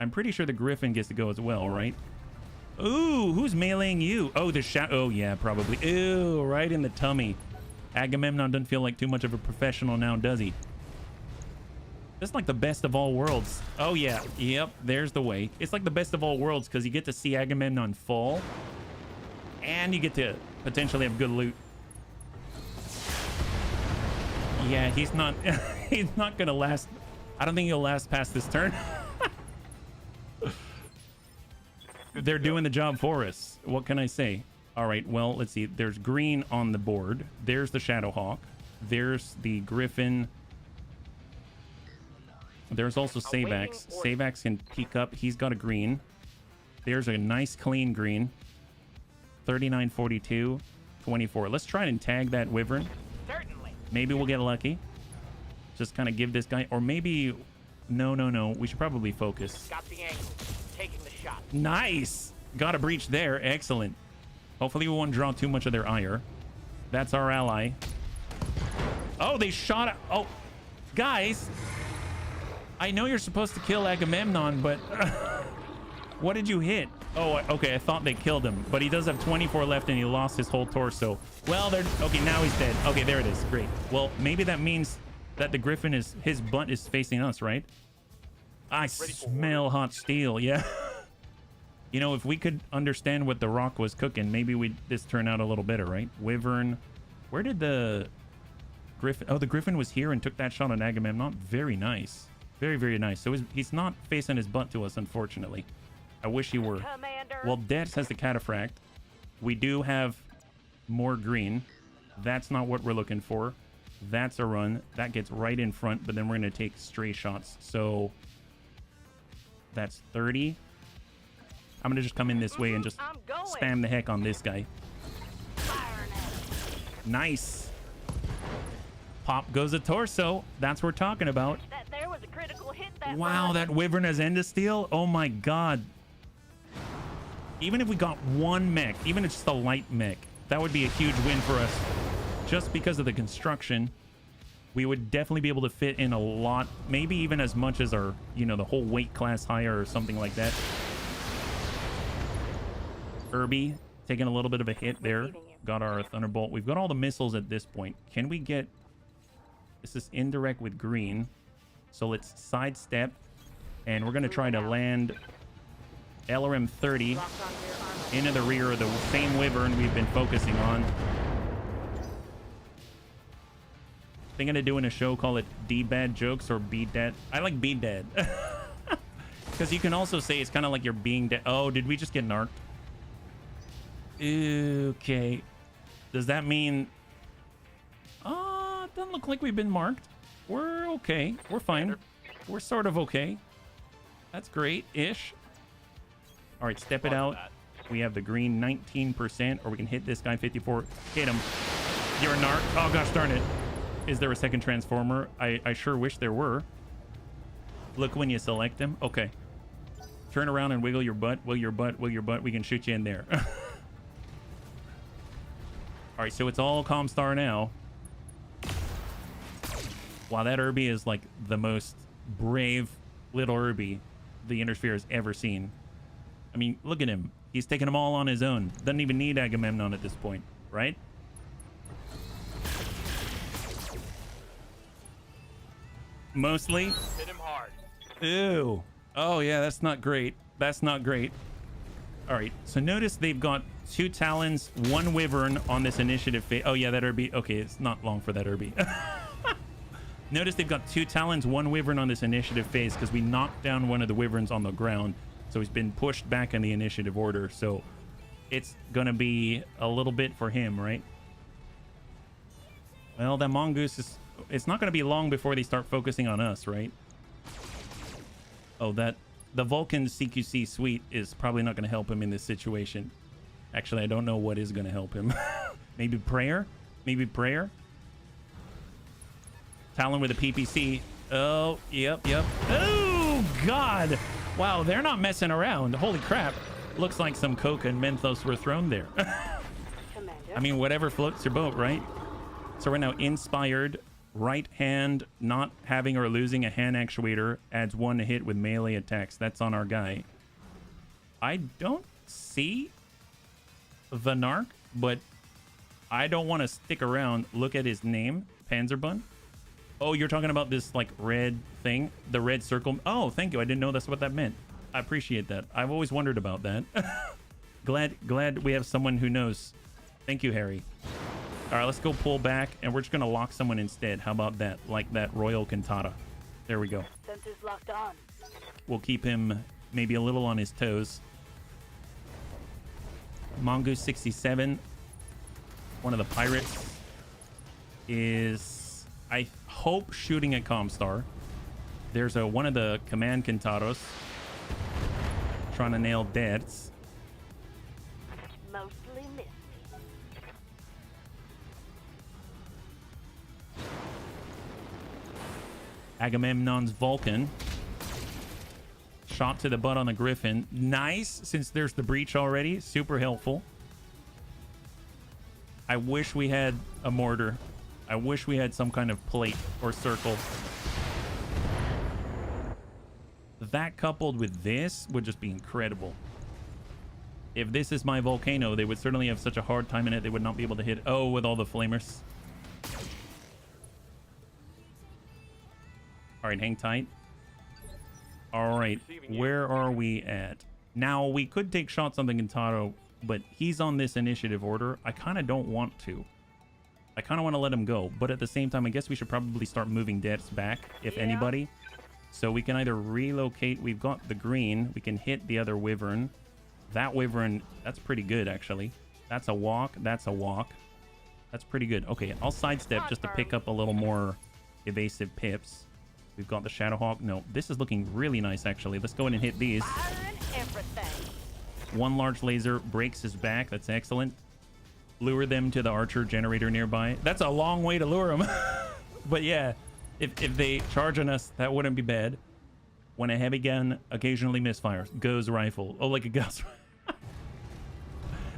I'm pretty sure the Griffin gets to go as well, right? Ooh, who's meleeing you? Oh, the shadow. Oh, yeah, probably. Ooh, right in the tummy. Agamemnon doesn't feel like too much of a professional now, does he? It's like the best of all worlds. Oh, yeah. Yep, there's the way. It's like the best of all worlds because you get to see Agamemnon fall. And you get to potentially have good loot. Yeah, he's not he's not gonna last. I don't think he'll last past this turn. They're doing the job for us. What can I say? All right, well, let's see. There's green on the board. There's the Shadowhawk. There's the Griffin. There's also Savax. Savax can peek up. He's got a green. There's a nice clean green. 39, 42, 24. Let's try and tag that Wyvern. Certainly. Maybe we'll get lucky. Just kind of give this guy, or maybe, no. We should probably focus. Got the angle. Taking the shot. Nice. Got a breach there. Excellent. Hopefully we won't draw too much of their ire. That's our ally. Oh, they shot. Oh, guys. I know you're supposed to kill Agamemnon, but what did you hit? Oh, okay. I thought they killed him, but he does have 24 left and he lost his whole torso. Well, they're okay. Now he's dead. Okay, there it is. Great. Well, maybe that means that the Griffin is his butt is facing us, right? I smell hot steel. Yeah. You know, if we could understand what the Rock was cooking, maybe we'd this turn out a little better, right? Wyvern. Where did the Griffin? Oh, the Griffin was here and took that shot on Agamemnon. Very nice. Very, very nice. So he's not facing his butt to us, unfortunately. I wish he were. Commander. Well, Dex has the Cataphract. We do have more green. That's not what we're looking for. That's a run. That gets right in front, but then we're going to take stray shots. So that's 30. I'm going to just come in this way and just spam the heck on this guy. Nice. Pop goes a torso. That's what we're talking about. That there was a critical hit. That Wow, that Wyvern has Endosteel. Oh my god. Even if we got one mech, even if it's just a light mech, that would be a huge win for us. Just because of the construction, we would definitely be able to fit in a lot, maybe even as much as our, you know, the whole weight class higher or something like that. Irby taking a little bit of a hit there. Got our Thunderbolt. We've got all the missiles at this point. Can we get... This is indirect with green. So let's sidestep. And we're going to try to land LRM 30 into the rear of the same Wyvern we've been focusing on. Thinking of doing a show, call it D-Bad Jokes or B-Dead. I like B-Dead. Because you can also say it's kind of like you're being dead. Oh, did we just get narked? Okay. Does that mean... It doesn't look like we've been marked. We're okay. We're fine. We're sort of okay. That's great-ish. All right, step it out. We have the green 19%, or we can hit this guy 54. Hit him. You're a narc. Oh, gosh darn it. Is there a second transformer? I sure wish there were. Look when you select him. Okay. Turn around and wiggle your butt. Wiggle your butt. Wiggle your butt. We can shoot you in there. All right, so it's all Comstar now. Wow, that Irby is like the most brave little Irby the Intersphere has ever seen. I mean, look at him. He's taking them all on his own. Doesn't even need Agamemnon at this point, right? Mostly. Hit him hard. Ew. Oh, yeah, that's not great. That's not great. All right, so notice they've got 2 Talons, 1 Wyvern on this initiative phase. Oh, yeah, that Irby. Okay, it's not long for that Irby. Notice they've got 2 Talons, 1 Wyvern on this initiative phase because we knocked down one of the Wyverns on the ground. So he's been pushed back in the initiative order. So it's going to be a little bit for him, right? Well, that Mongoose is... It's not going to be long before they start focusing on us, right? Oh, that... The Vulcan CQC suite is probably not going to help him in this situation. Actually, I don't know what is going to help him. Maybe prayer? Maybe prayer? Talon with a PPC. Oh, yep. Oh, God. Wow, they're not messing around. Holy crap. Looks like some coca and menthos were thrown there. I mean, whatever floats your boat, right? So we're now inspired. Right hand not having or losing a hand actuator adds 1 hit with melee attacks. That's on our guy. I don't see the narc, but I don't want to stick around. Look at his name, Panzerbun. Oh, you're talking about this like red thing, the red circle. Oh, thank you. I didn't know that's what that meant. I appreciate that. I've always wondered about that. glad we have someone who knows. Thank you, Harry. All right, let's go pull back, and we're just going to lock someone instead. How about that? Like that Royal Cantata. There we go. Sensors locked on. We'll keep him maybe a little on his toes. Mongoose 67, one of the pirates, is, I hope, shooting at Comstar. There's one of the command Cantaros trying to nail Deads. Mostly missed. Agamemnon's Vulcan. Shot to the butt on the Griffin. Nice, since there's the breach already. Super helpful. I wish we had a mortar. I wish we had some kind of plate or circle. That coupled with this would just be incredible. If this is my volcano, they would certainly have such a hard time in it. They would not be able to hit. Oh, with all the flamers. All right, hang tight. All right, where are we at? Now, we could take shots on the Gintaro, but he's on this initiative order. I kind of don't want to. I kind of want to let him go, but at the same time, I guess we should probably start moving deaths back, if anybody. So we can either relocate. We've got the green. We can hit the other wyvern. That wyvern, that's pretty good, actually. That's a walk. That's a walk. That's pretty good. Okay, I'll sidestep just to pick up a little more evasive pips. We've got the Shadowhawk. No, this is looking really nice, actually. Let's go in and hit these. One large laser breaks his back. That's excellent. Lure them to the archer generator nearby. That's a long way to lure them. But yeah, if they charge on us, that wouldn't be bad. When a heavy gun occasionally misfires. Goes rifle. Oh, like a ghost.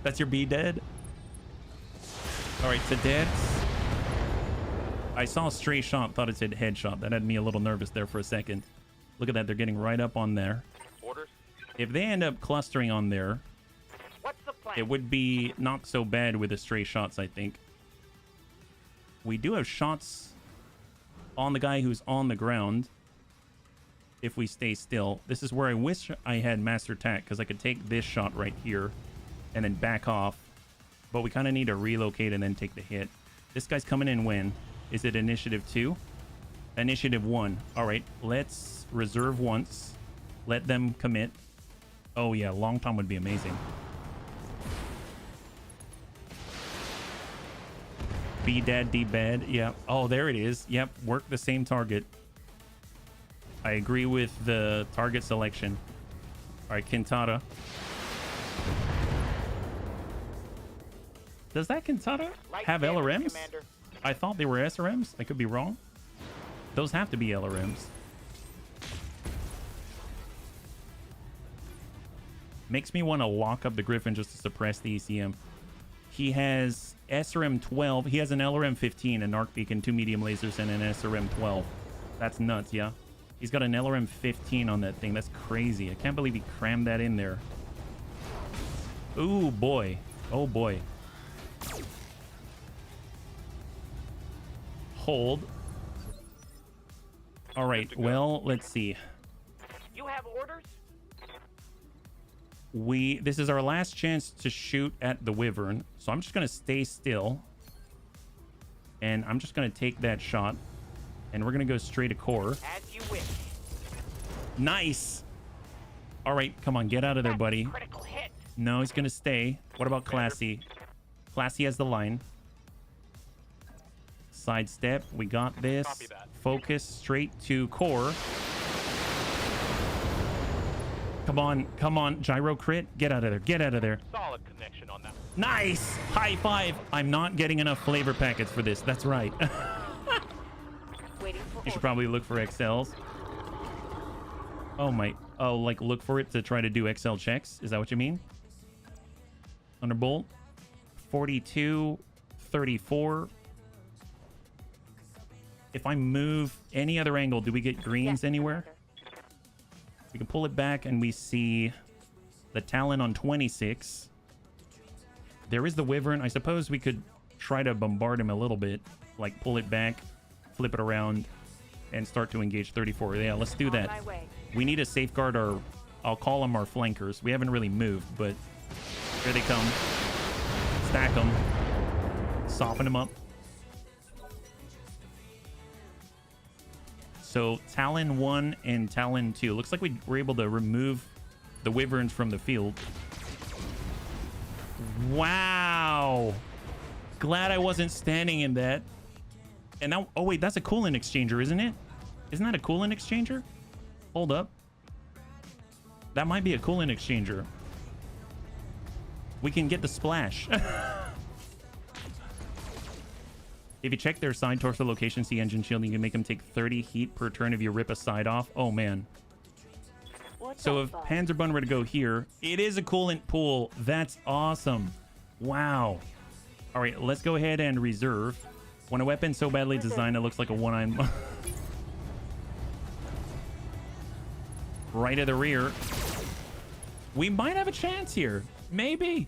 That's your B dead? All right, to deaths. I saw a stray shot, thought it said headshot. That had me a little nervous there for a second. Look at that, they're getting right up on there. Orders? If they end up clustering on there, What's the plan? it would be not so bad with the stray shots, I think. We do have shots on the guy who's on the ground. If we stay still. This is where I wish I had Master Tack, because I could take this shot right here and then back off. But we kind of need to relocate and then take the hit. This guy's coming in when? Is it initiative 2? Initiative 1. All right, let's reserve once. Let them commit. Oh yeah, long tom would be amazing. B dad, D bad. Yeah. Oh, there it is. Yep. Work the same target. I agree with the target selection. All right, Kintara. Does that Kintara have LRMs? Commander. I thought they were SRMs. I could be wrong. Those have to be LRMs. Makes me want to lock up the Griffin just to suppress the ECM. He has SRM 12. He has an LRM 15, an arc beacon, 2 medium lasers, and an SRM 12. That's nuts, yeah. He's got an LRM 15 on that thing. That's crazy. I can't believe he crammed that in there. Ooh, boy. Oh, boy. Hold. All right. Well, let's see. You have orders? This is our last chance to shoot at the wyvern. So I'm just going to stay still. And I'm just going to take that shot. And we're going to go straight to core. As you wish. Nice. All right. Come on. Get out of there, buddy. Critical hit. No, he's going to stay. What about Classy? Classy has the line. Sidestep. We got this. Copy that. Focus straight to core. Come on. Come on. Gyro crit. Get out of there. Get out of there. Solid connection on that. Nice. High five. I'm not getting enough flavor packets for this. That's right. Waiting for You should probably look for XLs. Oh my. Oh, like look for it to try to do XL checks. Is that what you mean? Thunderbolt. 42. 34. If I move any other angle, do we get greens anywhere? We can pull it back and we see the Talon on 26. There is the Wyvern. I suppose we could try to bombard him a little bit. Like pull it back, flip it around, and start to engage 34. Yeah, let's do that. We need to safeguard our, I'll call them our flankers. We haven't really moved, but here they come. Stack them. Soften them up. So Talon 1 and Talon 2. Looks like we were able to remove the wyverns from the field. Wow. Glad I wasn't standing in that. And now, oh wait, that's a coolant exchanger, isn't it? Isn't that a coolant exchanger? Hold up. That might be a coolant exchanger. We can get the splash. If you check their side torso location, see engine shield, you can make them take 30 heat per turn if you rip a side off. Oh, man. So if Panzerbun were to go here, it is a coolant pool. That's awesome. Wow. All right, let's go ahead and reserve. When a weapon's so badly designed, it looks like a one-eyed... Right at the rear. We might have a chance here. Maybe.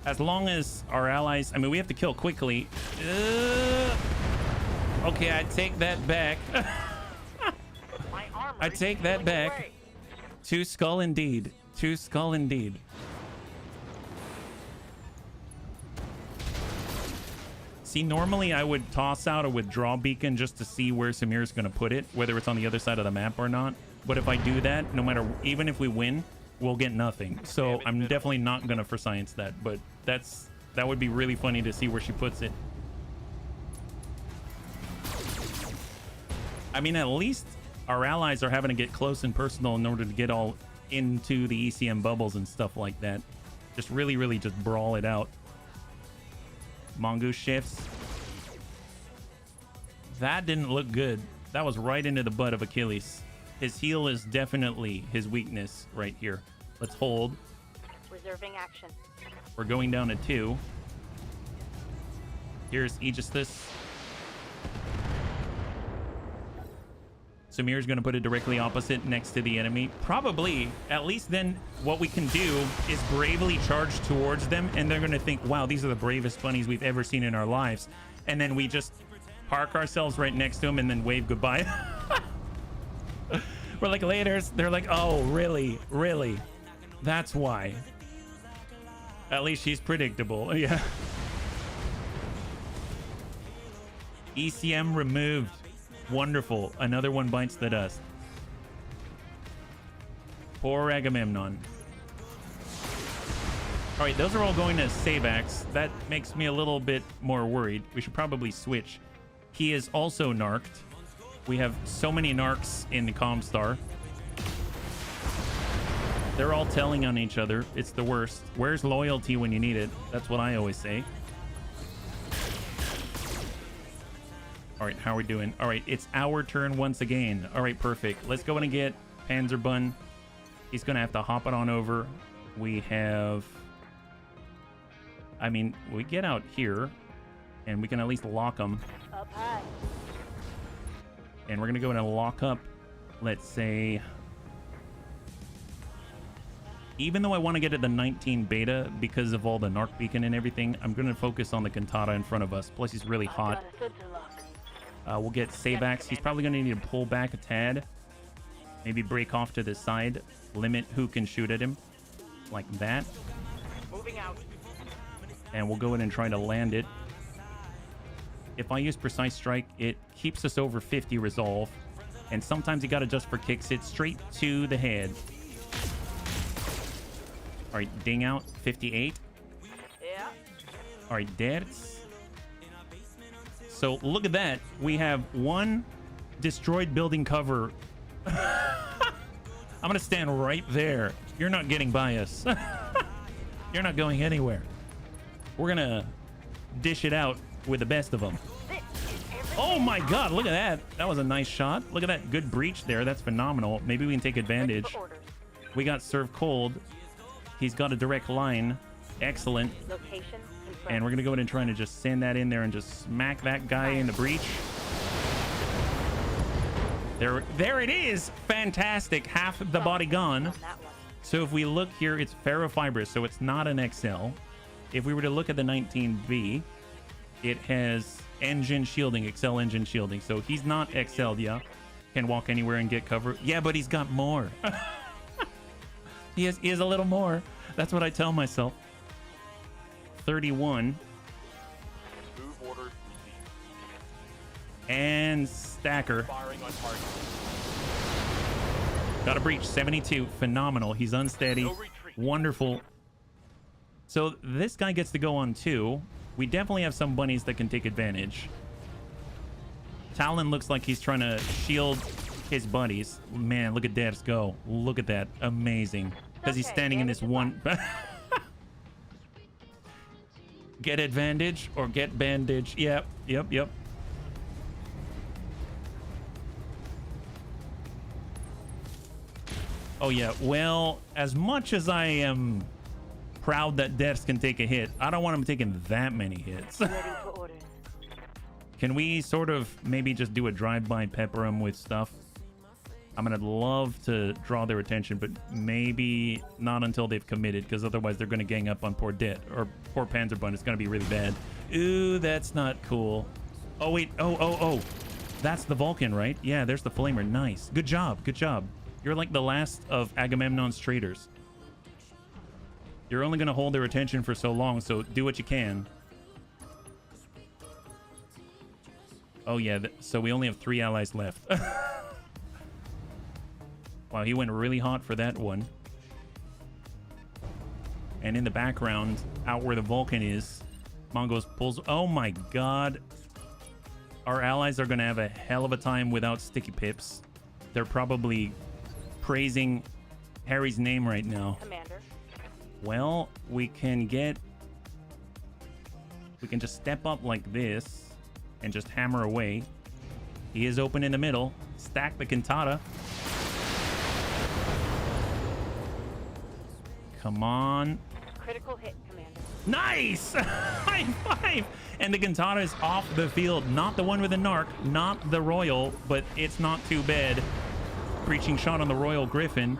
As long as our allies... I mean, we have to kill quickly. Okay, I take that back. My armor I is take that peeling back. away. Two skull indeed. Two skull indeed. See, normally I would toss out a withdraw beacon just to see where Samir's going to put it, whether it's on the other side of the map or not. But if I do that, no matter, even if we win, we'll get nothing. So I'm definitely not going to for science that, but that would be really funny to see where she puts it. I mean, at least our allies are having to get close and personal in order to get all into the ECM bubbles and stuff like that. Just really just brawl it out. Mongoose shifts. That didn't look good. That was right into the butt of Achilles. His heel is definitely his weakness right here. Let's hold. Reserving action. We're going down to 2. Here's Aegisthus. Samir's going to put it directly opposite next to the enemy. Probably, at least then what we can do is bravely charge towards them, and they're going to think, wow, these are the bravest bunnies we've ever seen in our lives. And then we just park ourselves right next to them and then wave goodbye. We're like, laters. They're like, oh, really? Really? That's why. At least she's predictable. Yeah. ECM removed. Wonderful. Another one bites the dust. Poor Agamemnon. All right, those are all going to Savax. That makes me a little bit more worried. We should probably switch. He is also narked. We have so many narcs in the Comstar. They're all telling on each other. It's the worst. Where's loyalty when you need it? That's what I always say. All right, how are we doing? All right, it's our turn once again. All right, perfect. Let's go in and get Panzerbun. He's going to have to hop it on over. We have... I mean, we get out here, and we can at least lock him. Up high. And we're going to go in and lock up, let's say... Even though I want to get at the 19 beta because of all the narc beacon and everything, I'm going to focus on the Cantata in front of us. Plus, he's really hot. We'll get Savax. He's probably going to need to pull back a tad. Maybe break off to the side. Limit who can shoot at him. Like that. Moving out. And we'll go in and try to land it. If I use Precise Strike, it keeps us over 50 resolve. And sometimes you got to just for kicks it straight to the head. All right, ding out. 58. Yeah. All right, dead. So look at that. We have one destroyed building cover. I'm going to stand right there. You're not getting by us. You're not going anywhere. We're going to dish it out with the best of them. Oh my God, look at that. That was a nice shot. Look at that good breach there. That's phenomenal. Maybe we can take advantage. We got served cold. He's got a direct line. Excellent. Location confirmed. And we're going to go in and try to just send that in there and just smack that guy in the breach. There it is. Fantastic. Half the body gone. So if we look here, it's ferrofibrous, so it's not an XL. If we were to look at the 19V, it has engine shielding, XL engine shielding. So he's not XL, yeah. Can walk anywhere and get cover. Yeah, but he's got more. He is a little more. That's what I tell myself. 31. Move orders. And stacker. Firing on target. Got a breach. 72. Phenomenal. He's unsteady. No retreat. Wonderful. So this guy gets to go on 2. We definitely have some bunnies that can take advantage. Talon looks like he's trying to shield his buddies. Man, look at Debs go. Look at that. Amazing. Because he's standing in this one... Get advantage or get bandage. Yep. Oh, yeah. Well, as much as I am proud that Debs can take a hit, I don't want him taking that many hits. Ready for orders. Can we sort of maybe just do a drive-by pepper him with stuff? I'm gonna love to draw their attention, but maybe not until they've committed, because otherwise they're gonna gang up on poor Det or poor Panzerbund. It's gonna be really bad. Ooh, that's not cool. Oh wait, oh, that's the Vulcan, right? Yeah, there's the Flamer. Nice, good job, good job. You're like the last of Agamemnon's traitors. You're only gonna hold their attention for so long, so do what you can. Oh yeah, so we only have 3 allies left. Wow, he went really hot for that one. And in the background, out where the Vulcan is, Mongo's pulls... Oh my god. Our allies are going to have a hell of a time without sticky pips. They're probably praising Harry's name right now. Commander. Well, we can just step up like this and just hammer away. He is open in the middle. Stack the Cantata. Come on. Critical hit, Commander. Nice! High five! And the Cantata is off the field. Not the one with the Narc, not the Royal, but it's not too bad. Breaching shot on the Royal Griffin.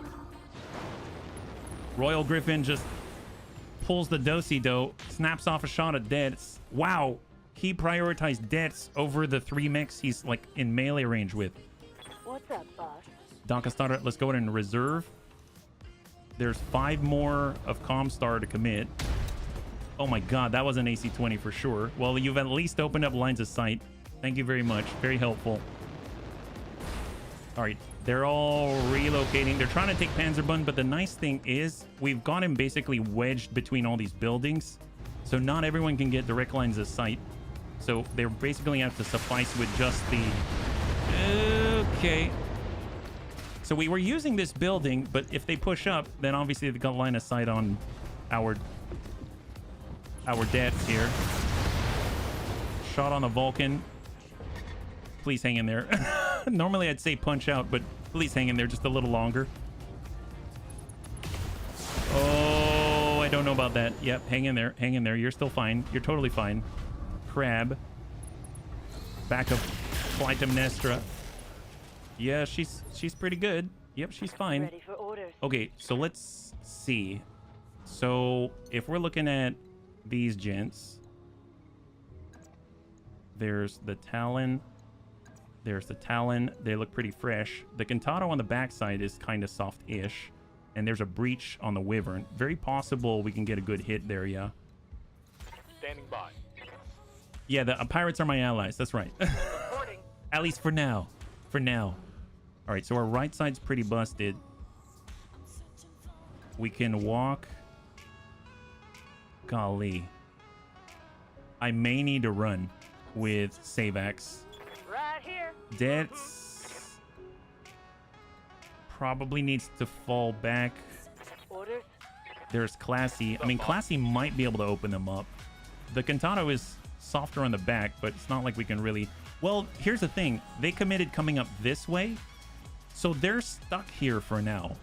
Royal Griffin just pulls the do-si-do, snaps off a shot at Dets. Wow, he prioritized Dets over the 3 mechs he's like in melee range with. What's up, boss? Donkastar, let's go ahead and reserve. There's 5 more of Comstar to commit. Oh my god, that was an AC-20 for sure. Well, you've at least opened up lines of sight. Thank you very much. Very helpful. All right, they're all relocating. They're trying to take Panzerbund, but the nice thing is we've got him basically wedged between all these buildings. So not everyone can get direct lines of sight. So they're basically have to suffice with just the... Okay. So we were using this building, but if they push up, then obviously they've got line of sight on our Dets here. Shot on the Vulcan. Please hang in there. Normally I'd say punch out, but please hang in there just a little longer. Oh, I don't know about that. Yep, hang in there. Hang in there. You're still fine. You're totally fine. Crab. Back of Clytemnestra. Yeah, she's pretty good. Yep, she's fine. Ready for orders. Okay, so let's see. So if we're looking at these gents, there's the Talon. There's the Talon. They look pretty fresh. The Cantata on the backside is kind of soft-ish. And there's a breach on the Wyvern. Very possible we can get a good hit there, yeah. Standing by. Yeah, the pirates are my allies. That's right. Reporting. At least for now. For now. All right, so our right side's pretty busted. We can walk. Golly. I may need to run with Savax. Right here. Dets probably needs to fall back. Orders. There's Classy. I mean, Classy might be able to open them up. The Cantata is softer on the back, but it's not like we can really... Well, here's the thing. They committed coming up this way, so they're stuck here for now.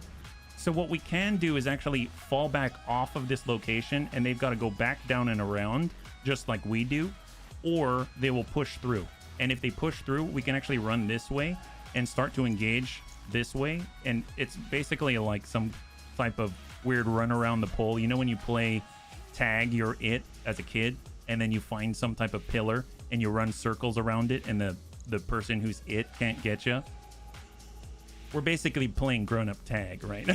So what we can do is actually fall back off of this location, and they've got to go back down and around, just like we do, or they will push through. And if they push through, we can actually run this way and start to engage this way. And it's basically like some type of weird run around the pole. You know when you play tag, you're it as a kid, and then you find some type of pillar and you run circles around it, and the person who's it can't get you. We're basically playing grown-up tag, right?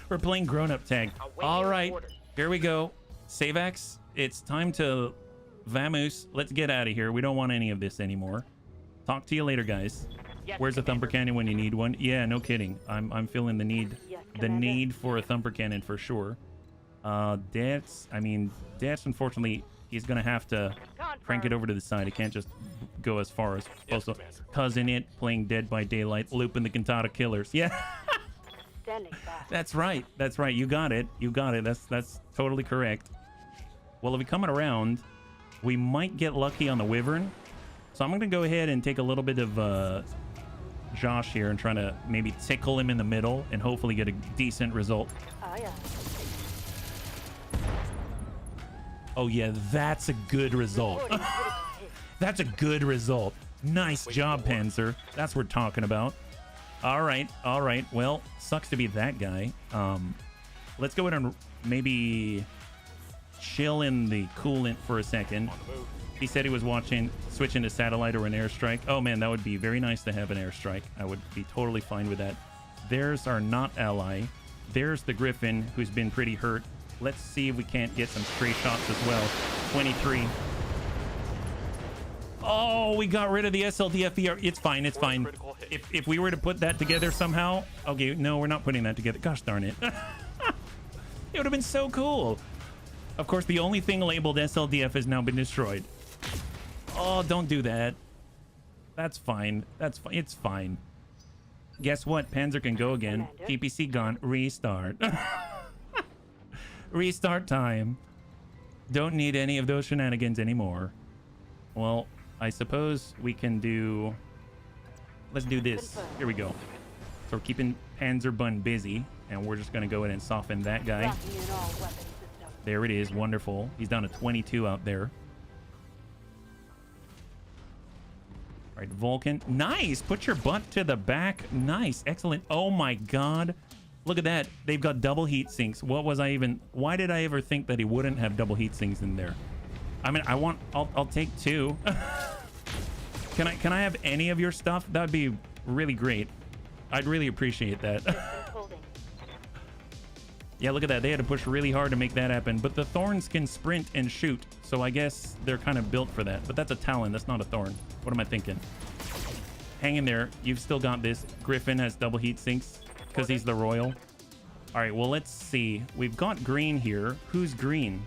We're playing grown-up tag. All right, here we go. Savax, it's time to vamoose. Let's get out of here. We don't want any of this anymore. Talk to you later, guys. Yes, Where's a thumper cannon when you need one? Yeah, no kidding. I'm feeling the need, Yes, the Commander. need for a thumper cannon for sure. Dets, unfortunately, he's gonna have to crank it over to the side. He can't just go as far as also cousin it, playing Dead by Daylight, looping the Cantata killers. Yeah. Standing by. That's right. That's right. You got it. You got it. That's totally correct. Well, if we come around, we might get lucky on the Wyvern. So I'm going to go ahead and take a little bit of Josh here and try to maybe tickle him in the middle and hopefully get a decent result. Oh, yeah. Oh, yeah, that's a good result. Reporting critical hit. That's a good result. Nice job, Panzer. That's what we're talking about. All right. All right. Well, sucks to be that guy. Let's go ahead and maybe chill in the coolant for a second. He said he was switching to satellite or an airstrike. Oh man, that would be very nice to have an airstrike. I would be totally fine with that. There's our not ally. There's the Griffin, who's been pretty hurt. Let's see if we can't get some stray shots as well. 23. Oh, we got rid of the SLDF. It's fine. It's fine. If we were to put that together somehow. Okay, no, we're not putting that together. Gosh darn it. It would have been so cool. Of course, the only thing labeled SLDF has now been destroyed. Oh, don't do that. That's fine. That's fine. It's fine. Guess what? Panzer can go again. TPC gone. Restart. Restart time. Don't need any of those shenanigans anymore. Well, I suppose we can do... Let's do this. Here we go. So we're keeping Panzerbun busy, and we're just going to go ahead and soften that guy. There it is. Wonderful. He's down to 22 out there. All right, Vulcan. Nice. Put your butt to the back. Nice. Excellent. Oh my God. Look at that. They've got double heat sinks. What was I even... Why did I ever think that he wouldn't have double heat sinks in there? I mean, I'll take 2. Can I have any of your stuff? That would be really great. I'd really appreciate that. Yeah, look at that. They had to push really hard to make that happen. But the Thorns can sprint and shoot. So I guess they're kind of built for that. But that's a Talon. That's not a Thorn. What am I thinking? Hang in there. You've still got this. Griffin has double heat sinks because he's the Royal. All right, well, let's see. We've got green here. Who's green?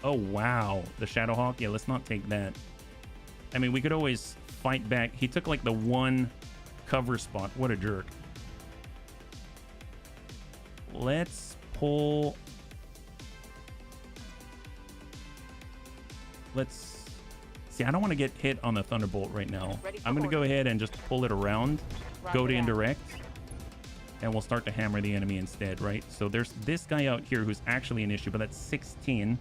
Oh, wow. The Shadowhawk? Yeah, let's not take that. I mean, we could always fight back. He took like the one cover spot. What a jerk. Let's pull... Let's... See, I don't want to get hit on the Thunderbolt right now. I'm going to go ahead and just pull it around. Go to indirect. And we'll start to hammer the enemy instead, right? So there's this guy out here who's actually an issue, but that's 16.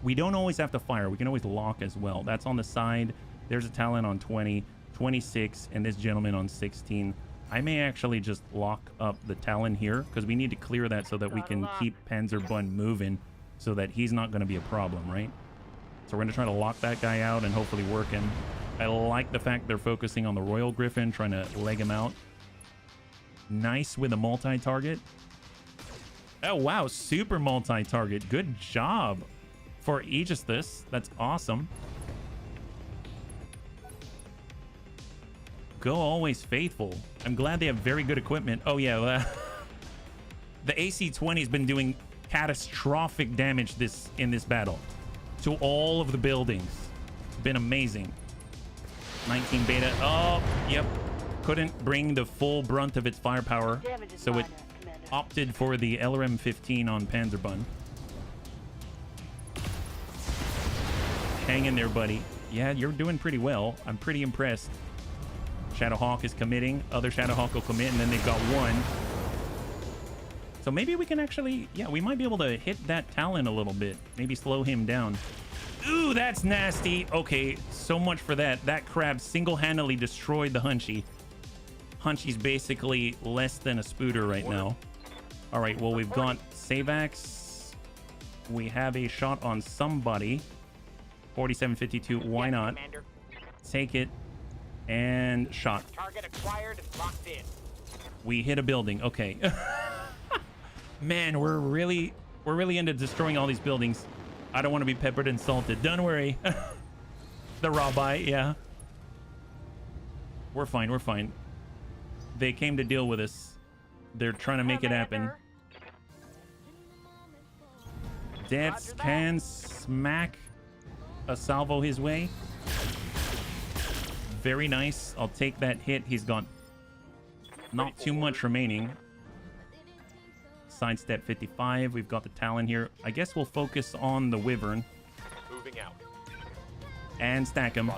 We don't always have to fire. We can always lock as well. That's on the side. There's a Talon on 20, 26, and this gentleman on 16. I may actually just lock up the Talon here because we need to clear that so that we can keep Panzerbun moving so that he's not going to be a problem, right? So we're going to try to lock that guy out and hopefully work him. I like the fact they're focusing on the Royal Griffin, trying to leg him out. Nice with a multi-target. Oh, wow. Super multi-target. Good job for Aegis. That's awesome. Go always faithful. I'm glad they have very good equipment. Oh, yeah. The AC-20 has been doing catastrophic damage in this battle to all of the buildings. It's been amazing. 19 beta. Oh, yep. Couldn't bring the full brunt of its firepower, so it opted for the LRM-15 on Panzerbun. Hang in there, buddy. Yeah, you're doing pretty well. I'm pretty impressed. Shadowhawk is committing. Other Shadowhawk will commit, and then they've got one. So maybe we can actually... Yeah, we might be able to hit that Talon a little bit. Maybe slow him down. Ooh, that's nasty. Okay, so much for that. That crab single-handedly destroyed the Hunchy. Hunchy's basically less than a Spooter right now. All right, well, we've got Savax. We have a shot on somebody. 4752, why not? Commander. Take it. And shot. Target acquired and locked in. We hit a building. Okay. Man, we're really into destroying all these buildings. I don't want to be peppered and salted. Don't worry. The raw bite, yeah. We're fine, we're fine. They came to deal with us. They're trying to make it happen. Debs can smack a salvo his way. Very nice. I'll take that hit. He's got not too much remaining. Sidestep 55. We've got the Talon here. I guess we'll focus on the Wyvern. Moving out. And stack him.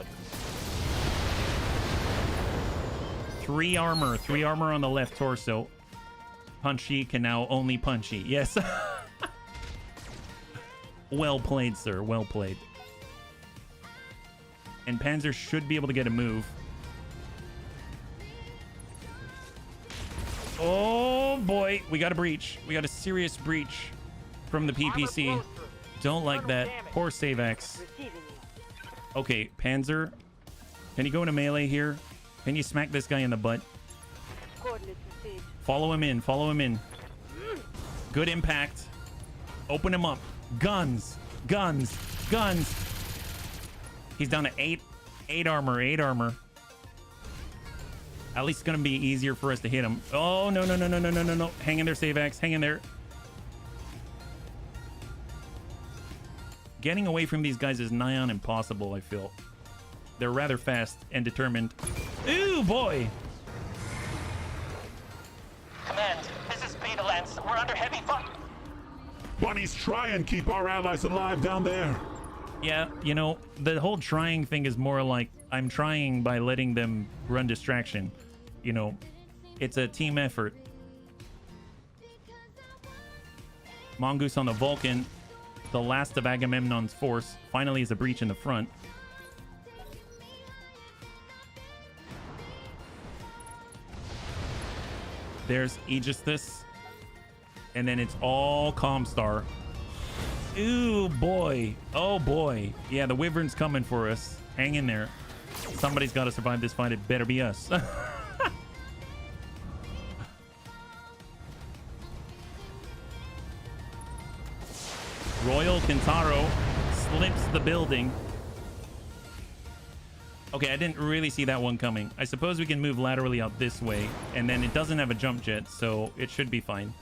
3 armor. 3 armor on the left torso. Punchy can now only punchy. Yes. Well played, sir. Well played. And Panzer should be able to get a move. Oh boy, we got a breach. We got a serious breach from the PPC. Don't like that. Poor Savex. Okay, Panzer, can you go into melee here? Can you smack this guy in the butt? Follow him in. Follow him in. Good impact. Open him up. Guns. Guns. Guns. He's down to 8 armor. 8 armor. At least it's going to be easier for us to hit him. Oh, no, no, no, no, no, no, no, no. Hang in there, Savex. Hang in there. Getting away from these guys is nigh on impossible, I feel. They're rather fast and determined. Ooh, boy. Command, this is Beta Lance. We're under heavy fire. Bunnies, try and keep our allies alive down there. Yeah, you know, the whole trying thing is more like I'm trying by letting them run distraction. You know, it's a team effort. Mongoose on the Vulcan, the last of Agamemnon's force, finally is a breach in the front. There's Aegisthus. And then it's all Comstar. Ooh, boy. Oh, boy. Yeah, the Wyvern's coming for us. Hang in there. Somebody's got to survive this fight. It better be us. Royal Kintaro slips the building. Okay, I didn't really see that one coming. I suppose we can move laterally out this way. And then it doesn't have a jump jet, so it should be fine.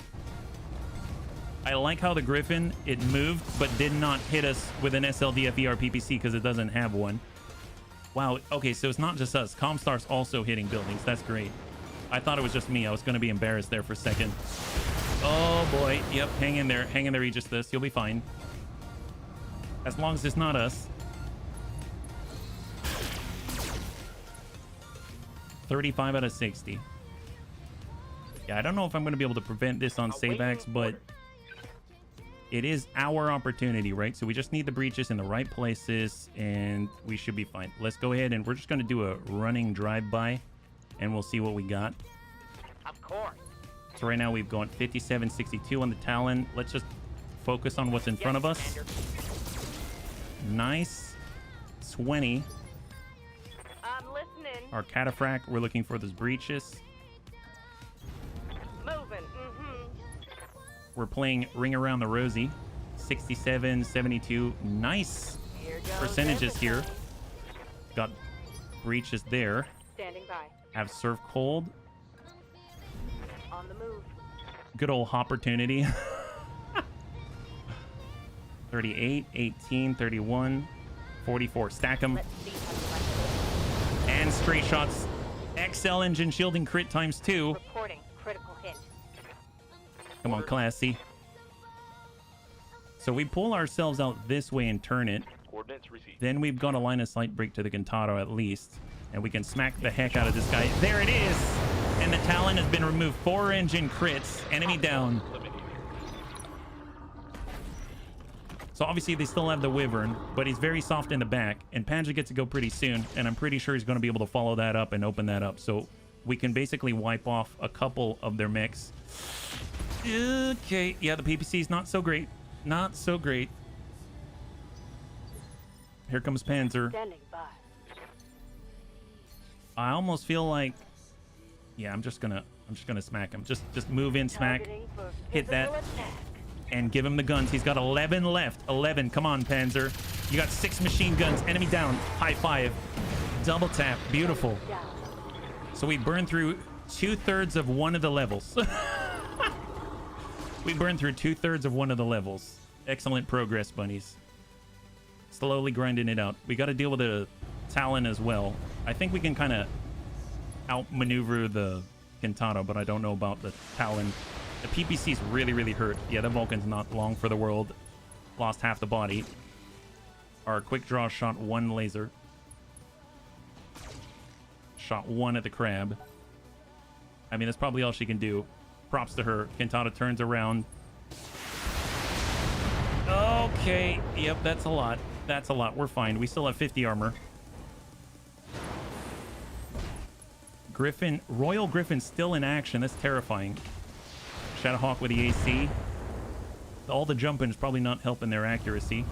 I like how the Griffin, it moved, but did not hit us with an SLDF PPC because it doesn't have one. Wow, okay, so it's not just us. Comstar's also hitting buildings. That's great. I thought it was just me. I was going to be embarrassed there for a second. Oh, boy. Yep, hang in there. Hang in there, Aegisthus. You'll be fine. As long as it's not us. 35 out of 60. Yeah, I don't know if I'm going to be able to prevent this on Savex, but it is our opportunity, right? So we just need the breaches in the right places, and we should be fine. Let's go ahead, and we're just going to do a running drive-by, and we'll see what we got. Of course. So right now we've gone 57-62 on the Talon. Let's just focus on what's in front of us. Commander. Nice. 20. I'm listening. Our Cataphract, we're looking for those breaches. Moving. We're playing Ring Around the Rosie. 67, 72. Nice Here goes percentages here. everything. Got breaches there. Standing by. Have Surf Cold. On the move. Good old opportunity. 38, 18, 31, 44. Stack them. Let's see how you like this. And straight shots. XL engine shielding crit times 2. Reporting critical hit. Come on, classy. So we pull ourselves out this way and turn it. Coordinates received. Then we've got a line of sight break to the Kintaro at least. And we can smack the heck out of this guy. There it is! And the Talon has been removed. 4 engine crits. Enemy down. So obviously they still have the Wyvern, but he's very soft in the back. And Panja gets to go pretty soon. And I'm pretty sure he's going to be able to follow that up and open that up. So we can basically wipe off a couple of their mechs. Okay. Yeah, the PPC is not so great. Not so great. Here comes Panzer. Standing by. I almost feel like, yeah, I'm just gonna smack him. Just move in, smack, Targeting for hit that, physical attack. and give him the guns. He's got 11 left. 11. Come on, Panzer. You got 6 machine guns. Enemy down. High five. Double tap. Beautiful. Down. So we burned through 2/3 of one of the levels. We burned through 2/3 of one of the levels. Excellent progress, bunnies. Slowly grinding it out. We got to deal with the Talon as well. I think we can kind of outmaneuver the Kintaro, but I don't know about the Talon. The PPC's really, really hurt. Yeah, the Vulcan's not long for the world. Lost half the body. Our quick draw shot 1 laser. Shot 1 at the crab. I mean, that's probably all she can do. Props to her. Kintaro turns around. Okay. Yep, that's a lot. That's a lot. We're fine. We still have 50 armor. Griffin, Royal Griffin still in action. That's terrifying. Shadowhawk with the AC. All the jumping is probably not helping their accuracy.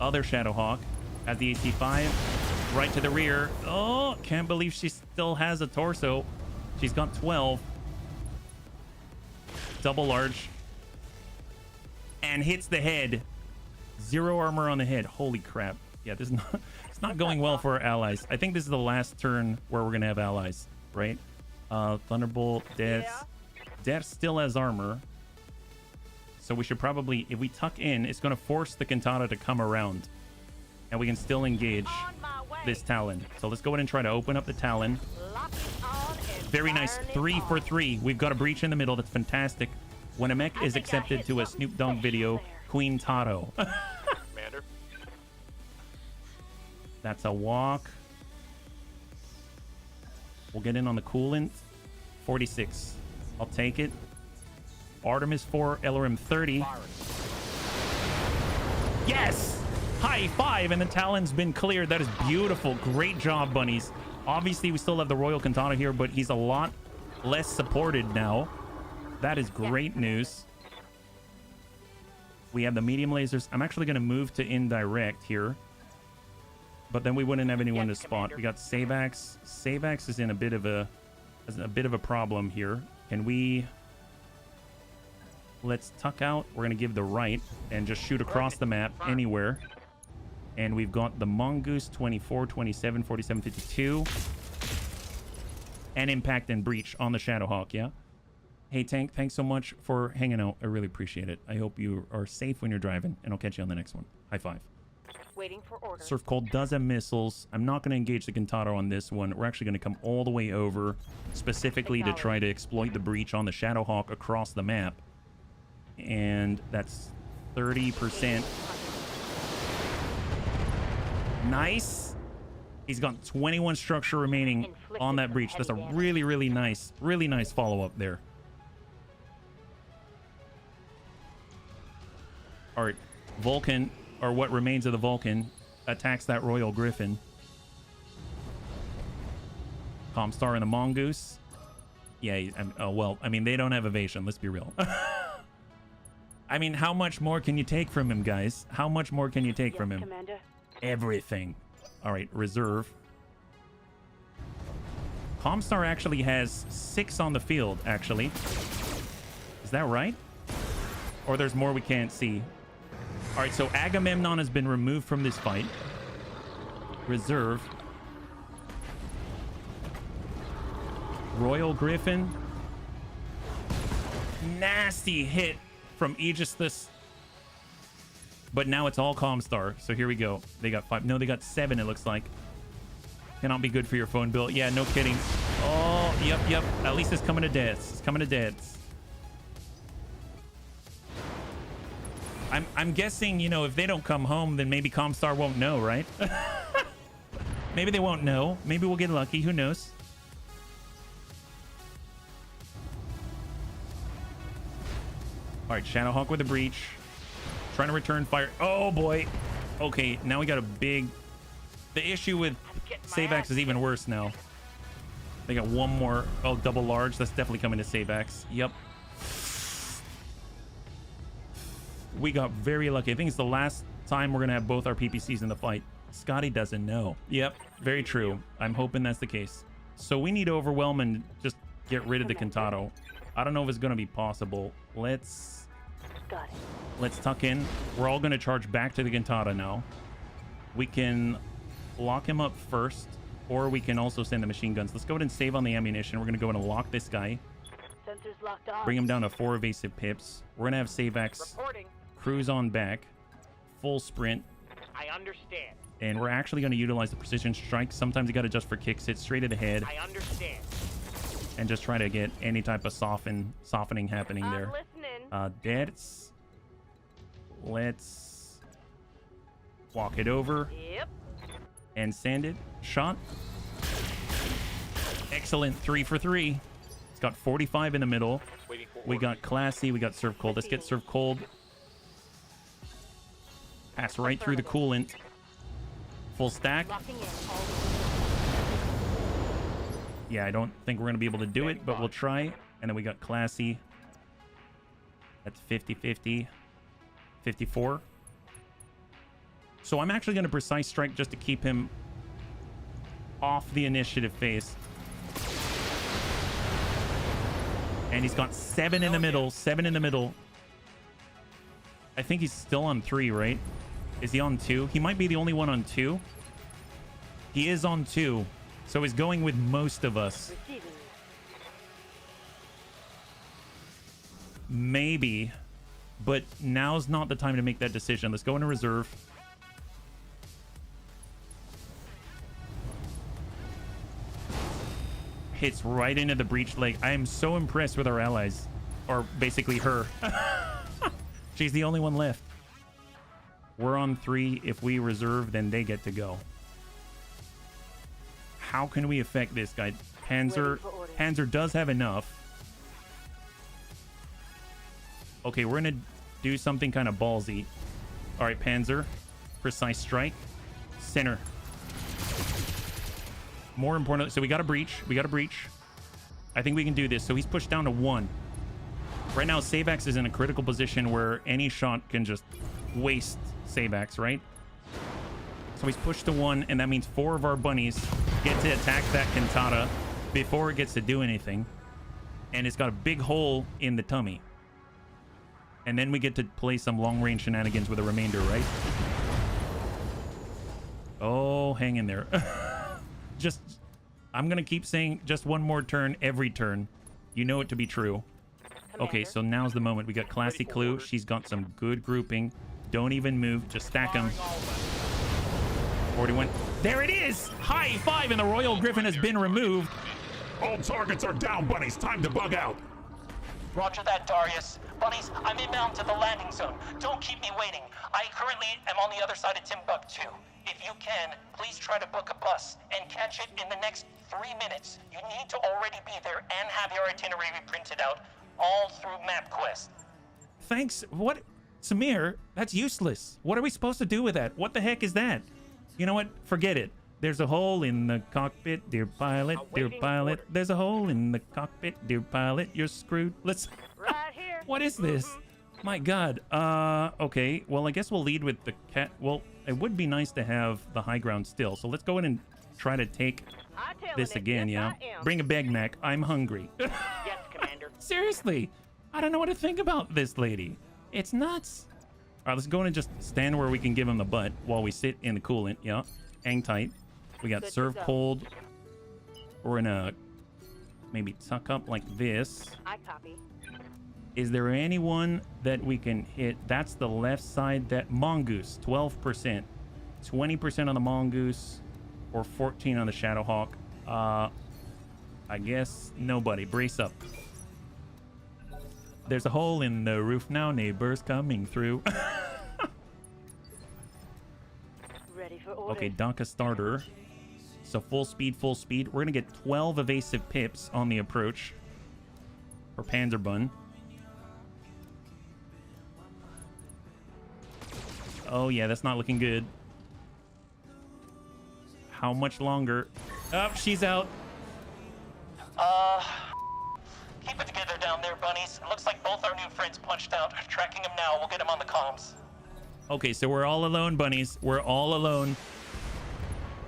Other Shadowhawk has the AC-5 right to the rear. Oh, can't believe she still has a torso. She's got 12. Double large. And hits the head. 0 armor on the head. Holy crap. Yeah, this is not, it's not going well for our allies. I think this is the last turn where we're going to have allies, right? Thunderbolt, Death. Death still has armor. So we should probably, if we tuck in, it's going to force the Cantata to come around. And we can still engage this Talon. So let's go ahead and try to open up the Talon. Very nice. 3 for 3. We've got a breach in the middle. That's fantastic. When a mech is accepted to a Snoop Dogg video, Queen Tato. Commander. That's a walk. We'll get in on the coolant. 46. I'll take it. Artemis 4, LRM 30. Yes! High five, and the Talon's been cleared. That is beautiful. Great job, bunnies. Obviously, we still have the Royal Cantata here, but he's a lot less supported now. That is great news. We have the medium lasers. I'm actually going to move to indirect here. But then we wouldn't have anyone to spot. We got Savax. Savax is in a bit of a problem here. Can we... Let's tuck out. We're going to give the right and just shoot across the map anywhere. And we've got the Mongoose 24, 27, 47, 52. And impact and breach on the Shadowhawk, yeah? Hey, Tank, thanks so much for hanging out. I really appreciate it. I hope you are safe when you're driving, and I'll catch you on the next one. High five. Waiting for orders. Surf Cold does have missiles. I'm not going to engage the Cantata on this one. We're actually going to come all the way over specifically to try to exploit the breach on the Shadowhawk across the map. And that's 30%. Nice. He's got 21 structure remaining on that breach. That's a really, really nice follow-up there. All right, Vulcan, or what remains of the Vulcan, attacks that Royal Griffin. Comstar and the Mongoose. Yeah, well, I mean, they don't have evasion. Let's be real. I mean, how much more can you take from him, guys? How much more can you take from him? Commander. Everything. All right, reserve. Comstar actually has 6 on the field, actually. Is that right? Or there's more we can't see. All right, so Agamemnon has been removed from this fight. Reserve. Royal Griffin. Nasty hit from Aegisthus. But now it's all Comstar. So here we go. They got 5. No, they got 7, it looks like. Cannot be good for your phone bill. Yeah, no kidding. Oh, yep. At least it's coming to deaths. It's coming to deaths. I'm guessing, you know, if they don't come home, then maybe Comstar won't know, right? Maybe they won't know. Maybe we'll get lucky. Who knows? All right, Shadowhawk with a breach. Trying to return fire. Oh, boy. Okay, now we got a big... The issue with Savax is even worse now. They got one more. Oh, double large. That's definitely coming to Savax. Yep. We got very lucky. I think it's the last time we're going to have both our PPCs in the fight. Scotty doesn't know. Yep, very true. I'm hoping that's the case. So we need to overwhelm and just get rid of the Cantata. I don't know if it's going to be possible. Let's tuck in. We're all going to charge back to the Cantata now. We can lock him up first, or we can also send the machine guns. Let's go ahead and save on the ammunition. We're going to go ahead and lock this guy. Sensors locked on. Bring him down to 4 evasive pips. We're going to have Savax cruise on back. Full sprint. I understand. And we're actually going to utilize the precision strike. Sometimes you got to adjust for kicks. Hit straight to the head. I understand. And just try to get any type of softening happening there. Deaths. Let's walk it over. Yep. And send it. Shot. Excellent. 3 for 3. It's got 45 in the middle. We got classy. We got serve cold. Let's get serve cold. Pass right through the coolant. Full stack. Yeah, I don't think we're going to be able to do it, but we'll try. And then we got Classy. That's 50-50. 54. So I'm actually going to Precise Strike just to keep him off the initiative phase. And he's got 7 in the middle. 7 in the middle. I think he's still on 3, right? Is he on 2? He might be the only one on 2. He is on 2. So he's going with most of us. Maybe. But now's not the time to make that decision. Let's go into reserve. Hits right into the breach leg. I am so impressed with our allies. Or basically her. She's the only one left. We're on 3. If we reserve, then they get to go. How can we affect this guy? Panzer does have enough. Okay, we're gonna do something kind of ballsy. All right, Panzer. Precise Strike. Center. More importantly, so we got a breach. We got a breach. I think we can do this. So he's pushed down to 1. Right now, Savax is in a critical position where any shot can just waste Savax, right? So he's pushed to 1, and that means 4 of our bunnies get to attack that Cantata before it gets to do anything. And it's got a big hole in the tummy. And then we get to play some long-range shenanigans with the remainder, right? Oh, hang in there. I'm going to keep saying just one more turn every turn. You know it to be true. Okay, so now's the moment. We got Classy Clue. She's got some good grouping. Don't even move. Just stack them. 41. There it is! High 5, and the Royal Griffin has been removed. All targets are down, bunnies. Time to bug out. Roger that, Darius. Bunnies, I'm inbound to the landing zone. Don't keep me waiting. I currently am on the other side of Timbuktu. If you can, please try to book a bus and catch it in the next 3 minutes. You need to already be there and have your itinerary printed out, all through MapQuest. Thanks. What? Samir, that's useless. What are we supposed to do with that? What the heck is that? You know what? Forget it. There's a hole in the cockpit, dear pilot, dear pilot. There's a hole in the cockpit, dear pilot. You're screwed. Let's... Right here. What is this? My God. Okay. Well, I guess we'll lead with the cat. Well, it would be nice to have the high ground still. So let's go in and try to take this again, yeah? Bring a Big Mac. I'm hungry. Yes, Commander. Seriously. I don't know what to think about this lady. It's nuts. All right, let's go in and just stand where we can give him the butt while we sit in the coolant. Yeah. Hang tight. We got serve cold. We're gonna maybe tuck up like this. I copy. Is there anyone that we can hit? That's the left side. That Mongoose, 12%. 20% on the Mongoose or 14 on the Shadowhawk. I guess nobody. Brace up. There's a hole in the roof now. Neighbors coming through. Ready for order. Okay, Donka starter. So full speed, full speed. We're going to get 12 evasive pips on the approach for Panzerbun. Oh, yeah, that's not looking good. How much longer? Oh, she's out. Keep it together down there, bunnies. It looks like both our new friends punched out. Tracking them now. We'll get them on the comms. Okay, so we're all alone, bunnies. We're all alone.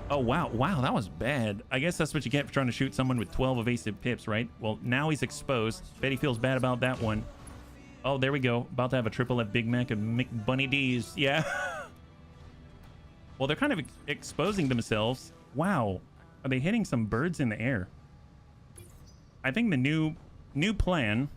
Oh, wow. Wow, that was bad. I guess that's what you get for trying to shoot someone with 12 evasive pips, right? Well, now he's exposed. Bet he feels bad about that one. Oh, there we go. About to have a triple F Big Mac and McBunny D's. Yeah. Well, they're kind of exposing themselves. Wow. Are they hitting some birds in the air? I think the new plan,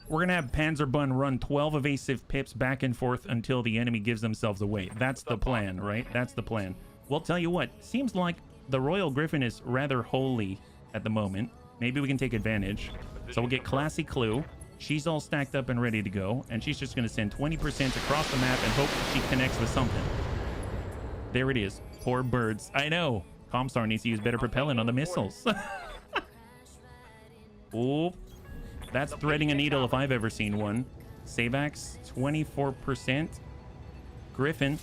we're going to have Panzerbun run 12 evasive pips back and forth until the enemy gives themselves away. That's the plan, right? That's the plan. Well, tell you what, seems like the Royal Griffin is rather holy at the moment. Maybe we can take advantage. So we'll get Classy Clue. She's all stacked up and ready to go, and she's just going to send 20% across the map and hope she connects with something. There it is. Poor birds. I know. Comstar needs to use better propellant on the missiles. Oh, that's threading a needle if I've ever seen one. Savax, 24%. Griffin.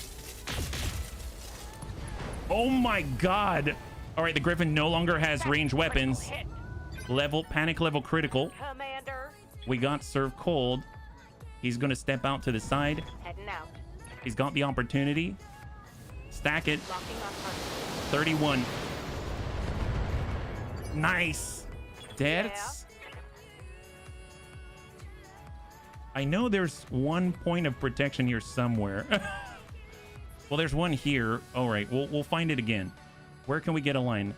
Oh my God. All right, the Griffin no longer has ranged weapons. Panic level critical. Commander. We got serve cold. He's going to step out to the side. Heading out. He's got the opportunity. Stack it. Locking on target. 31. Nice. Dead. Yeah. I know there's one point of protection here somewhere. Well, there's one here. All right, we'll find it again. Where can we get a line?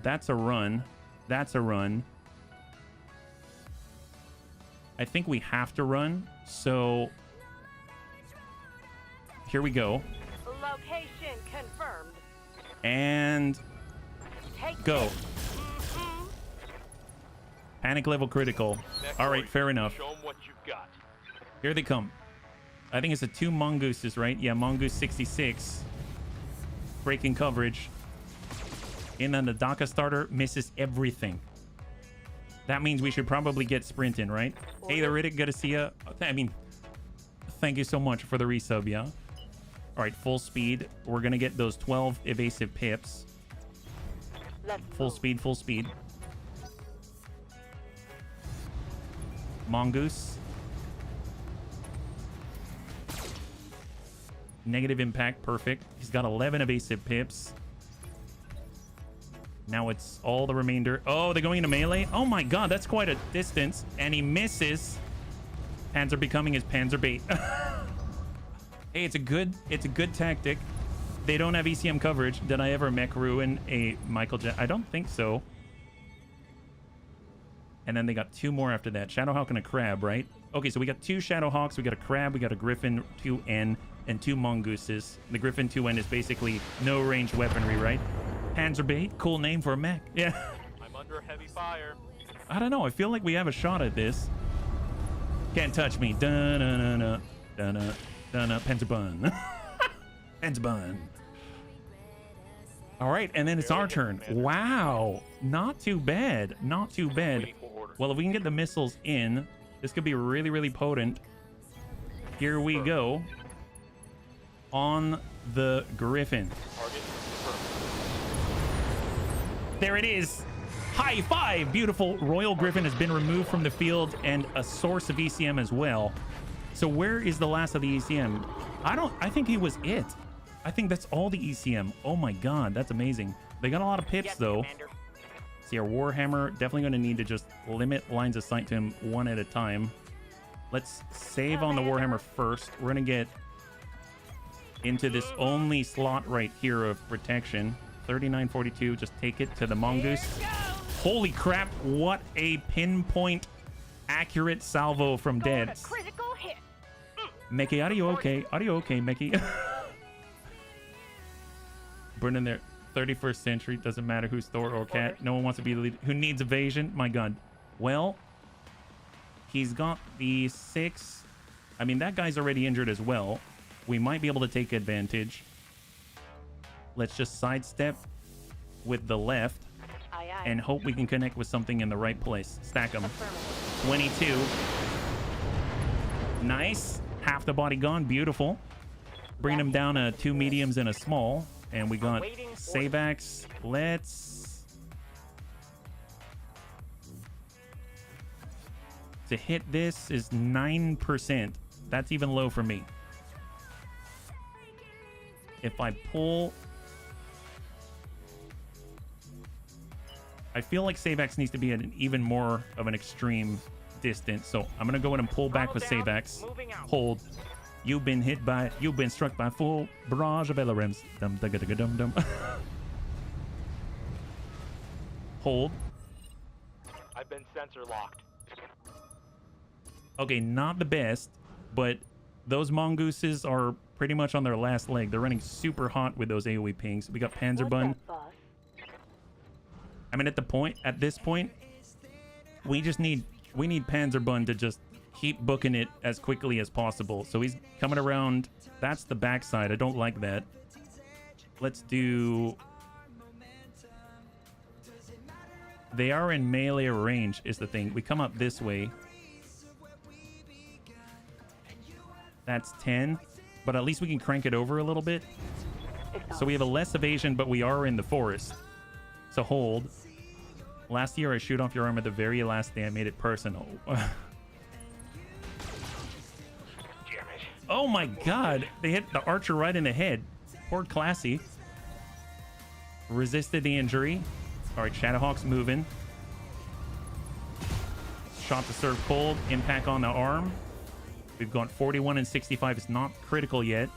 That's a run. That's a run. I think we have to run. So here we go. Location confirmed. And Take go. Panic level critical. All right, fair enough. Show 'em what you've got. Here they come. I think it's the 2 mongooses, right? Yeah, mongoose 66. Breaking coverage. And then the Daka starter misses everything. That means we should probably get sprinting, right? Hey, the Riddick, good to see ya. I mean, thank you so much for the resub, yeah? All right, full speed. We're going to get those 12 evasive pips. Let's Full move. speed, full speed. Mongoose. Negative impact, perfect. He's got 11 evasive pips. Now it's all the remainder. Oh, they're going into melee. Oh my god, that's quite a distance. And he misses. Panzer becoming his panzer bait. Hey, it's a good tactic. They don't have ECM coverage. Did I ever mech ruin a Michael Jet? I don't think so. And then they got 2 more after that. Shadowhawk and a crab, right? Okay, so we got 2 Shadowhawks, we got a crab, we got a Griffin 2N, and 2 mongooses. The Griffin 2N is basically no ranged weaponry, right? Panzer bait, cool name for a mech. Yeah. I'm under heavy fire. I don't know. I feel like we have a shot at this. Can't touch me. Dun-na-na-na. Dun-na. Dun-na. Panzer bun. Panzer bun. All right, and then it's our turn. Wow. Not too bad. Not too bad. Waiting for orders. Well, if we can get the missiles in, this could be really, really potent. Here we go. On the Griffin. Target confirmed. There it is. High five. Beautiful. Royal Griffin has been removed from the field and a source of ECM as well. So where is the last of the ECM? I think he was it. I think that's all the ECM. Oh my god, that's amazing. They got a lot of pips Yes, though. Commander. See, our Warhammer definitely going to need to just limit lines of sight to him one at a time. Let's save on the Warhammer first. We're going to get into this only slot right here of protection. 3942, just take it to the mongoose. Holy crap, what a pinpoint accurate salvo from Going dead. to critical hit. Mickey, are you okay? Are you okay, Mickey? Burning their 31st century. Doesn't matter who's Thor or Cat. No one wants to be the lead. Who needs evasion? My god. Well, he's got the 6. I mean, that guy's already injured as well. We might be able to take advantage. Let's just sidestep with the left Aye, aye. and hope we can connect with something in the right place. Stack them. Affirmative. 22. Nice. Half the body gone. Beautiful. Bring them down to 2 mediums and a small. And we got Awaiting orders. Savax. Let's... To hit this is 9%. That's even low for me. If I pull... I feel like Savax needs to be at an even more of an extreme distance. So I'm going to go in and pull back with Tunnel down, Savax. moving out. Hold. You've been struck by full barrage of LRMs. Dum, dum, dum, dum, dum. Hold. I've been sensor locked. Okay, not the best, but those mongooses are pretty much on their last leg. They're running super hot with those AoE pings. We got Panzer What's Bun. up, boss? I mean, at this point, we need Panzer Bun to just keep booking it as quickly as possible. So he's coming around. That's the backside. I don't like that. Let's do... They are in melee range is the thing. We come up this way. That's 10. But at least we can crank it over a little bit. So we have a less evasion, but we are in the forest. So hold. Last year I shoot off your arm at the very last day. I made it personal. Oh my god. They hit the archer right in the head. Poor Classy. Resisted the injury. Alright, Shadowhawk's moving. Shot to serve cold. Impact on the arm. We've got 41 and 65. It's not critical yet.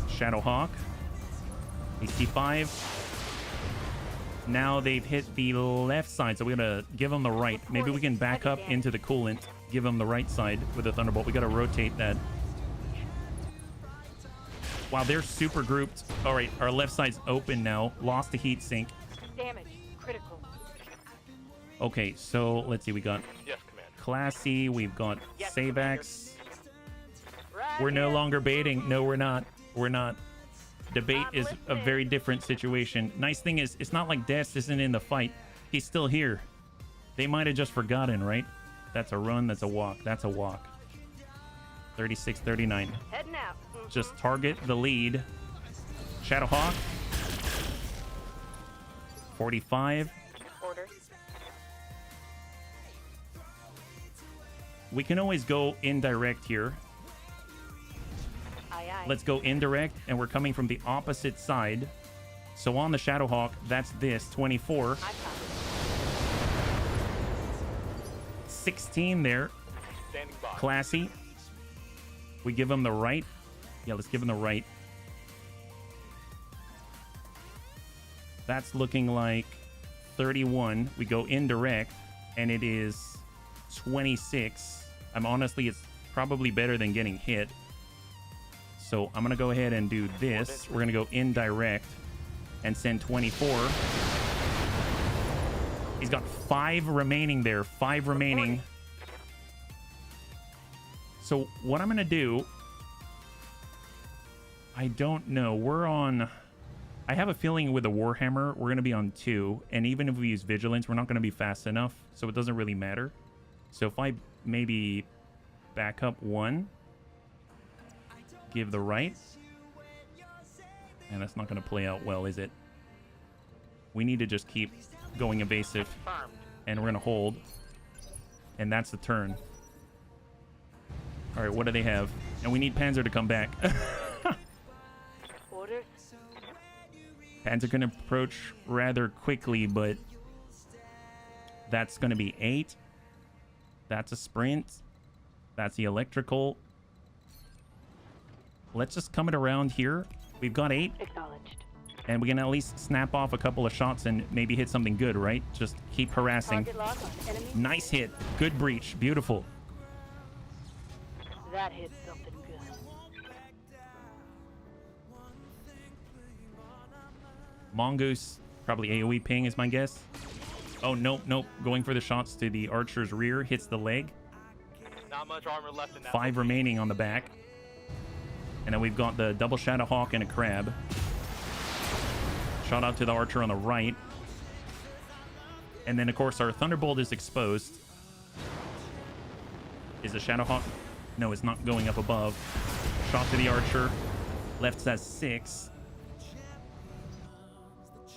Shadowhawk. AC5. Now they've hit the left side, so we're gonna give them the right. Maybe we can back up into the coolant. Give them the right side with a Thunderbolt. We gotta rotate that. Wow, they're super grouped. All right, our left side's open now. Lost the heat sink. Damage. Critical. Okay, so let's see. We got Yes, Commander. Classy. We've got Yes, Savex. Right We're no here. longer baiting. No, we're not. We're not. Debate I'm is a listening. very different situation. Nice thing is, it's not like Death isn't in the fight. He's still here. They might have just forgotten, right? That's a run. That's a walk. That's a walk. 36, 39. Heading out. Just target the lead. Shadowhawk. 45. Order. We can always go indirect here. Aye, aye. Let's go indirect, and we're coming from the opposite side. So on the Shadowhawk, that's this, 24. I copy. 16 there. Standing by. Classy. We give him the right. Yeah, let's give him the right. That's looking like 31. We go indirect, and it is 26. Honestly, it's probably better than getting hit. So I'm going to go ahead and do this. We're going to go indirect and send 24. He's got 5 remaining there. 5 remaining. So what I'm going to do, I don't know. We're on... I have a feeling with the Warhammer, we're going to be on 2. And even if we use Vigilance, we're not going to be fast enough. So it doesn't really matter. So if I maybe back up 1, give the right. And that's not going to play out well, is it? We need to just keep going evasive. Confirmed. And we're going to hold. And that's the turn. All right, what do they have? And we need Panzer to come back. Order. Panzer can approach rather quickly, but that's going to be 8. That's a sprint. That's the electrical. Let's just come it around here. We've got 8. Acknowledged. And we can at least snap off a couple of shots and maybe hit something good, right? Just keep harassing. Target lock on enemy. Nice hit. Good breach. Beautiful. That hit something good. Mongoose. Probably AoE ping is my guess. Oh, nope, nope. Going for the shots to the archer's rear. Hits the leg. Not much armor left in that. 5 remaining on the back. And then we've got the double Shadowhawk and a crab. Shot out to the archer on the right. And then, of course, our Thunderbolt is exposed. Is the Shadowhawk? No, it's not going up above. Shot to the archer. Left says 6.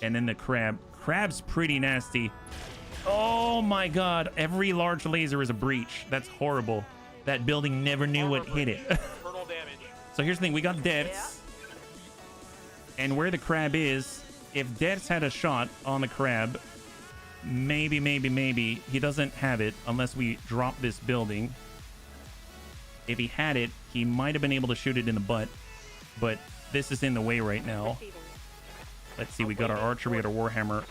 And then the crab. Crab's pretty nasty. Oh my god. Every large laser is a breach. That's horrible. That building never knew what hit it. Internal damage. So here's the thing. We got Deaths. And where the crab is, if Deaths had a shot on the crab, maybe he doesn't have it unless we drop this building. If he had it, he might have been able to shoot it in the butt. But this is in the way right now. Receiving. Let's see. We got our archer. We got our warhammer.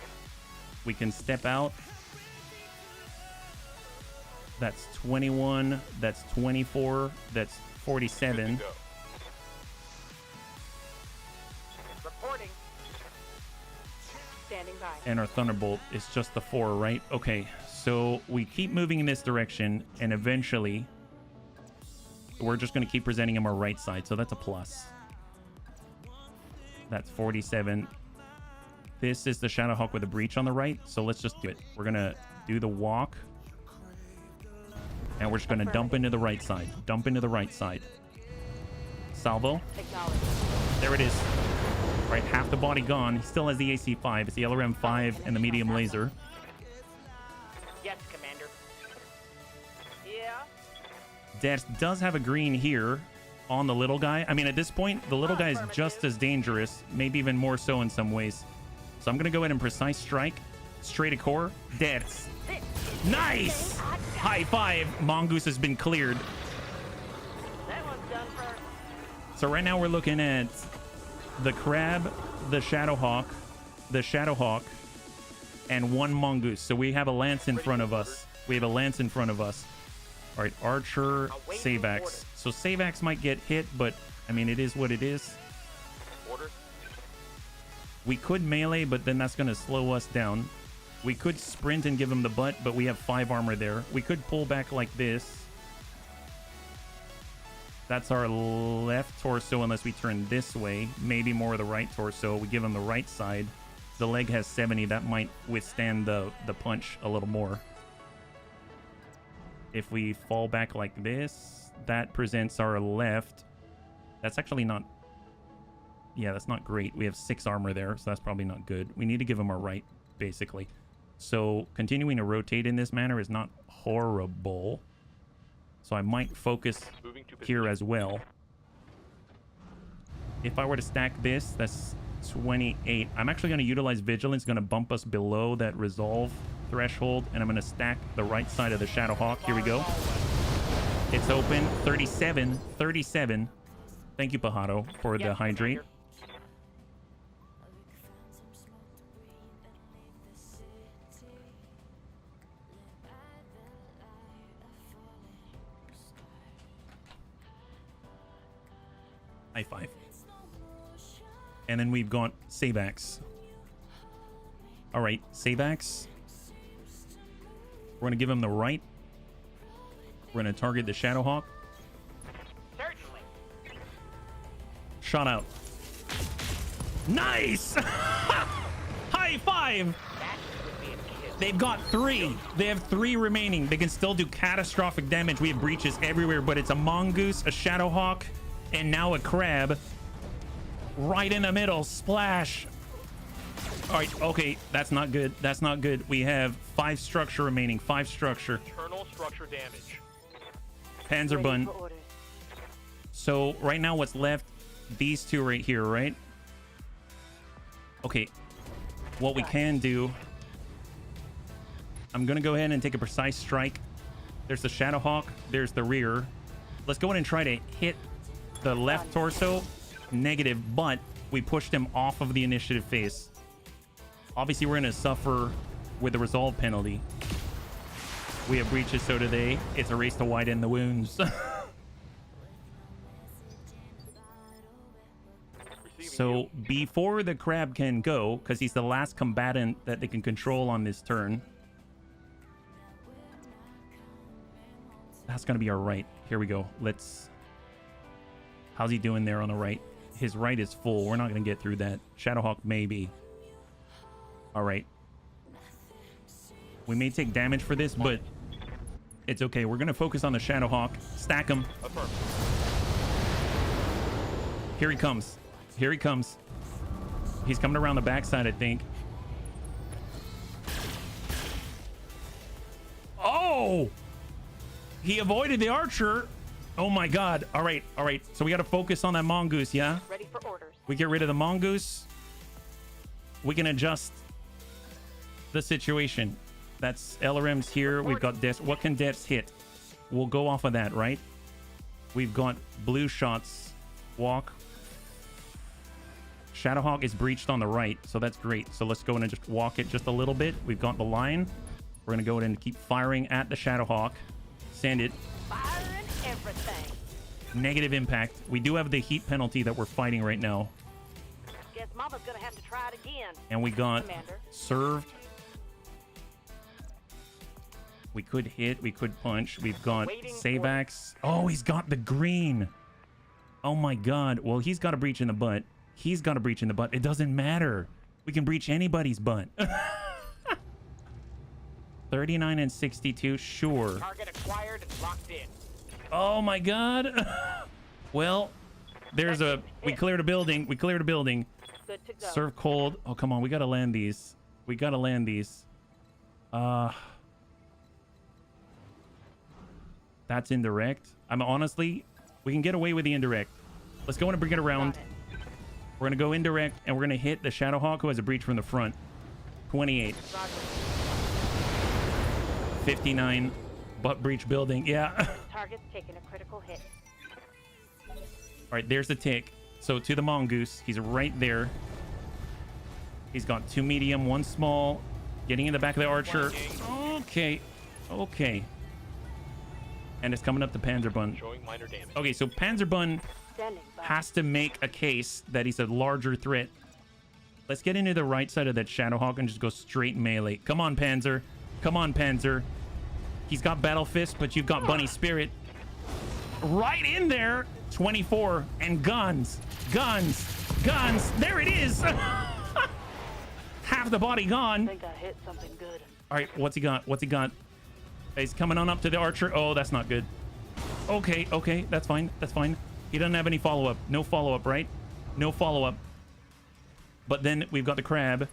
We can step out. That's 21. That's 24. That's 47. Go. Reporting. Standing by. And our Thunderbolt is just the 4, right? Okay, so we keep moving in this direction, and eventually we're just going to keep presenting him our right side, so that's a plus. That's 47. This is the Shadowhawk with a breach on the right, so let's just do it. We're going to do the walk, and we're just going to dump into the right side. Dump into the right side. Salvo. Acknowledged. There it is. All right, half the body gone. He still has the AC-5. It's the LRM-5 and the medium laser. Yes, Commander. Yeah. Dex does have a green here on the little guy. I mean, at this point, the little guy is just as dangerous, maybe even more so in some ways. So I'm going to go ahead and precise strike. Straight to core. Dex. Nice! High five. Mongoose has been cleared. That one's done first. So right now we're looking at the crab, the Shadowhawk, and one mongoose. So we have a lance in front of us. All right, archer, Savax. So Savax might get hit, but I mean, it is what it is. Orders. We could melee, but then that's going to slow us down. We could sprint and give him the butt, but we have 5 armor there. We could pull back like this. That's our left torso unless we turn this way. Maybe more of the right torso. We give him the right side. The leg has 70. That might withstand the punch a little more. If we fall back like this, that presents our left. That's actually not... Yeah, that's not great. We have 6 armor there, so that's probably not good. We need to give him our right, basically. So continuing to rotate in this manner is not horrible. So I might focus here as well. If I were to stack this, that's 28. I'm actually going to utilize Vigilance. Going to bump us below that resolve threshold. And I'm going to stack the right side of the Shadowhawk. Here we go. It's open. 37. 37. Thank you, Pajado, for the hydrate. Commander. High five. And then we've got Savax. All right, Savax. We're going to give him the right. We're going to target the Shadowhawk. Certainly. Shot out. Nice! High five! That would be a kill. They've got 3. They have 3 remaining. They can still do catastrophic damage. We have breaches everywhere, but it's a mongoose, a Shadowhawk, and now a crab. Right in the middle. Splash. All right. Okay. That's not good. That's not good. We have 5 structure remaining. 5 structure. Internal structure damage. Panzerbun. So right now what's left? These 2 right here, right? Okay. What we can do... I'm going to go ahead and take a precise strike. There's the Shadowhawk. There's the rear. Let's go ahead and try to hit the left torso. Negative, but we pushed him off of the initiative phase. Obviously, we're going to suffer with the resolve penalty. We have breaches, so do they. It's a race to widen the wounds. So before the crab can go, because he's the last combatant that they can control on this turn. That's going to be our right. Here we go. Let's... How's he doing there on the right? His right is full. We're not going to get through that. Shadowhawk, maybe. All right. We may take damage for this, but it's okay. We're going to focus on the Shadowhawk. Stack him. Here he comes. Here he comes. He's coming around the backside, I think. Oh! He avoided the archer. Oh my god. All right. All right. So we got to focus on that mongoose, yeah? Ready for orders. We get rid of the mongoose. We can adjust the situation. That's LRM's here. We've got Death. What can Death hit? We'll go off of that, right? We've got blue shots. Walk. Shadowhawk is breached on the right, so that's great. So let's go in and just walk it just a little bit. We've got the line. We're going to go in and keep firing at the Shadowhawk. Send it. Firing everything. Negative impact. We do have the heat penalty that we're fighting right now. Guess Mama's gonna have to try it again. And we got Commander. served. We could hit. We could punch. We've got Savax. Oh, he's got the green. Oh my god. Well, he's got a breach in the butt. He's got a breach in the butt. It doesn't matter. We can breach anybody's butt. 39 and 62. Sure. Target acquired and locked in. Oh my god. Well, there's a... We cleared a building. We cleared a building. Good to go. Serve cold. Oh, come on. We got to land these. We got to land these. That's indirect. I'm honestly, we can get away with the indirect. Let's go in and bring it around. Got it. We're going to go indirect, and we're going to hit the Shadowhawk, who has a breach from the front. 28. Roger. 59. Butt breach building. Yeah. Target's taking a critical hit. All right, there's the tick. So to the mongoose. He's right there. He's got 2 medium, 1 small. Getting in the back of the archer. Okay. Okay. And it's coming up to Panzerbun. Showing minor damage. Okay, so Panzerbun Standing by. has to make a case that he's a larger threat. Let's get into the right side of that Shadowhawk and just go straight melee. Come on, Panzer. Come on, Panzer. He's got Battle Fist, but you've got Bunny Spirit. Right in there. 24. And guns. Guns. Guns. There it is. Half the body I gone. think I hit something good. All right, what's he got? What's he got? He's coming on up to the archer. Oh, that's not good. Okay, okay, that's fine. That's fine. He doesn't have any follow-up. No follow-up, right? No follow-up. But then we've got the crab.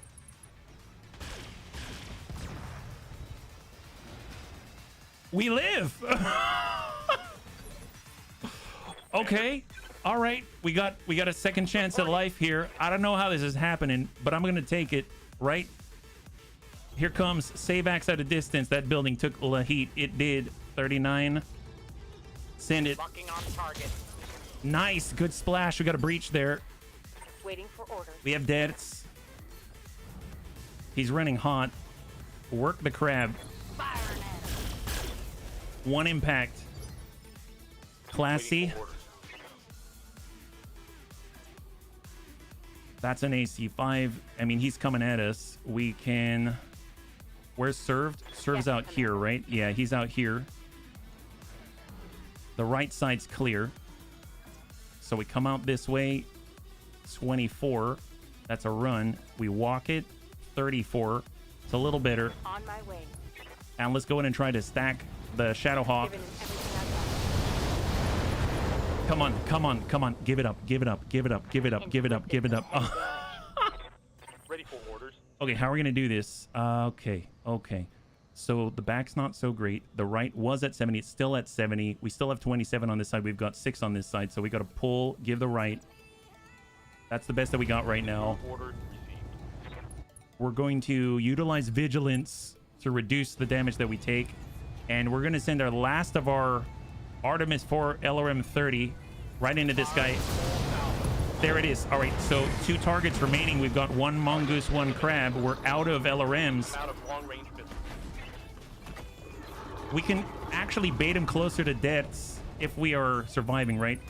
We live. Okay. All right. We got a second chance at life here. I don't know how this is happening, but I'm going to take it, right? Here comes save axe at a distance. That building took a heat. It did. 39. Send it. Locking on target. Nice. Good splash. We got a breach there. Waiting for orders. We have deaths. He's running hot. Work the crab. Firing at him. 1 impact. Classy. That's an AC5. I mean, he's coming at us. We can... Where's served? Serves out here, right? Yeah, he's out here. The right side's clear. So we come out this way. 24. That's a run. We walk it. 34. It's a little better. On my way. And let's go in and try to stack the Shadowhawk. Giving him everything I've got. Come on, come on, come on. Give it up, give it up, give it up, give it up, give it up, give it up. Ready for orders. Okay, how are we going to do this? Okay. So the back's not so great. The right was at 70. It's still at 70. We still have 27 on this side. We've got 6 on this side. So we got to pull, give the right. That's the best that we got right now. Order received. We're going to utilize vigilance to reduce the damage that we take. And we're going to send our last of our Artemis 4 LRM 30 right into this guy. There it is. All right, so 2 targets remaining. We've got 1 mongoose, 1 crab. We're out of LRMs. I'm out of long range missiles. We can actually bait him closer to deaths if we are surviving, right?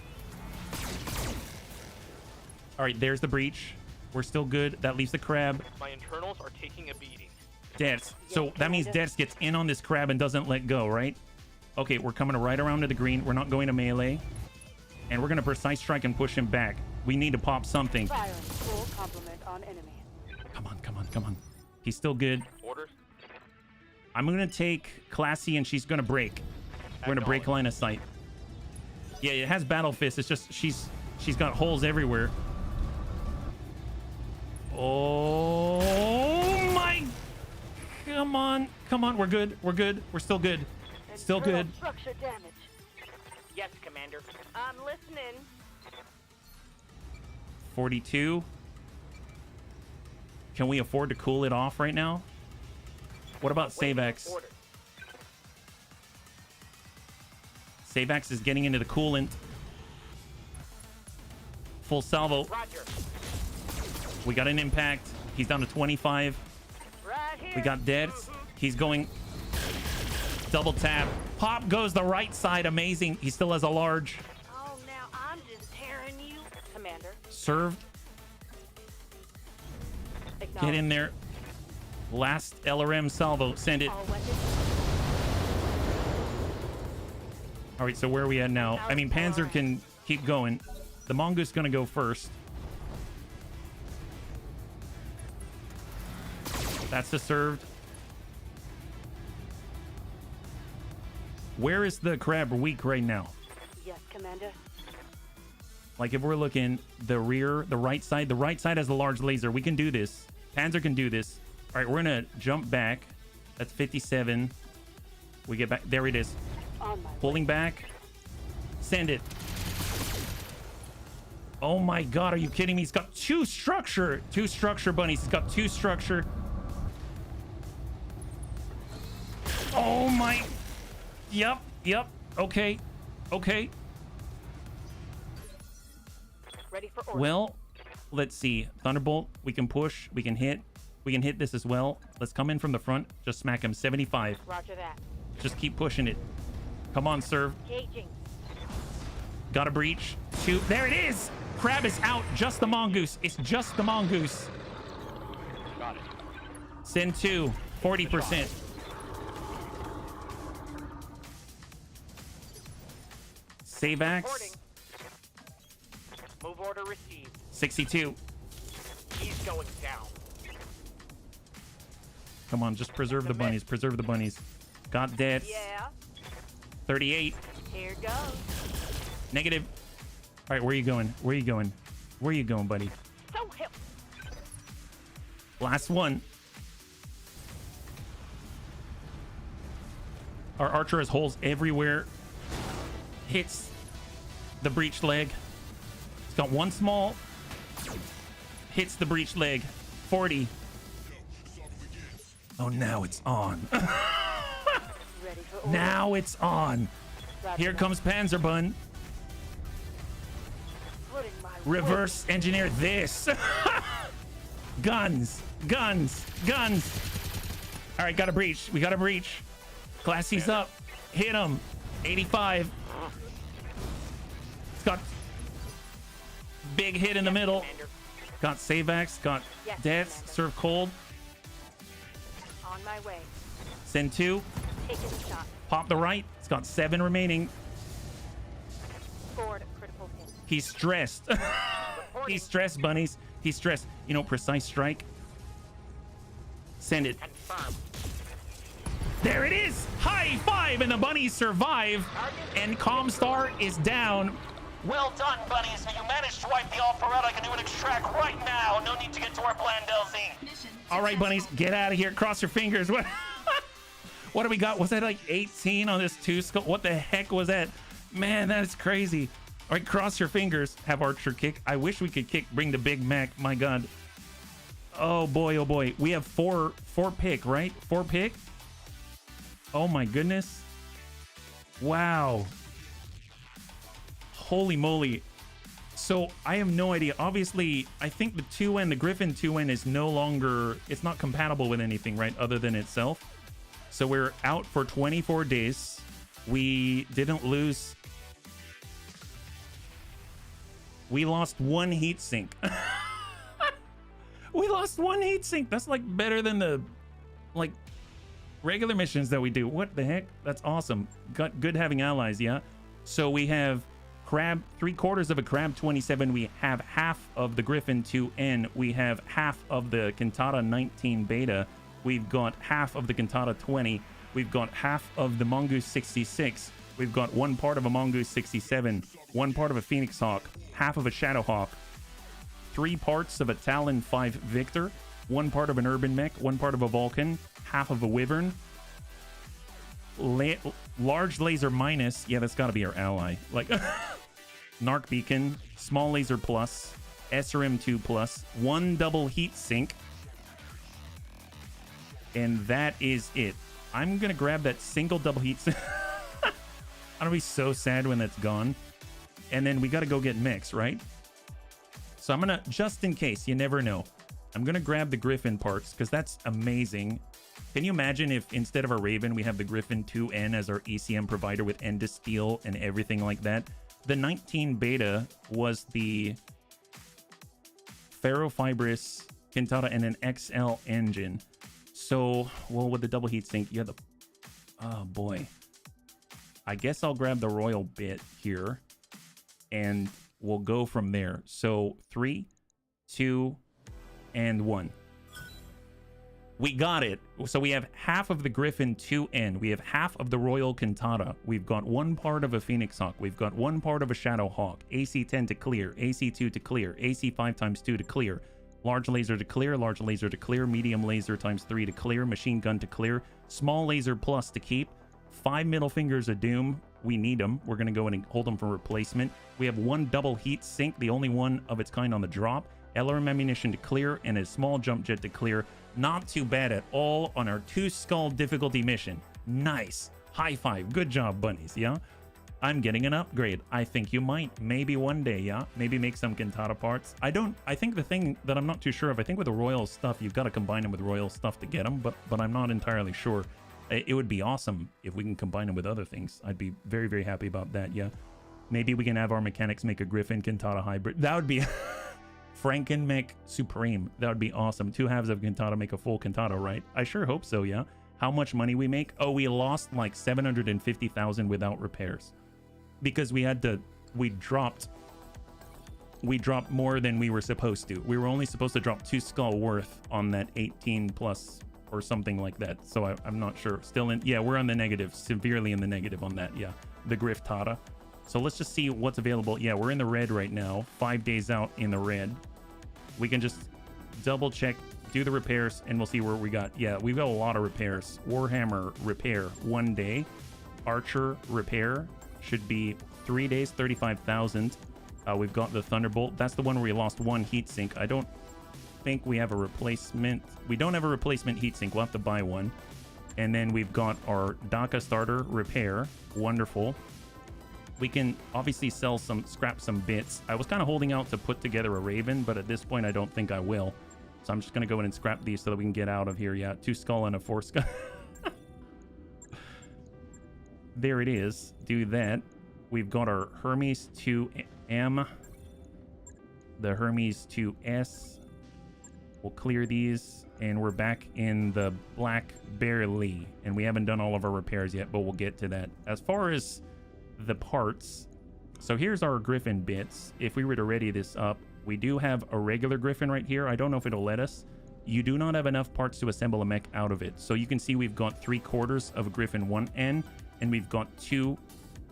All right, there's the breach. We're still good. That leaves the crab. My internals are taking a beating. Deaths. So that means Deaths gets in on this crab and doesn't let go, right? Okay, we're coming right around to the green. We're not going to melee. And we're going to precise strike and push him back. We need to pop something. Firing full complement on enemy. Come on, come on, come on. He's still good. Orders. I'm going to take Classy and she's going to break. We're going to break line of sight. Yeah, it has Battle Fist. It's just she's got holes everywhere. Oh my. Come on. Come on. We're good. We're good. We're still good. Still good. Structure damage. Yes, Commander. I'm listening. 42. Can we afford to cool it off right now? What about SaveX? Order. SaveX is getting into the coolant. Full salvo. Roger. We got an impact. He's down to 25. Right here. We got dead. He's going double tap. Pop goes the right side. Amazing. He still has a large. Oh, now I'm just tearing you. Commander. Served. Get in there. Last LRM salvo. Send it. All weapons. All right, so where are we at now? I mean, Panzer can keep going. The Mongoose going to go first. That's the served. Where is the crab weak right now? Yes, Commander. Like if we're looking the rear, the right side has a large laser. We can do this. Panzer can do this. All right, we're gonna jump back. That's 57. We get back. There it is. Pulling back. Send it. Oh my God, are you kidding me? He's got two structure bunnies. He's got two structure. Oh my. Yep. Okay. Ready for order. Well, let's see. Thunderbolt, we can push, we can hit this as well. Let's come in from the front. Just smack him. 75. Roger that. Just keep pushing it. Come on, serve. Engaging. Got a breach. Two. There it is. Crab is out. Just the mongoose. It's just the mongoose. Got it. Send 2. 40%. Save axe. Reporting. Move order received. 62. He's going down. Come on, just preserve the bunnies. Preserve the bunnies. Got dead. Yeah. 38. Here goes. Negative. All right, where are you going? Where are you going? Where are you going, buddy? So help. Last one. Our archer has holes everywhere. Hits the breech leg. It's got one small. Hits the breech leg. 40. Oh, now it's on. Ready for order. Now it's on. Roger Here that. comes Panzerbun. Putting my Reverse engineer this. Guns. All right, got a breach. We got a breach. Classy's up. Hit him. 85. It's got big hit in the middle. Commander. Got save axe. Got Yes, deaths. Commander. Serve cold. On my way. Send 2. Taking the shot. Pop the right. It's got 7 remaining. Scored a critical hit. He's stressed. He's stressed, bunnies. He's stressed. You know, precise strike. Send it. Confirm. There it is. High five, and the bunnies survive. And Comstar is down. Well done, bunnies. You managed to wipe the offer out. I can do an extract right now. No need to get to our plan, LZ. Mission All right, bunnies, get out of here. Cross your fingers. What? What do we got? Was that like 18 on this 2 scope? What the heck was that? Man, that is crazy. All right, cross your fingers. Have archer kick. I wish we could kick. Bring the Big Mac. My God. Oh boy, oh boy. We have four pick, right? 4 pick. Oh my goodness. Wow. Holy moly. So I have no idea. Obviously, I think the 2N, the Griffin 2N is no longer, it's not compatible with anything, right? Other than itself. So we're out for 24 days. We didn't lose. We lost 1 heat sink. We lost 1 heat sink. That's like better than the like regular missions that we do. What the heck? That's awesome. Got good having allies, yeah. So we have Crab, 3/4 of a Crab 27. We have half of the Griffin 2N. We have half of the Cantata 19 Beta. We've got half of the Cantata 20. We've got half of the Mongoose 66. We've got 1 part of a Mongoose 67. 1 part of a Phoenix Hawk. Half of a Shadow Hawk. 3 parts of a Talon 5 Victor. 1 part of an Urban Mech. 1 part of a Vulcan. Half of a Wyvern. Large laser minus. Yeah, that's got to be our ally. Like, Narc Beacon. Small laser plus. SRM2 plus. 1 double heat sink. And that is it. I'm going to grab that single double heat sink. I'm going to be so sad when that's gone. And then we got to go get mix, right? So I'm going to, just in case, you never know, I'm going to grab the Griffin parts because that's amazing. Can you imagine if instead of a Raven, we have the Griffin 2N as our ECM provider with Endus Steel and everything like that? The 19 Beta was the ferrofibrous Cantata and an XL engine. So, well, with the double heat sink, you have the... Oh, boy. I guess I'll grab the Royal bit here. And we'll go from there. So, 3, 2, and 1. We got it. So we have half of the Griffin 2N. We have half of the Royal Cantata. We've got one part of a Phoenix Hawk. We've got one part of a Shadow Hawk. AC-10 to clear. AC-2 to clear. AC-5 times 2 to clear. Large laser to clear. Large laser to clear. Medium laser times 3 to clear. Machine gun to clear. Small laser plus to keep. 5 middle fingers of doom. We need them. We're going to go in and hold them for replacement. We have one double heat sink, the only one of its kind on the drop. LRM ammunition to clear and a small jump jet to clear. Not too bad at all on our 2 skull difficulty mission. Nice. High five. Good job, bunnies, yeah? I'm getting an upgrade. I think you might. Maybe one day, yeah? Maybe make some Cantata parts. I think the thing that I'm not too sure of, I think with the Royal stuff, you've got to combine them with Royal stuff to get them, but I'm not entirely sure. It would be awesome if we can combine them with other things. I'd be very, very happy about that, yeah? Maybe we can have our mechanics make a Griffin Cantata hybrid. That would be... Frankenmech Supreme. That would be awesome. 2 halves of Cantata make a full Cantata, right? I sure hope so, yeah? How much money we make? Oh, we lost like 750,000 without repairs. Because we dropped more than we were supposed to. We were only supposed to drop 2 skull worth on that 18 plus or something like that. So I'm not sure. Still in, yeah, we're on the negative, severely in the negative on that, yeah. The Griftata. So let's just see what's available. Yeah, we're in the red right now. 5 days out in the red. We can just double check, do the repairs, and we'll see where we got. Yeah, we've got a lot of repairs. Warhammer repair, 1 day. Archer repair should be 3 days, 35,000. We've got the Thunderbolt. That's the one where we lost 1 heatsink. I don't think we have a replacement. We don't have a replacement heatsink. We'll have to buy one. And then we've got our DACA starter repair. Wonderful. We can obviously scrap some bits. I was kind of holding out to put together a Raven, but at this point I don't think I will. So I'm just going to go in and scrap these so that we can get out of here. Yeah, 2 skull and a 4 skull. There it is. Do that. We've got our Hermes 2M. The Hermes 2S. We'll clear these. And we're back in the black barely. And we haven't done all of our repairs yet, but we'll get to that. As far as the parts, so here's our Griffin bits. If we were to ready this up, we do have a regular Griffin right here. I don't know if it'll let us. You do not have enough parts to assemble a mech out of it. So you can see we've got 3/4 of a Griffin 1N, and we've got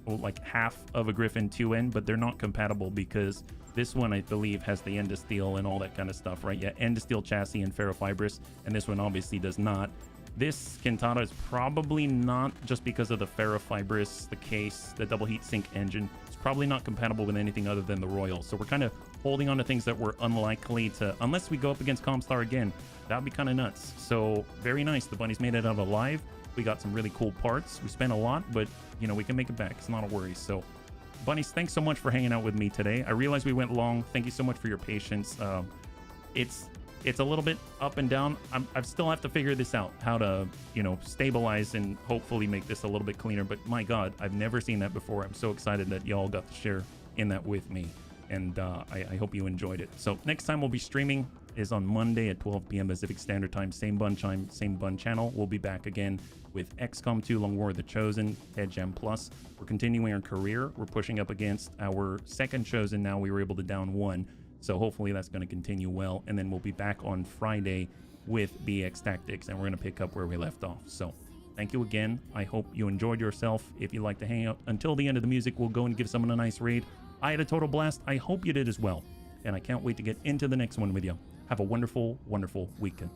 like half of a Griffin 2N, but they're not compatible because this one, I believe, has the Endosteel and all that kind of stuff, right? Yeah, Endosteel chassis and ferrofibrous, and this one obviously does not. This Cantata is probably not, just because of the ferrofibrous, the case, the double heat sink engine. It's probably not compatible with anything other than the Royal. So we're kind of holding on to things that we're unlikely to, unless we go up against Comstar again. That would be kind of nuts. So very nice. The bunnies made it out alive. We got some really cool parts. We spent a lot, but you know, we can make it back. It's not a worry. So bunnies, thanks so much for hanging out with me today. I realize we went long. Thank you so much for your patience. It's a little bit up and down. I still have to figure this out, how to, you know, stabilize and hopefully make this a little bit cleaner. But my God, I've never seen that before. I'm so excited that y'all got to share in that with me. And I hope you enjoyed it. So next time we'll be streaming is on Monday at 12 p.m. Pacific Standard Time. Same bun time, same bun channel. We'll be back again with XCOM 2 Long War of the Chosen, Ted Jam Plus. We're continuing our career. We're pushing up against our second Chosen now. We were able to down 1. So hopefully that's going to continue well. And then we'll be back on Friday with BEX Tactics, and we're going to pick up where we left off. So thank you again. I hope you enjoyed yourself. If you'd like to hang out until the end of the music, we'll go and give someone a nice raid. I had a total blast. I hope you did as well. And I can't wait to get into the next one with you. Have a wonderful, wonderful weekend.